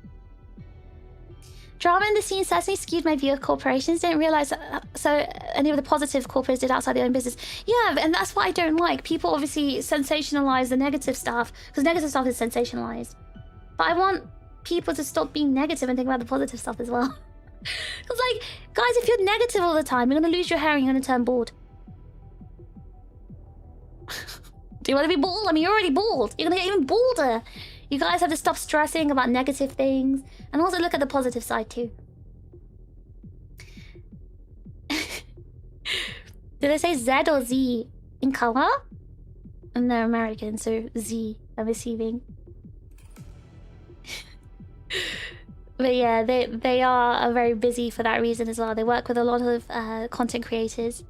Drama in the scene certainly skewed my view of corporations. Didn't realize so any of the positive corporates did outside their own business. Yeah, and that's what I don't like. People obviously sensationalize the negative stuff, because negative stuff is sensationalized. But I want people to stop being negative and think about the positive stuff as well. Because like, guys, if you're negative all the time, you're gonna lose your hair and you're gonna turn bald. Do you want to be bald? I mean, you're already bald. You're gonna get even balder. You guys have to stop stressing about negative things and also look at the positive side too. Did they say Z or Z in color? And they're American, so Z, I'm assuming. But yeah, they are very busy for that reason as well. They work with a lot of content creators.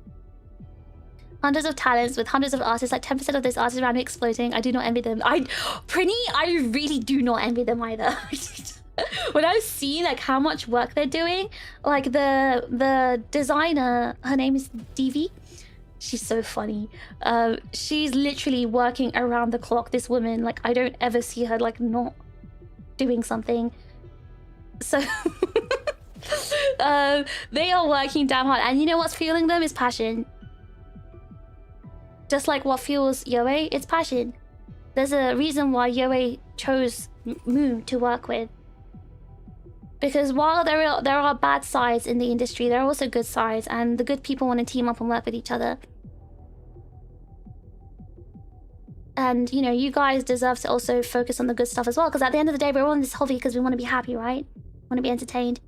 Hundreds of talents with hundreds of artists, like 10% of those artists around me exploding. I do not envy them. Prinny, I really do not envy them either. When I see like how much work they're doing, like the designer, her name is Devi. She's so funny. She's literally working around the clock, this woman. Like I don't ever see her like not doing something. So they are working damn hard, and you know what's fueling them is passion. Just like what fuels Yoe, it's passion. There's a reason why Yoe chose Moo to work with. Because while there are bad sides in the industry, there are also good sides, and the good people want to team up and work with each other. And, you know, you guys deserve to also focus on the good stuff as well, because at the end of the day, we're all in this hobby because we want to be happy, right? Want to be entertained.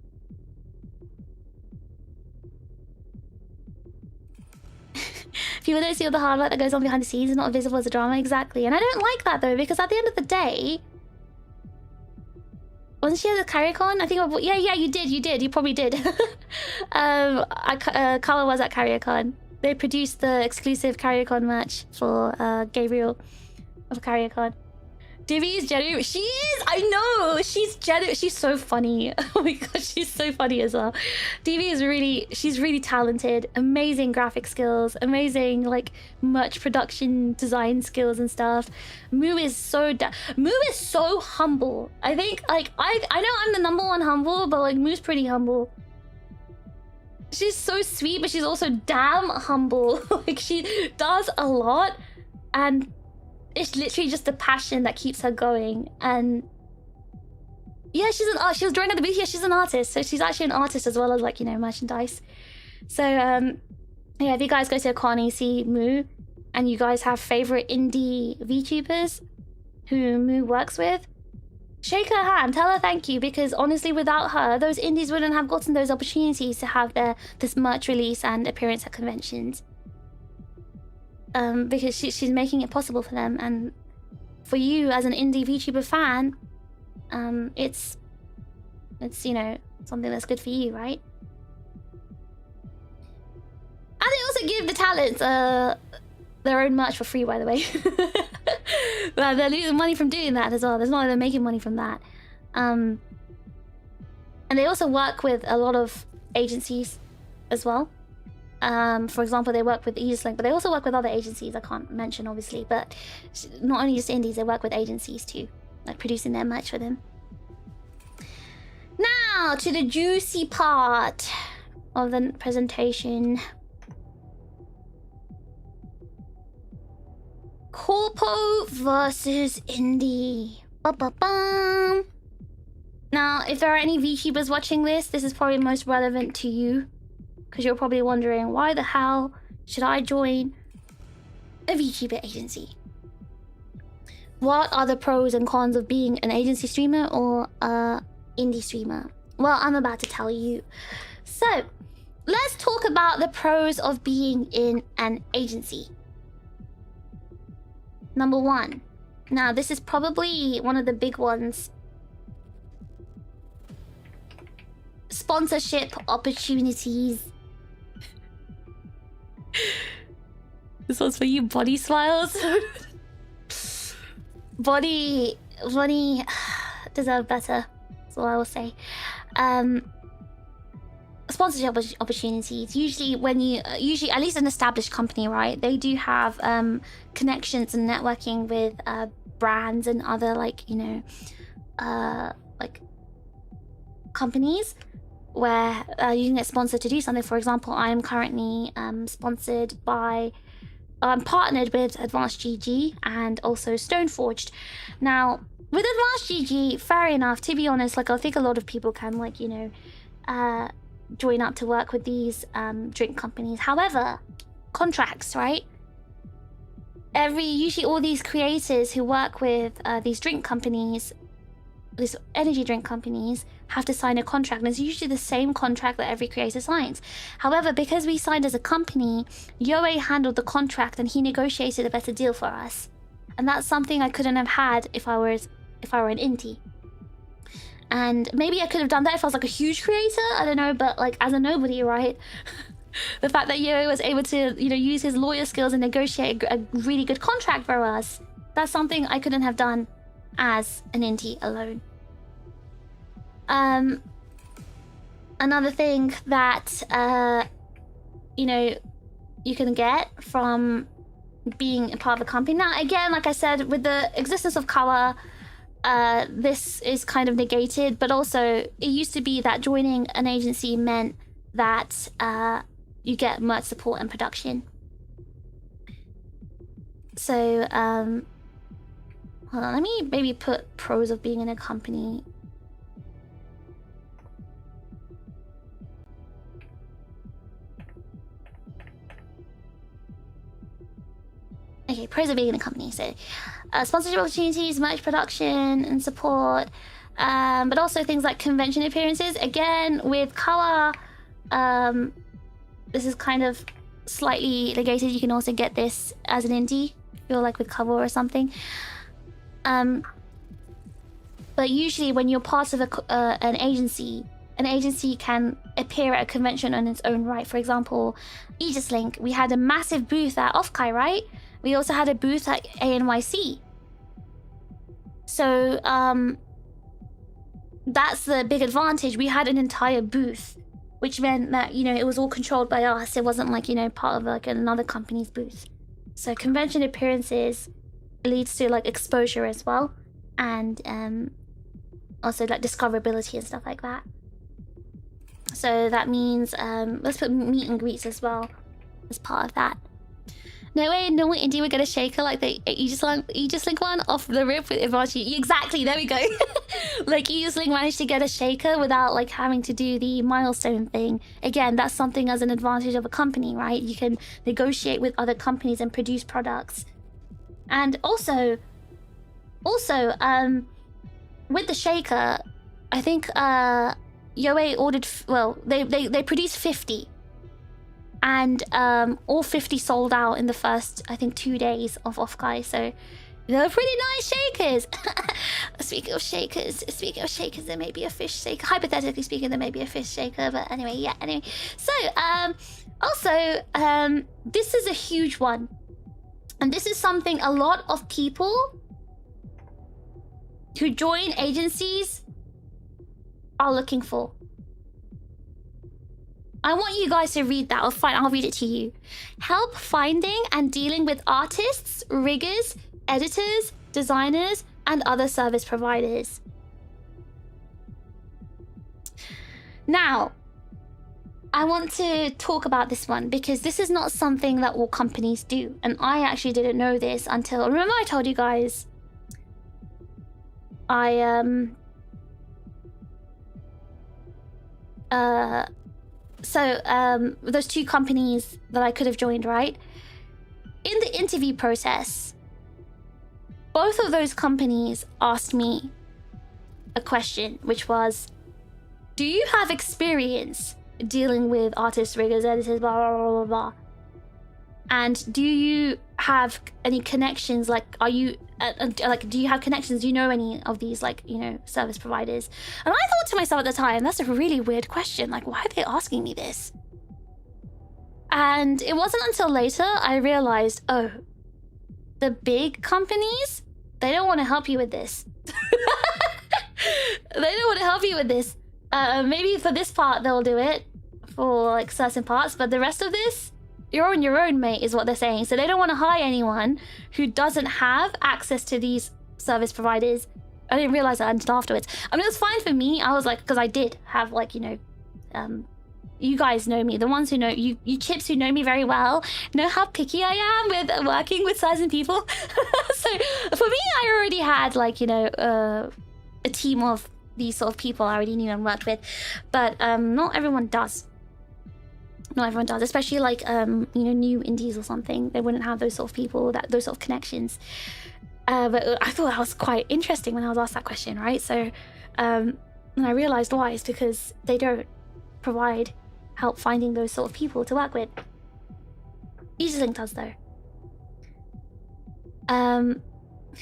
People don't see all the hard work that goes on behind the scenes. It's not visible as a drama. Exactly. And I don't like that, though, because at the end of the day... Wasn't she at the CarrierCon? I think... Yeah, you did. You probably did. Carla was at CarrierCon. They produced the exclusive CarrierCon merch for Gabriel of CarrierCon. Divi is genuine. She is! I know! She's genuine. She's so funny. Oh my god, she's so funny as well. Divi is really... She's really talented. Amazing graphic skills. Amazing, like, merch production design skills and stuff. Moo is so... Moo is so humble. I think, like, I know I'm the #1 humble, but, like, Moo's pretty humble. She's so sweet, but she's also damn humble. Like, she does a lot, and it's literally just the passion that keeps her going. And yeah, she was drawing at the booth. Yeah, she's an artist, so she's actually an artist as well as, like, you know, merchandise. So yeah, if you guys go to a con and you see Moo, and you guys have favorite indie VTubers who Moo works with, shake her hand, tell her thank you, because honestly, without her, those indies wouldn't have gotten those opportunities to have this merch release and appearance at conventions. Because she's making it possible for them, and for you as an indie VTuber fan, it's you know, something that's good for you, right? And they also give the talents their own merch for free, by the way. Well, they're losing money from doing that as well. There's not like they're making money from that. And they also work with a lot of agencies as well. For example, they work with Aegis-Link, but they also work with other agencies I can't mention, obviously. But not only just indies, they work with agencies too, like producing their merch for them. Now to the juicy part of the presentation. Corpo versus indie. Ba-ba-bum. Now, if there are any VTubers watching this, this is probably most relevant to you. Because you're probably wondering, why the hell should I join a VTuber agency? What are the pros and cons of being an agency streamer or a indie streamer? Well, I'm about to tell you. So, let's talk about the pros of being in an agency. Number one. Now, this is probably one of the big ones. Sponsorship opportunities. This one's for you, body smiles. Body deserve better. That's all I will say. Sponsorship opportunities. Usually, when you at least an established company, right? They do have connections and networking with brands and other like like companies where you can get sponsored to do something. For example, I'm currently sponsored by. I'm partnered with Advanced GG and also Stoneforged. Now, with Advanced GG, fair enough. To be honest, like I think a lot of people can like join up to work with these drink companies. However, contracts, right? Usually all these creators who work with these drink companies, these energy drink companies, have to sign a contract, and it's usually the same contract that every creator signs. However, because we signed as a company, Yoei handled the contract and he negotiated a better deal for us. And that's something I couldn't have had if I were an indie. And maybe I could have done that if I was like a huge creator, I don't know, but like as a nobody, right? The fact that Yoei was able to, use his lawyer skills and negotiate a really good contract for us, that's something I couldn't have done as an indie alone. Another thing that you can get from being a part of a company. Now, again, like I said, with the existence of Kawa, this is kind of negated, but also it used to be that joining an agency meant that you get merch support and production. So, hold on, let me maybe put pros of being in a company. Okay, pros of being in a company. So, sponsorship opportunities, merch production and support, but also things like convention appearances. Again, with Kawa, this is kind of slightly negated. You can also get this as an indie, if you're like with Kawa or something. But usually, when you're part of an agency can appear at a convention on its own right. For example, Aegis-Link, we had a massive booth at Offkai, right? We also had a booth at ANYC. So, that's the big advantage. We had an entire booth, which meant that, it was all controlled by us. It wasn't like, part of like another company's booth. So convention appearances leads to like exposure as well. And also like discoverability and stuff like that. So that means, let's put meet and greets as well as part of that. No way, no way, indie would get a shaker like the Aegis-Link one off the rip with Ivachi. Exactly, there we go. Like Aegis-Link managed to get a shaker without like having to do the milestone thing. Again, that's something as an advantage of a company, right? You can negotiate with other companies and produce products. And also, with the shaker, I think Yoei ordered, well, they produced 50. And all 50 sold out in the first, I think, 2 days of Offkai. So they're pretty nice shakers. Speaking of shakers, there may be a fish shaker. Hypothetically speaking, there may be a fish shaker. But anyway, yeah, anyway. So, also, this is a huge one. And this is something a lot of people who join agencies are looking for. I want you guys to read that. I'll read it to you. Help finding and dealing with artists, riggers, editors, designers, and other service providers. Now, I want to talk about this one because this is not something that all companies do. And I actually didn't know this until... Remember I told you guys... those two companies that I could have joined, right? In the interview process, both of those companies asked me a question, which was, do you have experience dealing with artists, riggers, editors, blah, blah, blah, blah, blah? And do you have any connections? Like, are you, do you have connections? Do you know any of these, like, you know, service providers? And I thought to myself at the time, that's a really weird question. Like, why are they asking me this? And it wasn't until later I realized, oh, the big companies, they don't want to help you with this. They don't want to help you with this. Maybe for this part, they'll do it for, like, certain parts, but the rest of this, you're on your own, mate, is what they're saying. So they don't want to hire anyone who doesn't have access to these service providers. I didn't realize that until afterwards. I mean, it was fine for me. I was like, because I did have, like, you know, you guys know me. The ones who know, you chips who know me very well, know how picky I am with working with certain people. So for me, I already had, like, you know, a team of these sort of people I already knew and worked with. But not everyone does. Not everyone does, especially like, you know, new indies or something. They wouldn't have those sort of people, those sort of connections. But I thought that was quite interesting when I was asked that question, right? So, and I realized why. It's because they don't provide help finding those sort of people to work with. Aegis-Link does, though.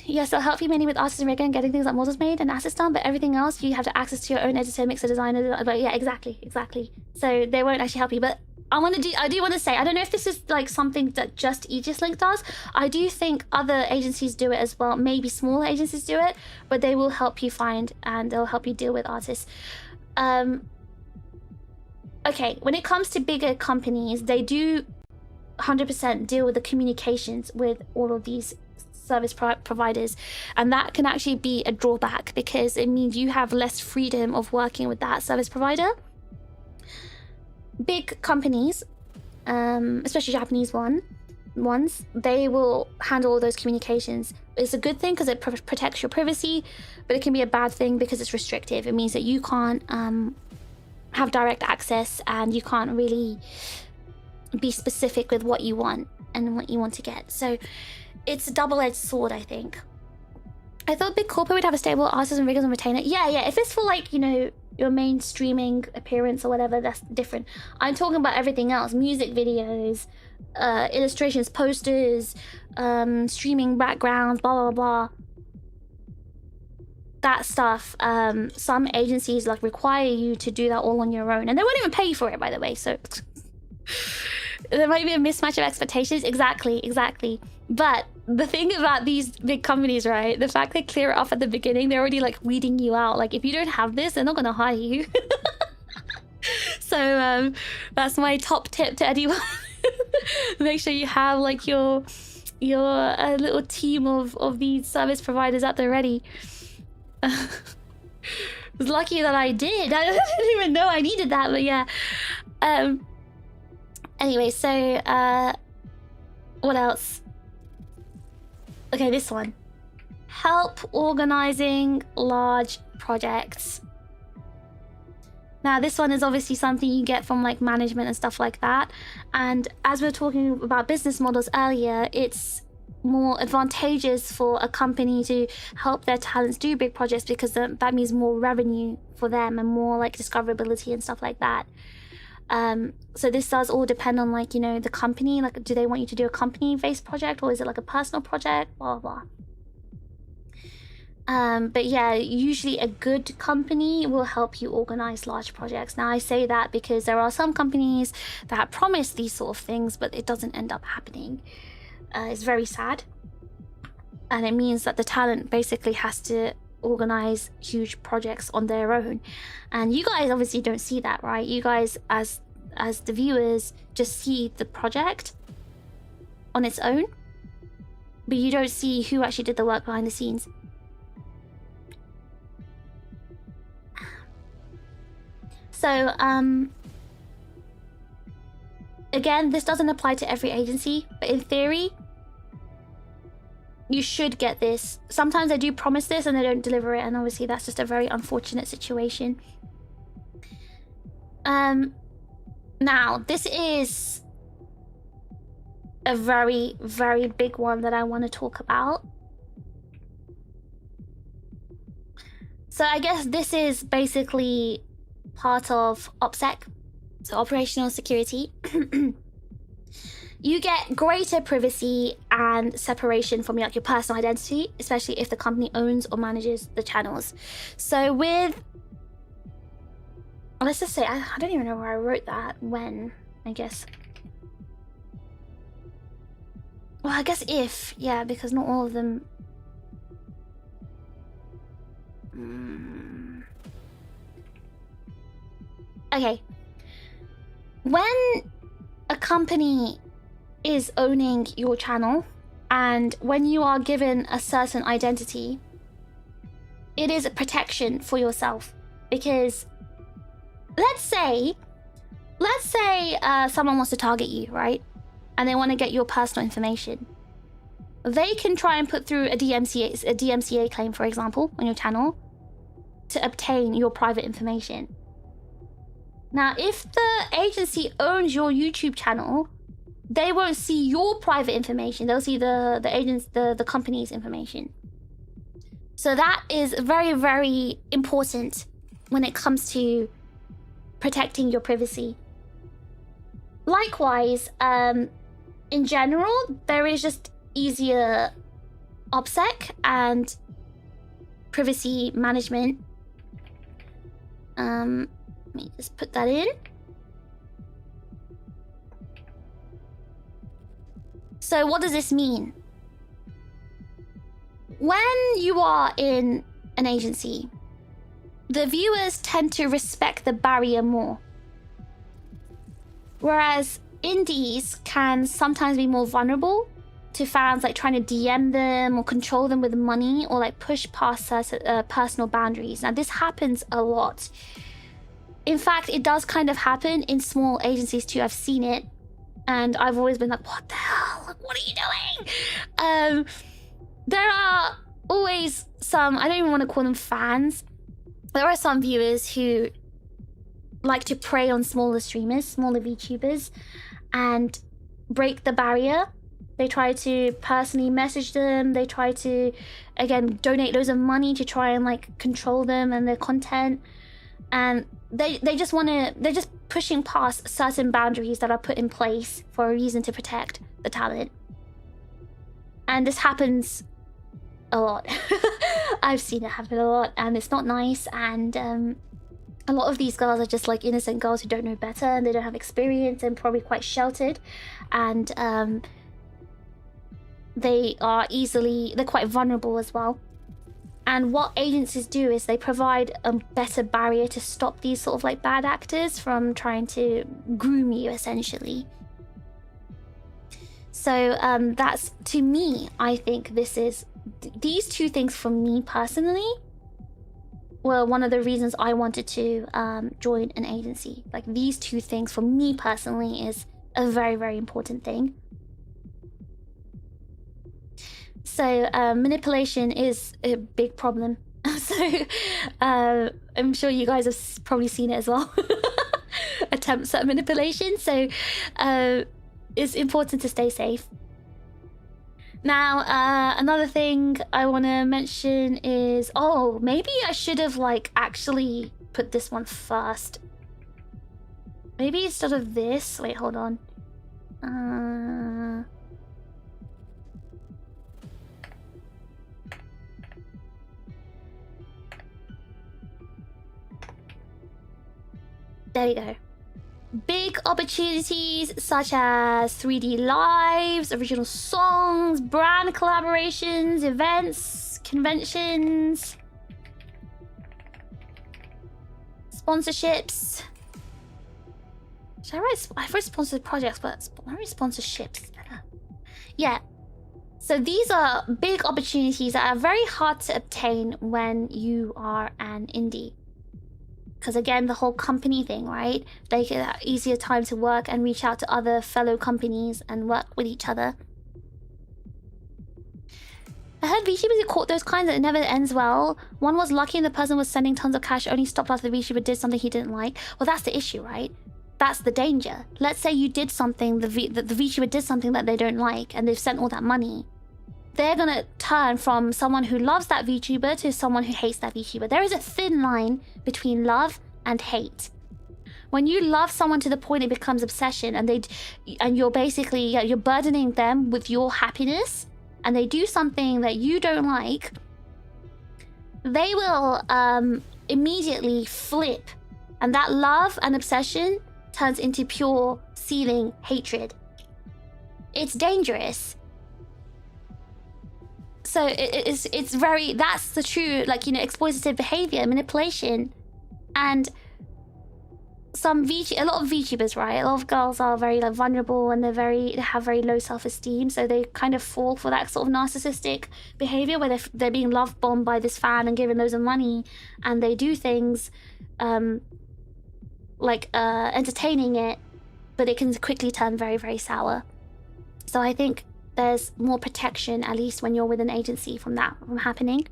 Yes, they'll help you mainly with artists and rigging and getting things like models made and assets done, but everything else, you have to access to your own editor, mixer, designer. But yeah, exactly. So they won't actually help you, but I do want to say, I don't know if this is like something that just Aegis-Link does. I do think other agencies do it as well. Maybe smaller agencies do it, but they will help you find and they'll help you deal with artists. Okay, when it comes to bigger companies, they do 100% deal with the communications with all of these service providers, and that can actually be a drawback because it means you have less freedom of working with that service provider. Big companies, especially Japanese ones, they will handle all those communications. It's a good thing because it protects your privacy, but it can be a bad thing because it's restrictive. It means that you can't have direct access and you can't really be specific with what you want and what you want to get. So it's a double-edged sword, I think. I thought big corporate would have a stable artist and riggers and retainer. Yeah, if it's for, like, you know, your main streaming appearance or whatever, that's different. I'm talking about everything else. Music videos, illustrations, posters, streaming backgrounds, blah, blah, blah. That stuff, some agencies, like, require you to do that all on your own. And they won't even pay you for it, by the way, so... There might be a mismatch of expectations. Exactly. But the thing about these big companies, right? The fact they clear it off at the beginning, they're already like weeding you out. Like, if you don't have this, they're not gonna hire you. So that's my top tip to anyone. Make sure you have like your little team of these service providers out there ready. I was lucky that I did. I didn't even know I needed that, but yeah. Anyway, so, what else? Okay, this one. Help organizing large projects. Now, this one is obviously something you get from, like, management and stuff like that. And as we were talking about business models earlier, it's more advantageous for a company to help their talents do big projects because that means more revenue for them and more, like, discoverability and stuff like that. So this does all depend on, like, you know, the company. Like, do they want you to do a company-based project or is it like a personal project? Blah, blah, blah. But yeah, usually a good company will help you organize large projects. Now, I say that because there are some companies that promise these sort of things, but it doesn't end up happening. It's very sad. And it means that the talent basically has to organize huge projects on their own. And you guys obviously don't see that, right? You guys as the viewers just see the project on its own, but you don't see who actually did the work behind the scenes. So again, this doesn't apply to every agency, but in theory you should get this. Sometimes they do promise this and they don't deliver it, and obviously that's just a very unfortunate situation. Now, this is a very, very big one that I want to talk about. So I guess this is basically part of OPSEC, so operational security. You get greater privacy and separation from your personal identity, especially if the company owns or manages the channels. So with, let's just say, I don't even know where I wrote that, when, I guess. Well, I guess if, yeah, because not all of them. Okay. When a company is owning your channel, and when you are given a certain identity, it is a protection for yourself. Because let's say someone wants to target you, right? And they want to get your personal information. They can try and put through a DMCA claim, for example, on your channel to obtain your private information. Now, if the agency owns your YouTube channel, they won't see your private information. They'll see the company's information. So that is very, very important when it comes to protecting your privacy. Likewise, in general, there is just easier OPSEC and privacy management. Let me just put that in. So what does this mean? When you are in an agency, the viewers tend to respect the barrier more. Whereas indies can sometimes be more vulnerable to fans, like trying to DM them or control them with money, or like push past personal boundaries. Now this happens a lot. In fact, it does kind of happen in small agencies too. I've seen it. And I've always been like, what the hell? Like, what are you doing? There are always some, I don't even want to call them fans. There are some viewers who like to prey on smaller streamers, smaller VTubers, and break the barrier. They try to personally message them. They try to, again, donate loads of money to try and like control them and their content. And they just want to, they're just pushing past certain boundaries that are put in place for a reason to protect the talent. And this happens a lot. I've seen it happen a lot, and it's not nice. And a lot of these girls are just like innocent girls who don't know better, and they don't have experience, and probably quite sheltered. And they're quite vulnerable as well. And what agencies do is they provide a better barrier to stop these sort of like bad actors from trying to groom you, essentially. So that's, to me, I think this is, these two things for me personally were one of the reasons I wanted to join an agency. Like, these two things for me personally is a very, very important thing. So manipulation is a big problem. So I'm sure you guys have probably seen it as well. Attempts at manipulation. So it's important to stay safe. Now, another thing I want to mention is, oh, maybe I should have like actually put this one first. Maybe instead of this. Wait, hold on. There we go. Big opportunities such as 3D lives, original songs, brand collaborations, events, conventions. Sponsorships. Should I write? I've wrote sponsored projects, but I wrote sponsorships. Yeah. So these are big opportunities that are very hard to obtain when you are an indie. Because again, the whole company thing, right? They get easier time to work and reach out to other fellow companies and work with each other. I heard VTubers who caught those kinds that it never ends well. One was lucky and the person was sending tons of cash, only stopped after the VTuber did something he didn't like. Well, that's the issue, right? That's the danger. Let's say you did something, the VTuber did something that they don't like and they've sent all that money. They're gonna turn from someone who loves that VTuber to someone who hates that VTuber. There is a thin line between love and hate. When you love someone to the point it becomes obsession and you're basically, you're burdening them with your happiness and they do something that you don't like, they will immediately flip. And that love and obsession turns into pure, seething hatred. It's dangerous. So it's very, that's the true, like, you know, exploitative behavior, manipulation. And a lot of VTubers, right? A lot of girls are very like vulnerable and they have very low self-esteem, so they kind of fall for that sort of narcissistic behavior where they're being love bombed by this fan and given loads of money, and they do things like entertaining it, but it can quickly turn very, very sour. So I think there's more protection, at least when you're with an agency, from happening.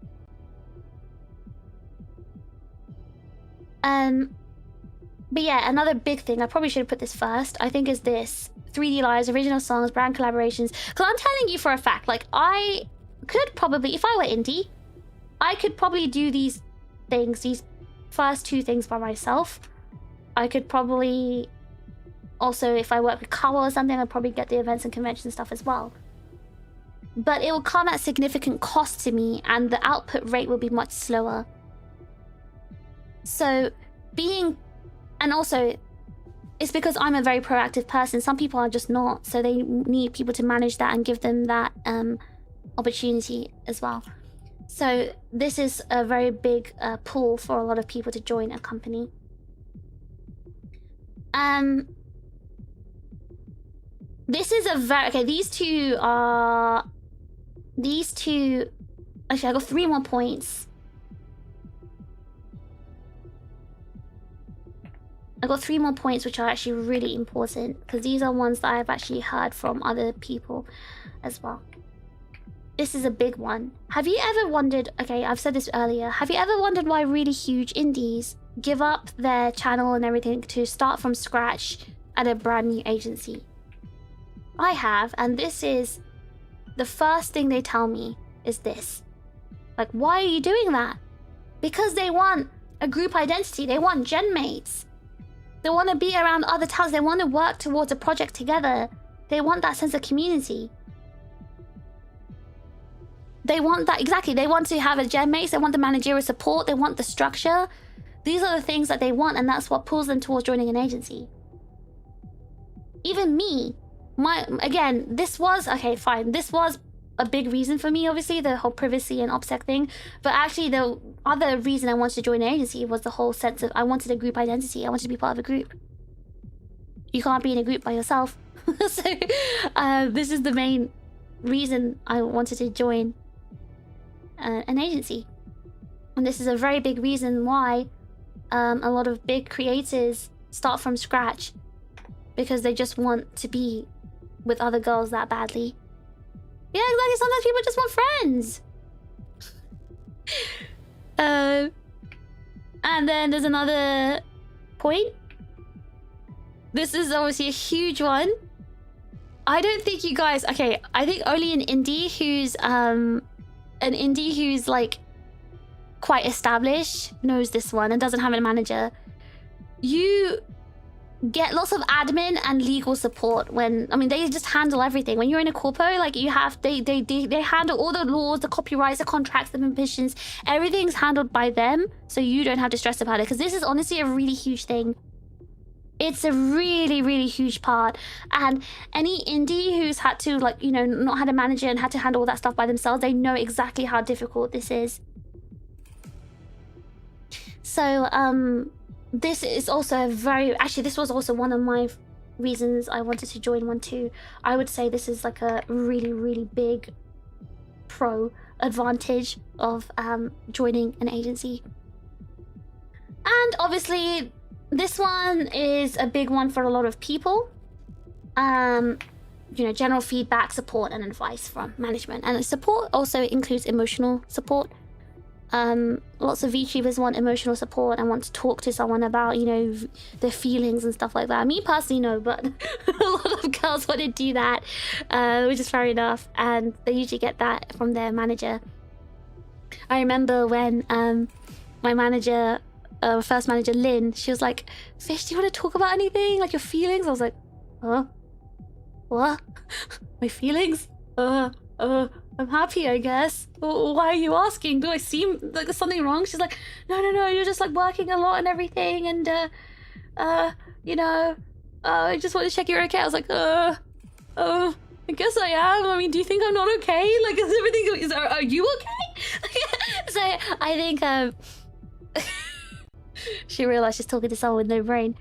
But yeah, another big thing, I probably should have put this first, I think is this. 3D lives, original songs, brand collaborations. Because I'm telling you for a fact, like, I could probably, if I were indie, I could probably do these things, these first two things by myself. I could probably also, if I work with Kawa or something, I'd probably get the events and convention stuff as well. But it will come at significant cost to me and the output rate will be much slower. So and also, it's because I'm a very proactive person. Some people are just not, so they need people to manage that and give them that opportunity as well. So this is a very big pull for a lot of people to join a company. This is a very, okay, these two, actually I got 3 more points. I got 3 more points which are actually really important, because these are ones that I've actually heard from other people as well. This is a big one. Have you ever wondered, okay, I've said this earlier, have you ever wondered why really huge indies give up their channel and everything to start from scratch at a brand new agency? I have, and this is the first thing they tell me is this. Like, why are you doing that? Because they want a group identity, they want gen mates. They want to be around other talents, they want to work towards a project together. They want that sense of community. They want that, exactly, they want to have a gen mates, they want the managerial support, they want the structure. These are the things that they want, and that's what pulls them towards joining an agency. Even me, again, this was, okay, fine, this was a big reason for me, obviously, the whole privacy and OPSEC thing. But actually, the other reason I wanted to join an agency was the whole sense of, I wanted a group identity. I wanted to be part of a group. You can't be in a group by yourself. So, this is the main reason I wanted to join an agency. And this is a very big reason why a lot of big creators start from scratch. Because they just want to be with other girls that badly. Yeah, exactly. Sometimes people just want friends. And then there's another point. This is obviously a huge one. I don't think you guys... Okay, I think only an indie who's like quite established knows this one and doesn't have a manager. You get lots of admin and legal support when, I mean, they just handle everything. When you're in a corpo, like, you have, they handle all the laws, the copyrights, the contracts, the permissions, everything's handled by them, so you don't have to stress about it, because this is honestly a really huge thing. It's a really, really huge part. And any indie who's had to, like, you know, not had a manager and had to handle all that stuff by themselves, they know exactly how difficult this is. So, this is also a very... Actually, this was also one of my reasons I wanted to join one too. I would say this is like a really, really big pro advantage of joining an agency. And obviously, this one is a big one for a lot of people. You know, general feedback, support, and advice from management. And support also includes emotional support. Lots of VTubers want emotional support and want to talk to someone about, you know, their feelings and stuff like that. Me personally, no, but a lot of girls want to do that, which is fair enough. And they usually get that from their manager. I remember when my manager, first manager Lynn, she was like, "Fish, do you want to talk about anything? Like your feelings?" I was like, "Huh? What? My feelings? I'm happy, I guess. Why are you asking? Do I seem like there's something wrong?" She's like, no, you're just like working a lot and everything, and you know, I just want to check you're okay. I was like, I guess I am. I mean, do you think I'm not okay? Like, is everything, are you okay? So I think she realized she's talking to someone with no brain.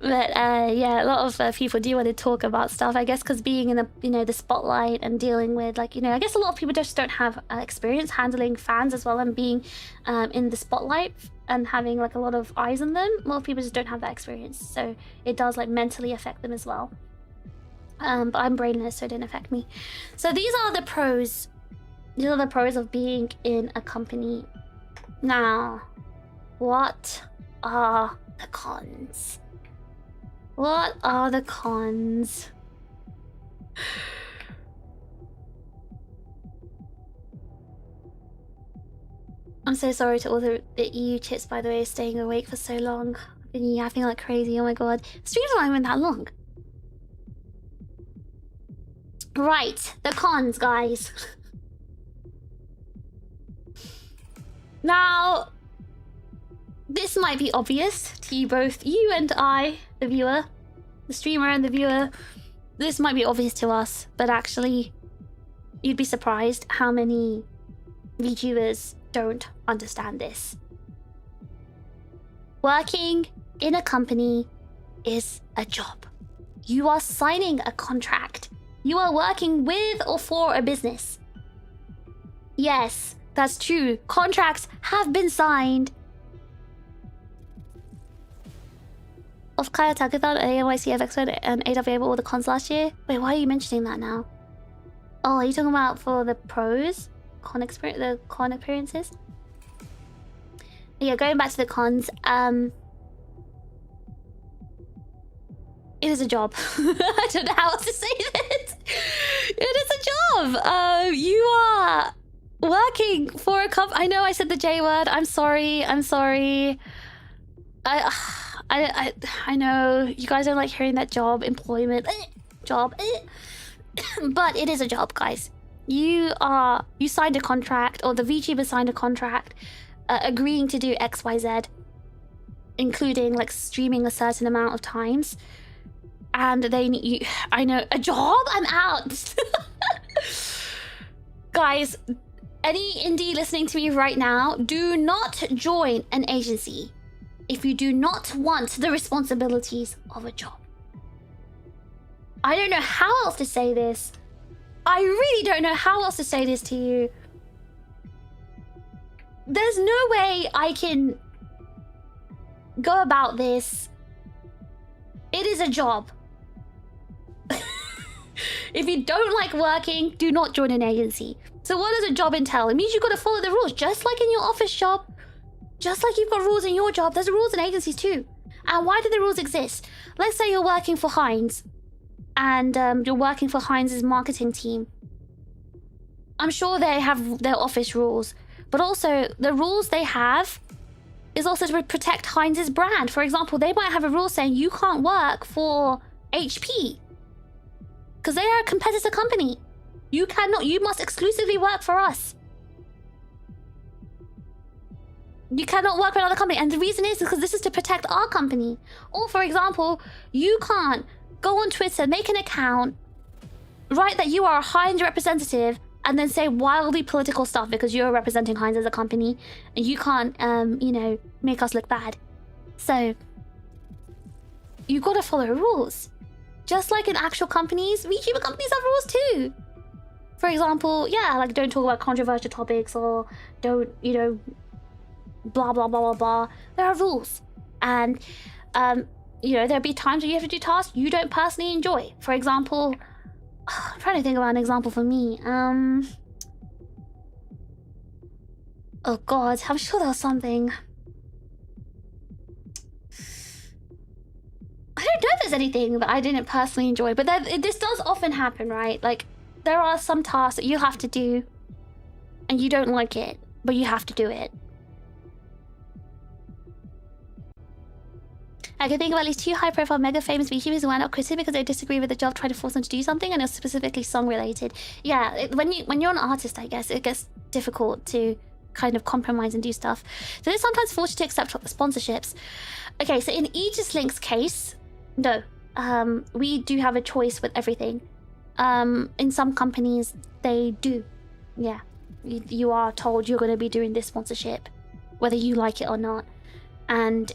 But yeah, a lot of people do want to talk about stuff, I guess, because being in the, you know, the spotlight and dealing with, like, you know, I guess a lot of people just don't have experience handling fans as well, and being in the spotlight and having like a lot of eyes on them. A lot of people just don't have that experience, so it does like mentally affect them as well. But I'm brainless, so it didn't affect me. So these are the pros. These are the pros of being in a company. Now, what are the cons? What are the cons? I'm so sorry to all the EU chits, by the way, staying awake for so long. I've been yapping like crazy, oh my god. Streams aren't even that long. Right, the cons, guys. Now, this might be obvious to you both, you and I, the viewer, the streamer and the viewer. This might be obvious to us, but actually, you'd be surprised how many VTubers don't understand this. Working in a company is a job. You are signing a contract. You are working with or for a business. Yes, that's true. Contracts have been signed. Of Kaya Takuthon, AYC, FX, and AWA were all the cons last year. Wait, why are you mentioning that now? Oh, are you talking about for the pros? The con appearances? Yeah, going back to the cons, it is a job. I don't know how else to say this. It is a job. You are working for a company. I know I said the J word. I'm sorry. I know you guys don't like hearing that job, employment, job, but it is a job, guys. You signed a contract, or the VTuber signed a contract, agreeing to do XYZ, including like streaming a certain amount of times, and they need you. I know, a job. I'm out, guys. Any indie listening to me right now, do not join an agency if you do not want the responsibilities of a job. I don't know how else to say this. I really don't know how else to say this to you. There's no way I can go about this. It is a job. If you don't like working, do not join an agency. So what does a job entail? It means you've got to follow the rules, just like in your office job. Just like you've got rules in your job, there's rules in agencies too. And why do the rules exist? Let's say you're working for Heinz, and you're working for Heinz's marketing team. I'm sure they have their office rules, but also the rules they have is also to protect Heinz's brand. For example, they might have a rule saying you can't work for HP because they are a competitor company. You must exclusively work for us. You cannot work for another company, and the reason is because this is to protect our company. Or for example, you can't go on Twitter, make an account, write that you are a Heinz representative, and then say wildly political stuff because you're representing Heinz as a company and you can't, you know, make us look bad. So you gotta follow rules. Just like in actual companies, VTuber companies have rules too. For example, yeah, like don't talk about controversial topics or don't, you know, blah, blah, blah, blah, blah. There are rules. And, you know, there'll be times where you have to do tasks you don't personally enjoy. For example, I'm trying to think about an example for me. Oh god, I'm sure there was something. I don't know if there's anything that I didn't personally enjoy, but this does often happen, right? Like, there are some tasks that you have to do, and you don't like it, but you have to do it. I can think of at least 2 high-profile, mega-famous VTubers who went out quitting because they disagree with the job, trying to force them to do something, and it's specifically song-related. Yeah, when you're an artist, I guess, it gets difficult to kind of compromise and do stuff. So they're sometimes forced to accept sponsorships. Okay, so in Aegis-Link's case, no. We do have a choice with everything. In some companies, they do. Yeah. You are told you're going to be doing this sponsorship, whether you like it or not. And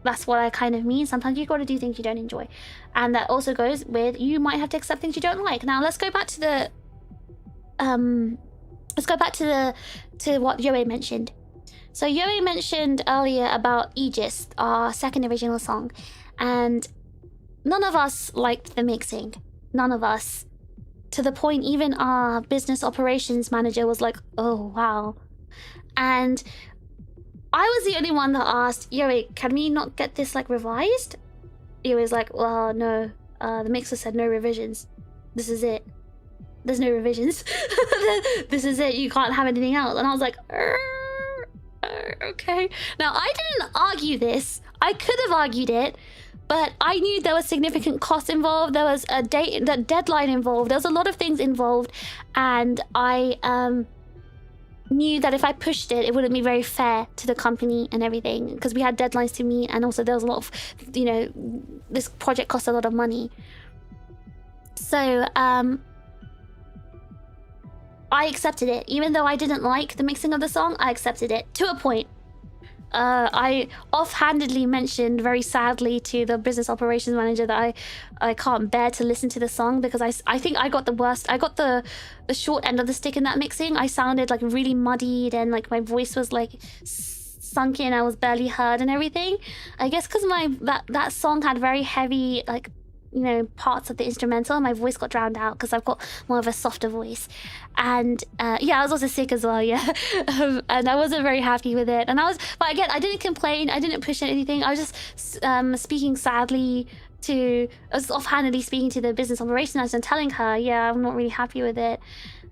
that's what I kind of mean. Sometimes you've got to do things you don't enjoy. And that also goes with, you might have to accept things you don't like. Now, let's go back to the... let's go back to what Yoe mentioned. So Yoe mentioned earlier about Aegis, our second original song. And none of us liked the mixing. None of us. To the point even our business operations manager was like, oh, wow. And I was the only one that asked, Yoe, can we not get this like revised? Yoe's like, well, no. The mixer said no revisions. This is it. There's no revisions. This is it. You can't have anything else. And I was like, okay. Now, I didn't argue this. I could have argued it, but I knew there was significant costs involved. There was a deadline involved. There was a lot of things involved. And I knew that if I pushed it, it wouldn't be very fair to the company and everything, because we had deadlines to meet, and also there was a lot of, you know, this project cost a lot of money. So, I accepted it. Even though I didn't like the mixing of the song, I accepted it to a point. I offhandedly mentioned very sadly to the business operations manager that I can't bear to listen to the song because I think I got the worst. I got the short end of the stick in that mixing. I sounded like really muddied and like my voice was like sunk in. I was barely heard and everything. I guess because that song had very heavy like, you know, parts of the instrumental, my voice got drowned out because I've got more of a softer voice. And yeah, I was also sick as well, yeah. And I wasn't very happy with it. And but again, I didn't complain, I didn't push anything. I was just speaking sadly I was offhandedly speaking to the business operations manager and telling her, yeah, I'm not really happy with it.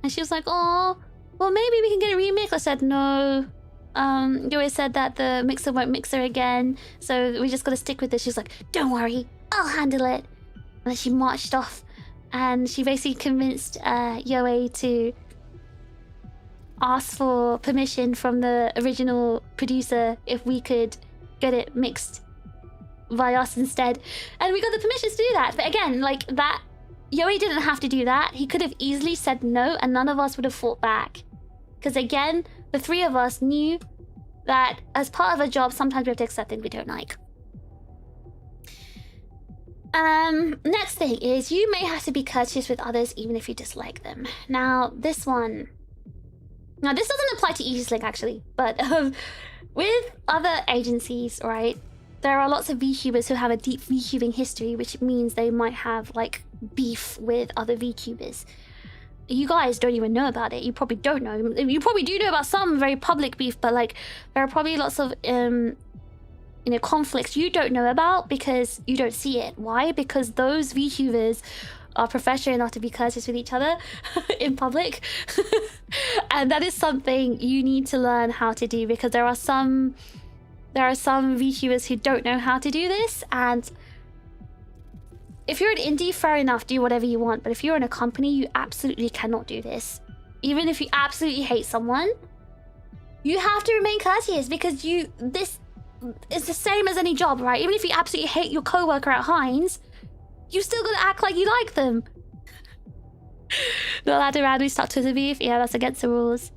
And she was like, oh, well, maybe we can get a remix. I said, no. You always said that the mixer won't mix her again, so we just gotta stick with this. She's like, don't worry, I'll handle it. And then she marched off, and she basically convinced Yoe to ask for permission from the original producer if we could get it mixed by us instead. And we got the permissions to do that. But again, like that, Yoe didn't have to do that. He could have easily said no, and none of us would have fought back. Because again, the 3 of us knew that as part of a job, sometimes we have to accept things we don't like. Next thing is, you may have to be courteous with others even if you dislike them. Now, this doesn't apply to Aegis-Link actually, but with other agencies, right, there are lots of VTubers who have a deep VTubing history, which means they might have like beef with other VTubers. You guys don't even know about it. You probably don't know. You probably do know about some very public beef, but like there are probably lots of you know, conflicts you don't know about because you don't see it. Why? Because those VTubers are professional enough to be courteous with each other in public. And that is something you need to learn how to do, because there are some VTubers who don't know how to do this. And if you're an indie, fair enough, do whatever you want. But if you're in a company, you absolutely cannot do this. Even if you absolutely hate someone, you have to remain courteous, because it's the same as any job, right? Even if you absolutely hate your coworker at Heinz, you still gotta act like you like them. Not allowed to randomly stop to the beef. Yeah, that's against the rules.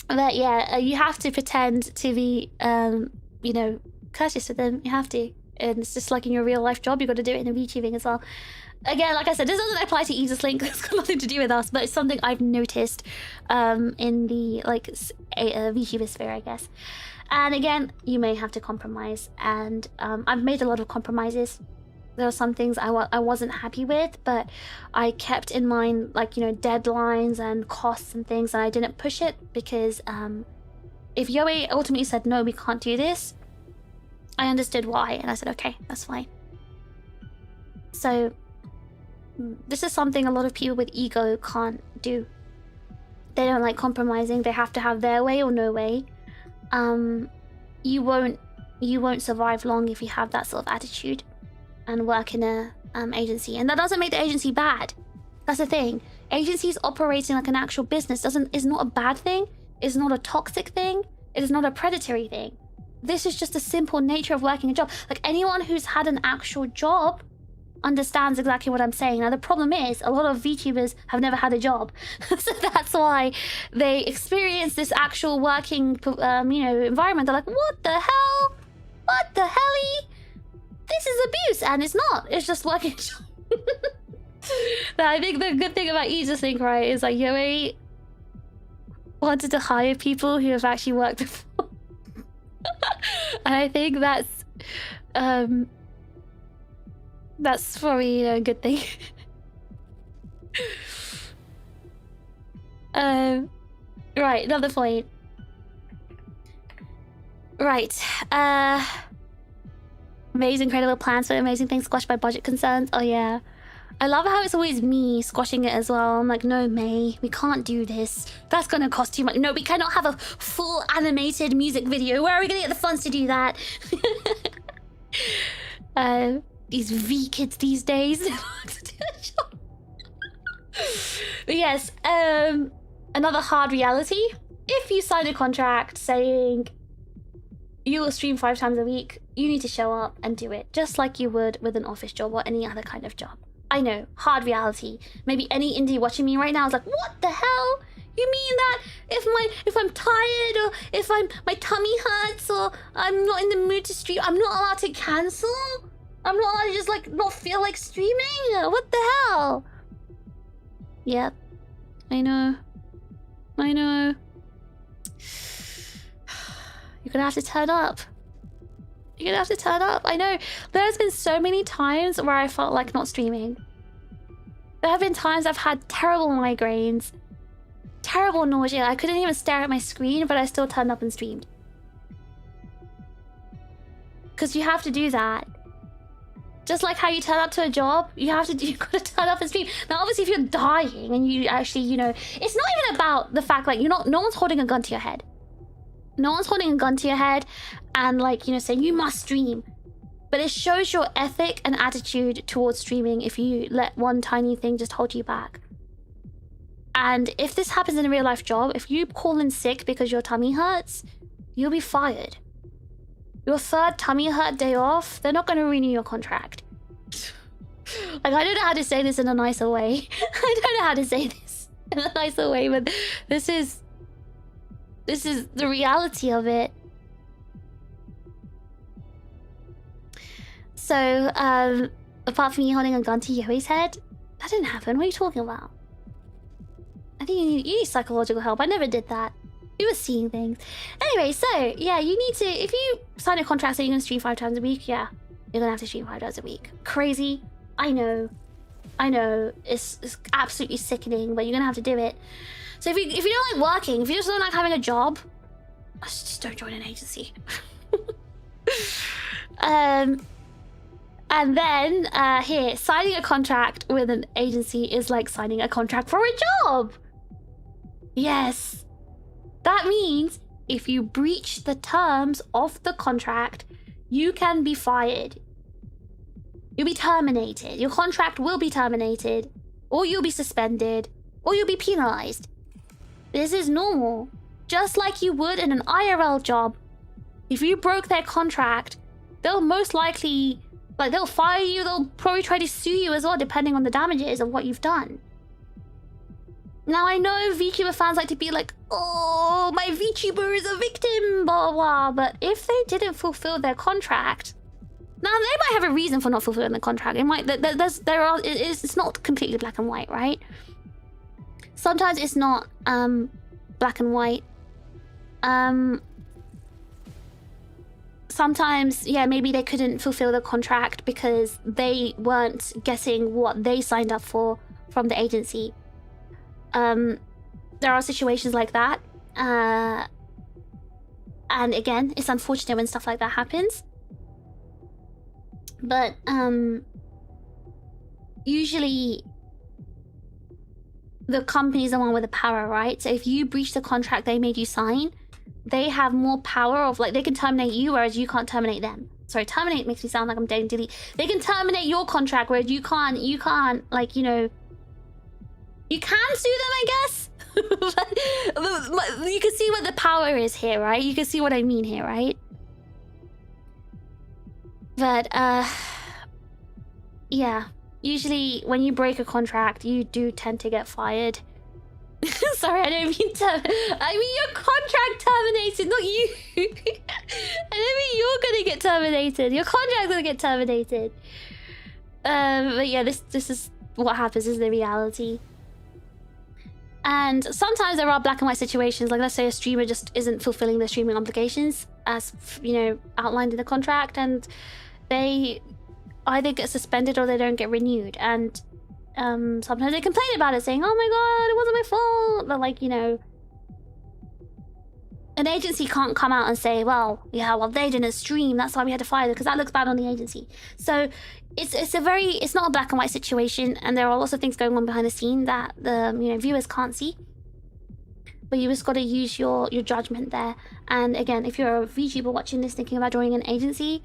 But yeah, you have to pretend to be, you know, courteous to them. You have to. And it's just like in your real life job, you've got to do it in VTubing as well. Again, like I said, this doesn't apply to Aegis-Link. It's got nothing to do with us, but it's something I've noticed in the like VTuber sphere, I guess. And again, you may have to compromise. And I've made a lot of compromises. There are some things I wasn't happy with, but I kept in mind, like, you know, deadlines and costs and things, and I didn't push it because if Yoei ultimately said, no, we can't do this, I understood why, and I said, okay, that's fine. So this is something a lot of people with ego can't do. They don't like compromising. They have to have their way or no way. You won't survive long if you have that sort of attitude and work in a agency. And that doesn't make the agency bad. That's the thing. Agencies operating like an actual business is not a bad thing. It's not a toxic thing. It is not a predatory thing. This is just the simple nature of working a job. Like, anyone who's had an actual job understands exactly what I'm saying. Now, the problem is a lot of VTubers have never had a job. So that's why they experience this actual working, you know, environment. They're like, what the hell? What the helly? This is abuse, and it's not. It's just working. I think the good thing about Aegis-Link, right, is like Yoei wanted to hire people who have actually worked before. And I think that's probably, you know, a good thing. Right, another point. Right, amazing, incredible plans for amazing things squashed by budget concerns. Oh yeah. I love how it's always me squashing it as well. I'm like, no, May, we can't do this. That's gonna cost too much. No, we cannot have a full animated music video. Where are we gonna get the funds to do that? These V kids these days. But yes, another hard reality. If you sign a contract saying you will stream 5 times a week, you need to show up and do it, just like you would with an office job or any other kind of job. I know, hard reality. Maybe any indie watching me right now is like, what the hell? You mean that if I'm tired, or if my tummy hurts, or I'm not in the mood to stream, I'm not allowed to cancel? I'm not allowed to just like not feel like streaming? What the hell? Yep. I know. I know. You're gonna have to turn up. You're gonna have to turn up. I know. There's been so many times where I felt like not streaming. There have been times I've had terrible migraines, terrible nausea. I couldn't even stare at my screen, but I still turned up and streamed. Because you have to do that. Just like how you turn up to a job, you've gotta turn up and stream. Now, obviously, if you're dying and you actually, you know, it's not even about the fact like no one's holding a gun to your head. No one's holding a gun to your head and, like, you know, saying you must stream. But it shows your ethic and attitude towards streaming if you let one tiny thing just hold you back. And if this happens in a real life job, if you call in sick because your tummy hurts, you'll be fired. Your 3rd tummy hurt day off, they're not going to renew your contract. Like, I don't know how to say this in a nicer way. I don't know how to say this in a nicer way, but this is the reality of it. So, apart from you holding a gun to Yoi's head, that didn't happen. What are you talking about? I think you need psychological help. I never did that. We were seeing things. Anyway, so, yeah, you need to... If you sign a contract saying you're going to stream 5 times a week, yeah, you're going to have to stream 5 times a week. Crazy. I know. I know. It's absolutely sickening, but you're going to have to do it. So if you don't like working, if you just don't like having a job, just don't join an agency. And then, here, signing a contract with an agency is like signing a contract for a job. Yes. That means if you breach the terms of the contract, you can be fired. You'll be terminated. Your contract will be terminated, or you'll be suspended, or you'll be penalized. This is normal. Just like you would in an IRL job. If you broke their contract, they'll most likely Like, they'll fire you, they'll probably try to sue you as well, depending on the damages of what you've done. Now, I know VTuber fans like to be like, oh, my VTuber is a victim, blah, blah, but if they didn't fulfill their contract... Now, they might have a reason for not fulfilling the contract. It might... It's not completely black and white, right? Sometimes it's not black and white. Sometimes, yeah, maybe they couldn't fulfill the contract because they weren't getting what they signed up for from the agency. There are situations like that. And again, it's unfortunate when stuff like that happens. But, usually the company's the one with the power, right? So if you breach the contract they made you sign, they have more power of, like, they can terminate you, whereas you can't terminate them. Sorry, terminate makes me sound like I'm dating delete. They can terminate your contract, whereas you can't, like, you know... You can sue them, I guess? You can see what the power is here, right? You can see what I mean here, right? But, yeah. Usually, when you break a contract, you do tend to get fired. Sorry, I don't mean to... I mean, your contract terminated, not you. I don't mean you're gonna get terminated. Your contract's gonna get terminated. But yeah, this is what happens, this is the reality. And sometimes there are black and white situations, like let's say a streamer just isn't fulfilling their streaming obligations as, you know, outlined in the contract, and they either get suspended or they don't get renewed. And sometimes they complain about it, saying, oh my god, it wasn't my fault. But, like, you know, an agency can't come out and say, well, yeah, well, they didn't stream, that's why we had to fire them, because that looks bad on the agency. So it's not a black and white situation, and there are lots of things going on behind the scene that the, you know, viewers can't see. But you just got to use your judgment there. And again, if you're a VTuber watching this thinking about joining an agency,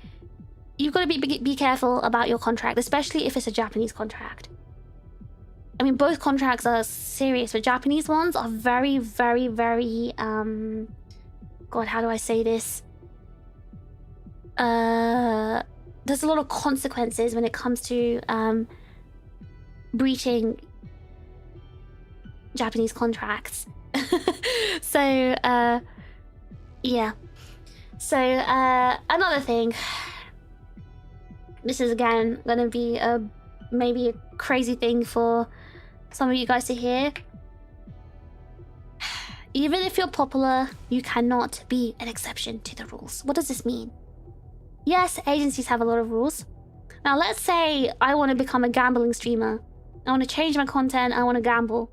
you've got to be careful about your contract, especially if it's a Japanese contract. I mean, both contracts are serious, but Japanese ones are very, very, very, God, how do I say this? There's a lot of consequences when it comes to breaching Japanese contracts. So, yeah. So, another thing. This is, again, gonna be maybe a crazy thing for some of you guys to hear. Even if you're popular, you cannot be an exception to the rules. What does this mean? Yes, agencies have a lot of rules. Now, let's say I want to become a gambling streamer. I want to change my content, I want to gamble.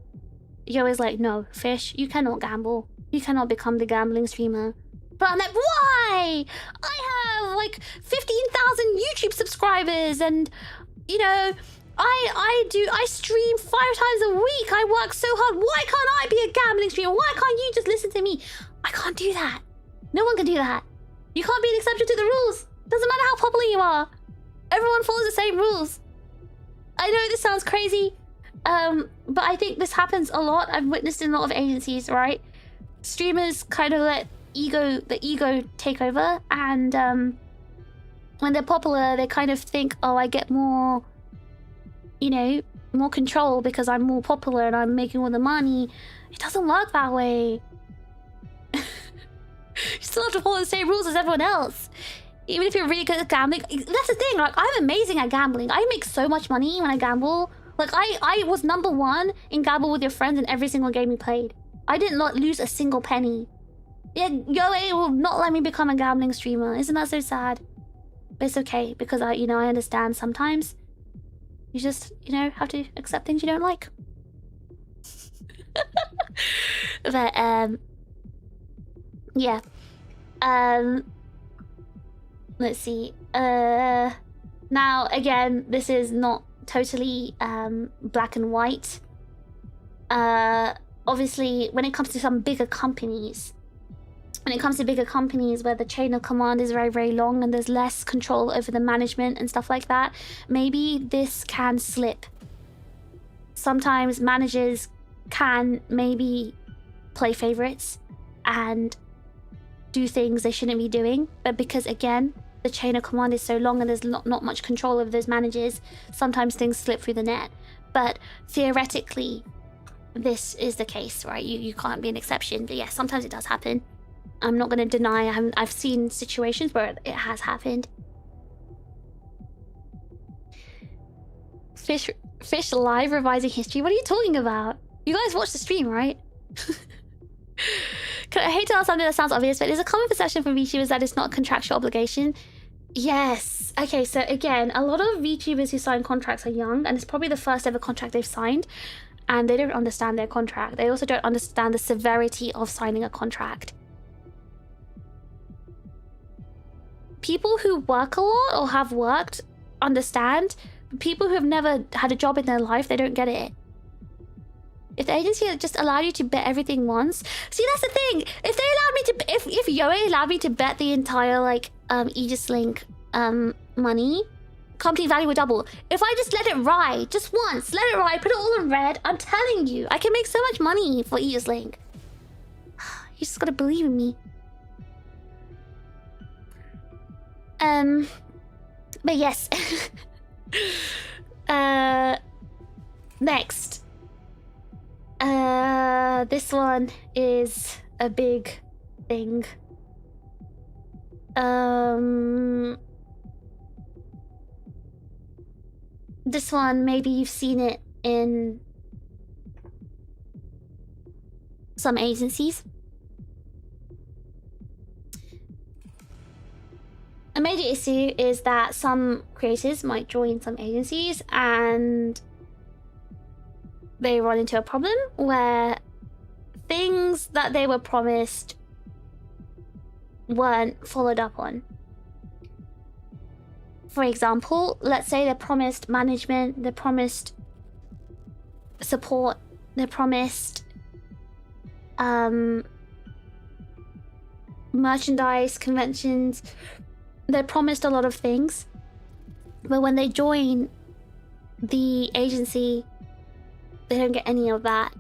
You're always like, no, Fish, you cannot gamble. You cannot become the gambling streamer. But I'm like, why? I have like 15,000 YouTube subscribers, and, you know, I stream 5 times a week. I work so hard. Why can't I be a gambling streamer? Why can't you just listen to me? I can't do that. No one can do that. You can't be an exception to the rules. Doesn't matter how popular you are. Everyone follows the same rules. I know this sounds crazy, but I think this happens a lot. I've witnessed in a lot of agencies, right? Streamers kind of let the ego take over, and when they're popular, they kind of think, oh, I get more, you know, more control because I'm more popular and I'm making all the money. It doesn't work that way. You still have to follow the same rules as everyone else. Even if you're really good at gambling. That's the thing, like, I'm amazing at gambling. I make so much money when I gamble. Like, I was #1 in Gamble with Your Friends in every single game we played. I did not lose a single penny. Yeah, YoA will not let me become a gambling streamer. Isn't that so sad? But it's okay, because I understand sometimes you just, you know, have to accept things you don't like. But, yeah. Let's see. Now, again, this is not totally black and white. Obviously, when it comes to some bigger companies, where the chain of command is very, very long and there's less control over the management and stuff like that, maybe this can slip. Sometimes managers can maybe play favorites and do things they shouldn't be doing, but because, again, the chain of command is so long and there's not much control over those managers, sometimes things slip through the net. But theoretically, this is the case, right? You can't be an exception. But yes, sometimes it does happen. I'm not going to deny I've seen situations where it has happened. Fish live revising history? What are you talking about? You guys watched the stream, right? I hate to ask something that sounds obvious, but there's a common perception from VTubers that it's not a contractual obligation. Yes. Okay, so again, a lot of VTubers who sign contracts are young, and it's probably the first ever contract they've signed, and they don't understand their contract. They also don't understand the severity of signing a contract. People who work a lot or have worked understand. People who have never had a job in their life, they don't get it. If the agency had just allowed you to bet everything once... See, that's the thing. If they allowed me to... If Yoe allowed me to bet the entire, like, Aegis-Link money, company value would double. If I just let it ride, just once, let it ride, put it all in red, I'm telling you, I can make so much money for Aegis-Link. You just gotta believe in me. But yes. Next. This one is a big thing. This one, maybe you've seen it in some agencies. A major issue is that some creators might join some agencies and they run into a problem where things that they were promised weren't followed up on. For example, let's say they're promised management, they're promised support, they're promised merchandise, conventions. They're promised a lot of things, but when they join the agency, they don't get any of that,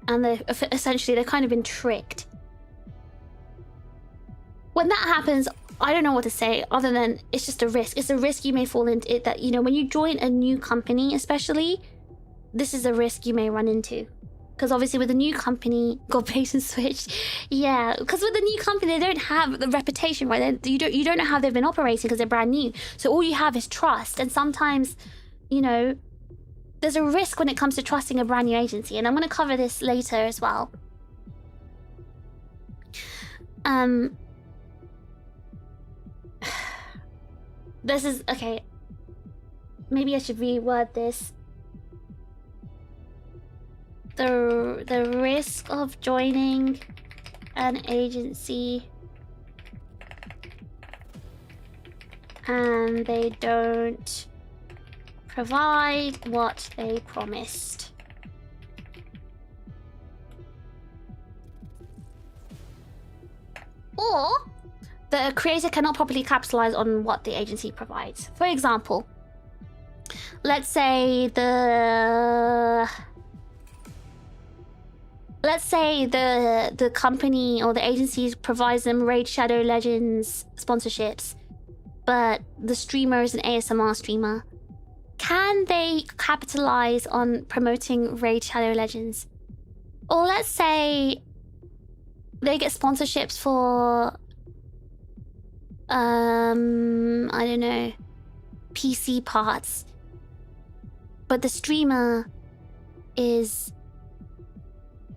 and they're kind of been tricked. When that happens, I don't know what to say other than it's just a risk. It's a risk you may fall into. It that, you know, when you join a new company, especially, this is a risk you may run into. Because obviously with a new company, got bait and switched. Yeah, because with a new company, they don't have the reputation, right? You don't know how they've been operating because they're brand new. So all you have is trust. And sometimes, you know, there's a risk when it comes to trusting a brand new agency. And I'm going to cover this later as well. This is... Okay. Maybe I should reword this. The risk of joining an agency and they don't provide what they promised. Or the creator cannot properly capitalize on what the agency provides. For example, let's say the company or the agency provides them Raid Shadow Legends sponsorships, but the streamer is an ASMR streamer. Can they capitalize on promoting Raid Shadow Legends? Or let's say they get sponsorships for, I don't know, PC parts, but the streamer is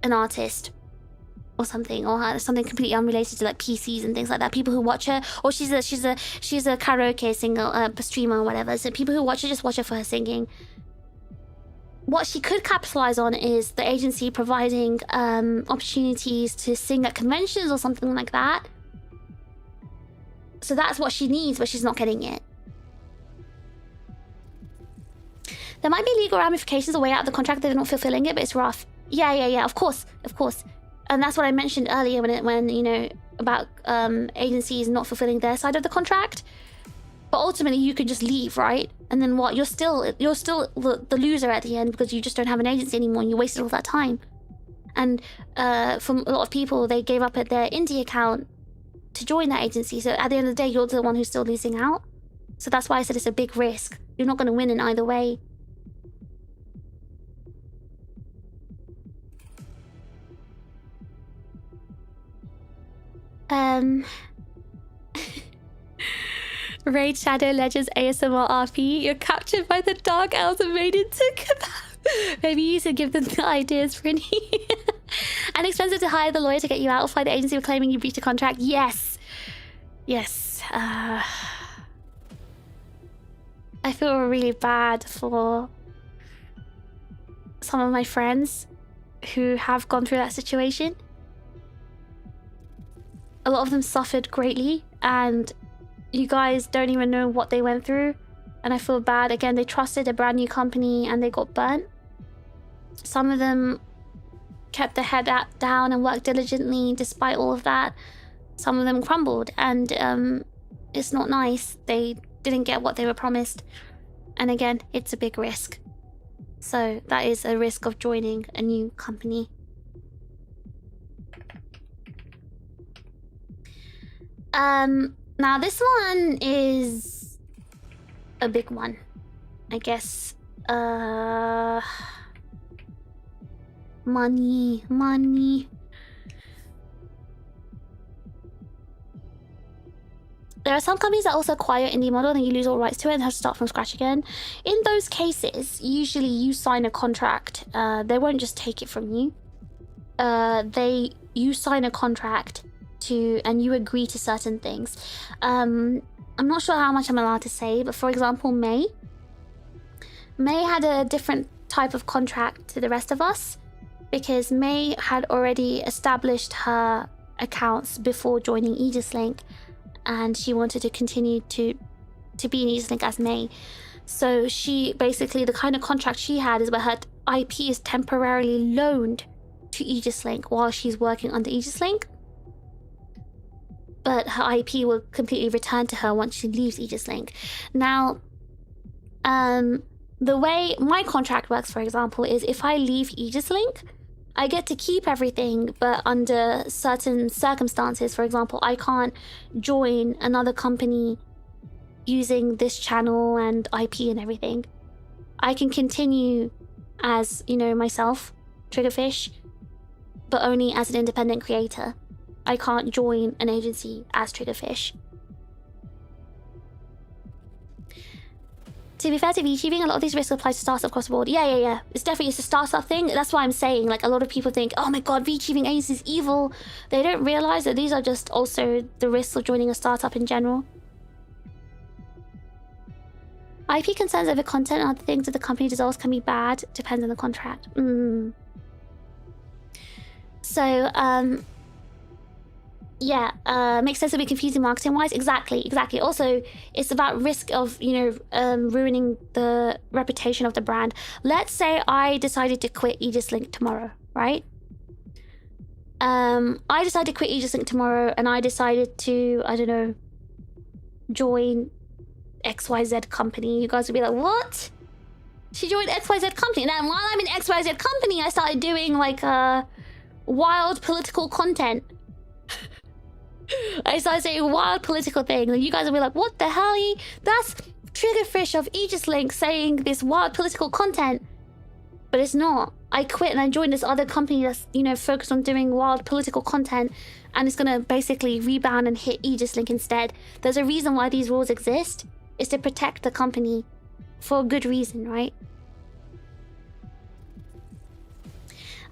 an artist or something, or has something completely unrelated to like PCs and things like that. People who watch her, or she's a karaoke singer, streamer or whatever. So people who watch her just watch her for her singing. What she could capitalize on is the agency providing opportunities to sing at conventions or something like that. So that's what she needs, but she's not getting it. There might be legal ramifications or way out of the contract if they're not fulfilling it, but it's rough. Yeah, of course. And that's what I mentioned earlier when you know, about agencies not fulfilling their side of the contract. But ultimately, you can just leave, right? And then what? You're still the loser at the end because you just don't have an agency anymore and you wasted all that time. And from a lot of people, they gave up at their indie account to join that agency. So at the end of the day, you're the one who's still losing out. So that's why I said it's a big risk. You're not going to win in either way. Raid Shadow Legends ASMR RP. You're captured by the dark elves and made into kebab. Maybe you should give them the ideas, Prinny. And expensive to hire the lawyer to get you out or fly the agency for claiming you breached a contract. Yes. Yes. I feel really bad for some of my friends who have gone through that situation. A lot of them suffered greatly, and you guys don't even know what they went through. And I feel bad. Again, they trusted a brand new company and they got burnt. Some of them kept their head down and worked diligently despite all of that. Some of them crumbled, and it's not nice. They didn't get what they were promised. And again, it's a big risk. So that is a risk of joining a new company. Now this one is a big one, I guess. Money. There are some companies that also acquire indie model and you lose all rights to it and have to start from scratch again. In those cases, usually you sign a contract. They won't just take it from you. You sign a contract and you agree to certain things. I'm not sure how much I'm allowed to say, but for example, May had a different type of contract to the rest of us because May had already established her accounts before joining Aegis-Link, and she wanted to continue to be in Aegis-Link as May. So she basically, the kind of contract she had is where her IP is temporarily loaned to Aegis-Link while she's working under Aegis-Link. But her IP will completely return to her once she leaves Aegis-Link. Now, the way my contract works, for example, is if I leave Aegis-Link, I get to keep everything, but under certain circumstances. For example, I can't join another company using this channel and IP and everything. I can continue as, you know, myself, TRiGGERPHiSH, but only as an independent creator. I can't join an agency as TRiGGERPHiSH. To be fair to VTubing, a lot of these risks apply to startups across the board. Yeah. It's a startup thing. That's why I'm saying, like, a lot of people think, oh my god, VTubing agency is evil. They don't realize that these are just also the risks of joining a startup in general. IP concerns over content and other things that the company dissolves can be bad. Depends on the contract. So, yeah, makes sense to be confusing marketing-wise. Exactly. Also, it's about risk of, you know, ruining the reputation of the brand. Let's say I decided to quit Aegis-Link tomorrow, right? I decided to quit Aegis-Link tomorrow, and I decided to, I don't know, join XYZ company. You guys would be like, what? She joined XYZ company. And then while I'm in XYZ company, I started doing, like, wild political content. I started saying wild political things, and you guys will be like, what the hell? That's TRiGGERPHiSH of Aegis-Link saying this wild political content. But it's not. I quit and I joined this other company that's, you know, focused on doing wild political content, and it's gonna basically rebound and hit Aegis-Link instead. There's a reason why these rules exist. It's to protect the company for a good reason, right?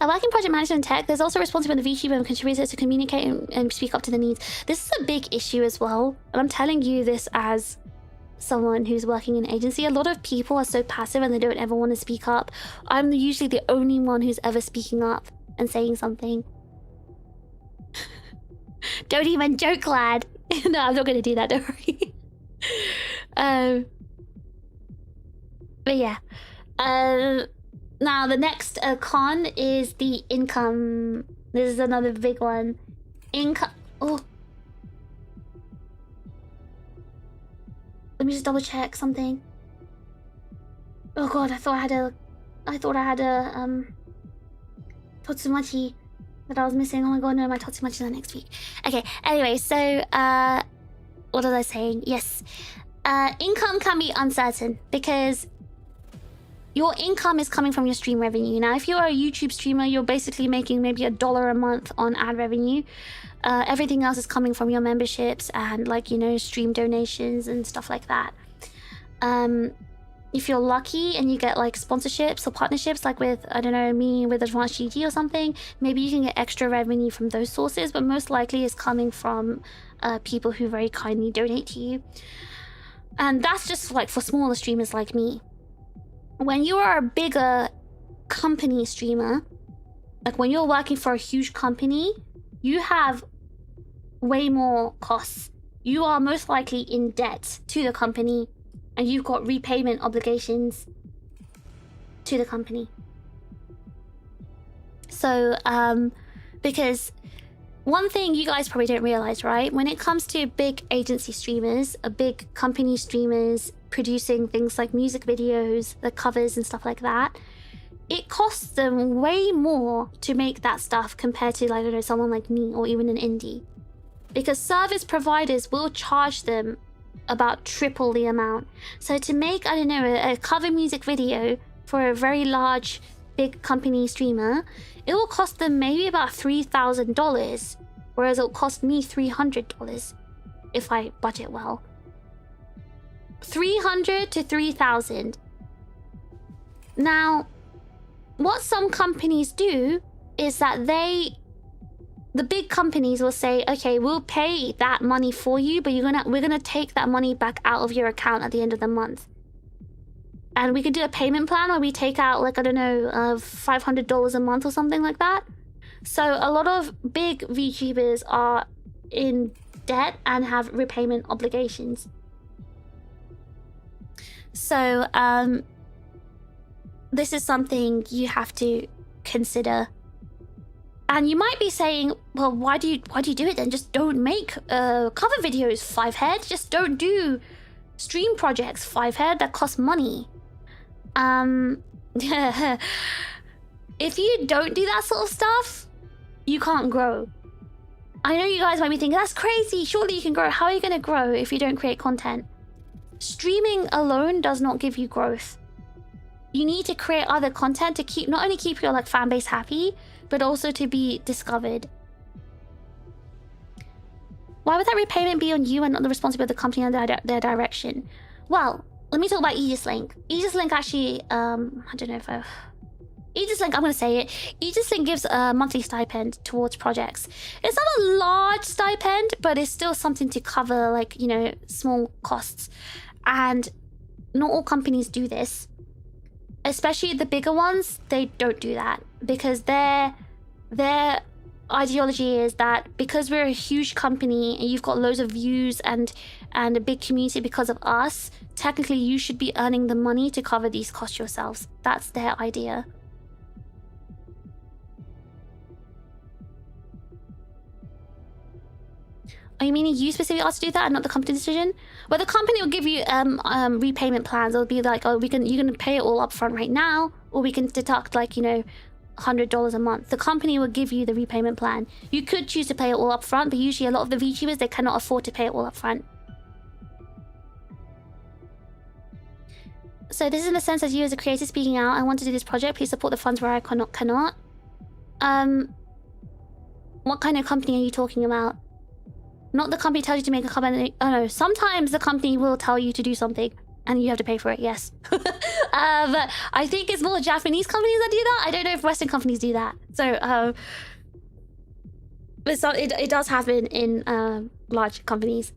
I work in project management and tech. There's also responsibility on the VTuber and contributors to communicate and speak up to the needs. This is a big issue as well. And I'm telling you this as someone who's working in an agency. A lot of people are so passive and they don't ever want to speak up. I'm usually the only one who's ever speaking up and saying something. Don't even joke, lad. No, I'm not going to do that, don't worry. But yeah. Now, the next con is the income. This is another big one. Income. Oh. Let me just double check something. Oh god, I thought I had a Totsumachi. that I was missing. Oh my god, no, my toxic munch is on next week. Okay, anyway, so what was I saying? Yes. Income can be uncertain because your income is coming from your stream revenue. Now, if you're a YouTube streamer, you're basically making maybe $1 a month on ad revenue. Everything else is coming from your memberships and, like, you know, stream donations and stuff like that. If you're lucky and you get like sponsorships or partnerships, like with, I don't know, me with Advanced GT or something, maybe you can get extra revenue from those sources, but most likely it's coming from people who very kindly donate to you. And that's just like for smaller streamers like me. When you are a bigger company streamer, like when you're working for a huge company, you have way more costs. You are most likely in debt to the company, and you've got repayment obligations to the company. So, because one thing you guys probably don't realize, right? When it comes to big agency streamers, big company streamers producing things like music videos, the covers and stuff like that, it costs them way more to make that stuff compared to, like, I don't know, someone like me or even an indie. Because service providers will charge them about triple the amount. So to make, I don't know, a cover music video for a very large, big company streamer, it will cost them maybe about $3,000, whereas it'll cost me $300 if I budget well. $300 to $3,000. Now, what some companies do is that the big companies will say, okay, we'll pay that money for you, but we're gonna take that money back out of your account at the end of the month. And we could do a payment plan where we take out, like, I don't know, $500 a month or something like that. So a lot of big VTubers are in debt and have repayment obligations. So this is something you have to consider. And you might be saying, well, why do you do it then? Just don't make cover videos, 5head. Just don't do stream projects, 5head. That costs money. If you don't do that sort of stuff, you can't grow. I know you guys might be thinking, that's crazy. Surely you can grow. How are you going to grow if you don't create content? Streaming alone does not give you growth. You need to create other content to not only keep your, like, fan base happy, but also to be discovered. Why would that repayment be on you and not the responsibility of the company and their direction? Well, let me talk about Aegis-Link. Aegis-Link actually, I don't know if Aegis-Link, I'm going to say it. Aegis-Link gives a monthly stipend towards projects. It's not a large stipend, but it's still something to cover, like, you know, small costs. And not all companies do this. Especially the bigger ones, they don't do that. Because their ideology is that because we're a huge company and you've got loads of views and a big community because of us, technically you should be earning the money to cover these costs yourselves. That's their idea. Are you meaning you specifically asked to do that and not the company decision? Well, the company will give you repayment plans. It'll be like, oh, you can pay it all up front right now, or we can deduct, like, you know, $100 a month. The company will give you the repayment plan. You could choose to pay it all up front, but usually a lot of the VTubers, they cannot afford to pay it all up front. So this is in the sense as you as a creator speaking out, I want to do this project, please support the funds where I cannot. What kind of company are you talking about? Not the company tells you to make a comment. Oh no, sometimes the company will tell you to do something and you have to pay for it, yes. But I think it's more Japanese companies that do that. I don't know if Western companies do that. So, it does happen in large companies.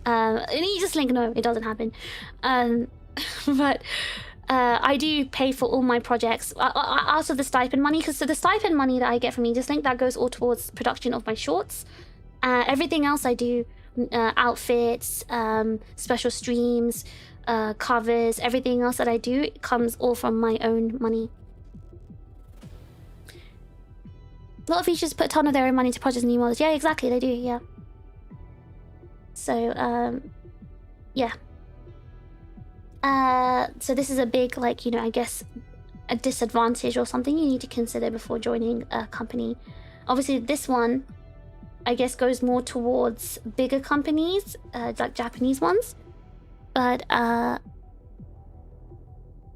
In Aegis-Link, no, it doesn't happen. But I do pay for all my projects out of the stipend money, because the stipend money that I get from Aegis-Link, that goes all towards production of my shorts. Everything else I do, outfits, special streams, covers, everything else that I do comes all from my own money. A lot of features put a ton of their own money into projects and new models. Yeah, exactly, they do, yeah. So, yeah. So this is a big, like, you know, I guess a disadvantage or something you need to consider before joining a company. Obviously, this one, I guess, goes more towards bigger companies, like Japanese ones. But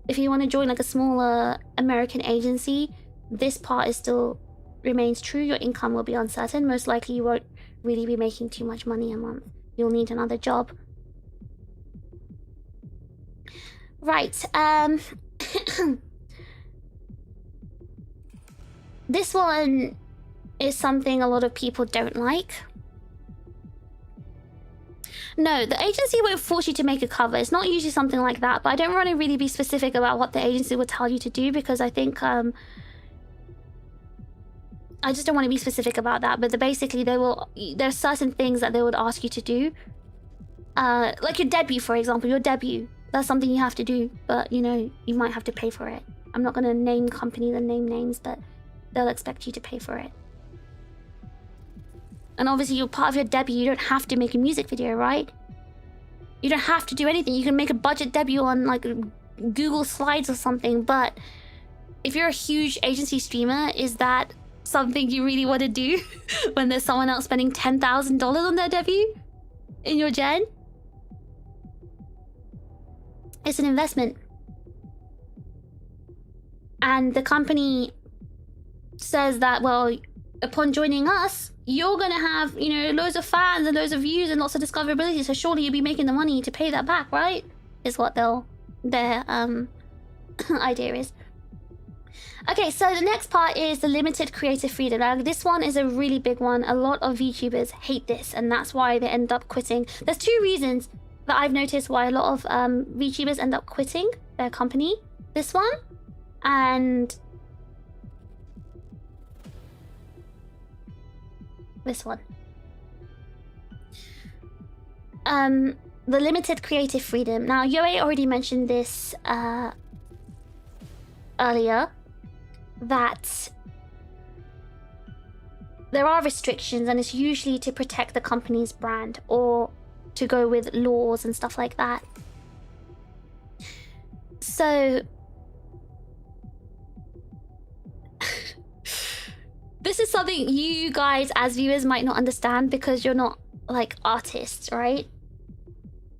if you want to join like a smaller American agency, this part is still remains true. Your income will be uncertain. Most likely you won't really be making too much money a month. You'll need another job. Right. This one is something a lot of people don't like. No, the agency won't force you to make a cover. It's not usually something like that, but I don't want to really be specific about what the agency will tell you to do, because I think I just don't want to be specific about that. But basically there's certain things that they would ask you to do, like your debut, for example. Your debut, that's something you have to do, but you know, you might have to pay for it. I'm not going to name companies and name names, but they'll expect you to pay for it. And obviously, you're part of your debut. You don't have to make a music video, right? You don't have to do anything. You can make a budget debut on like Google Slides or something. But if you're a huge agency streamer, is that something you really want to do when there's someone else spending $10,000 on their debut in your gen? It's an investment. And the company says that, well, upon joining us, you're gonna have, you know, loads of fans and loads of views and lots of discoverability, so surely you'll be making the money to pay that back, right? Is what their idea is. Okay, so the next part is the limited creative freedom. Now, this one is a really big one. A lot of VTubers hate this, and that's why they end up quitting. There's two reasons that I've noticed why a lot of VTubers end up quitting their company. This one, and this one. The limited creative freedom. Now, Yoe already mentioned this earlier, that there are restrictions, and it's usually to protect the company's brand or to go with laws and stuff like that. So this is something you guys as viewers might not understand because you're not like artists, right?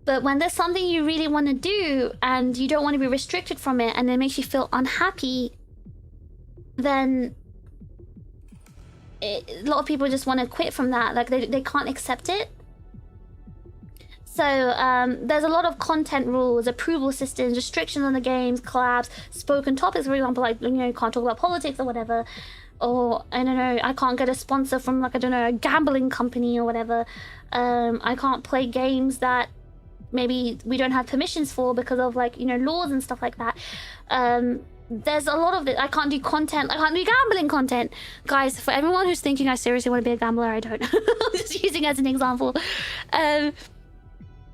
But when there's something you really want to do and you don't want to be restricted from it, and it makes you feel unhappy, then a lot of people just want to quit from that. Like they can't accept it. So there's a lot of content rules, approval systems, restrictions on the games, collabs, spoken topics, for example, like, you know, you can't talk about politics or whatever. Or, I don't know, I can't get a sponsor from, like, I don't know, a gambling company or whatever. I can't play games that maybe we don't have permissions for because of, like, you know, laws and stuff like that. There's a lot of it. I can't do content. I can't do gambling content. Guys, for everyone who's thinking I seriously want to be a gambler, I don't. I'm just using it as an example.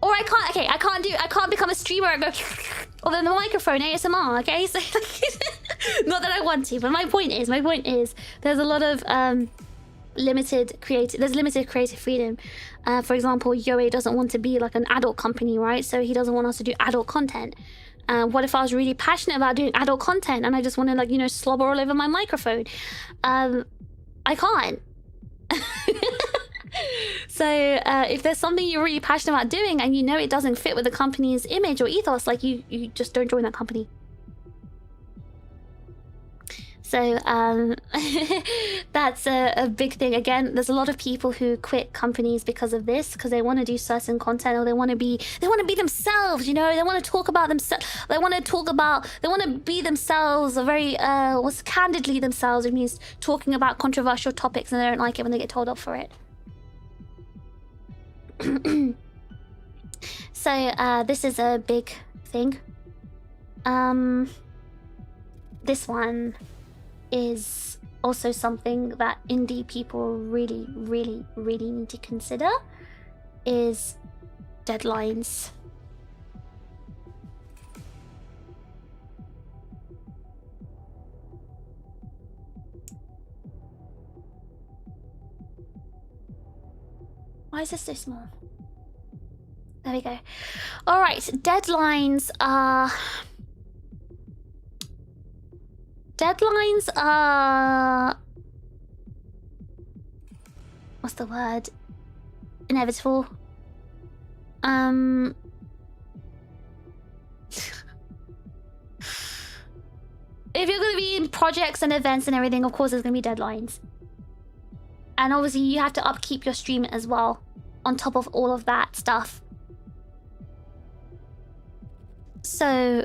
Or I can't become a streamer and go over the microphone ASMR, okay? So, not that I want to, but my point is, there's a lot of limited creative freedom. For example, Yoe doesn't want to be like an adult company, right? So he doesn't want us to do adult content. What if I was really passionate about doing adult content and I just want to, like, you know, slobber all over my microphone? I can't. So if there's something you're really passionate about doing and you know it doesn't fit with the company's image or ethos, like, you just don't join that company. So that's a big thing. Again, there's a lot of people who quit companies because of this, because they want to do certain content, or they want to be themselves, you know. They want to talk about themselves. They want to be themselves, very candidly themselves. It means talking about controversial topics, and they don't like it when they get told off for it. So this is a big thing. This one is also something that indie people really need to consider, is deadlines. Why is this so small? There we go. All right, deadlines are what's the word? Inevitable. If you're gonna be in projects and events and everything, of course there's gonna be deadlines. And obviously you have to upkeep your stream as well, on top of all of that stuff. So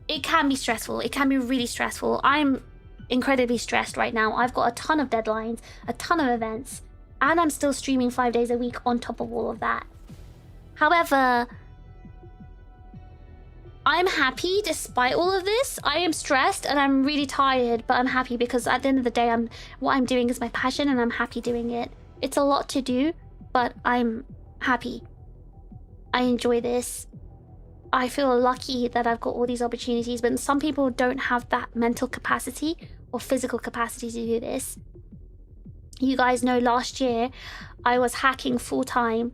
it can be stressful. It can be really stressful. I'm incredibly stressed right now. I've got a ton of deadlines, a ton of events, and I'm still streaming 5 days a week on top of all of that. However, I'm happy despite all of this. I am stressed and I'm really tired, but I'm happy because at the end of the day, what I'm doing is my passion and I'm happy doing it. It's a lot to do, but I'm happy. I enjoy this. I feel lucky that I've got all these opportunities, but some people don't have that mental capacity or physical capacity to do this. You guys know last year I was hacking full-time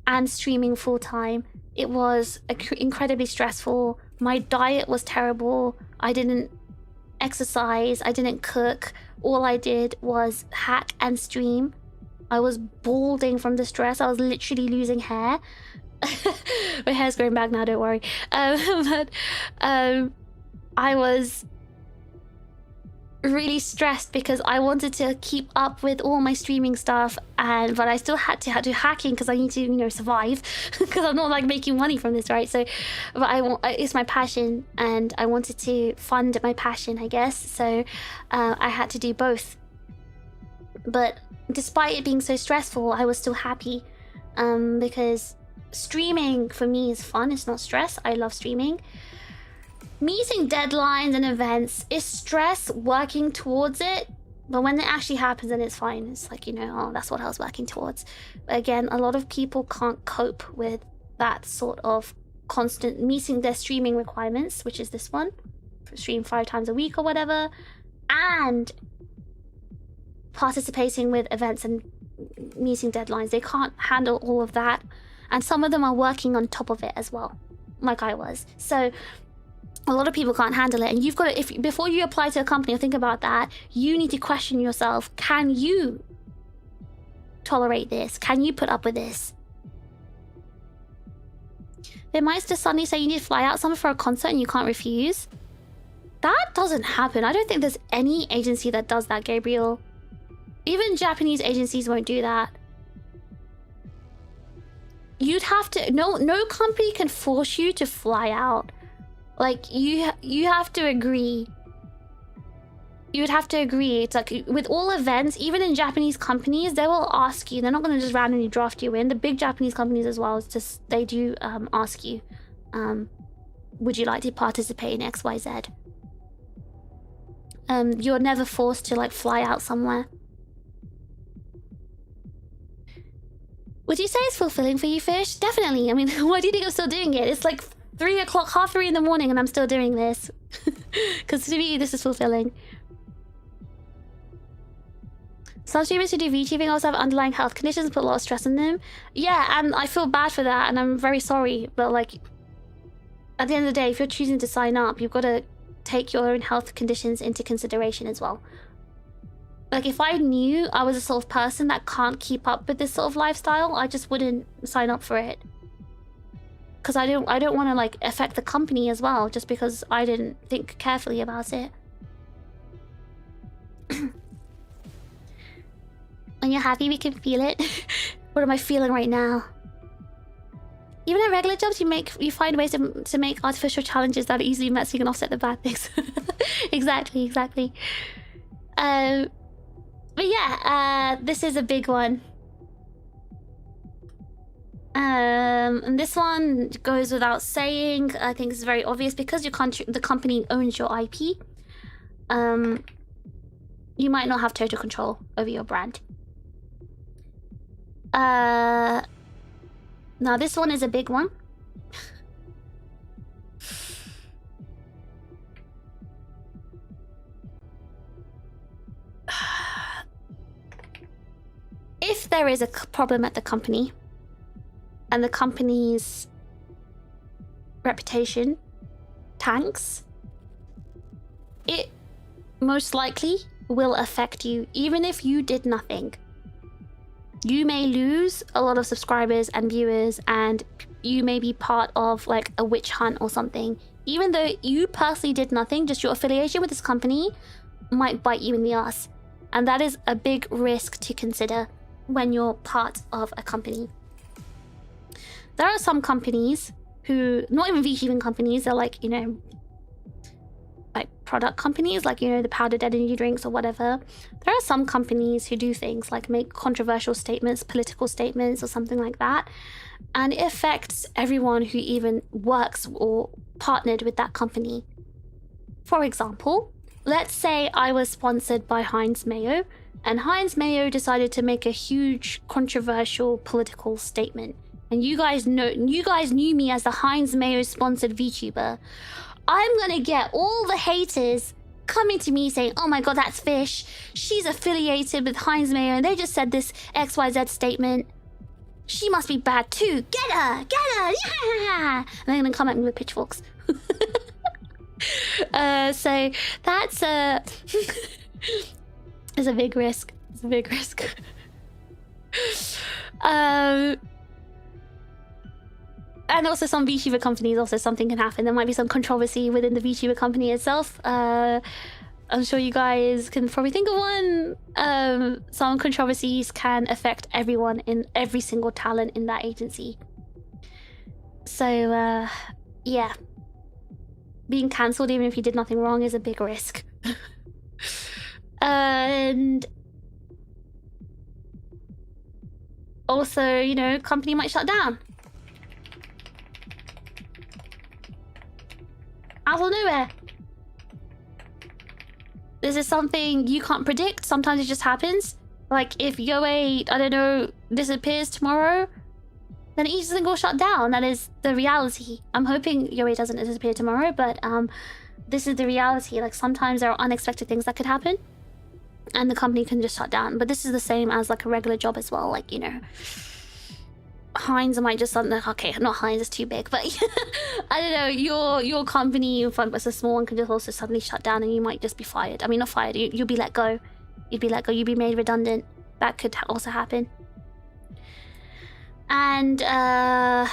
and streaming full-time. It was incredibly stressful. My diet was terrible. I didn't exercise. I didn't cook. All I did was hack and stream. I was balding from the stress. I was literally losing hair. My hair's growing back now, don't worry. I was really stressed because I wanted to keep up with all my streaming stuff, but I still had to do hacking because I need to, you know, survive because I'm not like making money from this, right? So, but it's my passion and I wanted to fund my passion, I guess. So I had to do both. But despite it being so stressful, I was still happy because streaming for me is fun. It's not stress. I love streaming. Meeting deadlines and events is stress working towards it, but when it actually happens then it's fine. It's like, you know, oh, that's what I was working towards. But again, a lot of people can't cope with that sort of constant meeting their streaming requirements, which is this one, stream 5 times a week or whatever, and participating with events and meeting deadlines. They can't handle all of that, and some of them are working on top of it as well, like I was. So a lot of people can't handle it, and you've got to, before you apply to a company or think about that, you need to question yourself. Can you tolerate this? Can you put up with this? They might just suddenly say you need to fly out somewhere for a concert and you can't refuse. That doesn't happen. I don't think there's any agency that does that, Gabriel. Even Japanese agencies won't do that. You'd have to, no company can force you to fly out. Like, you have to agree. You would have to agree. It's like with all events, even in Japanese companies, they will ask you. They're not going to just randomly draft you in. The big Japanese companies as well, it's just, they do ask you, would you like to participate in XYZ? You're never forced to like fly out somewhere. Would you say it's fulfilling for you, Fish? Definitely. I mean, why do you think I'm still doing it? It's like 3 o'clock, half 3 in the morning, and I'm still doing this. Because to me, this is fulfilling. Some streamers who do VTubing also have underlying health conditions, put a lot of stress on them. Yeah, and I feel bad for that, and I'm very sorry. But like, at the end of the day, if you're choosing to sign up, you've got to take your own health conditions into consideration as well. Like, if I knew I was a sort of person that can't keep up with this sort of lifestyle, I just wouldn't sign up for it. Because I don't want to like affect the company as well, just because I didn't think carefully about it. When you're happy, we can feel it. What am I feeling right now? Even at regular jobs, you find ways to make artificial challenges that are easily met, so you can offset the bad things. Exactly. But yeah, this is a big one. And this one goes without saying. I think it's very obvious because the company owns your IP. You might not have total control over your brand. Now this one is a big one. If there is a problem at the company, and the company's reputation tanks, it most likely will affect you, even if you did nothing. you may lose a lot of subscribers and viewers, and you may be part of like a witch hunt or something. Even though you personally did nothing, just your affiliation with this company might bite you in the ass. And that is a big risk to consider when you're part of a company. There are some companies who, not even VTubing companies, they're like, you know, like product companies, like, you know, the powdered energy drinks or whatever. There are some companies who do things like make controversial statements, political statements or something like that. And it affects everyone who even works or partnered with that company. For example, let's say I was sponsored by Heinz Mayo, and Heinz Mayo decided to make a huge controversial political statement. And you guys knew me as the Heinz Mayo sponsored VTuber. I'm gonna get all the haters coming to me saying, oh my god, that's Fish. She's affiliated with Heinz Mayo and they just said this XYZ statement. She must be bad too. Get her! Get her! Yeah! And they're gonna come at me with pitchforks. So that's it's a big risk. It's a big risk. And also some VTuber companies, also something can happen. There might be some controversy within the VTuber company itself. I'm sure you guys can probably think of one. Some controversies can affect everyone in every single talent in that agency. So, yeah. Being cancelled even if you did nothing wrong is a big risk. And also, you know, company might shut down. Out of nowhere. This is something you can't predict. Sometimes it just happens. Like if Yoei, I don't know, disappears tomorrow, then Aegis-Link will shut down. That is the reality. I'm hoping Yoei doesn't disappear tomorrow, but this is the reality. Like sometimes there are unexpected things that could happen and the company can just shut down. But this is the same as like a regular job as well. Like, you know, Heinz might just suddenly, okay, not Heinz, it's too big, but I don't know, your company, if it's a small one, can just also suddenly shut down and you might just be fired. I mean, not fired, you'll be let go. You'd be let go, you'd be made redundant. That could also happen. And now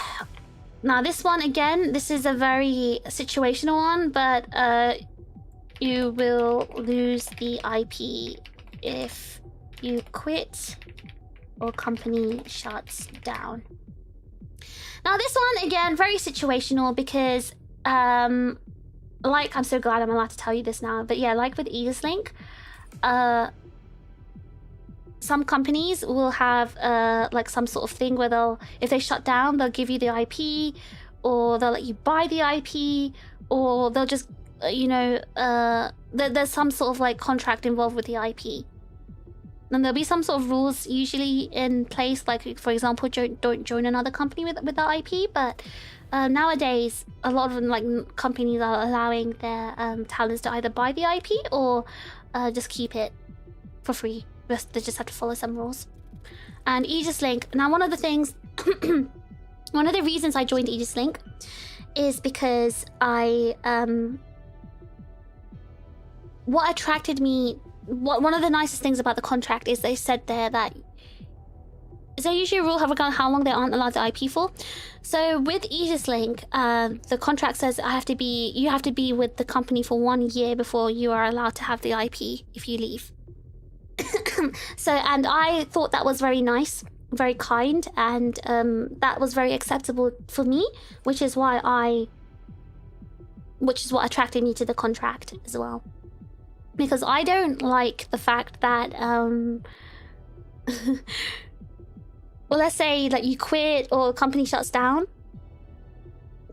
this one, again, this is a very situational one, but you will lose the IP if you quit or company shuts down. Now this one, again, very situational because like, I'm so glad I'm allowed to tell you this now, but yeah, like with Aegis-Link, some companies will have like some sort of thing where they'll, if they shut down, they'll give you the IP, or they'll let you buy the IP, or they'll just, you know, there's some sort of like contract involved with the IP. And there'll be some sort of rules usually in place, like for example, don't join another company with the IP. But nowadays, a lot of them, like companies are allowing their talents to either buy the IP or just keep it for free. They just have to follow some rules. And Aegis-Link. Now, one of the things, one of the reasons I joined Aegis-Link is because what attracted me. One of the nicest things about the contract is they said there that is there usually a rule regarding how long they aren't allowed the IP for. So with Aegis-Link, the contract says you have to be with the company for 1 year before you are allowed to have the IP if you leave. So, and I thought that was very nice, very kind, and that was very acceptable for me, which is what attracted me to the contract as well. Because I don't like the fact that, well, let's say like you quit or a company shuts down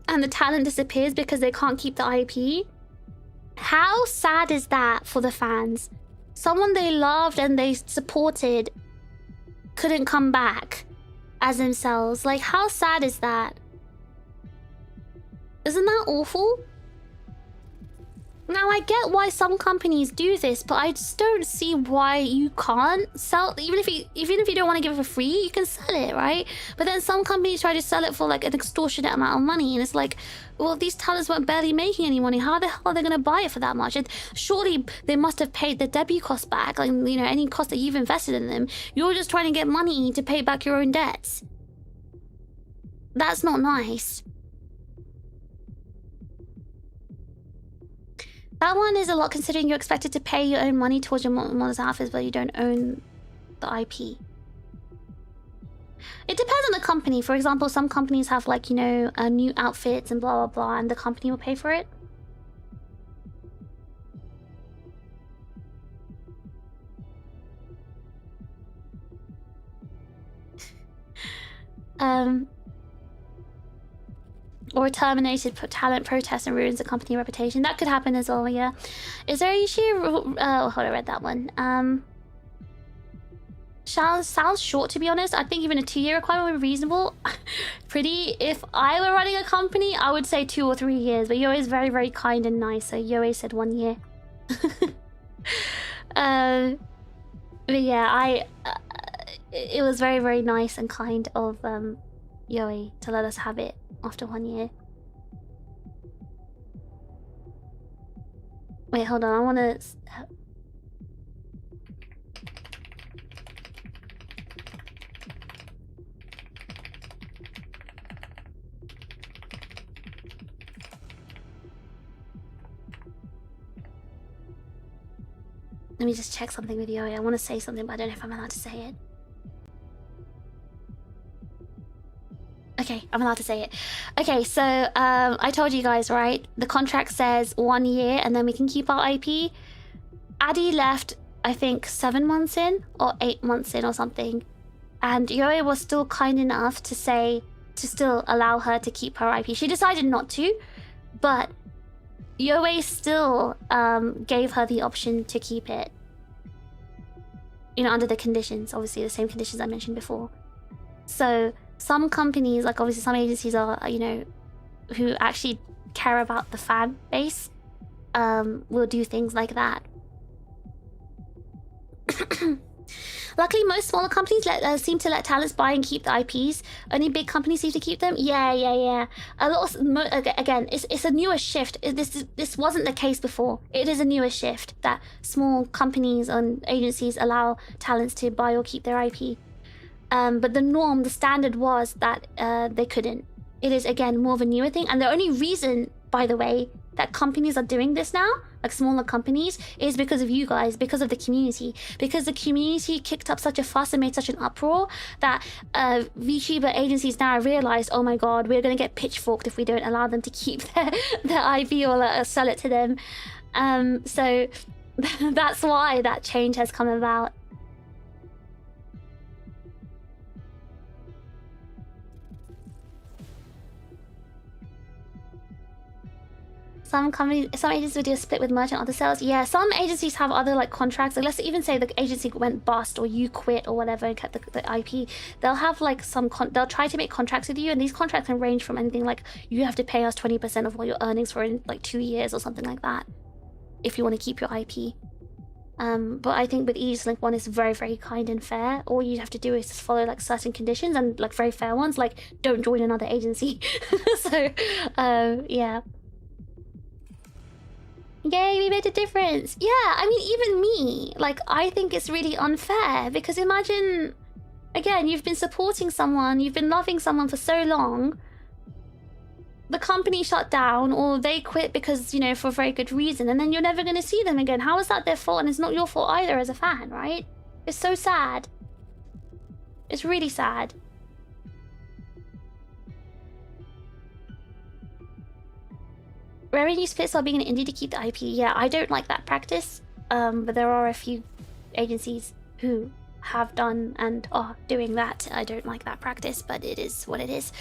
and the talent disappears because they can't keep the IP. How sad is that for the fans? Someone they loved and they supported couldn't come back as themselves. Like, how sad is that? Isn't that awful? Now, I get why some companies do this, but I just don't see why you can't sell... Even if you don't want to give it for free, you can sell it, right? But then some companies try to sell it for, like, an extortionate amount of money, and it's like, well, these talents weren't barely making any money. How the hell are they going to buy it for that much? And surely they must have paid the debut cost back, like, you know, any cost that you've invested in them. You're just trying to get money to pay back your own debts. That's not nice. That one is a lot considering you're expected to pay your own money towards your models outfits, but you don't own the IP. It depends on the company. For example, some companies have, like, you know, new outfits and blah, blah, blah, and the company will pay for it. Or a terminated talent protest and ruins the company reputation. That could happen as well, yeah. Is there usually hold on, I read that one. Sounds short, to be honest. I think even a 2-year requirement would be reasonable. If I were running a company, I would say 2 or 3 years. But Yoe is very, very kind and nice, so Yoe said 1 year. But yeah, it was very, very nice and kind of Yoe to let us have it after 1 year. Wait, hold on, I wanna... Let me just check something with Yoe. I want to say something, but I don't know if I'm allowed to say it. Okay, I'm allowed to say it. Okay, so I told you guys, right? The contract says 1 year and then we can keep our IP. Addy left, I think, 7 months in or 8 months in or something. And Yoe was still kind enough to say, to still allow her to keep her IP. She decided not to, but Yoe still gave her the option to keep it. You know, under the conditions, obviously the same conditions I mentioned before. So some companies, like obviously some agencies are, you know, who actually care about the fan base, will do things like that. Luckily, most smaller companies seem to let talents buy and keep the IPs. Only big companies seem to keep them. Yeah. A lot of, again, it's a newer shift. This wasn't the case before. It is a newer shift that small companies and agencies allow talents to buy or keep their IP. But the norm, the standard was that they couldn't. It is, again, more of a newer thing. And the only reason, by the way, that companies are doing this now, like smaller companies, is because of you guys, because of the community. Because the community kicked up such a fuss and made such an uproar that VTuber agencies now realized, oh my god, we're going to get pitchforked if we don't allow them to keep their IP or sell it to them. So that's why that change has come about. Some agencies would do a split with merchant other sales. Yeah, some agencies have other like contracts. Like, let's even say the agency went bust or you quit or whatever and kept the IP. They'll have like they'll try to make contracts with you, and these contracts can range from anything like you have to pay us 20% of all your earnings for like 2 years or something like that, if you want to keep your IP. But I think with Aegis-Link one is very, very kind and fair. All you have to do is just follow like certain conditions and like very fair ones, like don't join another agency. So, yeah. Yay, we made a difference. Yeah, I mean, even me, like, I think it's really unfair because imagine, again, you've been supporting someone, you've been loving someone for so long, the company shut down or they quit because, you know, for a very good reason, and then you're never going to see them again. How is that their fault? And it's not your fault either as a fan, right? It's so sad. It's really sad. Revenue splits while being an indie to keep the IP. Yeah, I don't like that practice. But there are a few agencies who have done and are doing that. I don't like that practice, but it is what it is.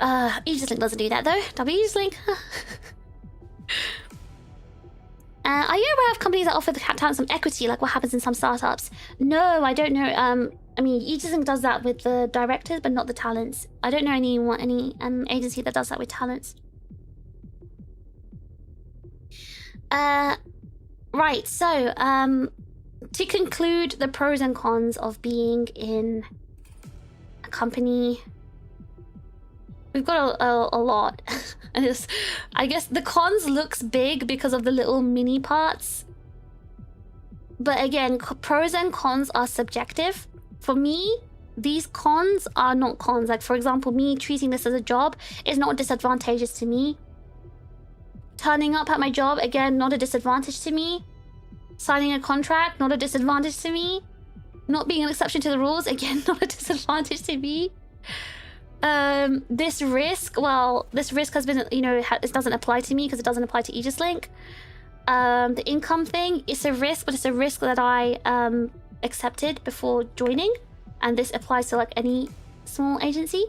Aegis-Link doesn't do that though. Aegis-Link. Are you aware of companies that offer the talent some equity, like what happens in some startups? No, I don't know. I mean, Aegis-Link does that with the directors, but not the talents. I don't know any agency that does that with talents. Right, so, to conclude the pros and cons of being in a company, we've got a lot. And I guess the cons looks big because of the little mini parts. But again, pros and cons are subjective. For me, these cons are not cons. Like, for example, me treating this as a job is not disadvantageous to me. Turning up at my job, again, not a disadvantage to me. Signing a contract, not a disadvantage to me. Not being an exception to the rules, again, not a disadvantage to me. This risk, well, this risk has been, you know, it doesn't apply to me because it doesn't apply to Aegis-Link. The income thing, it's a risk, but it's a risk that I accepted before joining. And this applies to like any small agency.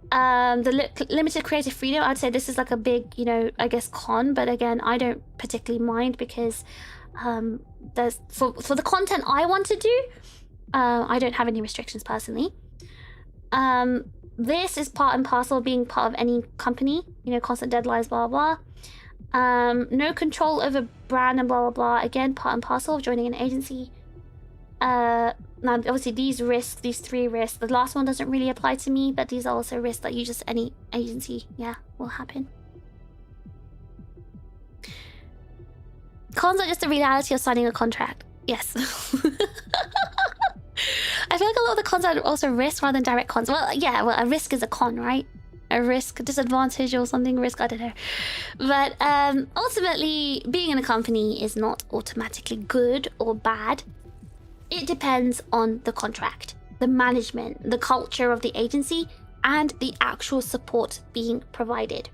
The limited creative freedom, I'd say this is like a big, you know, I guess con, but again, I don't particularly mind because there's for the content I want to do, I don't have any restrictions personally. This is part and parcel of being part of any company, you know, constant deadlines, blah blah. No control over brand and blah blah blah. Again, part and parcel of joining an agency. Now, obviously, these risks, these three risks, the last one doesn't really apply to me, but these are also risks that you just, any agency, yeah, will happen. Cons are just the reality of signing a contract. Yes. I feel like a lot of the cons are also risks rather than direct cons. Well, yeah, well, a risk is a con, right? A risk, a disadvantage or something, risk, I don't know. But ultimately, being in a company is not automatically good or bad. It depends on the contract, the management, the culture of the agency, and the actual support being provided.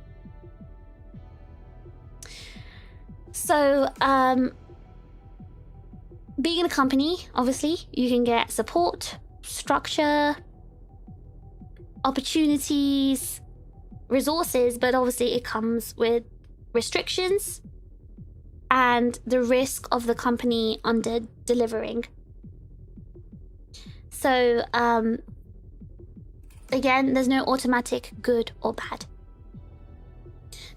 So, being in a company, obviously, you can get support, structure, opportunities, resources, but obviously it comes with restrictions and the risk of the company under delivering. So, again, there's no automatic good or bad.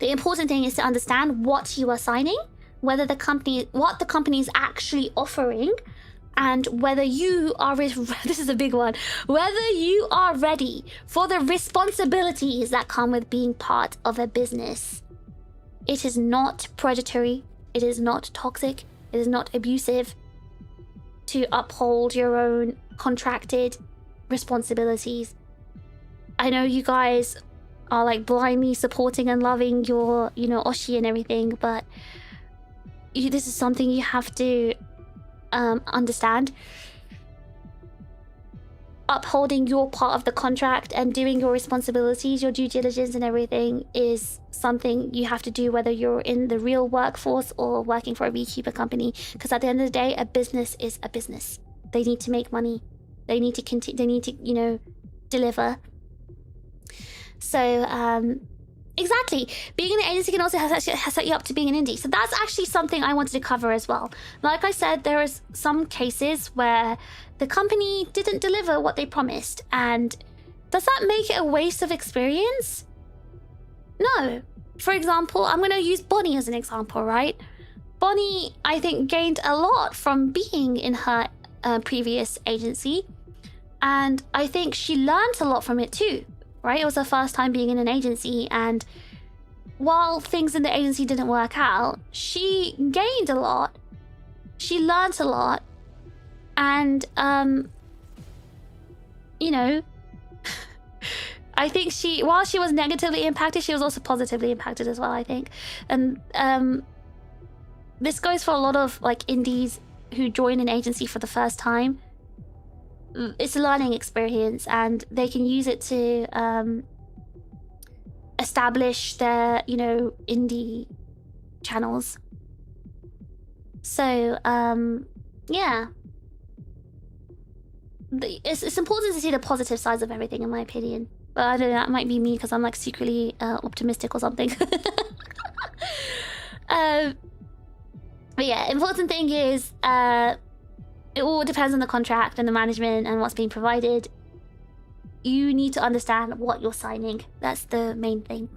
The important thing is to understand what you are signing, whether the company, what the company is actually offering, and whether you are, this is a big one, whether you are ready for the responsibilities that come with being part of a business. It is not predatory, it is not toxic, it is not abusive to uphold your own contracted responsibilities. I know you guys are like blindly supporting and loving your, you know, Oshi and everything, but this is something you have to understand. Upholding your part of the contract and doing your responsibilities, your due diligence and everything is something you have to do whether you're in the real workforce or working for a VTuber company, because at the end of the day, a business is a business. They need to make money. They need to continue. They need to, you know, deliver. So, exactly. Being in an agency can also has set you up to being an indie. So that's actually something I wanted to cover as well. Like I said, there is some cases where the company didn't deliver what they promised. And does that make it a waste of experience? No. For example, I'm going to use Bonnie as an example, right? Bonnie, I think, gained a lot from being in her previous agency. And I think she learned a lot from it too, right? It was her first time being in an agency. And while things in the agency didn't work out, she gained a lot. She learned a lot. And, you know, I think while she was negatively impacted, she was also positively impacted as well, I think. And this goes for a lot of like indies who join an agency for the first time. It's a learning experience and they can use it to establish their, you know, indie channels. So, yeah. It's important to see the positive sides of everything, in my opinion. But I don't know, that might be me because I'm like secretly optimistic or something. But yeah, important thing is it all depends on the contract and the management and what's being provided. You need to understand what you're signing. That's the main thing.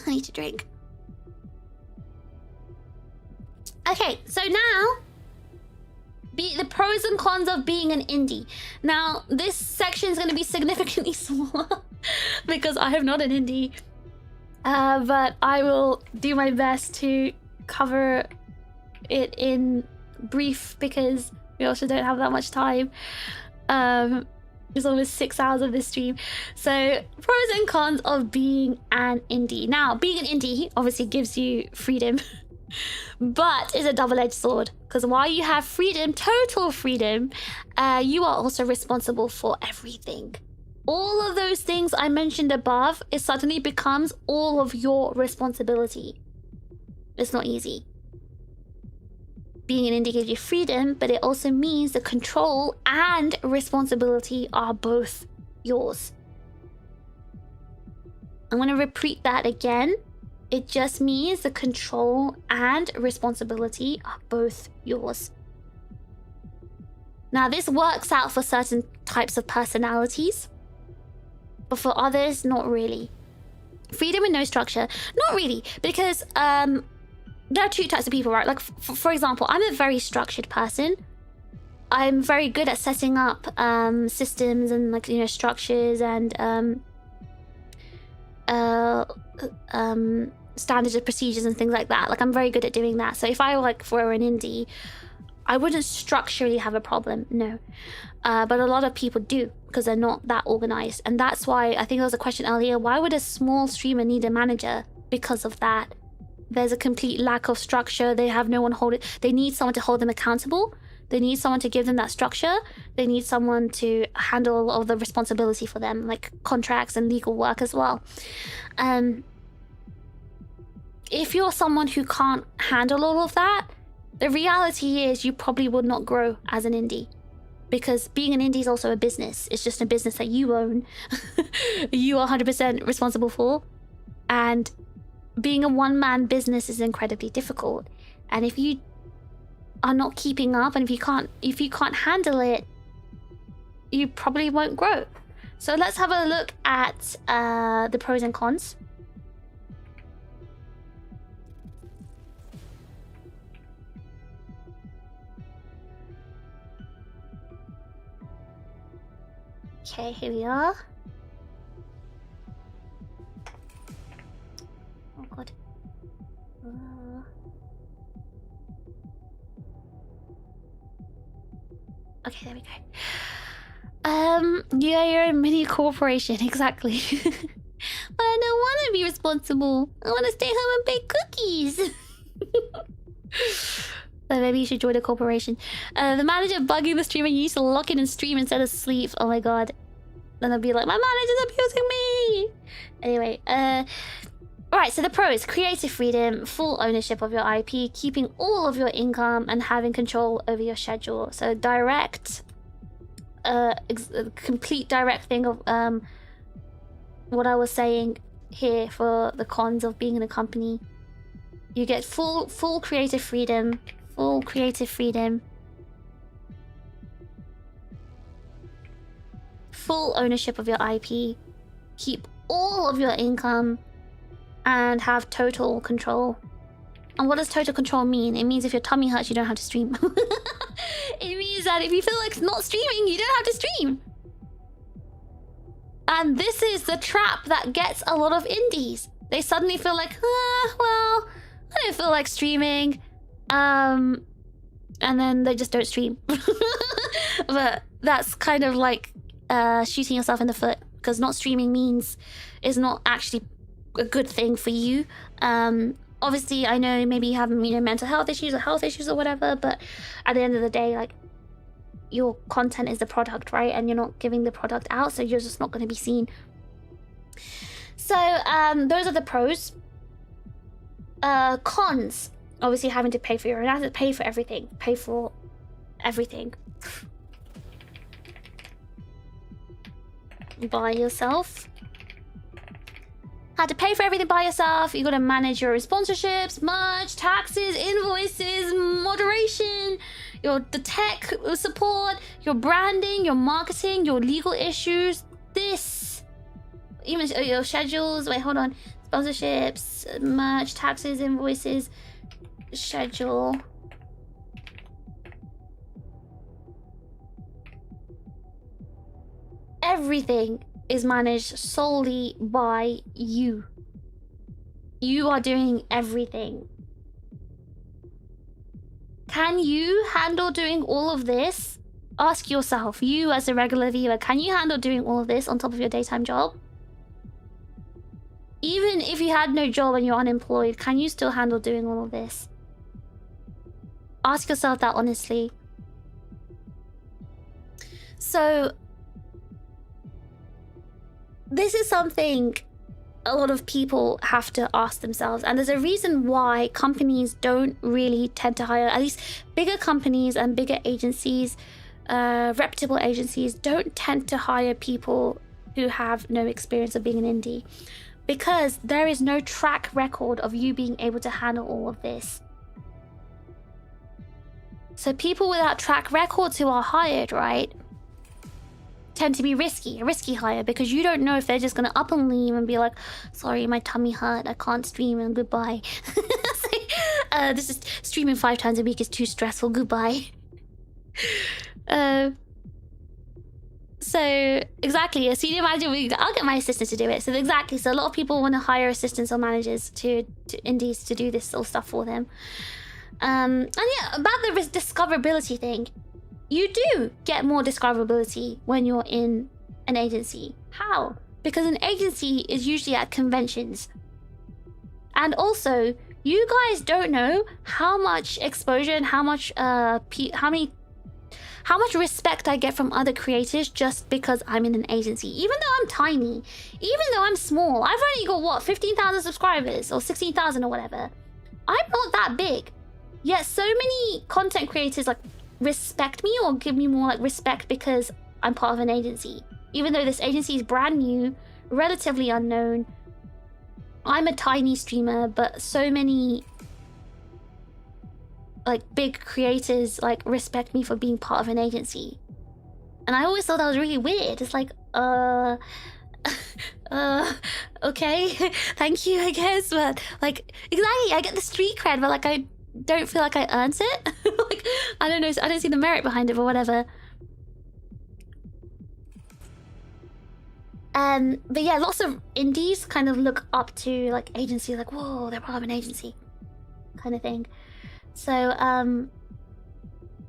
I need to drink. Okay, so now the pros and cons of being an indie. Now, this section is going to be significantly smaller because I am not an indie. But I will do my best to cover it in brief because we also don't have that much time. It's almost 6 hours of this stream. So, pros and cons of being an indie. Now, being an indie obviously gives you freedom. But it's a double-edged sword, because while you have freedom, total freedom, you are also responsible for everything. All of those things I mentioned above, it suddenly becomes all of your responsibility. It's not easy. Being an indie gives you freedom, but it also means the control and responsibility are both yours. I'm going to repeat that again. It just means the control and responsibility are both yours. Now, this works out for certain types of personalities, but for others, not really. Freedom and no structure, not really, because there are two types of people, right? Like, for example, I'm a very structured person. I'm very good at setting up systems and, like, you know, structures and standards of procedures and things like that. Like, I'm very good at doing that. So if I were an indie, I wouldn't structurally have a problem, no. But a lot of people do, because they're not that organized. And that's why, I think there was a question earlier, why would a small streamer need a manager? Because of that. There's a complete lack of structure. They have no one they need someone to hold them accountable. They need someone to give them that structure. They need someone to handle all the responsibility for them, like contracts and legal work as well. If you're someone who can't handle all of that, the reality is you probably would not grow as an indie. Because being an indie is also a business. It's just a business that you own. You are 100% responsible for. And being a one-man business is incredibly difficult. And if you are not keeping up, and if you can't handle it, you probably won't grow. So let's have a look at the pros and cons. Okay, here we are. Oh god. Okay, there we go. Yeah, you're a mini corporation, exactly. But I don't want to be responsible. I want to stay home and bake cookies. So maybe you should join a corporation. The manager bugging the streamer, you used to lock in and stream instead of sleep. Oh my god. Then they'll be like, my manager's abusing me. Anyway, alright, so the pros: creative freedom, full ownership of your IP, keeping all of your income, and having control over your schedule. So direct, complete direct thing of what I was saying here for the cons of being in a company. You get full creative freedom. Full creative freedom. Full ownership of your IP. Keep all of your income. And have total control. And what does total control mean? It means if your tummy hurts, you don't have to stream. It means that if you feel like not streaming, you don't have to stream. And this is the trap that gets a lot of indies. They suddenly feel like, well, I don't feel like streaming. And then they just don't stream. But that's kind of like shooting yourself in the foot, because not streaming is not actually a good thing for you. Obviously, I know maybe you have, you know, mental health issues or health issues or whatever, but at the end of the day, like, your content is the product, right? And you're not giving the product out, so you're just not going to be seen. So those are the pros. Cons: obviously having to pay for your own assets, pay for everything. By yourself. Had to pay for everything by yourself. You gotta manage your sponsorships, merch, taxes, invoices, moderation, the tech support, your branding, your marketing, your legal issues, even your schedules. Wait, hold on. Sponsorships, merch, taxes, invoices, schedule. everything is managed solely by you. You are doing everything. Can you handle doing all of this? Ask yourself, you as a regular viewer, can you handle doing all of this on top of your daytime job? Even if you had no job and you're unemployed, can you still handle doing all of this? Ask yourself that honestly. So, this is something a lot of people have to ask themselves, and there's a reason why companies don't really tend to hire, at least bigger companies and bigger agencies, reputable agencies don't tend to hire people who have no experience of being an indie, because there is no track record of you being able to handle all of this. So people without track records who are hired, right, tend to be a risky hire, because you don't know if they're just gonna up and leave and be like, sorry, my tummy hurt, I can't stream, and goodbye. This is streaming 5 times a week is too stressful, goodbye. So exactly, a senior manager, I'll get my assistant to do it. So exactly, so a lot of people want to hire assistants or managers to indies to do this sort of stuff for them. And yeah, about the discoverability thing, you do get more discoverability when you're in an agency. How? Because an agency is usually at conventions. And also, you guys don't know how much exposure and how much respect I get from other creators just because I'm in an agency. Even though I'm tiny, even though I'm small, I've only got what, 15,000 subscribers or 16,000 or whatever. I'm not that big. Yet so many content creators like respect me or give me more like respect because I'm part of an agency. Even though this agency is brand new, relatively unknown, I'm a tiny streamer, but so many like big creators like respect me for being part of an agency. And I always thought that was really weird. It's like, okay, thank you, I guess, but like, exactly, I get the street cred, but like I don't feel like I earned it. Like, I don't know, I don't see the merit behind it or whatever. But yeah, lots of indies kind of look up to like agencies, like, whoa, they're part of an agency kind of thing. So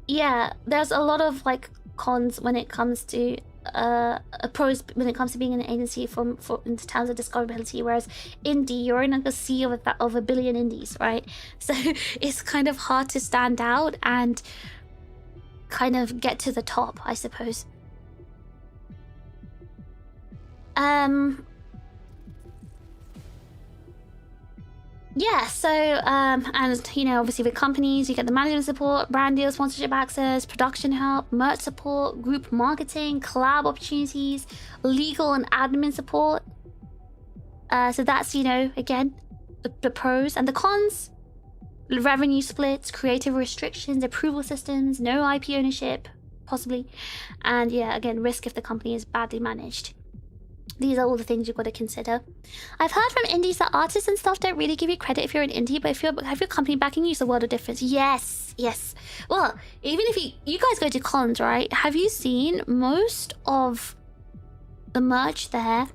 yeah, there's a lot of like cons when it comes to pros when it comes to being in an agency in terms of discoverability, whereas indie, you're in like a sea of a billion indies, right? So it's kind of hard to stand out and kind of get to the top, I suppose. Yeah, so and you know, obviously with companies you get the management support, brand deal, sponsorship access, production help, merch support, group marketing, collab opportunities, legal and admin support. So that's, you know, again, the pros. And the cons: revenue splits, creative restrictions, approval systems, no IP ownership, possibly, and yeah, again, risk if the company is badly managed. These are all the things you've got to consider. I've heard from indies that artists and stuff don't really give you credit if you're an indie, but if you have your company backing you, it's a world of difference. Yes, yes. Well, even if you guys go to cons, right? Have you seen most of the merch there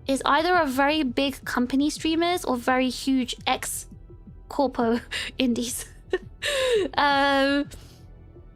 is either a very big company streamers or very huge ex-corpo indies? I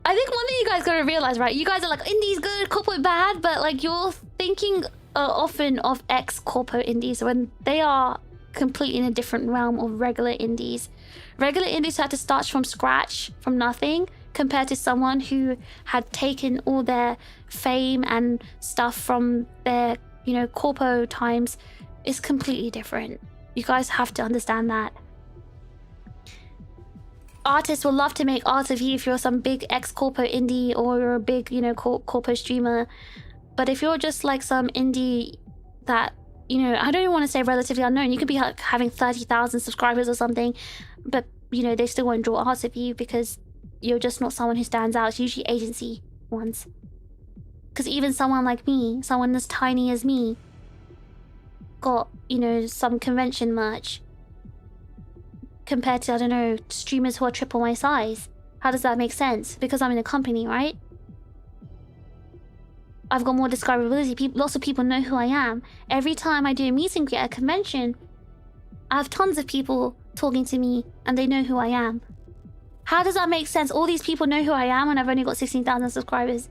think one thing you guys gotta realize, right? You guys are like, indies good, corpo bad, but like you're thinking often of ex-corpo indies when they are completely in a different realm of regular indies. Regular indies had to start from scratch, from nothing, compared to someone who had taken all their fame and stuff from their, you know, corpo times. Is completely different. You guys have to understand that. Artists will love to make art of you if you're some big ex-corpo indie or you're a big, you know, corpo streamer. But if you're just like some indie that, you know, I don't even want to say relatively unknown, you could be like having 30,000 subscribers or something, but, you know, they still won't draw art of you because you're just not someone who stands out. It's usually agency ones. Because even someone like me, someone as tiny as me, got, you know, some convention merch compared to, I don't know, streamers who are triple my size. How does that make sense? Because I'm in a company, right? I've got more discoverability. Lots of people know who I am. Every time I do a meet and greet at a convention, I have tons of people talking to me and they know who I am. How does that make sense? All these people know who I am and I've only got 16,000 subscribers.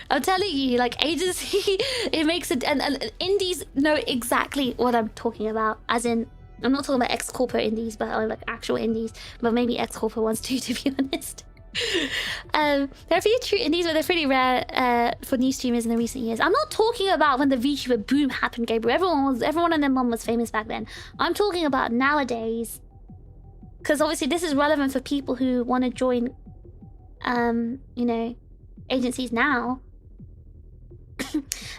I'm telling you, like, agency, it makes it... And indies know exactly what I'm talking about. As in, I'm not talking about ex-corporate indies, but like actual indies. But maybe ex-corporate ones too, to be honest. There are a few true indies, but they're pretty rare for new streamers in the recent years. I'm not talking about when the VTuber boom happened, Gabriel. Everyone and their mom was famous back then. I'm talking about nowadays. Because obviously this is relevant for people who want to join, you know, agencies now.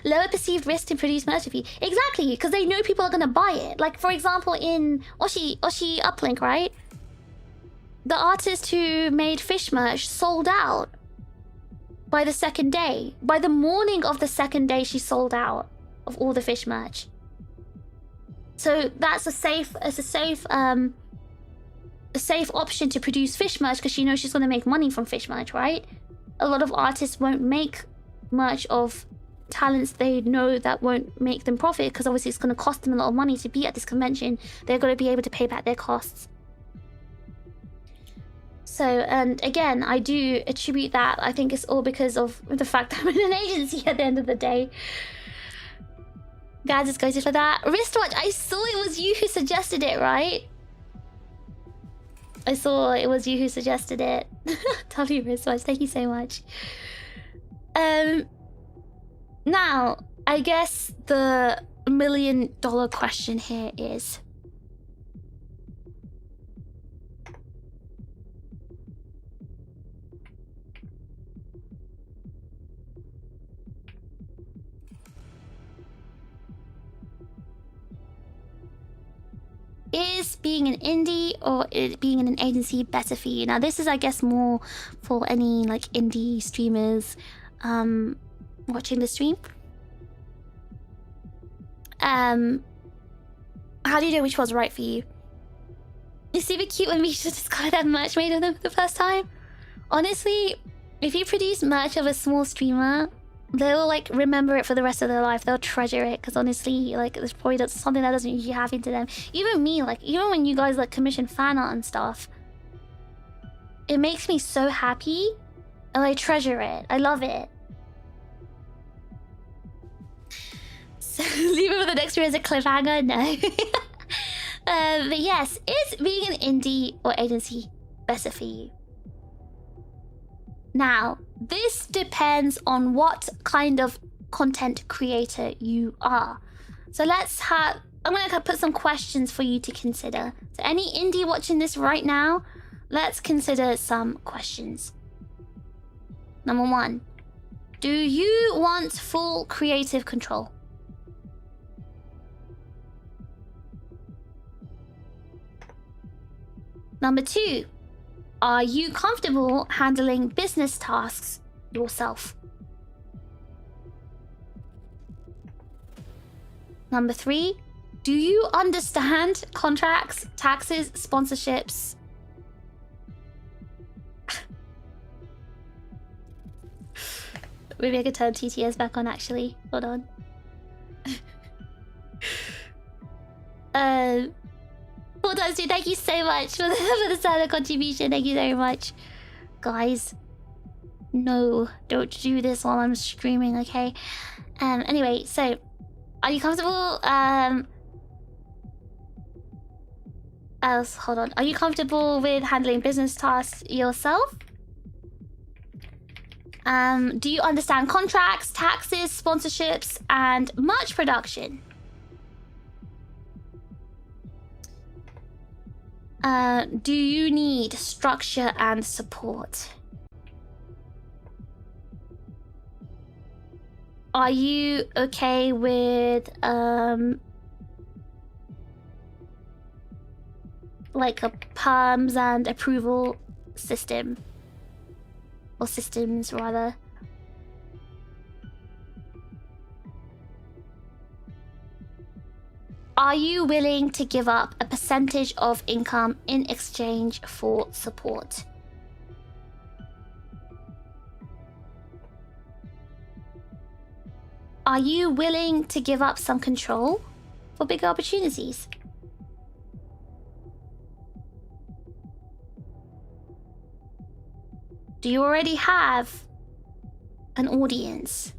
Lower perceived risk to produce merch fee. Exactly, because they know people are going to buy it. Like, for example, in Oshi Uplink, right? The artist who made fish merch sold out by the second day. By the morning of the second day, she sold out of all the fish merch. So that's a safe option to produce fish merch because she knows she's going to make money from fish merch, right? A lot of artists won't make merch of talents they know that won't make them profit because obviously it's going to cost them a lot of money to be at this convention. They're going to be able to pay back their costs. So, and again, I do attribute that. I think it's all because of the fact that I'm in an agency at the end of the day. Guys, it's goes for that. Wristwatch, I saw it was you who suggested it, right? I saw it was you who suggested it. W wristwatch, thank you so much. Now, I guess the $1 million question here is... Is being an indie or being in an agency better for you? Now, this is, I guess, more for any like indie streamers watching the stream. How do you know which was right for you? It's super cute when we just discovered that merch made of them for the first time. Honestly, if you produce merch of a small streamer, they'll like remember it for the rest of their life. They'll treasure it because honestly, like, there's probably something that doesn't usually happen to them. Even me, like, even when you guys like commission fan art and stuff, it makes me so happy and I treasure it. I love it. So leave it for the next year as a cliffhanger. No. But yes, is being an indie or agency better for you? Now, this depends on what kind of content creator you are. So I'm gonna put some questions for you to consider. So any indie watching this right now, let's consider some questions. Number 1, do you want full creative control? Number 2, are you comfortable handling business tasks yourself? Number 3, do you understand contracts, taxes, sponsorships? Maybe I could turn TTS back on actually. Hold on. Hold on, dude. Thank you so much for the silent contribution. Thank you very much. Guys, no, don't do this while I'm streaming, okay? Anyway, so, are you comfortable, hold on. Are you comfortable with handling business tasks yourself? Do you understand contracts, taxes, sponsorships, and merch production? Do you need structure and support? Are you okay with like a perms and approval system? Or systems, rather. Are you willing to give up a percentage of income in exchange for support? Are you willing to give up some control for bigger opportunities? Do you already have an audience?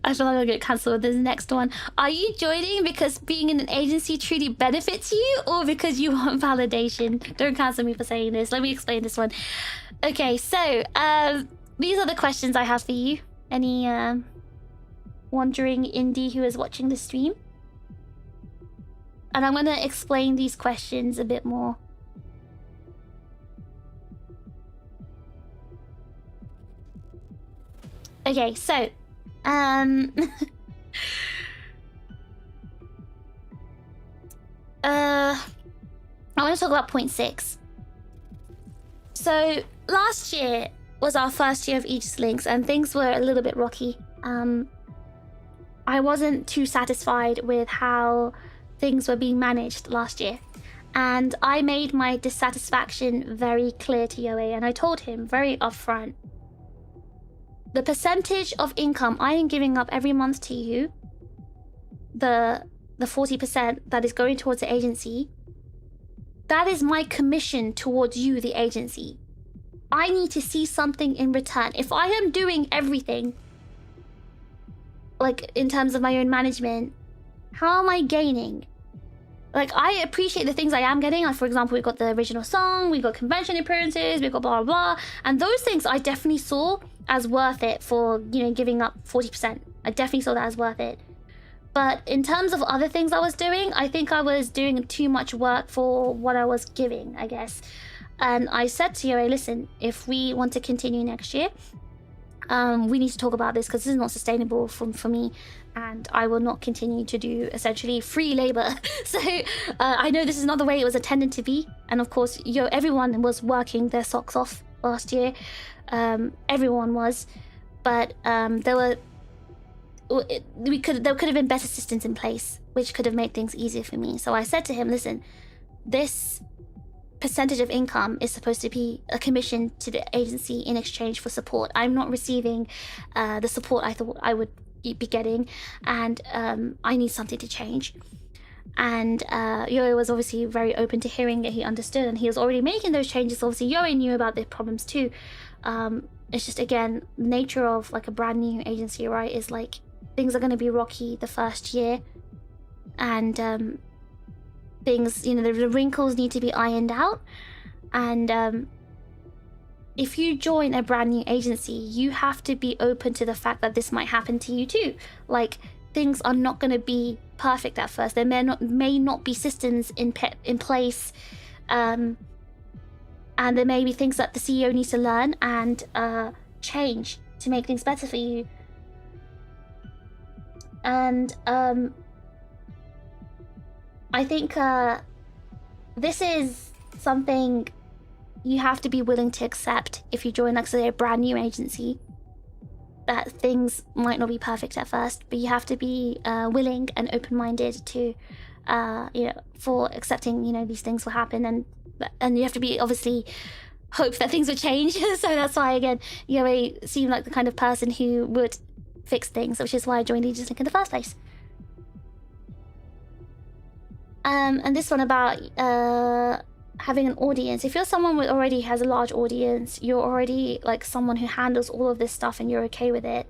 I feel like I'll get cancelled with this next one. Are you joining because being in an agency truly benefits you, or because you want validation? Don't cancel me for saying this. Let me explain this one. Okay, so these are the questions I have for you. Any wandering indie who is watching the stream? And I'm gonna explain these questions a bit more. Okay, so I want to talk about point 6. So last year was our first year of Aegis-Links, and things were a little bit rocky. I wasn't too satisfied with how things were being managed last year, and I made my dissatisfaction very clear to Yoe, and I told him very upfront, the percentage of income I am giving up every month to you, the 40% that is going towards the agency, that is my commission towards you, the agency. I need to see something in return. If I am doing everything, like in terms of my own management, how am I gaining? Like, I appreciate the things I am getting. Like, for example, we've got the original song, we've got convention appearances, we've got blah, blah, blah. And those things I definitely saw as worth it for, you know, giving up 40%. I definitely saw that as worth it. But in terms of other things I was doing, I think I was doing too much work for what I was giving, I guess. And I said to Yoe, listen, if we want to continue next year, we need to talk about this, because this is not sustainable for me, and I will not continue to do essentially free labor. So I know this is not the way it was intended to be, and of course, everyone was working their socks off last year. Everyone was, but there could have been better systems in place which could have made things easier for me. So I said to him, listen, this percentage of income is supposed to be a commission to the agency in exchange for support. I'm not receiving the support I thought I would be getting, and I need something to change. And Yoe was obviously very open to hearing it. He understood, and he was already making those changes. Obviously Yoe knew about the problems too. It's just, again, nature of like a brand new agency, right, is like things are going to be rocky the first year, and things, you know, the wrinkles need to be ironed out. And if you join a brand new agency, you have to be open to the fact that this might happen to you too. Like, things are not going to be perfect at first. There may not be systems in place, and there may be things that the CEO needs to learn and change to make things better for you. And I think this is something you have to be willing to accept if you join, like, say, a brand new agency, that things might not be perfect at first, but you have to be willing and open-minded to, you know, for accepting, you know, these things will happen, and you have to be, obviously, hope that things will change. So that's why, again, Yoe seemed like the kind of person who would fix things, which is why I joined Aegis-Link in the first place. And this one about having an audience. If you're someone who already has a large audience, you're already like someone who handles all of this stuff and you're okay with it,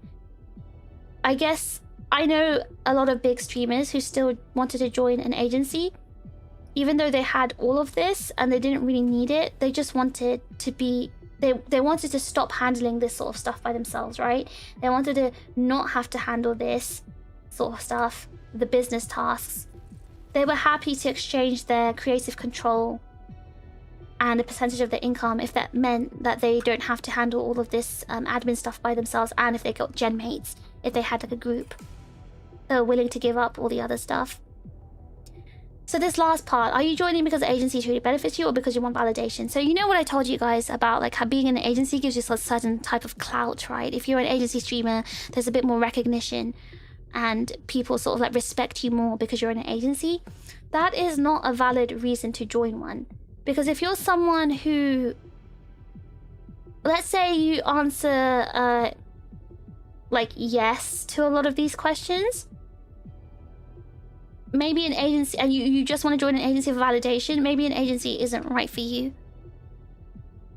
I guess I know a lot of big streamers who still wanted to join an agency, even though they had all of this and they didn't really need it. They just wanted to be, they wanted to stop handling this sort of stuff by themselves, right? They wanted to not have to handle this sort of stuff, the business tasks. They were happy to exchange their creative control and a percentage of their income if that meant that they don't have to handle all of this admin stuff by themselves, and if they got gen mates, if they had like a group. They were willing to give up all the other stuff. So this last part, are you joining because the agency truly benefits you, or because you want validation? So you know what I told you guys about, like, how being in an agency gives you a certain type of clout, right? If you're an agency streamer, there's a bit more recognition and people sort of like respect you more because you're in an agency. That is not a valid reason to join one. Because if you're someone who let's say you answer like yes to a lot of these questions. Maybe an agency, and you just want to join an agency for validation, maybe an agency isn't right for you.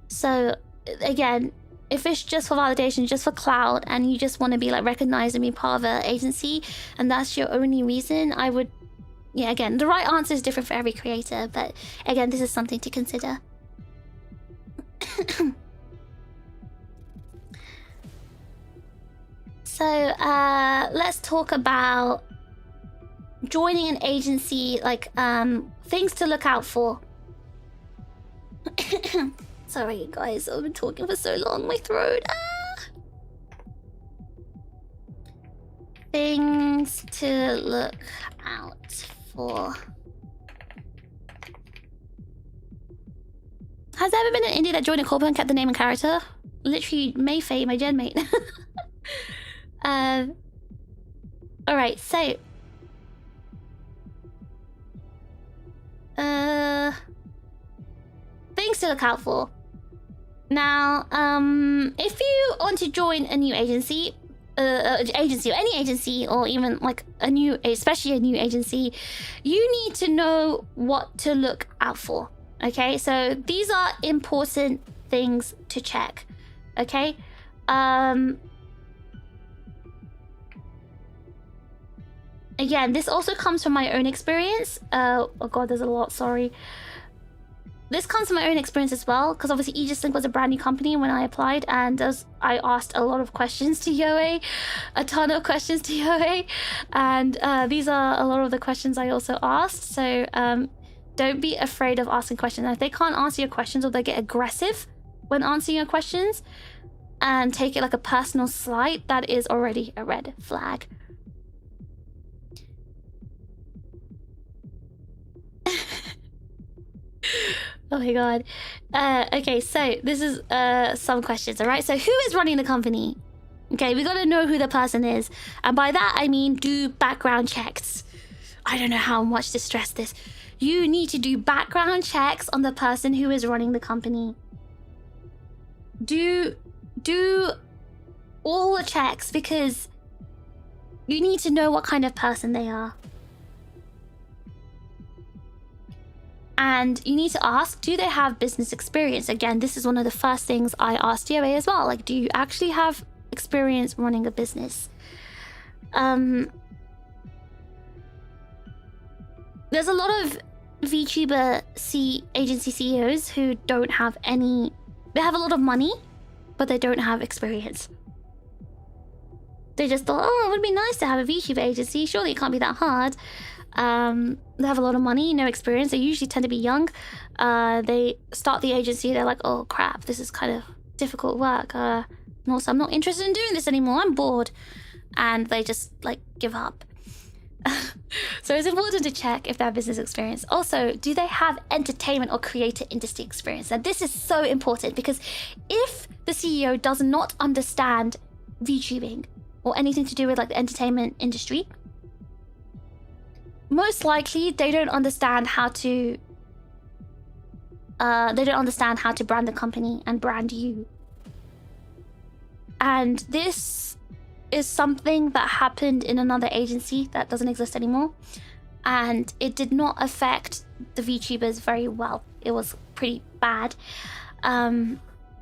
So again, if it's just for validation, just for clout, and you just want to be like recognized and be part of an agency, and that's your only reason, I would, yeah, again, the right answer is different for every creator, but again, this is something to consider. So let's talk about joining an agency, like things to look out for. Sorry guys, I've been talking for so long, my throat. Things to look out for. Has there ever been an indie that joined a corporate and kept the name and character? Literally Mayfair, my gen mate. Alright, so things to look out for. Now, if you want to join a new agency, or any agency, or even like especially a new agency, you need to know what to look out for. Okay, so these are important things to check. Okay, again, this also comes from my own experience. Oh god, there's a lot, sorry. This comes from my own experience as well, because obviously Aegis-Link was a brand new company when I applied, and I asked a lot of questions to Yoe, a ton of questions to Yoe, and these are a lot of the questions I also asked. So don't be afraid of asking questions. Now, if they can't answer your questions, or they get aggressive when answering your questions and take it like a personal slight, that is already a red flag. Oh my god. Okay, so this is some questions, all right? So who is running the company? Okay, we gotta know who the person is. And by that, I mean do background checks. I don't know how much to stress this. You need to do background checks on the person who is running the company. Do all the checks, because you need to know what kind of person they are. And you need to ask, do they have business experience? Again, this is one of the first things I asked Yoe as well. Like, do you actually have experience running a business? There's a lot of VTuber agency CEOs who don't have any... They have a lot of money, but they don't have experience. They just thought, oh, it would be nice to have a VTuber agency. Surely it can't be that hard. They have a lot of money, no experience. They usually tend to be young. They start the agency, they're like, oh crap, this is kind of difficult work. And also, I'm not interested in doing this anymore, I'm bored. And they just like give up. So it's important to check if they have business experience. Also, do they have entertainment or creator industry experience? And this is so important, because if the CEO does not understand VTubing or anything to do with like the entertainment industry, most likely they don't understand how to brand the company and brand you. And this is something that happened in another agency that doesn't exist anymore, and it did not affect the VTubers very well. It was pretty bad,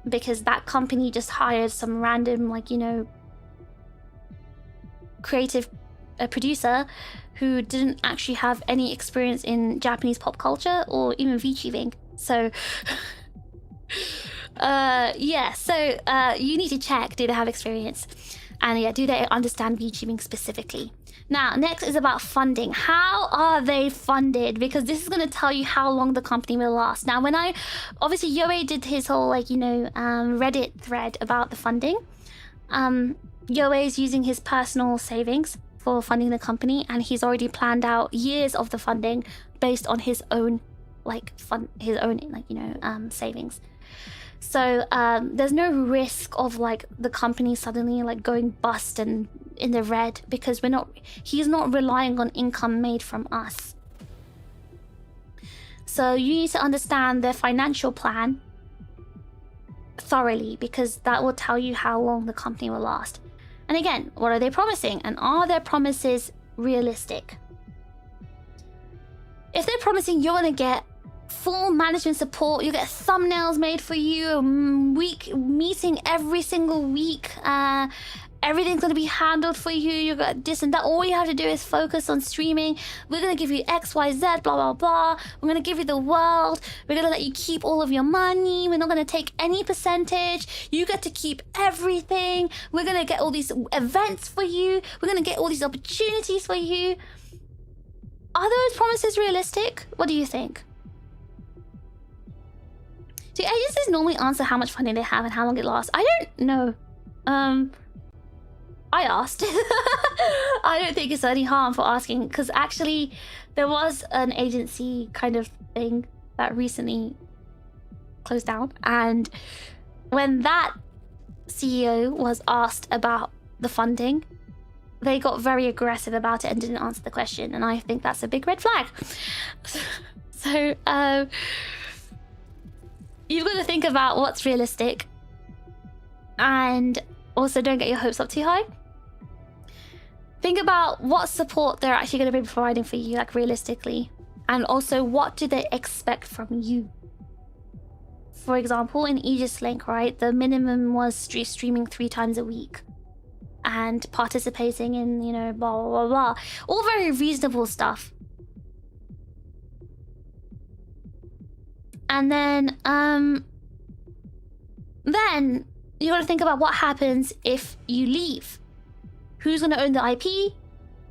because that company just hired some random, like, you know, creative producer who didn't actually have any experience in Japanese pop culture or even VTubing. So yeah, so you need to check, do they have experience? And yeah, do they understand VTubing specifically? Now, next is about funding. How are they funded? Because this is going to tell you how long the company will last. Now, when obviously Yoe did his whole, like, you know, Reddit thread about the funding. Yoe is using his personal savings for funding the company, and he's already planned out years of the funding based on his own, like, savings. So there's no risk of like the company suddenly like going bust and in the red, because he's not relying on income made from us. So you need to understand their financial plan thoroughly, because that will tell you how long the company will last. And again, what are they promising? And are their promises realistic? If they're promising you're gonna get full management support, you get thumbnails made for you, week meeting every single week, everything's gonna be handled for you, you got this and that, all you have to do is focus on streaming, we're gonna give you XYZ, blah blah blah, we're gonna give you the world, we're gonna let you keep all of your money, we're not gonna take any percentage, you get to keep everything, we're gonna get all these events for you, we're gonna get all these opportunities for you. Are those promises realistic? What do you think? Do agencies normally answer how much funding they have and how long it lasts? I don't know. I asked. I don't think it's any harm for asking, because actually there was an agency kind of thing that recently closed down, and when that CEO was asked about the funding, they got very aggressive about it and didn't answer the question, and I think that's a big red flag. So you've got to think about what's realistic, and also don't get your hopes up too high. Think about what support they're actually going to be providing for you, like realistically, and also what do they expect from you. For example, in Aegis-Link, right, the minimum was streaming 3 times a week and participating in, you know, blah blah blah blah, all very reasonable stuff. And then you got to think about what happens if you leave. Who's going to own the IP,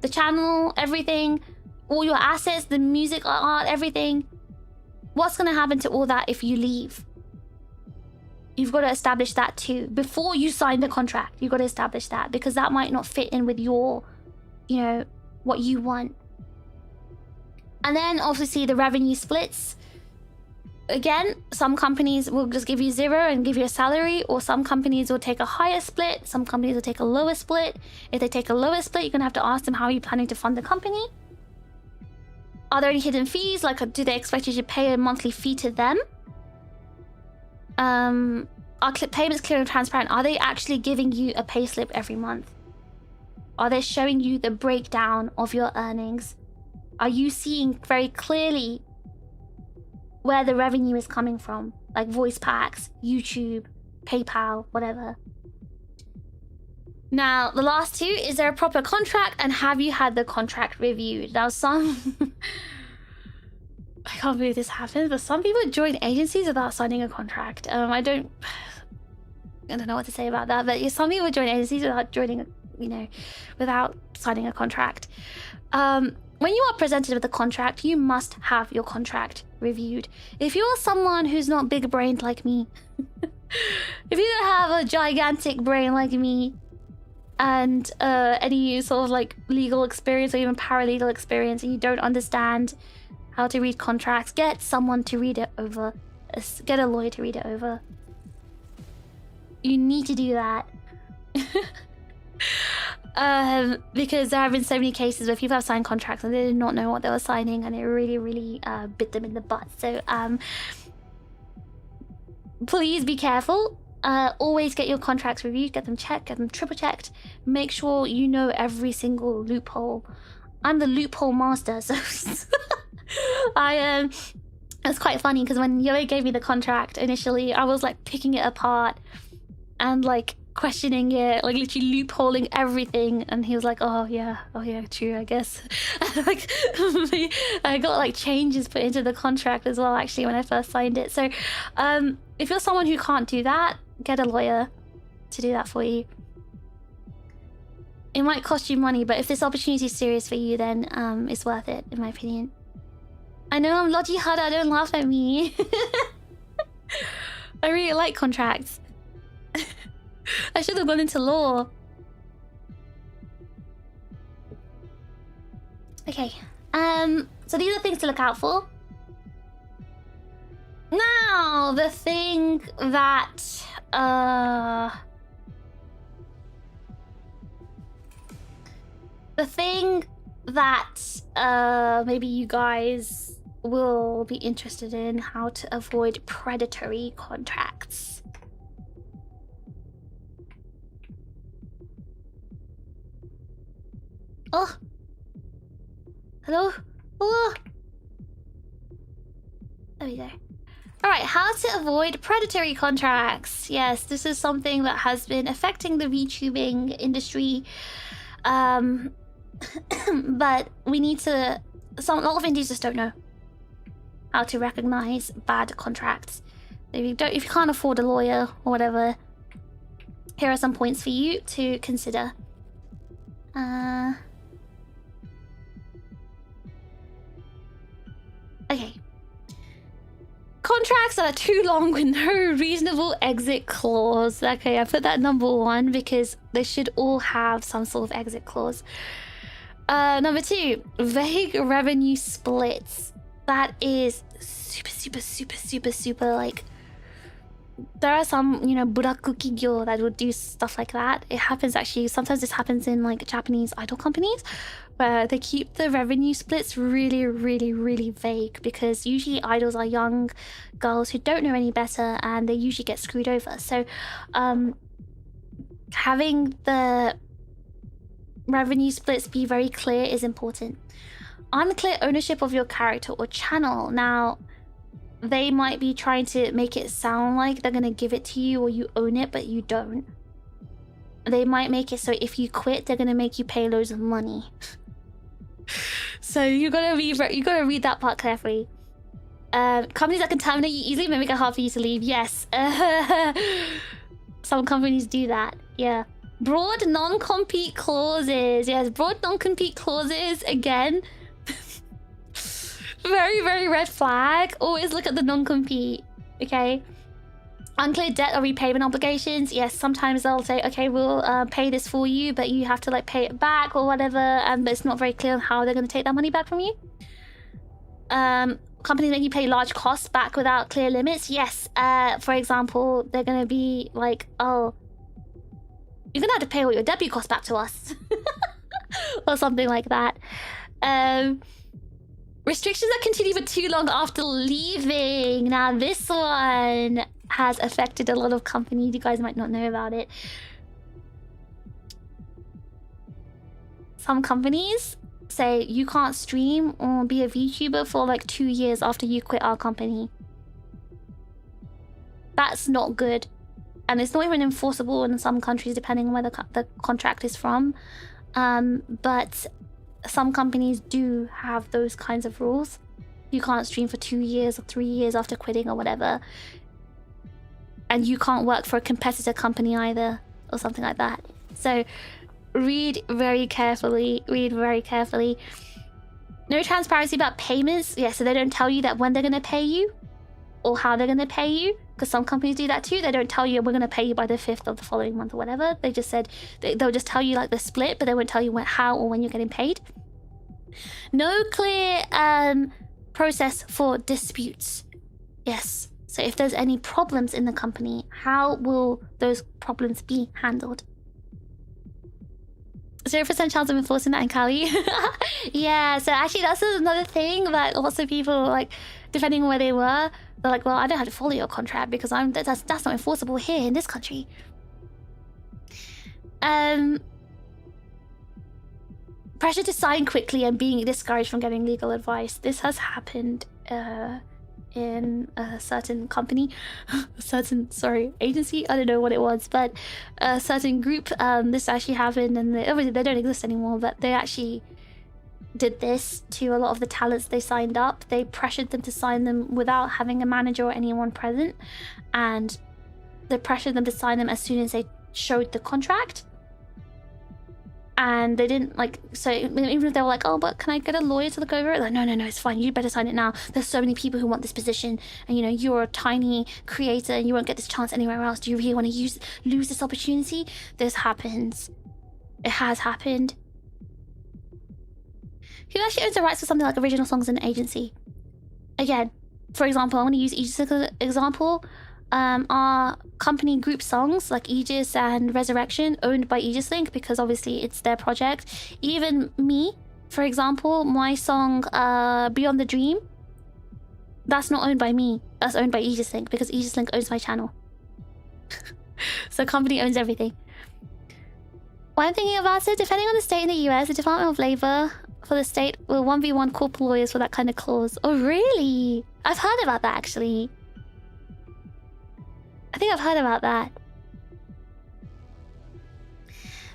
the channel, everything, all your assets, the music, art, everything? What's going to happen to all that if you leave? You've got to establish that too. Before you sign the contract, you've got to establish that, because that might not fit in with your, you know, what you want. And then obviously the revenue splits. Again, some companies will just give you 0 and give you a salary, or some companies will take a higher split, some companies will take a lower split. If they take a lower split, you're gonna have to ask them how are you planning to fund the company. Are there any hidden fees? Like, do they expect you to pay a monthly fee to them? Are payments clear and transparent? Are they actually giving you a payslip every month? Are they showing you the breakdown of your earnings? Are you seeing very clearly where the revenue is coming from, like voice packs, YouTube, PayPal, whatever? Now, the last 2, is there a proper contract, and have you had the contract reviewed? Now, some... I can't believe this happens, but some people join agencies without signing a contract. I don't know what to say about that, but some people join agencies without joining, you know, without signing a contract. When you are presented with a contract, you must have your contract reviewed. If you're someone who's not big-brained like me, if you don't have a gigantic brain like me, and any sort of like legal experience or even paralegal experience, and you don't understand how to read contracts, get someone to read it over. Get a lawyer to read it over. You need to do that. Because there have been so many cases where people have signed contracts and they did not know what they were signing, and it really bit them in the butt. So please be careful. Always get your contracts reviewed, get them checked, get them triple checked. Make sure you know every single loophole. I'm the loophole master, so it's quite funny because when Yoe gave me the contract initially, I was like picking it apart and like questioning it, like literally loopholing everything, and he was like, oh yeah, true, I guess. Like I got like changes put into the contract as well actually when I first signed it. So if you're someone who can't do that, get a lawyer to do that for you. It might cost you money, but if this opportunity is serious for you, then it's worth it, in my opinion. I know I'm Lottie Hada, don't laugh at me. I really like contracts. I should have gone into law. Okay. So these are things to look out for. Now, the thing that maybe you guys will be interested in, how to avoid predatory contracts. Oh. Hello? Oh. There we go. Alright, how to avoid predatory contracts. Yes, this is something that has been affecting the VTubing industry. But we need to... a lot of indies just don't know how to recognize bad contracts. If you can't afford a lawyer or whatever, here are some points for you to consider. Okay. Contracts that are too long with no reasonable exit clause. Okay, I put that number 1 because they should all have some sort of exit clause. Number 2, vague revenue splits. That is super like... There are some, you know, buraku kigyo that would do stuff like that. It happens actually, sometimes this happens in like Japanese idol companies where they keep the revenue splits really vague because usually idols are young girls who don't know any better and they usually get screwed over. So having the revenue splits be very clear is important. Unclear ownership of your character or channel. Now, they might be trying to make it sound like they're gonna give it to you or you own it, but you don't. They might make it so if you quit, they're gonna make you pay loads of money. So you gotta read that part carefully. Companies that can terminate you easily may make it hard for you to leave. Yes. Some companies do that. Yeah. Broad non-compete clauses. Yes, broad non-compete clauses. Again. Very red flag. Always look at the non-compete. Okay. Unclear debt or repayment obligations. Yes, sometimes they'll say, okay, we'll pay this for you, but you have to like pay it back or whatever, but it's not very clear on how they're going to take that money back from you. Companies make you pay large costs back without clear limits. Yes, for example, they're going to be like, oh, you're going to have to pay all your debut costs back to us. Or something like that. Restrictions that continue for too long after leaving. Now, this one has affected a lot of companies. You guys might not know about it. Some companies say you can't stream or be a VTuber for like 2 years after you quit our company. That's not good. And it's not even enforceable in some countries depending on where the contract is from. But some companies do have those kinds of rules. You can't stream for 2 years or 3 years after quitting or whatever. And you can't work for a competitor company either, or something like that. So read very carefully. Read very carefully. No transparency about payments. Yeah, so they don't tell you that when they're going to pay you or how they're going to pay you. Because some companies do that too. They don't tell you we're going to pay you by the 5th of the following month or whatever. They just said they'll just tell you like the split, but they won't tell you how or when you're getting paid. No clear process for disputes. Yes. So if there's any problems in the company, how will those problems be handled? 0% chance of enforcing that in Cali. Yeah, so actually that's another thing that lots of people, like, depending on where they were, they're like, well, I don't have to follow your contract because that's not enforceable here in this country. Pressure to sign quickly and being discouraged from getting legal advice. This has happened in a certain company, agency. I don't know what it was, but a certain group. This actually happened, and obviously they don't exist anymore. But they actually did this to a lot of the talents they signed up. They pressured them to sign them without having a manager or anyone present, and they pressured them to sign them as soon as they showed the contract. And they didn't, like, so even if they were like, oh, but can I get a lawyer to look over it? Like, no, it's fine. You better sign it now. There's so many people who want this position. And, you know, you're a tiny creator and you won't get this chance anywhere else. Do you really want to lose this opportunity? This happens. It has happened. Who actually owns the rights for something like original songs in an agency? Again, for example, I want to use Aegis as an example. Our company group songs like Aegis and Resurrection owned by Aegis-Link because obviously it's their project. Even me, for example, my song Beyond the Dream, that's not owned by me. That's owned by Aegis-Link because Aegis-Link owns my channel. So company owns everything. Why I'm thinking about it, depending on the state in the US, the Department of Labor for the state will 1v1 corporate lawyers for that kind of clause. Oh, really? I've heard about that, actually. I think I've heard about that.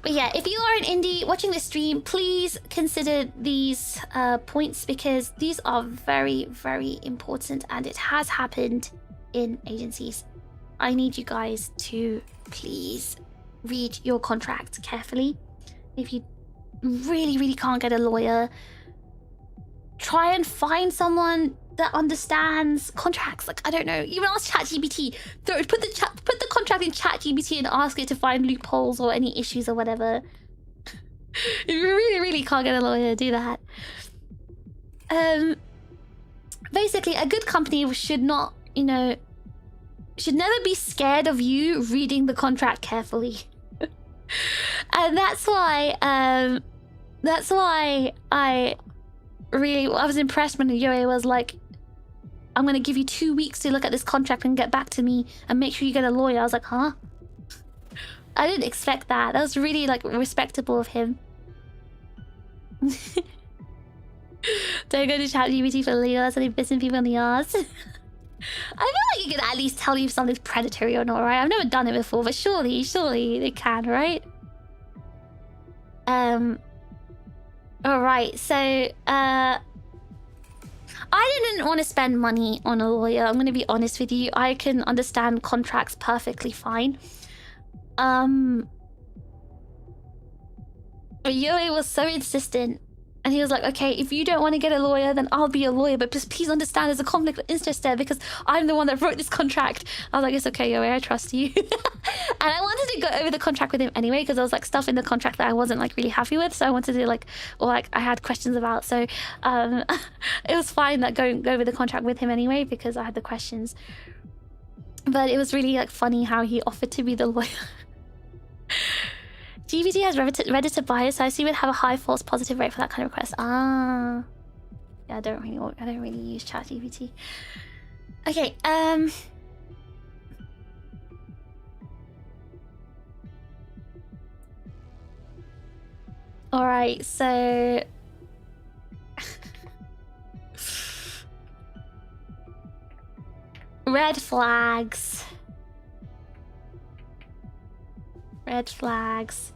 But yeah, if you are an indie watching this stream, please consider these points because these are very, very important and it has happened in agencies. I need you guys to please read your contract carefully. If you really, really can't get a lawyer, try and find someone that understands contracts. Like, I don't know, even ask ChatGPT. Put the contract in ChatGPT and ask it to find loopholes or any issues or whatever. If you really, really can't get a lawyer, do that. Basically, a good company should not, you know, should never be scared of you reading the contract carefully. And that's why I was impressed when Yoe was like, I'm gonna give you 2 weeks to look at this contract and get back to me and make sure you get a lawyer. I was like, huh? I didn't expect that. That was really like respectable of him. Don't go to ChatGPT for legal. That's only pissing people in the ass. I feel like you can at least tell you if something's predatory or not, right? I've never done it before, but surely they can, right? Alright, so I didn't want to spend money on a lawyer. I'm gonna be honest with you. I can understand contracts perfectly fine. But Yoe was so insistent. And he was like, okay, if you don't want to get a lawyer, then I'll be a lawyer. But just please understand there's a conflict of interest there because I'm the one that wrote this contract. I was like, it's okay, Yoe, I trust you. And I wanted to go over the contract with him anyway because there was like stuff in the contract that I wasn't like really happy with. So I wanted to like, or like I had questions about. So it was fine that go over the contract with him anyway because I had the questions. But it was really like funny how he offered to be the lawyer. GPT has Redditor bias, so I assume it have a high false positive rate for that kind of request. Ah, yeah, I don't really use ChatGPT. Okay, all right, so red flags. Red flags.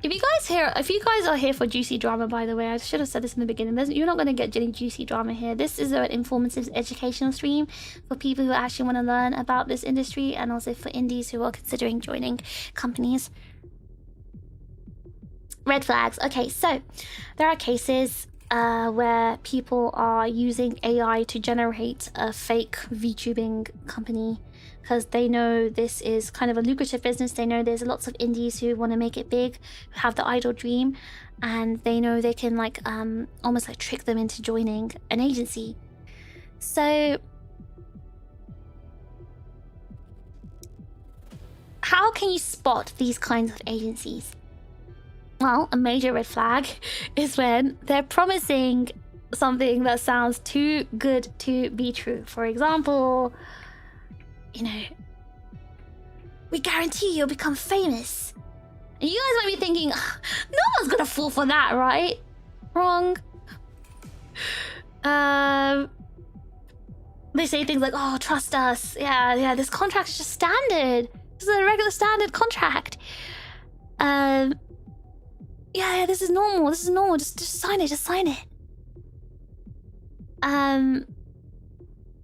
If you guys are here for juicy drama, by the way, I should have said this in the beginning. You're not going to get any juicy drama here. This is an informative educational stream for people who actually want to learn about this industry and also for indies who are considering joining companies. Red flags. Okay, so there are cases where people are using AI to generate a fake VTubing company because they know this is kind of a lucrative business. They know there's lots of indies who want to make it big, who have the idle dream, and they know they can like almost like trick them into joining an agency. So how can you spot these kinds of agencies? Well, a major red flag is when they're promising something that sounds too good to be true. For example, you know, we guarantee you'll become famous. And you guys might be thinking, no one's gonna fall for that, right? Wrong. They say things like, oh, trust us. Yeah, this contract's just standard. This is a regular standard contract. Yeah, this is normal. Just sign it.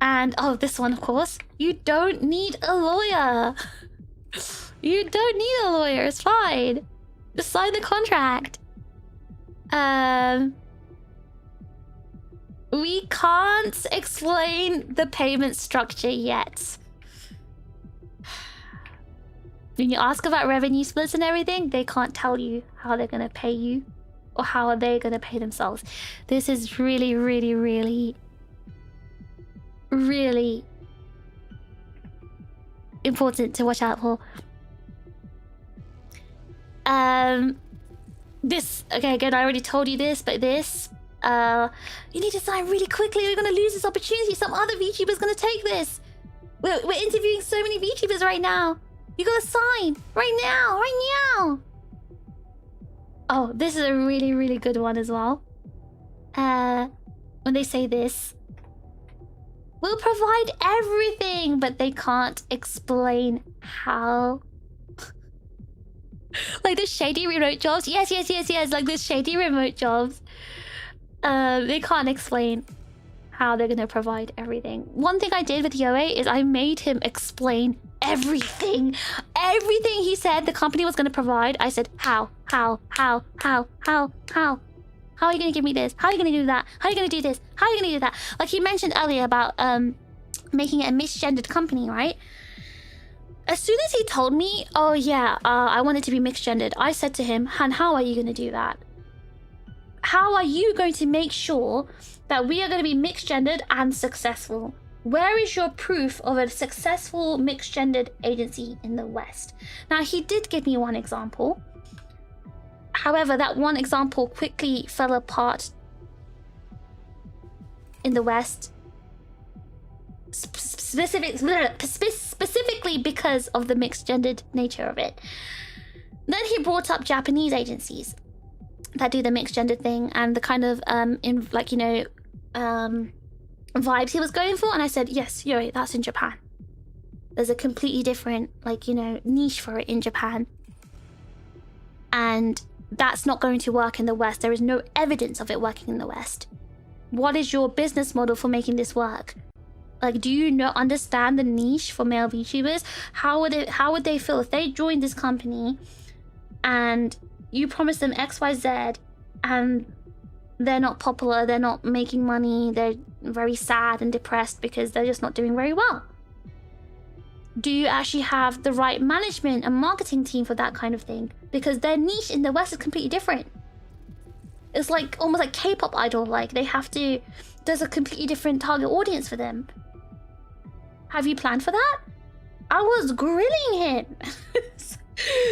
And oh, this one, of course. You don't need a lawyer. You don't need a lawyer. It's fine. Just sign the contract. We can't explain the payment structure yet. When you ask about revenue splits and everything, they can't tell you how they're going to pay you or how they're going to pay themselves. This is really, really, really, really important to watch out for. This, okay, again, I already told you this, but this, you need to sign really quickly. We're going to lose this opportunity. Some other VTuber's going to take this. We're interviewing so many VTubers right now. You gotta sign right now, right now. Oh, this is a really, really good one as well. When they say this, we'll provide everything, but they can't explain how. Like the shady remote jobs. Yes. Like the shady remote jobs. They can't explain how they're gonna provide everything. One thing I did with Yoe is I made him explain everything. Everything he said the company was gonna provide. I said, how? How are you gonna give me this? How are you gonna do that? How are you gonna do this? How are you gonna do that? Like he mentioned earlier about making it a misgendered company, right? As soon as he told me, oh yeah, I want it to be mixed gendered, I said to him, Han, how are you gonna do that? How are you going to make sure that we are going to be mixed gendered and successful? Where is your proof of a successful mixed gendered agency in the West? Now, he did give me one example. However, that one example quickly fell apart in the West. Specifically because of the mixed gendered nature of it. Then he brought up Japanese agencies that do the mixed gender thing and the kind of vibes he was going for, and I said, yes, you're right, that's in Japan. There's a completely different niche for it in Japan, and that's not going to work in the West. There is no evidence of it working in the West. What is your business model for making this work? Like, do you not understand the niche for male VTubers? How would they feel if they joined this company and you promise them XYZ and they're not popular, they're not making money, they're very sad and depressed because they're just not doing very well? Do you actually have the right management and marketing team for that kind of thing? Because their niche in the West is completely different. It's like almost like K-pop idol, like there's a completely different target audience for them. Have you planned for that? I was grilling him.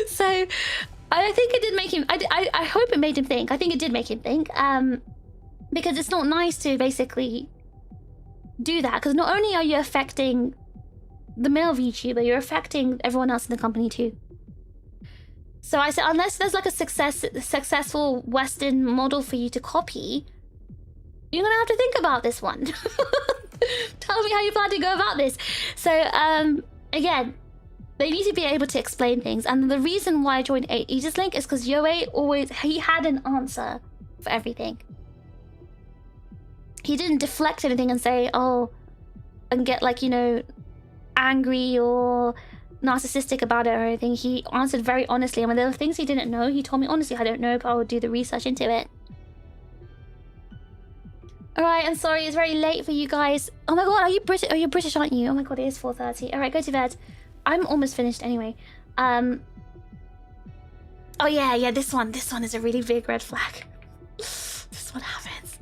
So I think it did make him, I hope it made him think. I think it did make him think. Because it's not nice to basically do that. Because not only are you affecting the male VTuber, you're affecting everyone else in the company too. So I said, unless there's like a successful Western model for you to copy, you're gonna have to think about this one. Tell me how you plan to go about this. So again, they need to be able to explain things. And the reason why I joined Aegis-Link is because Yoe he had an answer for everything. He didn't deflect anything and say, oh, and get angry or narcissistic about it or anything. He answered very honestly. And when there were things he didn't know, he told me honestly, I don't know, but I will do the research into it. Alright, I'm sorry, it's very late for you guys. Oh my god, are you British? Oh, you're British, aren't you? Oh my god, it is 4:30. Alright, go to bed. I'm almost finished anyway. Oh yeah, this one is a really big red flag. This one happens.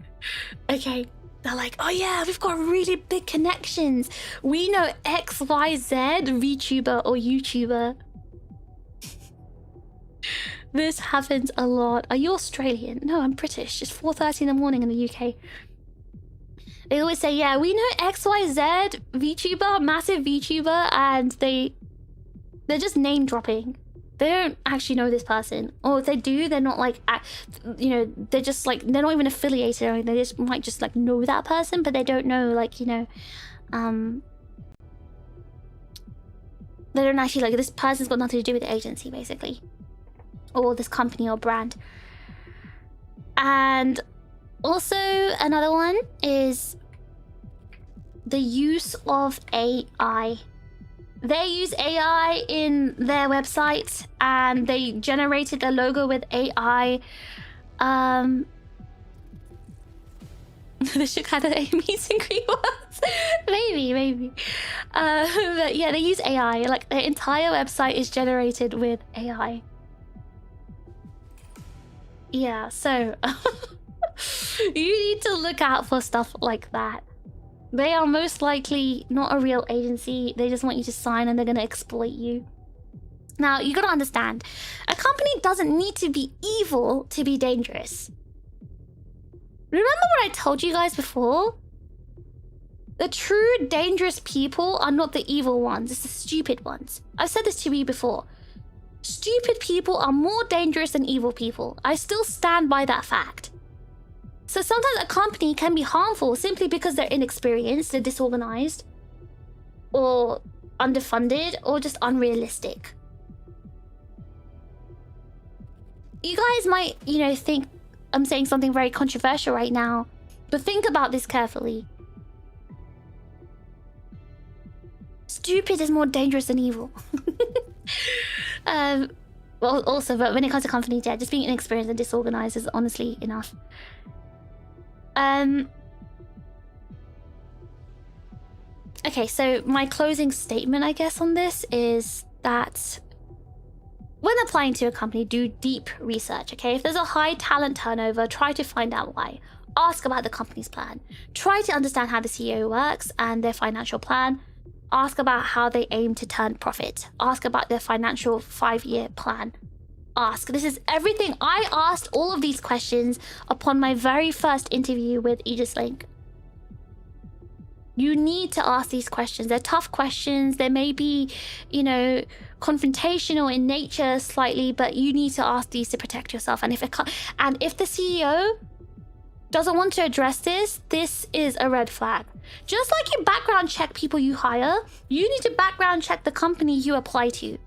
Okay, they're like, oh yeah, we've got really big connections. We know XYZ VTuber or YouTuber. This happens a lot. Are you Australian? No, I'm British. It's 4:30 in the morning in the UK. They always say, yeah, we know XYZ VTuber, massive VTuber, and they're just name dropping. They don't actually know this person. Or if they do, they're not they're just they're not even affiliated or anything. They just might just know that person, but they don't know they don't actually this person's got nothing to do with the agency, basically. Or this company or brand. And also another one is the use of AI. They use AI in their website and they generated a logo with AI. They should kind of meet and greet ones. maybe. But yeah, they use AI. Their entire website is generated with AI. Yeah, so you need to look out for stuff like that. They are most likely not a real agency. They just want you to sign and they're going to exploit you. Now, you got to understand, a company doesn't need to be evil to be dangerous. Remember what I told you guys before? The true dangerous people are not the evil ones, it's the stupid ones. I've said this to you before. Stupid people are more dangerous than evil people. I still stand by that fact. So sometimes a company can be harmful simply because they're inexperienced, they're disorganized, or underfunded, or just unrealistic. You guys might, you know, think I'm saying something very controversial right now, but think about this carefully. Stupid is more dangerous than evil. Well, also, but when it comes to companies, yeah, just being inexperienced and disorganized is honestly enough. Okay, so my closing statement, I guess, on this is that when applying to a company, do deep research, okay? If there's a high talent turnover, try to find out why. Ask about the company's plan. Try to understand how the CEO works and their financial plan. Ask about how they aim to turn profit. Ask about their financial 5-year plan. Ask. This is everything. I asked all of these questions upon my very first interview with Aegis-Link. You need to ask these questions. They're tough questions. They may be, you know, confrontational in nature slightly, but you need to ask these to protect yourself. And if the CEO doesn't want to address this, this is a red flag. Just like you background check people you hire, you need to background check the company you apply to.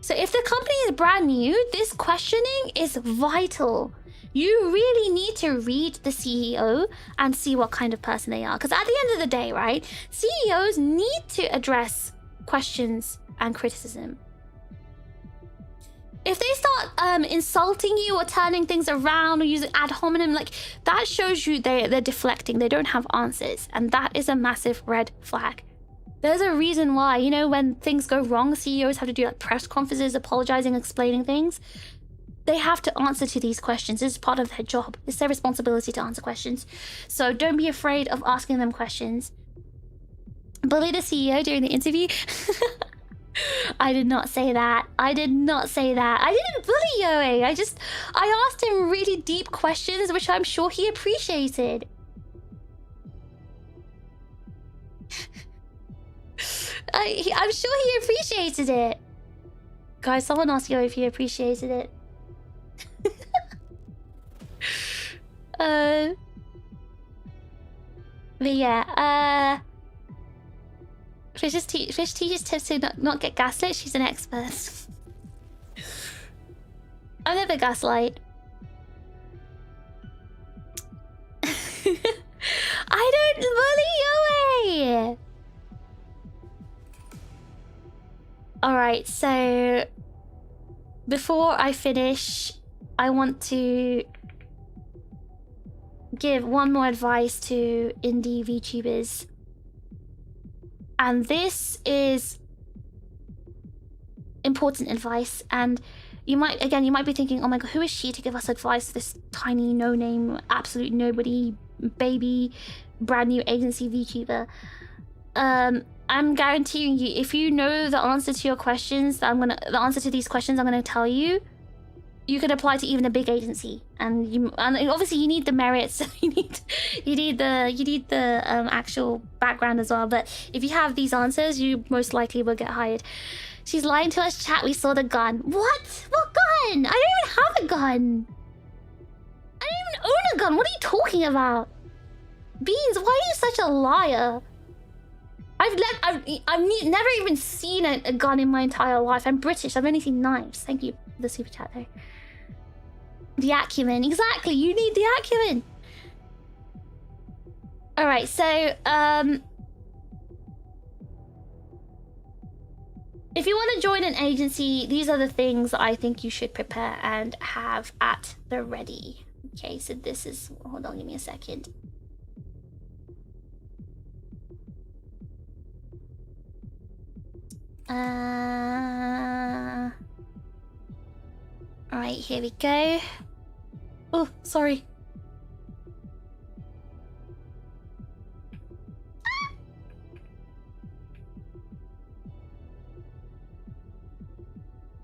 So if the company is brand new, this questioning is vital. You really need to read the CEO and see what kind of person they are. Because at the end of the day, right, CEOs need to address questions and criticism. If they start insulting you or turning things around or using ad hominem, like, that shows you they're deflecting. They don't have answers. And that is a massive red flag. There's a reason why, you know, when things go wrong, CEOs have to do like press conferences, apologizing, explaining things. They have to answer to these questions. This is part of their job. It's their responsibility to answer questions. So don't be afraid of asking them questions. Bully the CEO during the interview? I did not say that. I did not say that. I didn't bully Yoe. I asked him really deep questions, which I'm sure he appreciated. I'm sure he appreciated it. Guys, someone asked Yoe if he appreciated it. But yeah, Fish teaches tips to not get gaslit. She's an expert. I never gaslight. I don't bully Yoe. Alright, so before I finish, I want to give one more advice to indie VTubers. And this is important advice. And you might be thinking, oh my god, who is she to give us advice? This tiny, no-name, absolute nobody, baby, brand new agency VTuber. I'm guaranteeing you, if you know the answer to your questions, the answer to these questions I'm gonna tell you, you could apply to even a big agency, and obviously you need the merits. you need the actual background as well. But if you have these answers, you most likely will get hired. She's lying to us, chat. We saw the gun. What? What gun? I don't even have a gun. I don't even own a gun. What are you talking about? Beans, why are you such a liar? I've never even seen a gun in my entire life. I'm British. I've only seen knives. Thank you for the super chat though. The acumen. Exactly. You need the acumen. Alright, so if you want to join an agency, these are the things I think you should prepare and have at the ready. Okay, so this is... Hold on, give me a second. Alright, here we go. Oh, sorry.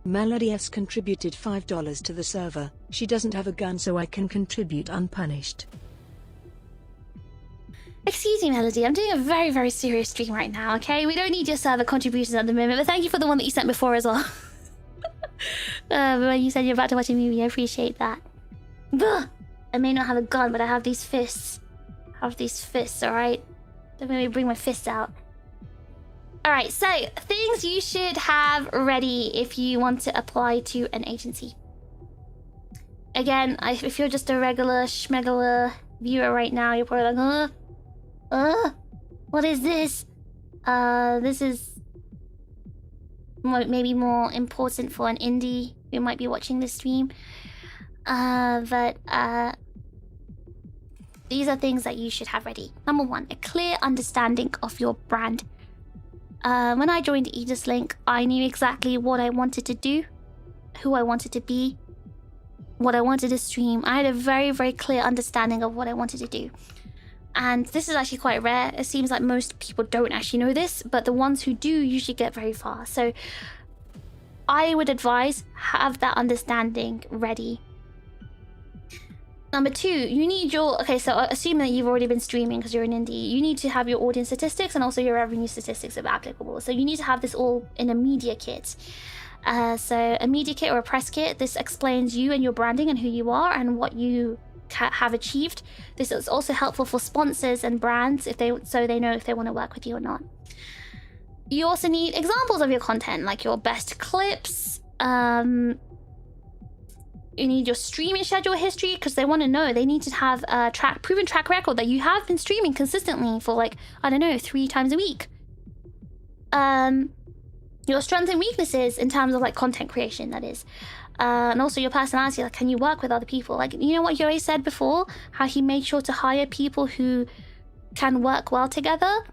Melody S contributed $5 to the server. She doesn't have a gun, so I can contribute unpunished. Excuse me, Melody. I'm doing a very, very serious stream right now, okay? We don't need your server contributions at the moment, but thank you for the one that you sent before as well. When you said you're about to watch a movie, I appreciate that. Ugh. I may not have a gun, but I have these fists. I have these fists, alright? Don't make me bring my fists out. Alright, so things you should have ready if you want to apply to an agency. Again, if you're just a regular schmegular viewer right now, you're probably like, what is this? This is maybe more important for an indie who might be watching this stream. But these are things that you should have ready. Number one, a clear understanding of your brand. When I joined Aegis-Link, I knew exactly what I wanted to do, who I wanted to be, what I wanted to stream. I had a very, very clear understanding of what I wanted to do. And this is actually quite rare. It seems like most people don't actually know this, but the ones who do usually get very far. So I would advise have that understanding ready. Number two, you need your... Okay, so assuming that you've already been streaming because you're an indie, you need to have your audience statistics and also your revenue statistics if applicable. So you need to have this all in a media kit. So a media kit or a press kit, this explains you and your branding and who you are and what you have achieved. This is also helpful for sponsors and brands so they know if they want to work with you or not. You also need examples of your content, like your best clips. You need your streaming schedule history because they want to know. They need to have a proven track record that you have been streaming consistently for, like, I don't know, 3 times a week. Your strengths and weaknesses in terms of like content creation, that is. And also your personality, like can you work with other people? Like, you know what Yoei said before? How he made sure to hire people who can work well together?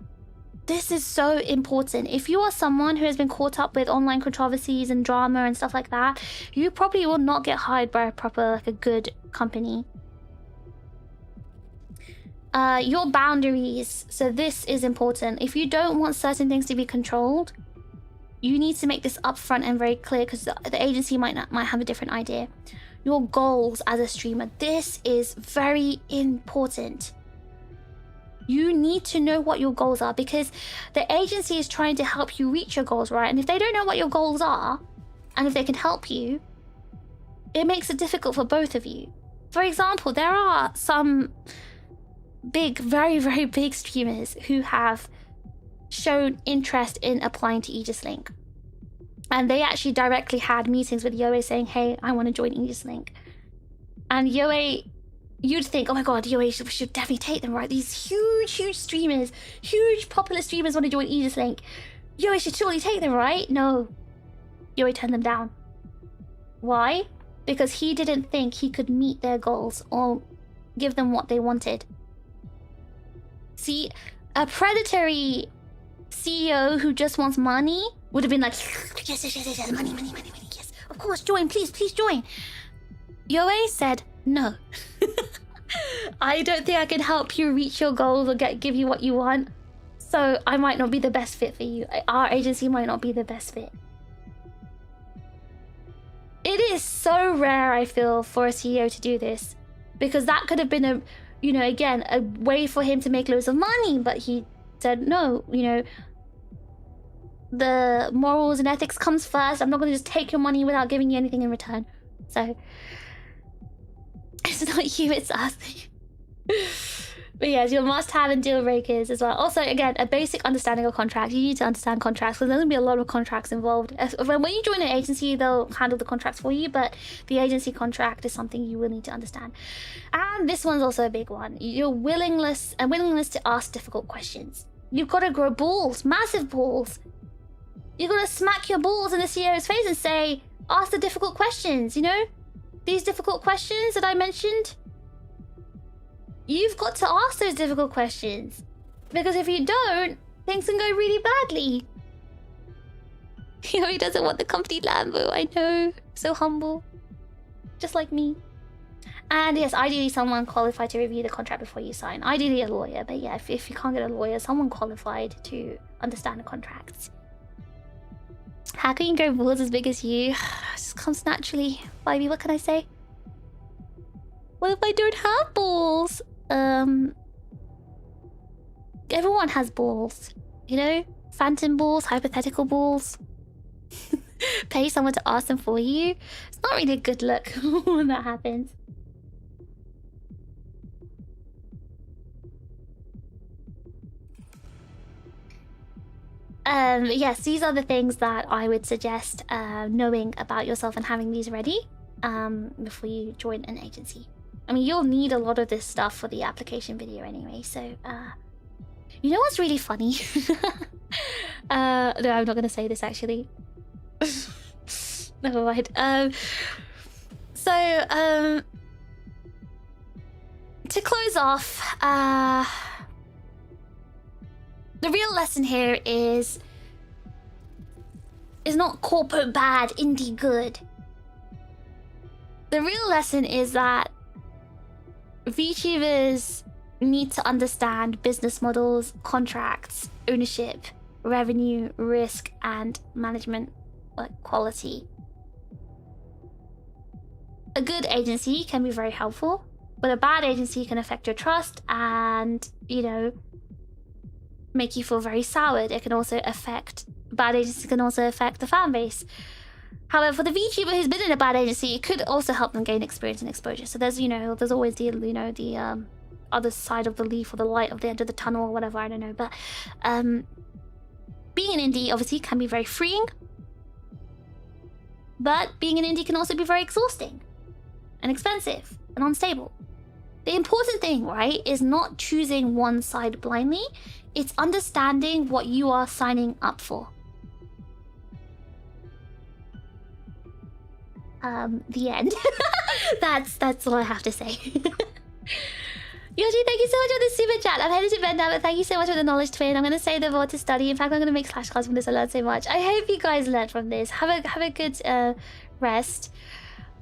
This is so important. If you are someone who has been caught up with online controversies and drama and stuff like that, you probably will not get hired by a good company. Your boundaries. So this is important. If you don't want certain things to be controlled, you need to make this upfront and very clear because the agency might have a different idea. Your goals as a streamer. This is very important. You need to know what your goals are because the agency is trying to help you reach your goals, right? And if they don't know what your goals are, and if they can help you, it makes it difficult for both of you. For example, there are some big, very, very big streamers who have shown interest in applying to Aegis-Link. And they actually directly had meetings with Yoei saying, hey, I want to join Aegis-Link. And Yoei, you'd think, oh my god, Yoei should definitely take them, right? These huge streamers, huge popular streamers want to join Aegis-Link. Yoei should surely take them, right? No. Yoei turned them down. Why? Because he didn't think he could meet their goals or give them what they wanted. See, a predatory CEO who just wants money would have been like, yes, money, yes, of course, join, please join. Yoei said, no. I don't think I can help you reach your goals or give you what you want. So I might not be the best fit for you. Our agency might not be the best fit. It is so rare, I feel, for a CEO to do this. Because that could have been a, you know, again, a way for him to make loads of money. But he said, no, you know, the morals and ethics comes first. I'm not going to just take your money without giving you anything in return. So it's not you, it's us. But yes, your must-have and deal breakers as well. Also, again, a basic understanding of contracts. You need to understand contracts because there's going to be a lot of contracts involved. When you join an agency, they'll handle the contracts for you, but the agency contract is something you will need to understand. And this one's also a big one. Your willingness to ask difficult questions. You've got to grow balls, massive balls. You've got to smack your balls in the CEO's face and say, ask the difficult questions, you know? These difficult questions that I mentioned, you've got to ask those difficult questions. Because if you don't, things can go really badly. You know, he doesn't want the company Lambo, I know. So humble. Just like me. And yes, ideally someone qualified to review the contract before you sign. Ideally a lawyer, but yeah, if you can't get a lawyer, someone qualified to understand the contracts. How can you grow balls as big as you? It just comes naturally. Baby, what can I say? What if I don't have balls? everyone has balls, you know? Phantom balls, hypothetical balls. Pay someone to ask them for you. It's not really a good look when that happens. Yes, these are the things that I would suggest knowing about yourself and having these ready before you join an agency. I mean, you'll need a lot of this stuff for the application video anyway, so you know what's really funny? No, I'm not gonna say this actually. Never mind. To close off, the real lesson here is not corporate bad, indie good. The real lesson is that VTubers need to understand business models, contracts, ownership, revenue, risk, and management quality. A good agency can be very helpful, but a bad agency can affect your trust and, you know, make you feel very soured. It can also affect... Bad agency can also affect the fan base. However, for the VTuber who's been in a bad agency, it could also help them gain experience and exposure. So there's, you know, there's always the, you know, the other side of the leaf or the light of the end of the tunnel or whatever, I don't know. But being an indie obviously can be very freeing. But being an indie can also be very exhausting and expensive and unstable. The important thing, right, is not choosing one side blindly. It's understanding what you are signing up for. The end. That's all I have to say. Yoshi, thank you so much for the super chat. I'm headed to bed now, but thank you so much for the knowledge twin. I'm gonna say the more to study. In fact, I'm gonna make flashcards from this. I learned so much. I hope you guys learned from this. Have a good rest.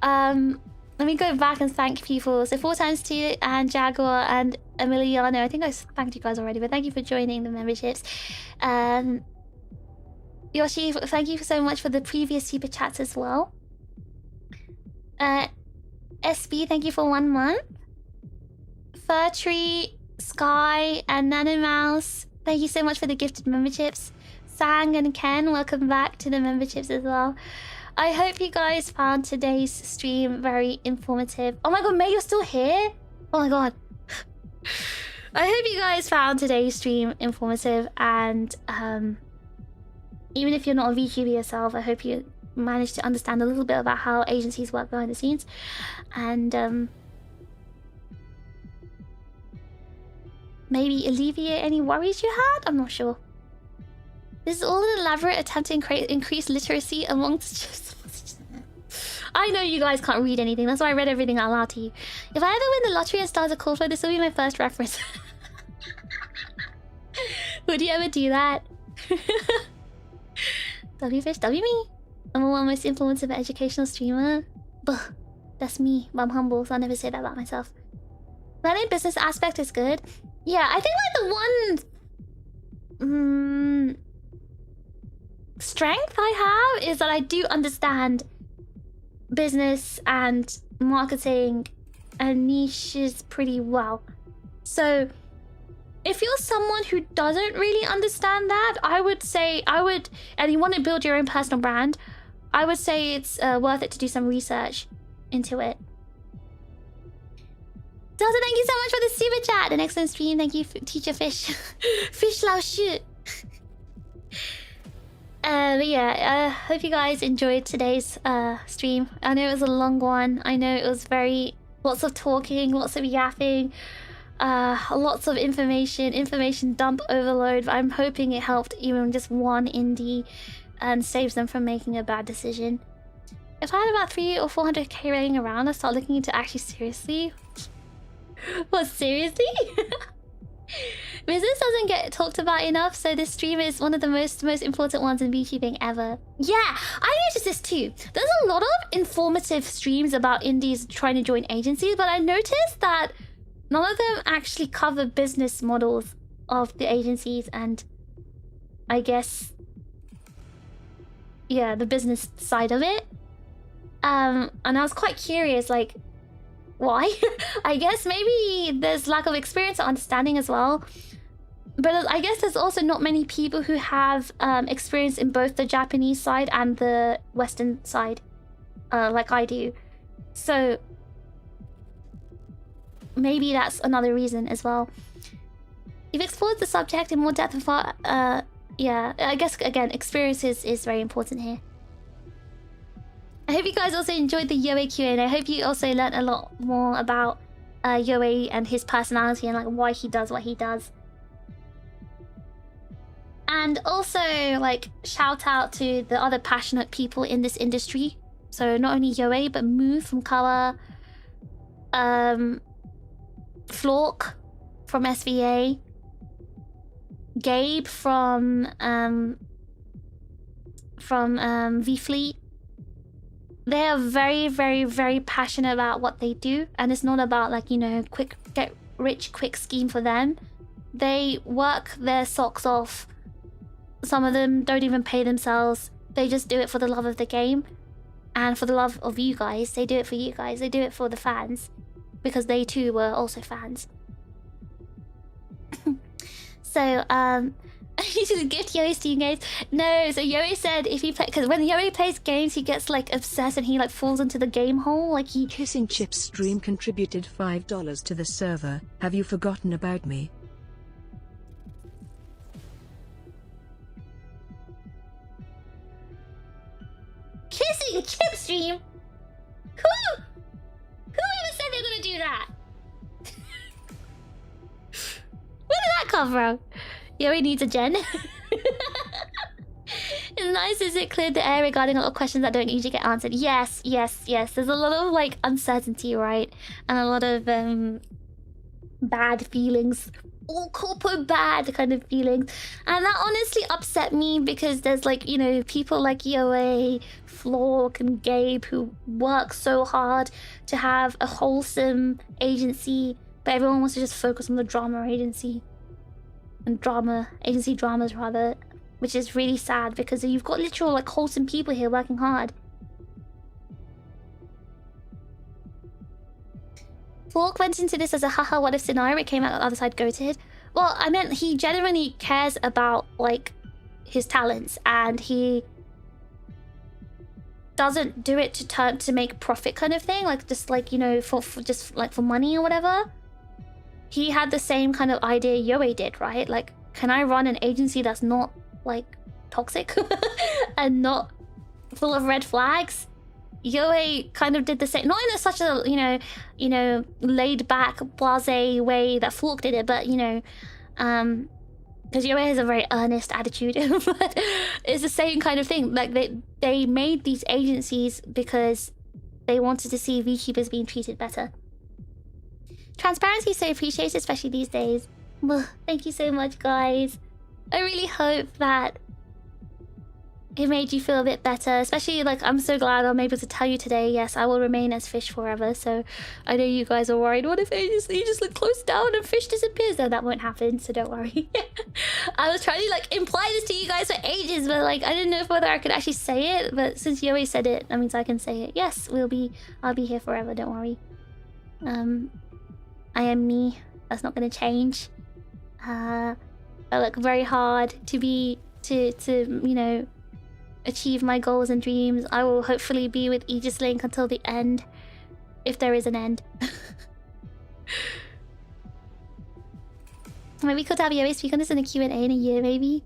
Let me go back and thank people. So 4x2 and Jaguar and Emiliano. I think I thanked you guys already, but thank you for joining the memberships. Yoshi, thank you so much for the previous super chats as well. SB, thank you for 1 month. Furtree, Sky, and Nanomouse, thank you so much for the gifted memberships. Sang and Ken, welcome back to the memberships as well. I hope you guys found today's stream very informative. Oh my god, May, you're still here? Oh my god. I hope you guys found today's stream informative, and even if you're not a VTuber yourself, I hope you managed to understand a little bit about how agencies work behind the scenes, and maybe alleviate any worries you had? I'm not sure. This is all an elaborate attempt to increase literacy amongst... I know you guys can't read anything, that's why I read everything out loud to you. If I ever win the lottery and start a call flow, this will be my first reference. Would you ever do that? WFish, W me. I'm the most influential educational streamer. Buh, that's me. But I'm humble, so I'll never say that about myself. Learning business aspect is good. Yeah, I think like the one strength I have is that I do understand business and marketing and niches pretty well. So if you're someone who doesn't really understand that, I would say and you want to build your own personal brand, I would say it's worth it to do some research into it. Delta, thank you so much for the super chat. An excellent stream. Thank you, Teacher Fish. Fish Lao Shi. But yeah, hope you guys enjoyed today's stream. I know it was a long one. I know it was lots of talking, lots of yapping, lots of information dump overload. But I'm hoping it helped even just one indie and saves them from making a bad decision. If I had about 300 or 400k rating around, I'd start looking into actually seriously. What, seriously? Business doesn't get talked about enough, so this stream is one of the most important ones in VTubing ever. Yeah, I noticed this too. There's a lot of informative streams about indies trying to join agencies, but I noticed that none of them actually cover business models of the agencies and I guess, yeah, the business side of it. And I was quite curious, like, why? I guess maybe there's lack of experience or understanding as well. But I guess there's also not many people who have experience in both the Japanese side and the Western side, like I do. So maybe that's another reason as well. You've explored the subject in more depth and far. Yeah, I guess again, experience is very important here. I hope you guys also enjoyed the Yoei Q&A. I hope you also learned a lot more about Yoei and his personality and like why he does what he does. And also, like, shout out to the other passionate people in this industry. So not only Yoei, but Moo from Kawa, Flork from SVA, Gabe from V-Fleet. They are very, very, very passionate about what they do. And it's not about, like, you know, quick get rich quick scheme for them. They work their socks off. Some of them don't even pay themselves. They just do it for the love of the game. And for the love of you guys. They do it for you guys. They do it for the fans. Because they too were also fans. So, you should gift Yoei Steam games. No, so Yoei said if he play, because when Yoei plays games, he gets like obsessed and he like falls into the game hole. Like he. Kissing Chips stream contributed $5 to the server. Have you forgotten about me? Kissing Chip stream? Who even said they're gonna do that? Where did that come from? Yoei needs a gen. It's nice as it cleared the air regarding a lot of questions that don't usually get answered. Yes, yes, yes. There's a lot of like uncertainty, right? And a lot of bad feelings. All corpo bad kind of feelings. And that honestly upset me because there's like, you know, people like Yoei, Flork and Gabe who work so hard to have a wholesome agency, but everyone wants to just focus on the drama agency. And agency dramas rather, which is really sad because you've got literal like wholesome people here working hard. Flork went into this as a haha what if scenario, it came out the other side goated. Well, I meant he genuinely cares about like his talents and he doesn't do it to make profit kind of thing, like just like, you know, for just like for money or whatever. He had the same kind of idea Yoei did, right? Like, can I run an agency that's not like toxic and not full of red flags? Yoei kind of did the same, not in such a you know laid back blasé way that Flork did it, but you know, because Yoei has a very earnest attitude. But it's the same kind of thing. Like they made these agencies because they wanted to see VTubers being treated better. Transparency is so appreciated, especially these days. Thank you so much, guys. I really hope that it made you feel a bit better. Especially, like, I'm so glad I'm able to tell you today, yes, I will remain as Fish forever. So I know you guys are worried. What if you just like close down and Fish disappears? No, that won't happen, so don't worry. I was trying to like imply this to you guys for ages, but like I didn't know whether I could actually say it. But since Yoei said it, that means I can say it. Yes, I'll be here forever, don't worry. I am me. That's not gonna change. I work very hard to you know, achieve my goals and dreams. I will hopefully be with Aegis-Link until the end, if there is an end. Maybe we could have Yoei speak on this in a Q&A in a year, maybe.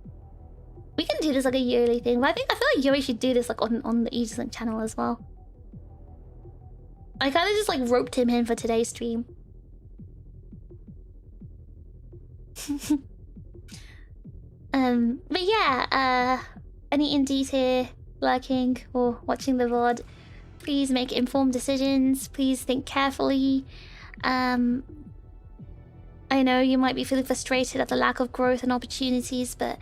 We can do this like a yearly thing, but I feel like Yoei should do this like on the Aegis-Link channel as well. I kind of just like roped him in for today's stream. But yeah, any indies here lurking or watching the VOD, please make informed decisions. Please think carefully. I know you might be feeling frustrated at the lack of growth and opportunities, but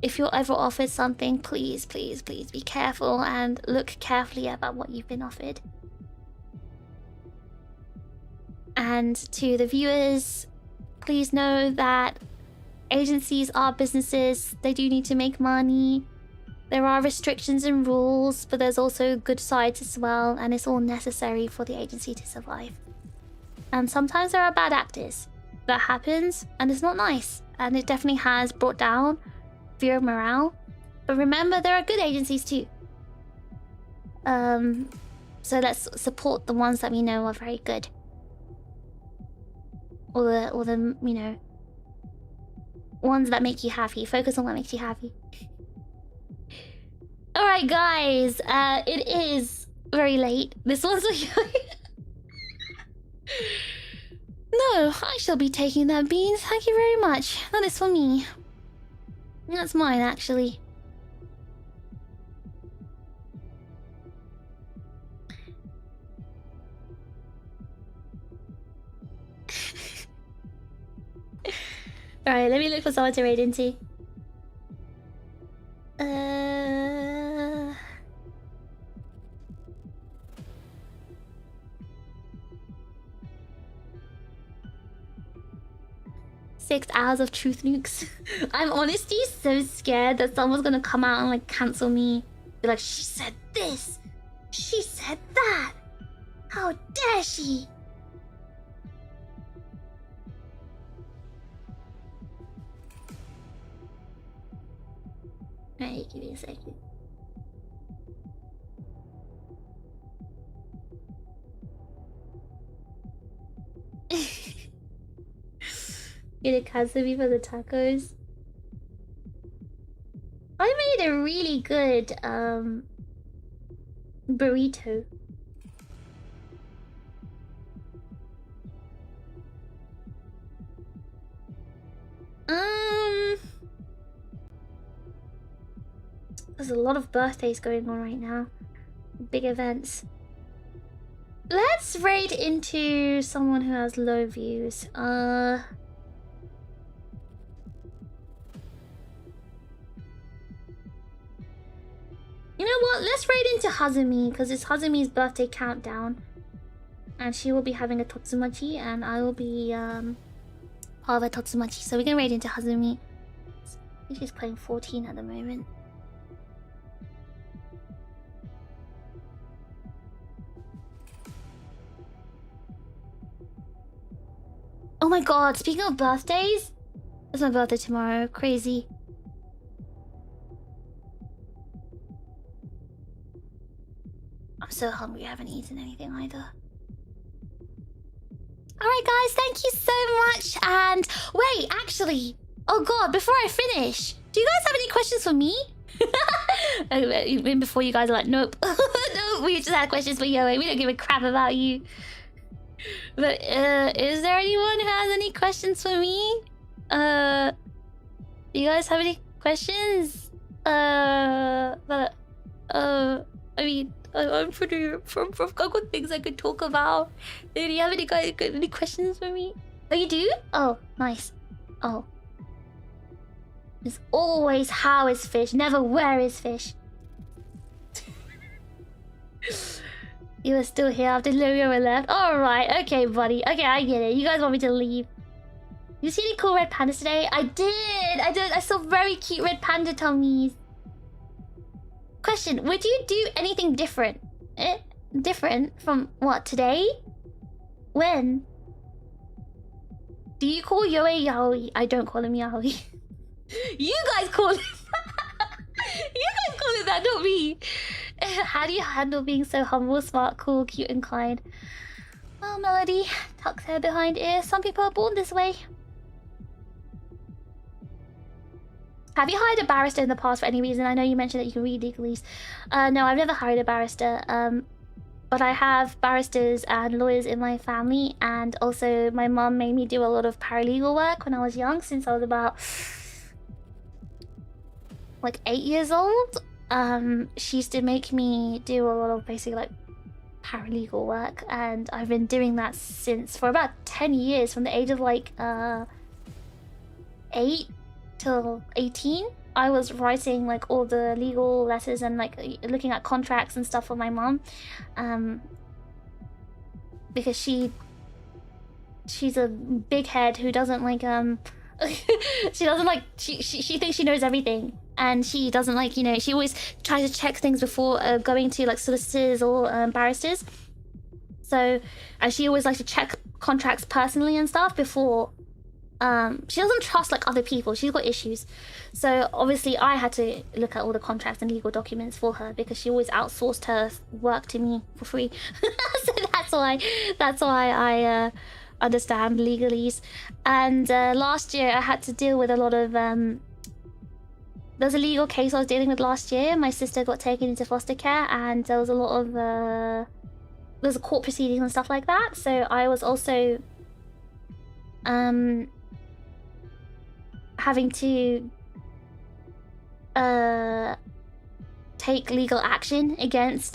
if you're ever offered something, please, please, please be careful and look carefully about what you've been offered. And to the viewers, please know that agencies are businesses. They do need to make money. There are restrictions and rules, but there's also good sides as well, and it's all necessary for the agency to survive. And sometimes there are bad actors. that happens, and it's not nice. And it definitely has brought down fear of morale. But remember, there are good agencies too. So let's support the ones that we know are very good. Or the you know, ones that make you happy. Focus on what makes you happy. Alright guys, it is very late. This one's for you. No, I shall be taking that bean. Thank you very much. That is for me. That's mine, actually. Alright, let me look for someone to raid into. Six hours of truth nukes. I'm honestly so scared that someone's gonna come out and like cancel me. Be like, she said this. She said that. How dare she? Alright, give me a second. Gonna cancel me for the tacos. I made a really good burrito. There's a lot of birthdays going on right now. Big events. Let's raid into someone who has low views. You know what? Let's raid into Hazumi because it's Hazumi's birthday countdown. And she will be having a Totsumachi and I will be part of a Totsumachi. So we're gonna raid into Hazumi. I think she's playing 14 at the moment. Oh my god, speaking of birthdays, it's my birthday tomorrow. Crazy. I'm so hungry, I haven't eaten anything either. Alright guys, thank you so much. And wait, actually, oh god, before I finish, do you guys have any questions for me? Even before you guys are like, nope. No, we just had questions for Yoe. We don't give a crap about you. But is there anyone who has any questions for me? Do you guys have any questions? I mean, I'm pretty from I've got things I could talk about. Do you have any guys got any questions for me? Oh, you do? Oh, nice. Oh, there's always how is fish, never where is fish. You are still here after Lurio left. Alright, okay, buddy. Okay, I get it. You guys want me to leave. You see any cool red pandas today? I did! I saw very cute red panda tummies. Question, would you do anything different? Different from what, today? When? Do you call Yoe Yaoi? I don't call him Yaoi. You guys call him... You guys call it that, not me. How do you handle being so humble, smart, cool, cute, and kind? Well, Melody, tucks hair behind ear. Some people are born this way. Have you hired a barrister in the past for any reason? I know you mentioned that you can read legalese. No, I've never hired a barrister. But I have barristers and lawyers in my family. And also, my mum made me do a lot of paralegal work when I was young, since I was about... like 8 years old. She used to make me do a lot of basically like paralegal work, and I've been doing that since for about 10 years, from the age of like 8 till 18. I was writing like all the legal letters and like looking at contracts and stuff for my mom, because she's a big head who doesn't like she doesn't like she thinks she knows everything. And she doesn't like, you know, she always tries to check things before going to like solicitors or barristers. So, and she always likes to check contracts personally and stuff before she doesn't trust like other people. She's got issues, so obviously I had to look at all the contracts and legal documents for her because she always outsourced her work to me for free. So that's why I understand legalese. And last year I had to deal with a lot of there's a legal case I was dealing with last year. My sister got taken into foster care, and there was a lot of there's a court proceedings and stuff like that. So I was also having to take legal action against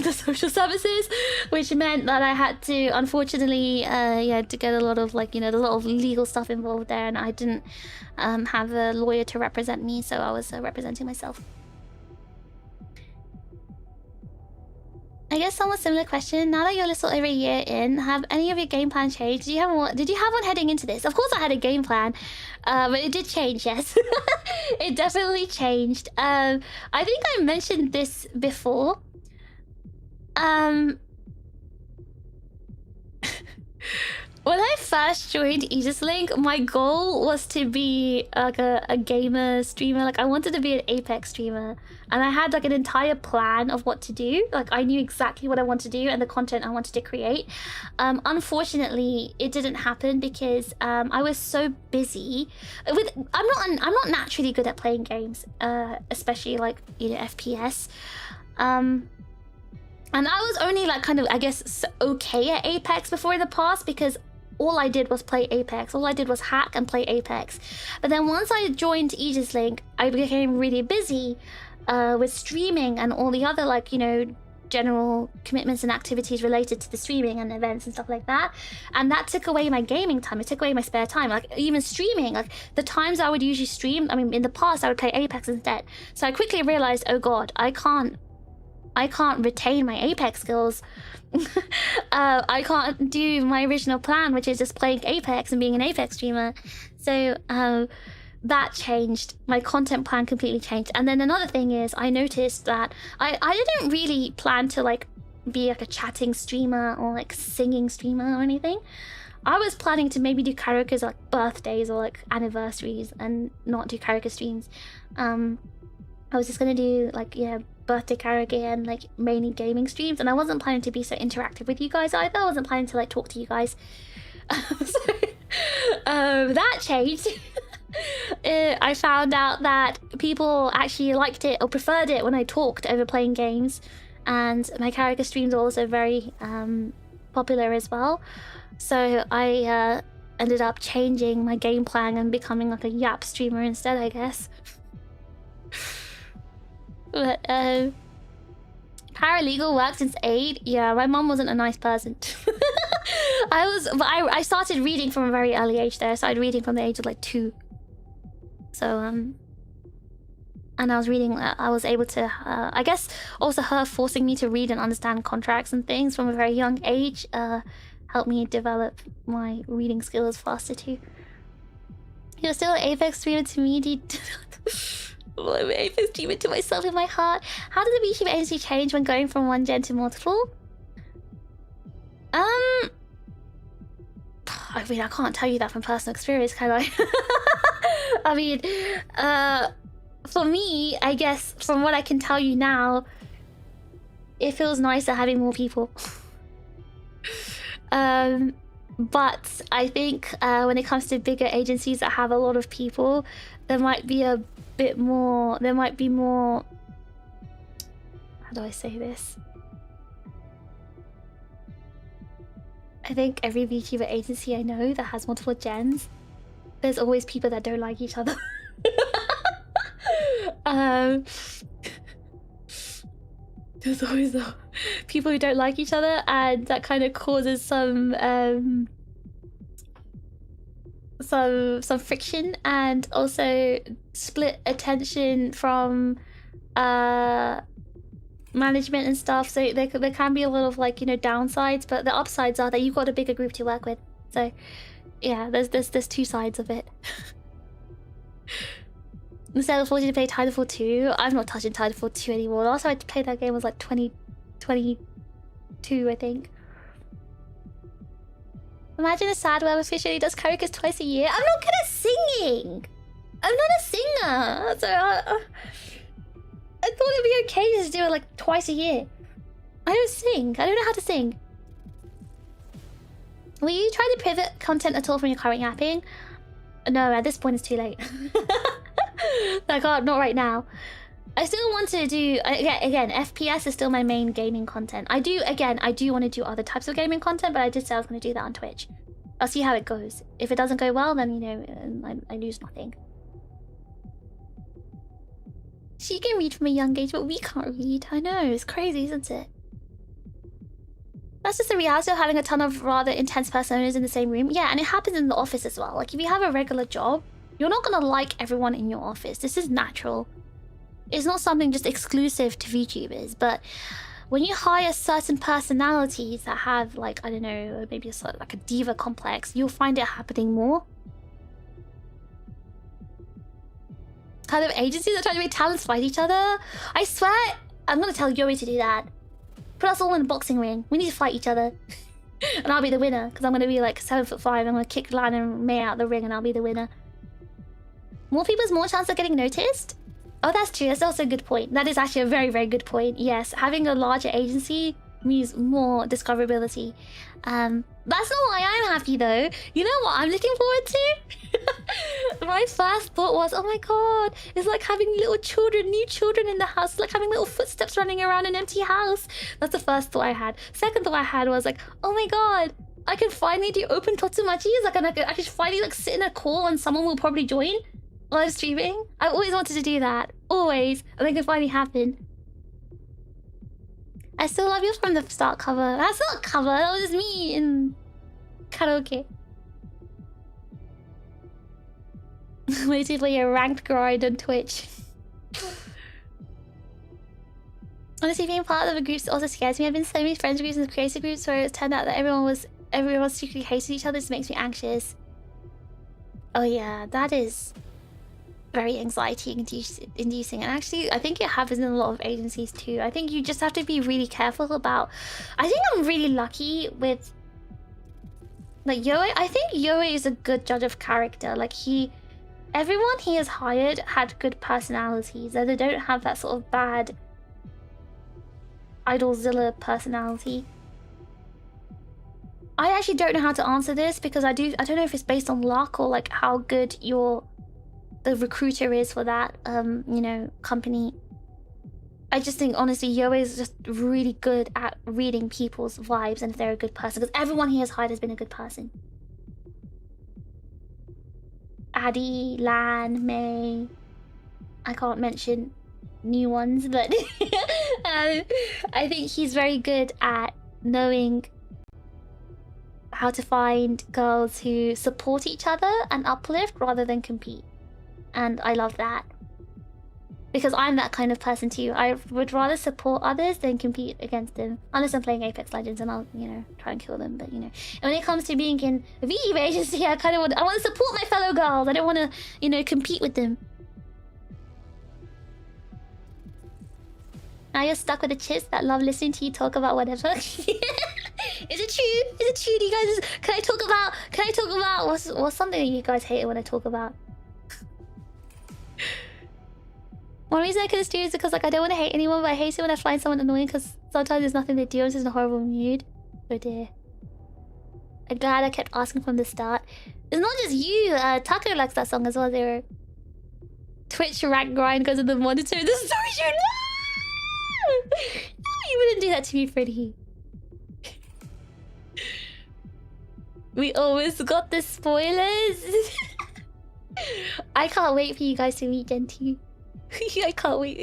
the social services, which meant that I had to, unfortunately, to get a lot of like, a lot of legal stuff involved there, and I didn't have a lawyer to represent me, so I was representing myself. I guess somewhat similar question. Now that you're a little over a year in, have any of your game plan changed? Did you have one heading into this? Of course I had a game plan, but it did change, yes. It definitely changed. I think I mentioned this before. When I first joined Aegis-Link, my goal was to be like a gamer streamer. Like I wanted to be an Apex streamer, and I had like an entire plan of what to do. Like I knew exactly what I wanted to do and the content I wanted to create. Unfortunately, it didn't happen because I was so busy with. I'm not naturally good at playing games, especially like FPS. And I was only like kind of, I guess, okay at Apex before in the past because all I did was play Apex. All I did was hack and play Apex. But then once I joined Aegis-Link, I became really busy with streaming and all the other like, general commitments and activities related to the streaming and events and stuff like that. And that took away my gaming time. It took away my spare time. Like even streaming, like the times I would usually stream, I mean, in the past I would play Apex instead. So I quickly realized, oh God, I can't retain my Apex skills. I can't do my original plan, which is just playing Apex and being an Apex streamer. So that changed. My content plan completely changed. And then another thing is I noticed that I didn't really plan to like be like a chatting streamer or like singing streamer or anything. I was planning to maybe do karaoke like birthdays or like anniversaries and not do karaoke streams. I was just gonna do like birthday karaoke and like mainly gaming streams, and I wasn't planning to be so interactive with you guys either. I wasn't planning to like talk to you guys. That changed. I found out that people actually liked it or preferred it when I talked over playing games, and my karaoke streams are also very popular as well. So I ended up changing my game plan and becoming like a yap streamer instead, I guess. But paralegal work since 8. Yeah, my mom wasn't a nice person. I started reading from a very early age there. I started reading from the age of like 2. So and I was reading. I was able to. I guess also her forcing me to read and understand contracts and things from a very young age helped me develop my reading skills faster too. You're still an Apex streamer to me, dude. I'm an Apex streamer to myself in my heart. How does the VTuber agency change when going from one gen to multiple? I mean, I can't tell you that from personal experience, can I? I mean, for me, I guess from what I can tell you now, it feels nicer having more people. But I think when it comes to bigger agencies that have a lot of people, there might be a bit more. There might be more. How do I say this? I think every VTuber agency I know that has multiple gens, there's always people that don't like each other. There's always people who don't like each other, and that kind of causes some friction, and also split attention from management and stuff. So there can be a lot of like downsides, but the upsides are that you've got a bigger group to work with. So yeah, there's two sides of it. Instead of forcing to play Titanfall 2, I'm not touching Titanfall 2 anymore. Last time I played that game was like 2022, I think. Imagine a sad world officially does karaoke twice a year. I'm not good at singing. I'm not a singer. So I thought it'd be okay to do it like twice a year. I don't sing. I don't know how to sing. Will you try to pivot content at all from your current yapping? No, at this point it's too late. I can't, not right now. I still want to do, again, FPS is still my main gaming content. I do want to do other types of gaming content, but I did say I was going to do that on Twitch. I'll see how it goes. If it doesn't go well, then, you know, I lose nothing. She can read from a young age, but we can't read. I know, it's crazy, isn't it? That's just the reality of having a ton of rather intense personas in the same room. Yeah, and it happens in the office as well. Like, if you have a regular job, you're not gonna like everyone in your office. This is natural. It's not something just exclusive to VTubers, but when you hire certain personalities that have, like, I don't know, maybe a sort of like a diva complex, you'll find it happening more. Kind of agencies are trying to make talents fight each other. I swear, I'm gonna tell Yuri to do that. Put us all in a boxing ring. We need to fight each other. And I'll be the winner, because I'm gonna be like 7'5". I'm gonna kick Lan and May out the ring and I'll be the winner. More people's more chance of getting noticed? Oh, that's true. That's also a good point. That is actually a very, very good point. Yes, having a larger agency means more discoverability. That's not why I'm happy, though. You know what I'm looking forward to? My first thought was, oh my god, it's like having little children, new children in the house. It's like having little footsteps running around an empty house. That's the first thought I had. Second thought I had was like, oh my god, I can finally do open totsumachis. Like, I can finally like sit in a call and someone will probably join. Live streaming. I always wanted to do that. Always. And it can finally happen. I still love you from the start cover. That's not a cover. That was just me in karaoke. Waiting for your ranked grind on Twitch. Honestly, being part of a group also scares me. I've been in so many friends groups and creative groups where it's turned out that everyone secretly hated each other. This makes me anxious. Oh yeah, that is very anxiety inducing, and actually I think it happens in a lot of agencies too. I think you just have to be really careful about, I think I'm really lucky with like Yoe. I think Yoe is a good judge of character. Like everyone he has hired had good personalities, and they don't have that sort of bad Idolzilla personality. I actually don't know how to answer this because I don't know if it's based on luck or like how good the recruiter is for that you know, company. I just think honestly Yoe is just really good at reading people's vibes and if they're a good person, because everyone he has hired has been a good person. Addy, Lan, May, I can't mention new ones, but I think he's very good at knowing how to find girls who support each other and uplift rather than compete. And I love that. Because I'm that kind of person too. I would rather support others than compete against them. Unless I'm playing Apex Legends and I'll, you know, try and kill them. But, you know. And when it comes to being in a VTuber agency, I want to support my fellow girls. I don't want to, you know, compete with them. Now you're stuck with the chits that love listening to you talk about whatever. Is it true? Is it true? Do you guys can I talk about what's something that you guys hate when I talk about? One reason I couldn't stream is because like I don't want to hate anyone, but I hate it when I find someone annoying because sometimes there's nothing they do. I'm just in a horrible mood. Oh dear. I'm glad I kept asking from the start. It's not just you. Taco likes that song as well. There. Twitch rank grind goes in the monitor. This is so true. No! No, you wouldn't do that to me, Freddy. We almost got the spoilers. I can't wait for you guys to meet Gen 2. I can't wait.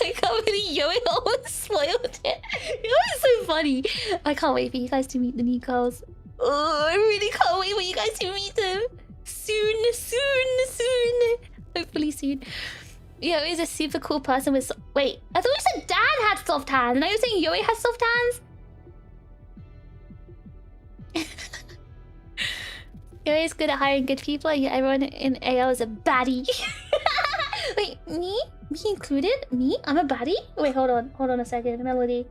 I can't believe Yoe almost spoiled it. It was so funny. I can't wait for you guys to meet the new girls. Oh, I really can't wait for you guys to meet them. Soon. Hopefully soon. Yoe is a super cool person with... Wait, I thought you said Dan had soft hands. Now you're saying Yoe has soft hands? Yoe is good at hiring good people, and everyone in AL is a baddie. Wait, me? Me included? Me? I'm a baddie? Wait, hold on a second. Melody.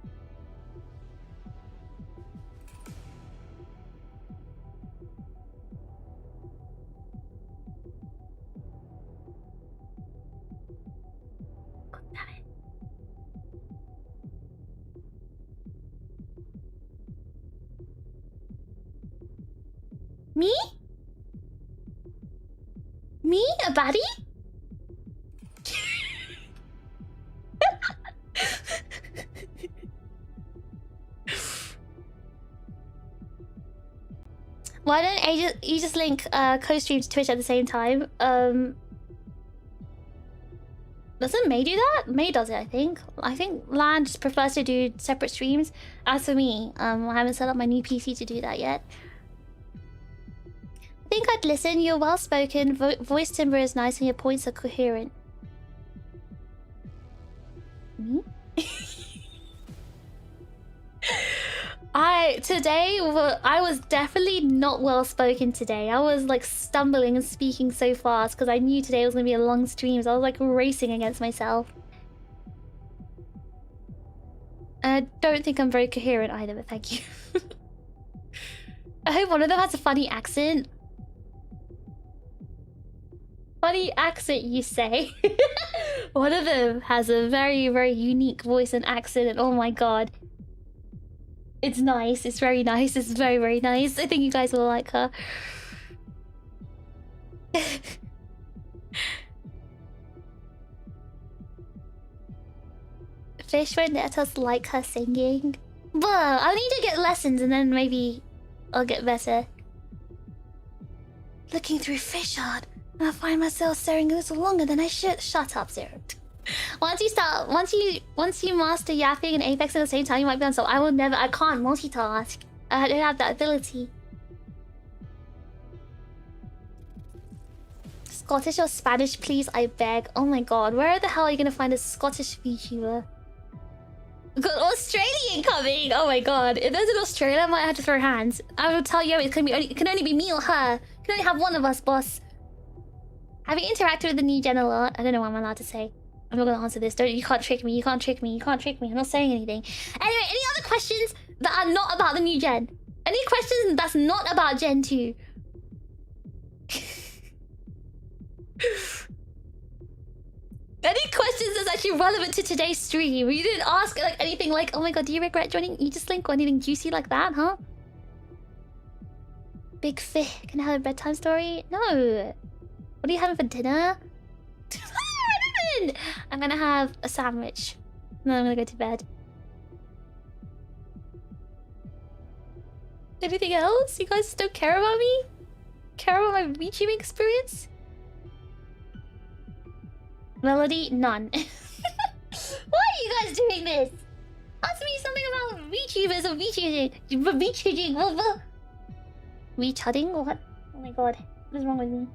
Me? Me? A baddie? Why don't Aegis-Link co-stream to Twitch at the same time? Doesn't May do that? May does it, I think. I think Lan just prefers to do separate streams. As for me, I haven't set up my new PC to do that yet. I think I'd listen. You're well-spoken. Voice timbre is nice and your points are coherent. Me? I was definitely not well spoken today. I was like stumbling and speaking so fast because I knew today was gonna be a long stream, so I was like racing against myself. I don't think I'm very coherent either, but thank you. I hope one of them has a funny accent. Funny accent, you say? One of them has a very, very unique voice and accent, and oh my god. It's nice. It's very nice. It's very, very nice. I think you guys will like her. Fish won't let us like her singing. But I'll need to get lessons and then maybe I'll get better. Looking through fish art, and I find myself staring a little longer than I should. Shut up, Zero. Once you master yapping and Apex at the same time, you might be on. So I can't multitask. I don't have that ability. Scottish or Spanish, please, I beg. Oh my god, where the hell are you gonna find a Scottish VTuber? Got Australian coming! Oh my god, if there's an Australian, I might have to throw hands. I will tell you, it can only be me or her. You can only have one of us, boss. Have you interacted with the new gen a lot? I don't know what I'm allowed to say. I'm not gonna answer this. You can't trick me. You can't trick me. You can't trick me. I'm not saying anything. Anyway, any other questions that are not about the new gen? Any questions that's not about Gen 2? Any questions that's actually relevant to today's stream? You didn't ask like anything like, oh my god, do you regret joining Aegis-Link or anything juicy like that, huh? Big fish. Can I have a bedtime story? No. What are you having for dinner? I'm gonna have a sandwich. And then I'm gonna go to bed. Anything else? You guys don't care about me? Care about my VTubing experience? Melody? None. Why are you guys doing this? Ask me something about VTubers or VTubing. VTubing. VTubing? What? Oh my god. What is wrong with me?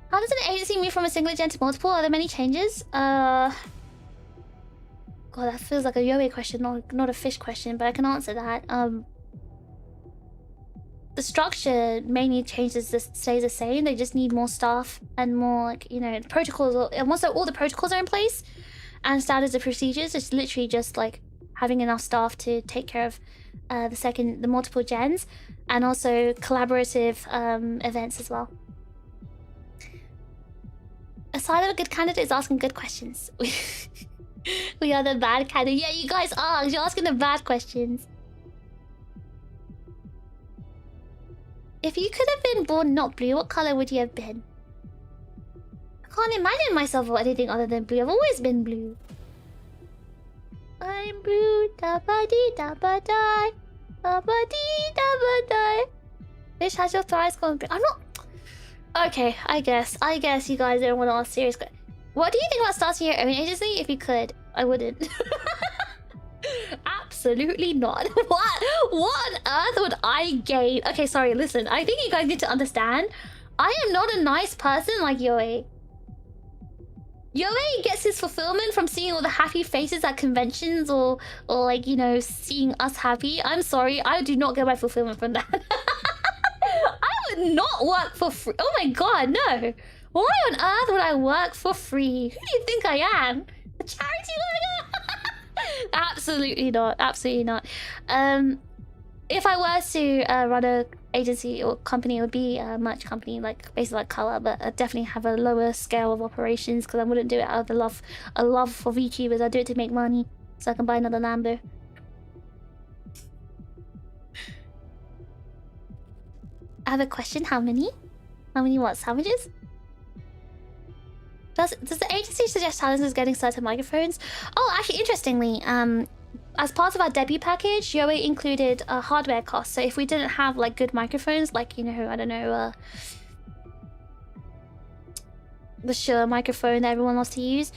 How does an agency move from a single gen to multiple? Are there many changes? God, that feels like a Yoe question, not a fish question, but I can answer that. The structure mainly stays the same. They just need more staff and more, like, you know, protocols. And also, all the protocols are in place and standards and procedures. It's literally just like having enough staff to take care of the multiple gens, and also collaborative events as well. A sign of a good candidate is asking good questions. We are the bad candidate. Yeah, you guys are. You're asking the bad questions. If you could have been born not blue, what color would you have been? I can't imagine myself or anything other than blue. I've always been blue. I'm blue, da ba dee da ba die, da ba dee da ba die. Fish, has your thighs gone? I'm not. Okay, I guess you guys don't want to ask serious questions. What do you think about starting your own agency? If you could, I wouldn't. Absolutely not. What on earth would I gain? Okay, sorry, listen. I think you guys need to understand. I am not a nice person like Yoe. Yoe gets his fulfillment from seeing all the happy faces at conventions or like, you know, seeing us happy. I'm sorry, I do not get my fulfillment from that. I would not work for free. Oh my god, no. Why on earth would I work for free? Who do you think I am? A charity worker? Absolutely not. Absolutely not. If I were to run a agency or company, it would be a merch company, like basically like Color, but I'd definitely have a lower scale of operations because I wouldn't do it out of a love for VTubers. I'd do it to make money so I can buy another Lambo. I have a question. How many? How many what? Sandwiches? Does the agency suggest challenges getting certain microphones? Oh, actually, interestingly, as part of our debut package, Yoa included a hardware cost. So if we didn't have like good microphones, like, you know, I don't know, the Shure microphone that everyone wants to use,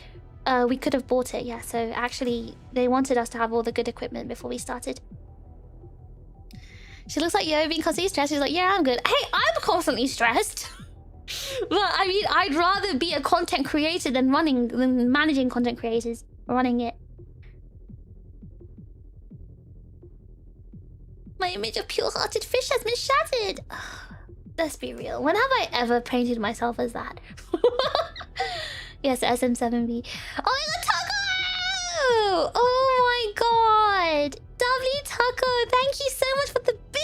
we could have bought it. Yeah, so actually they wanted us to have all the good equipment before we started. She looks like Yoa being constantly stressed. She's like, yeah, I'm good. Hey, I'm constantly stressed. But I mean, I'd rather be a content creator than managing content creators, running it. My image of pure-hearted fish has been shattered. Let's be real. When have I ever painted myself as that? Yes, SM7B. Oh my god, Taco! Oh my god! W Taco, thank you so much for the big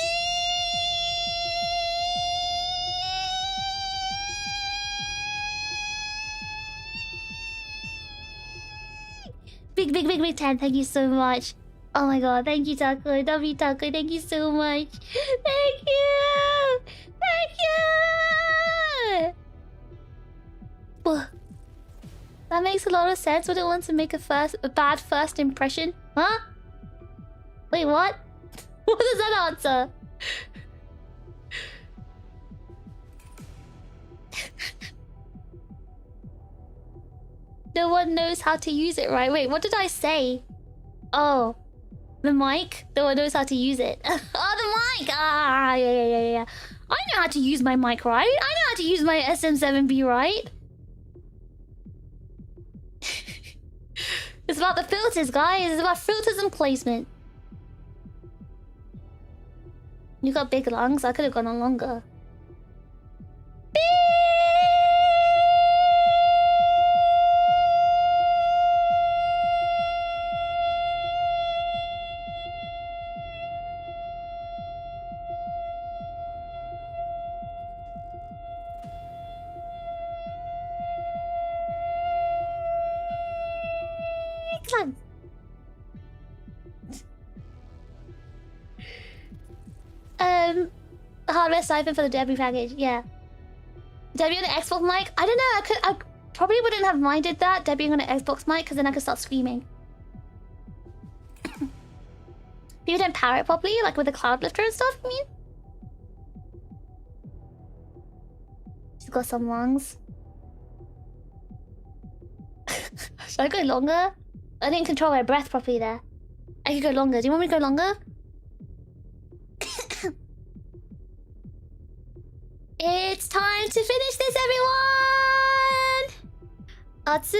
10. Thank you so much. Oh my god, thank you, Taco. W Taco, thank you so much. Thank you! Thank you! That makes a lot of sense. Would it want to make a bad first impression? Huh? Wait, what? What does that answer? No one knows how to use it right. Wait, what did I say? Oh, the mic? No one knows how to use it. Oh, the mic! Ah, yeah. I know how to use my mic right. I know how to use my SM7B right. It's about the filters, guys. It's about filters and placement. You got big lungs. I could have gone on longer. Hardware siphon for the debut package, yeah. Debuting on an Xbox mic? I don't know, I probably wouldn't have minded that, debuting on an Xbox mic, because then I could start screaming. People don't power it properly, like with the cloud lifter and stuff, I mean? She's got some lungs. Should I go longer? I didn't control my breath properly there. I could go longer. Do you want me to go longer? It's time to finish this, everyone! Atsu!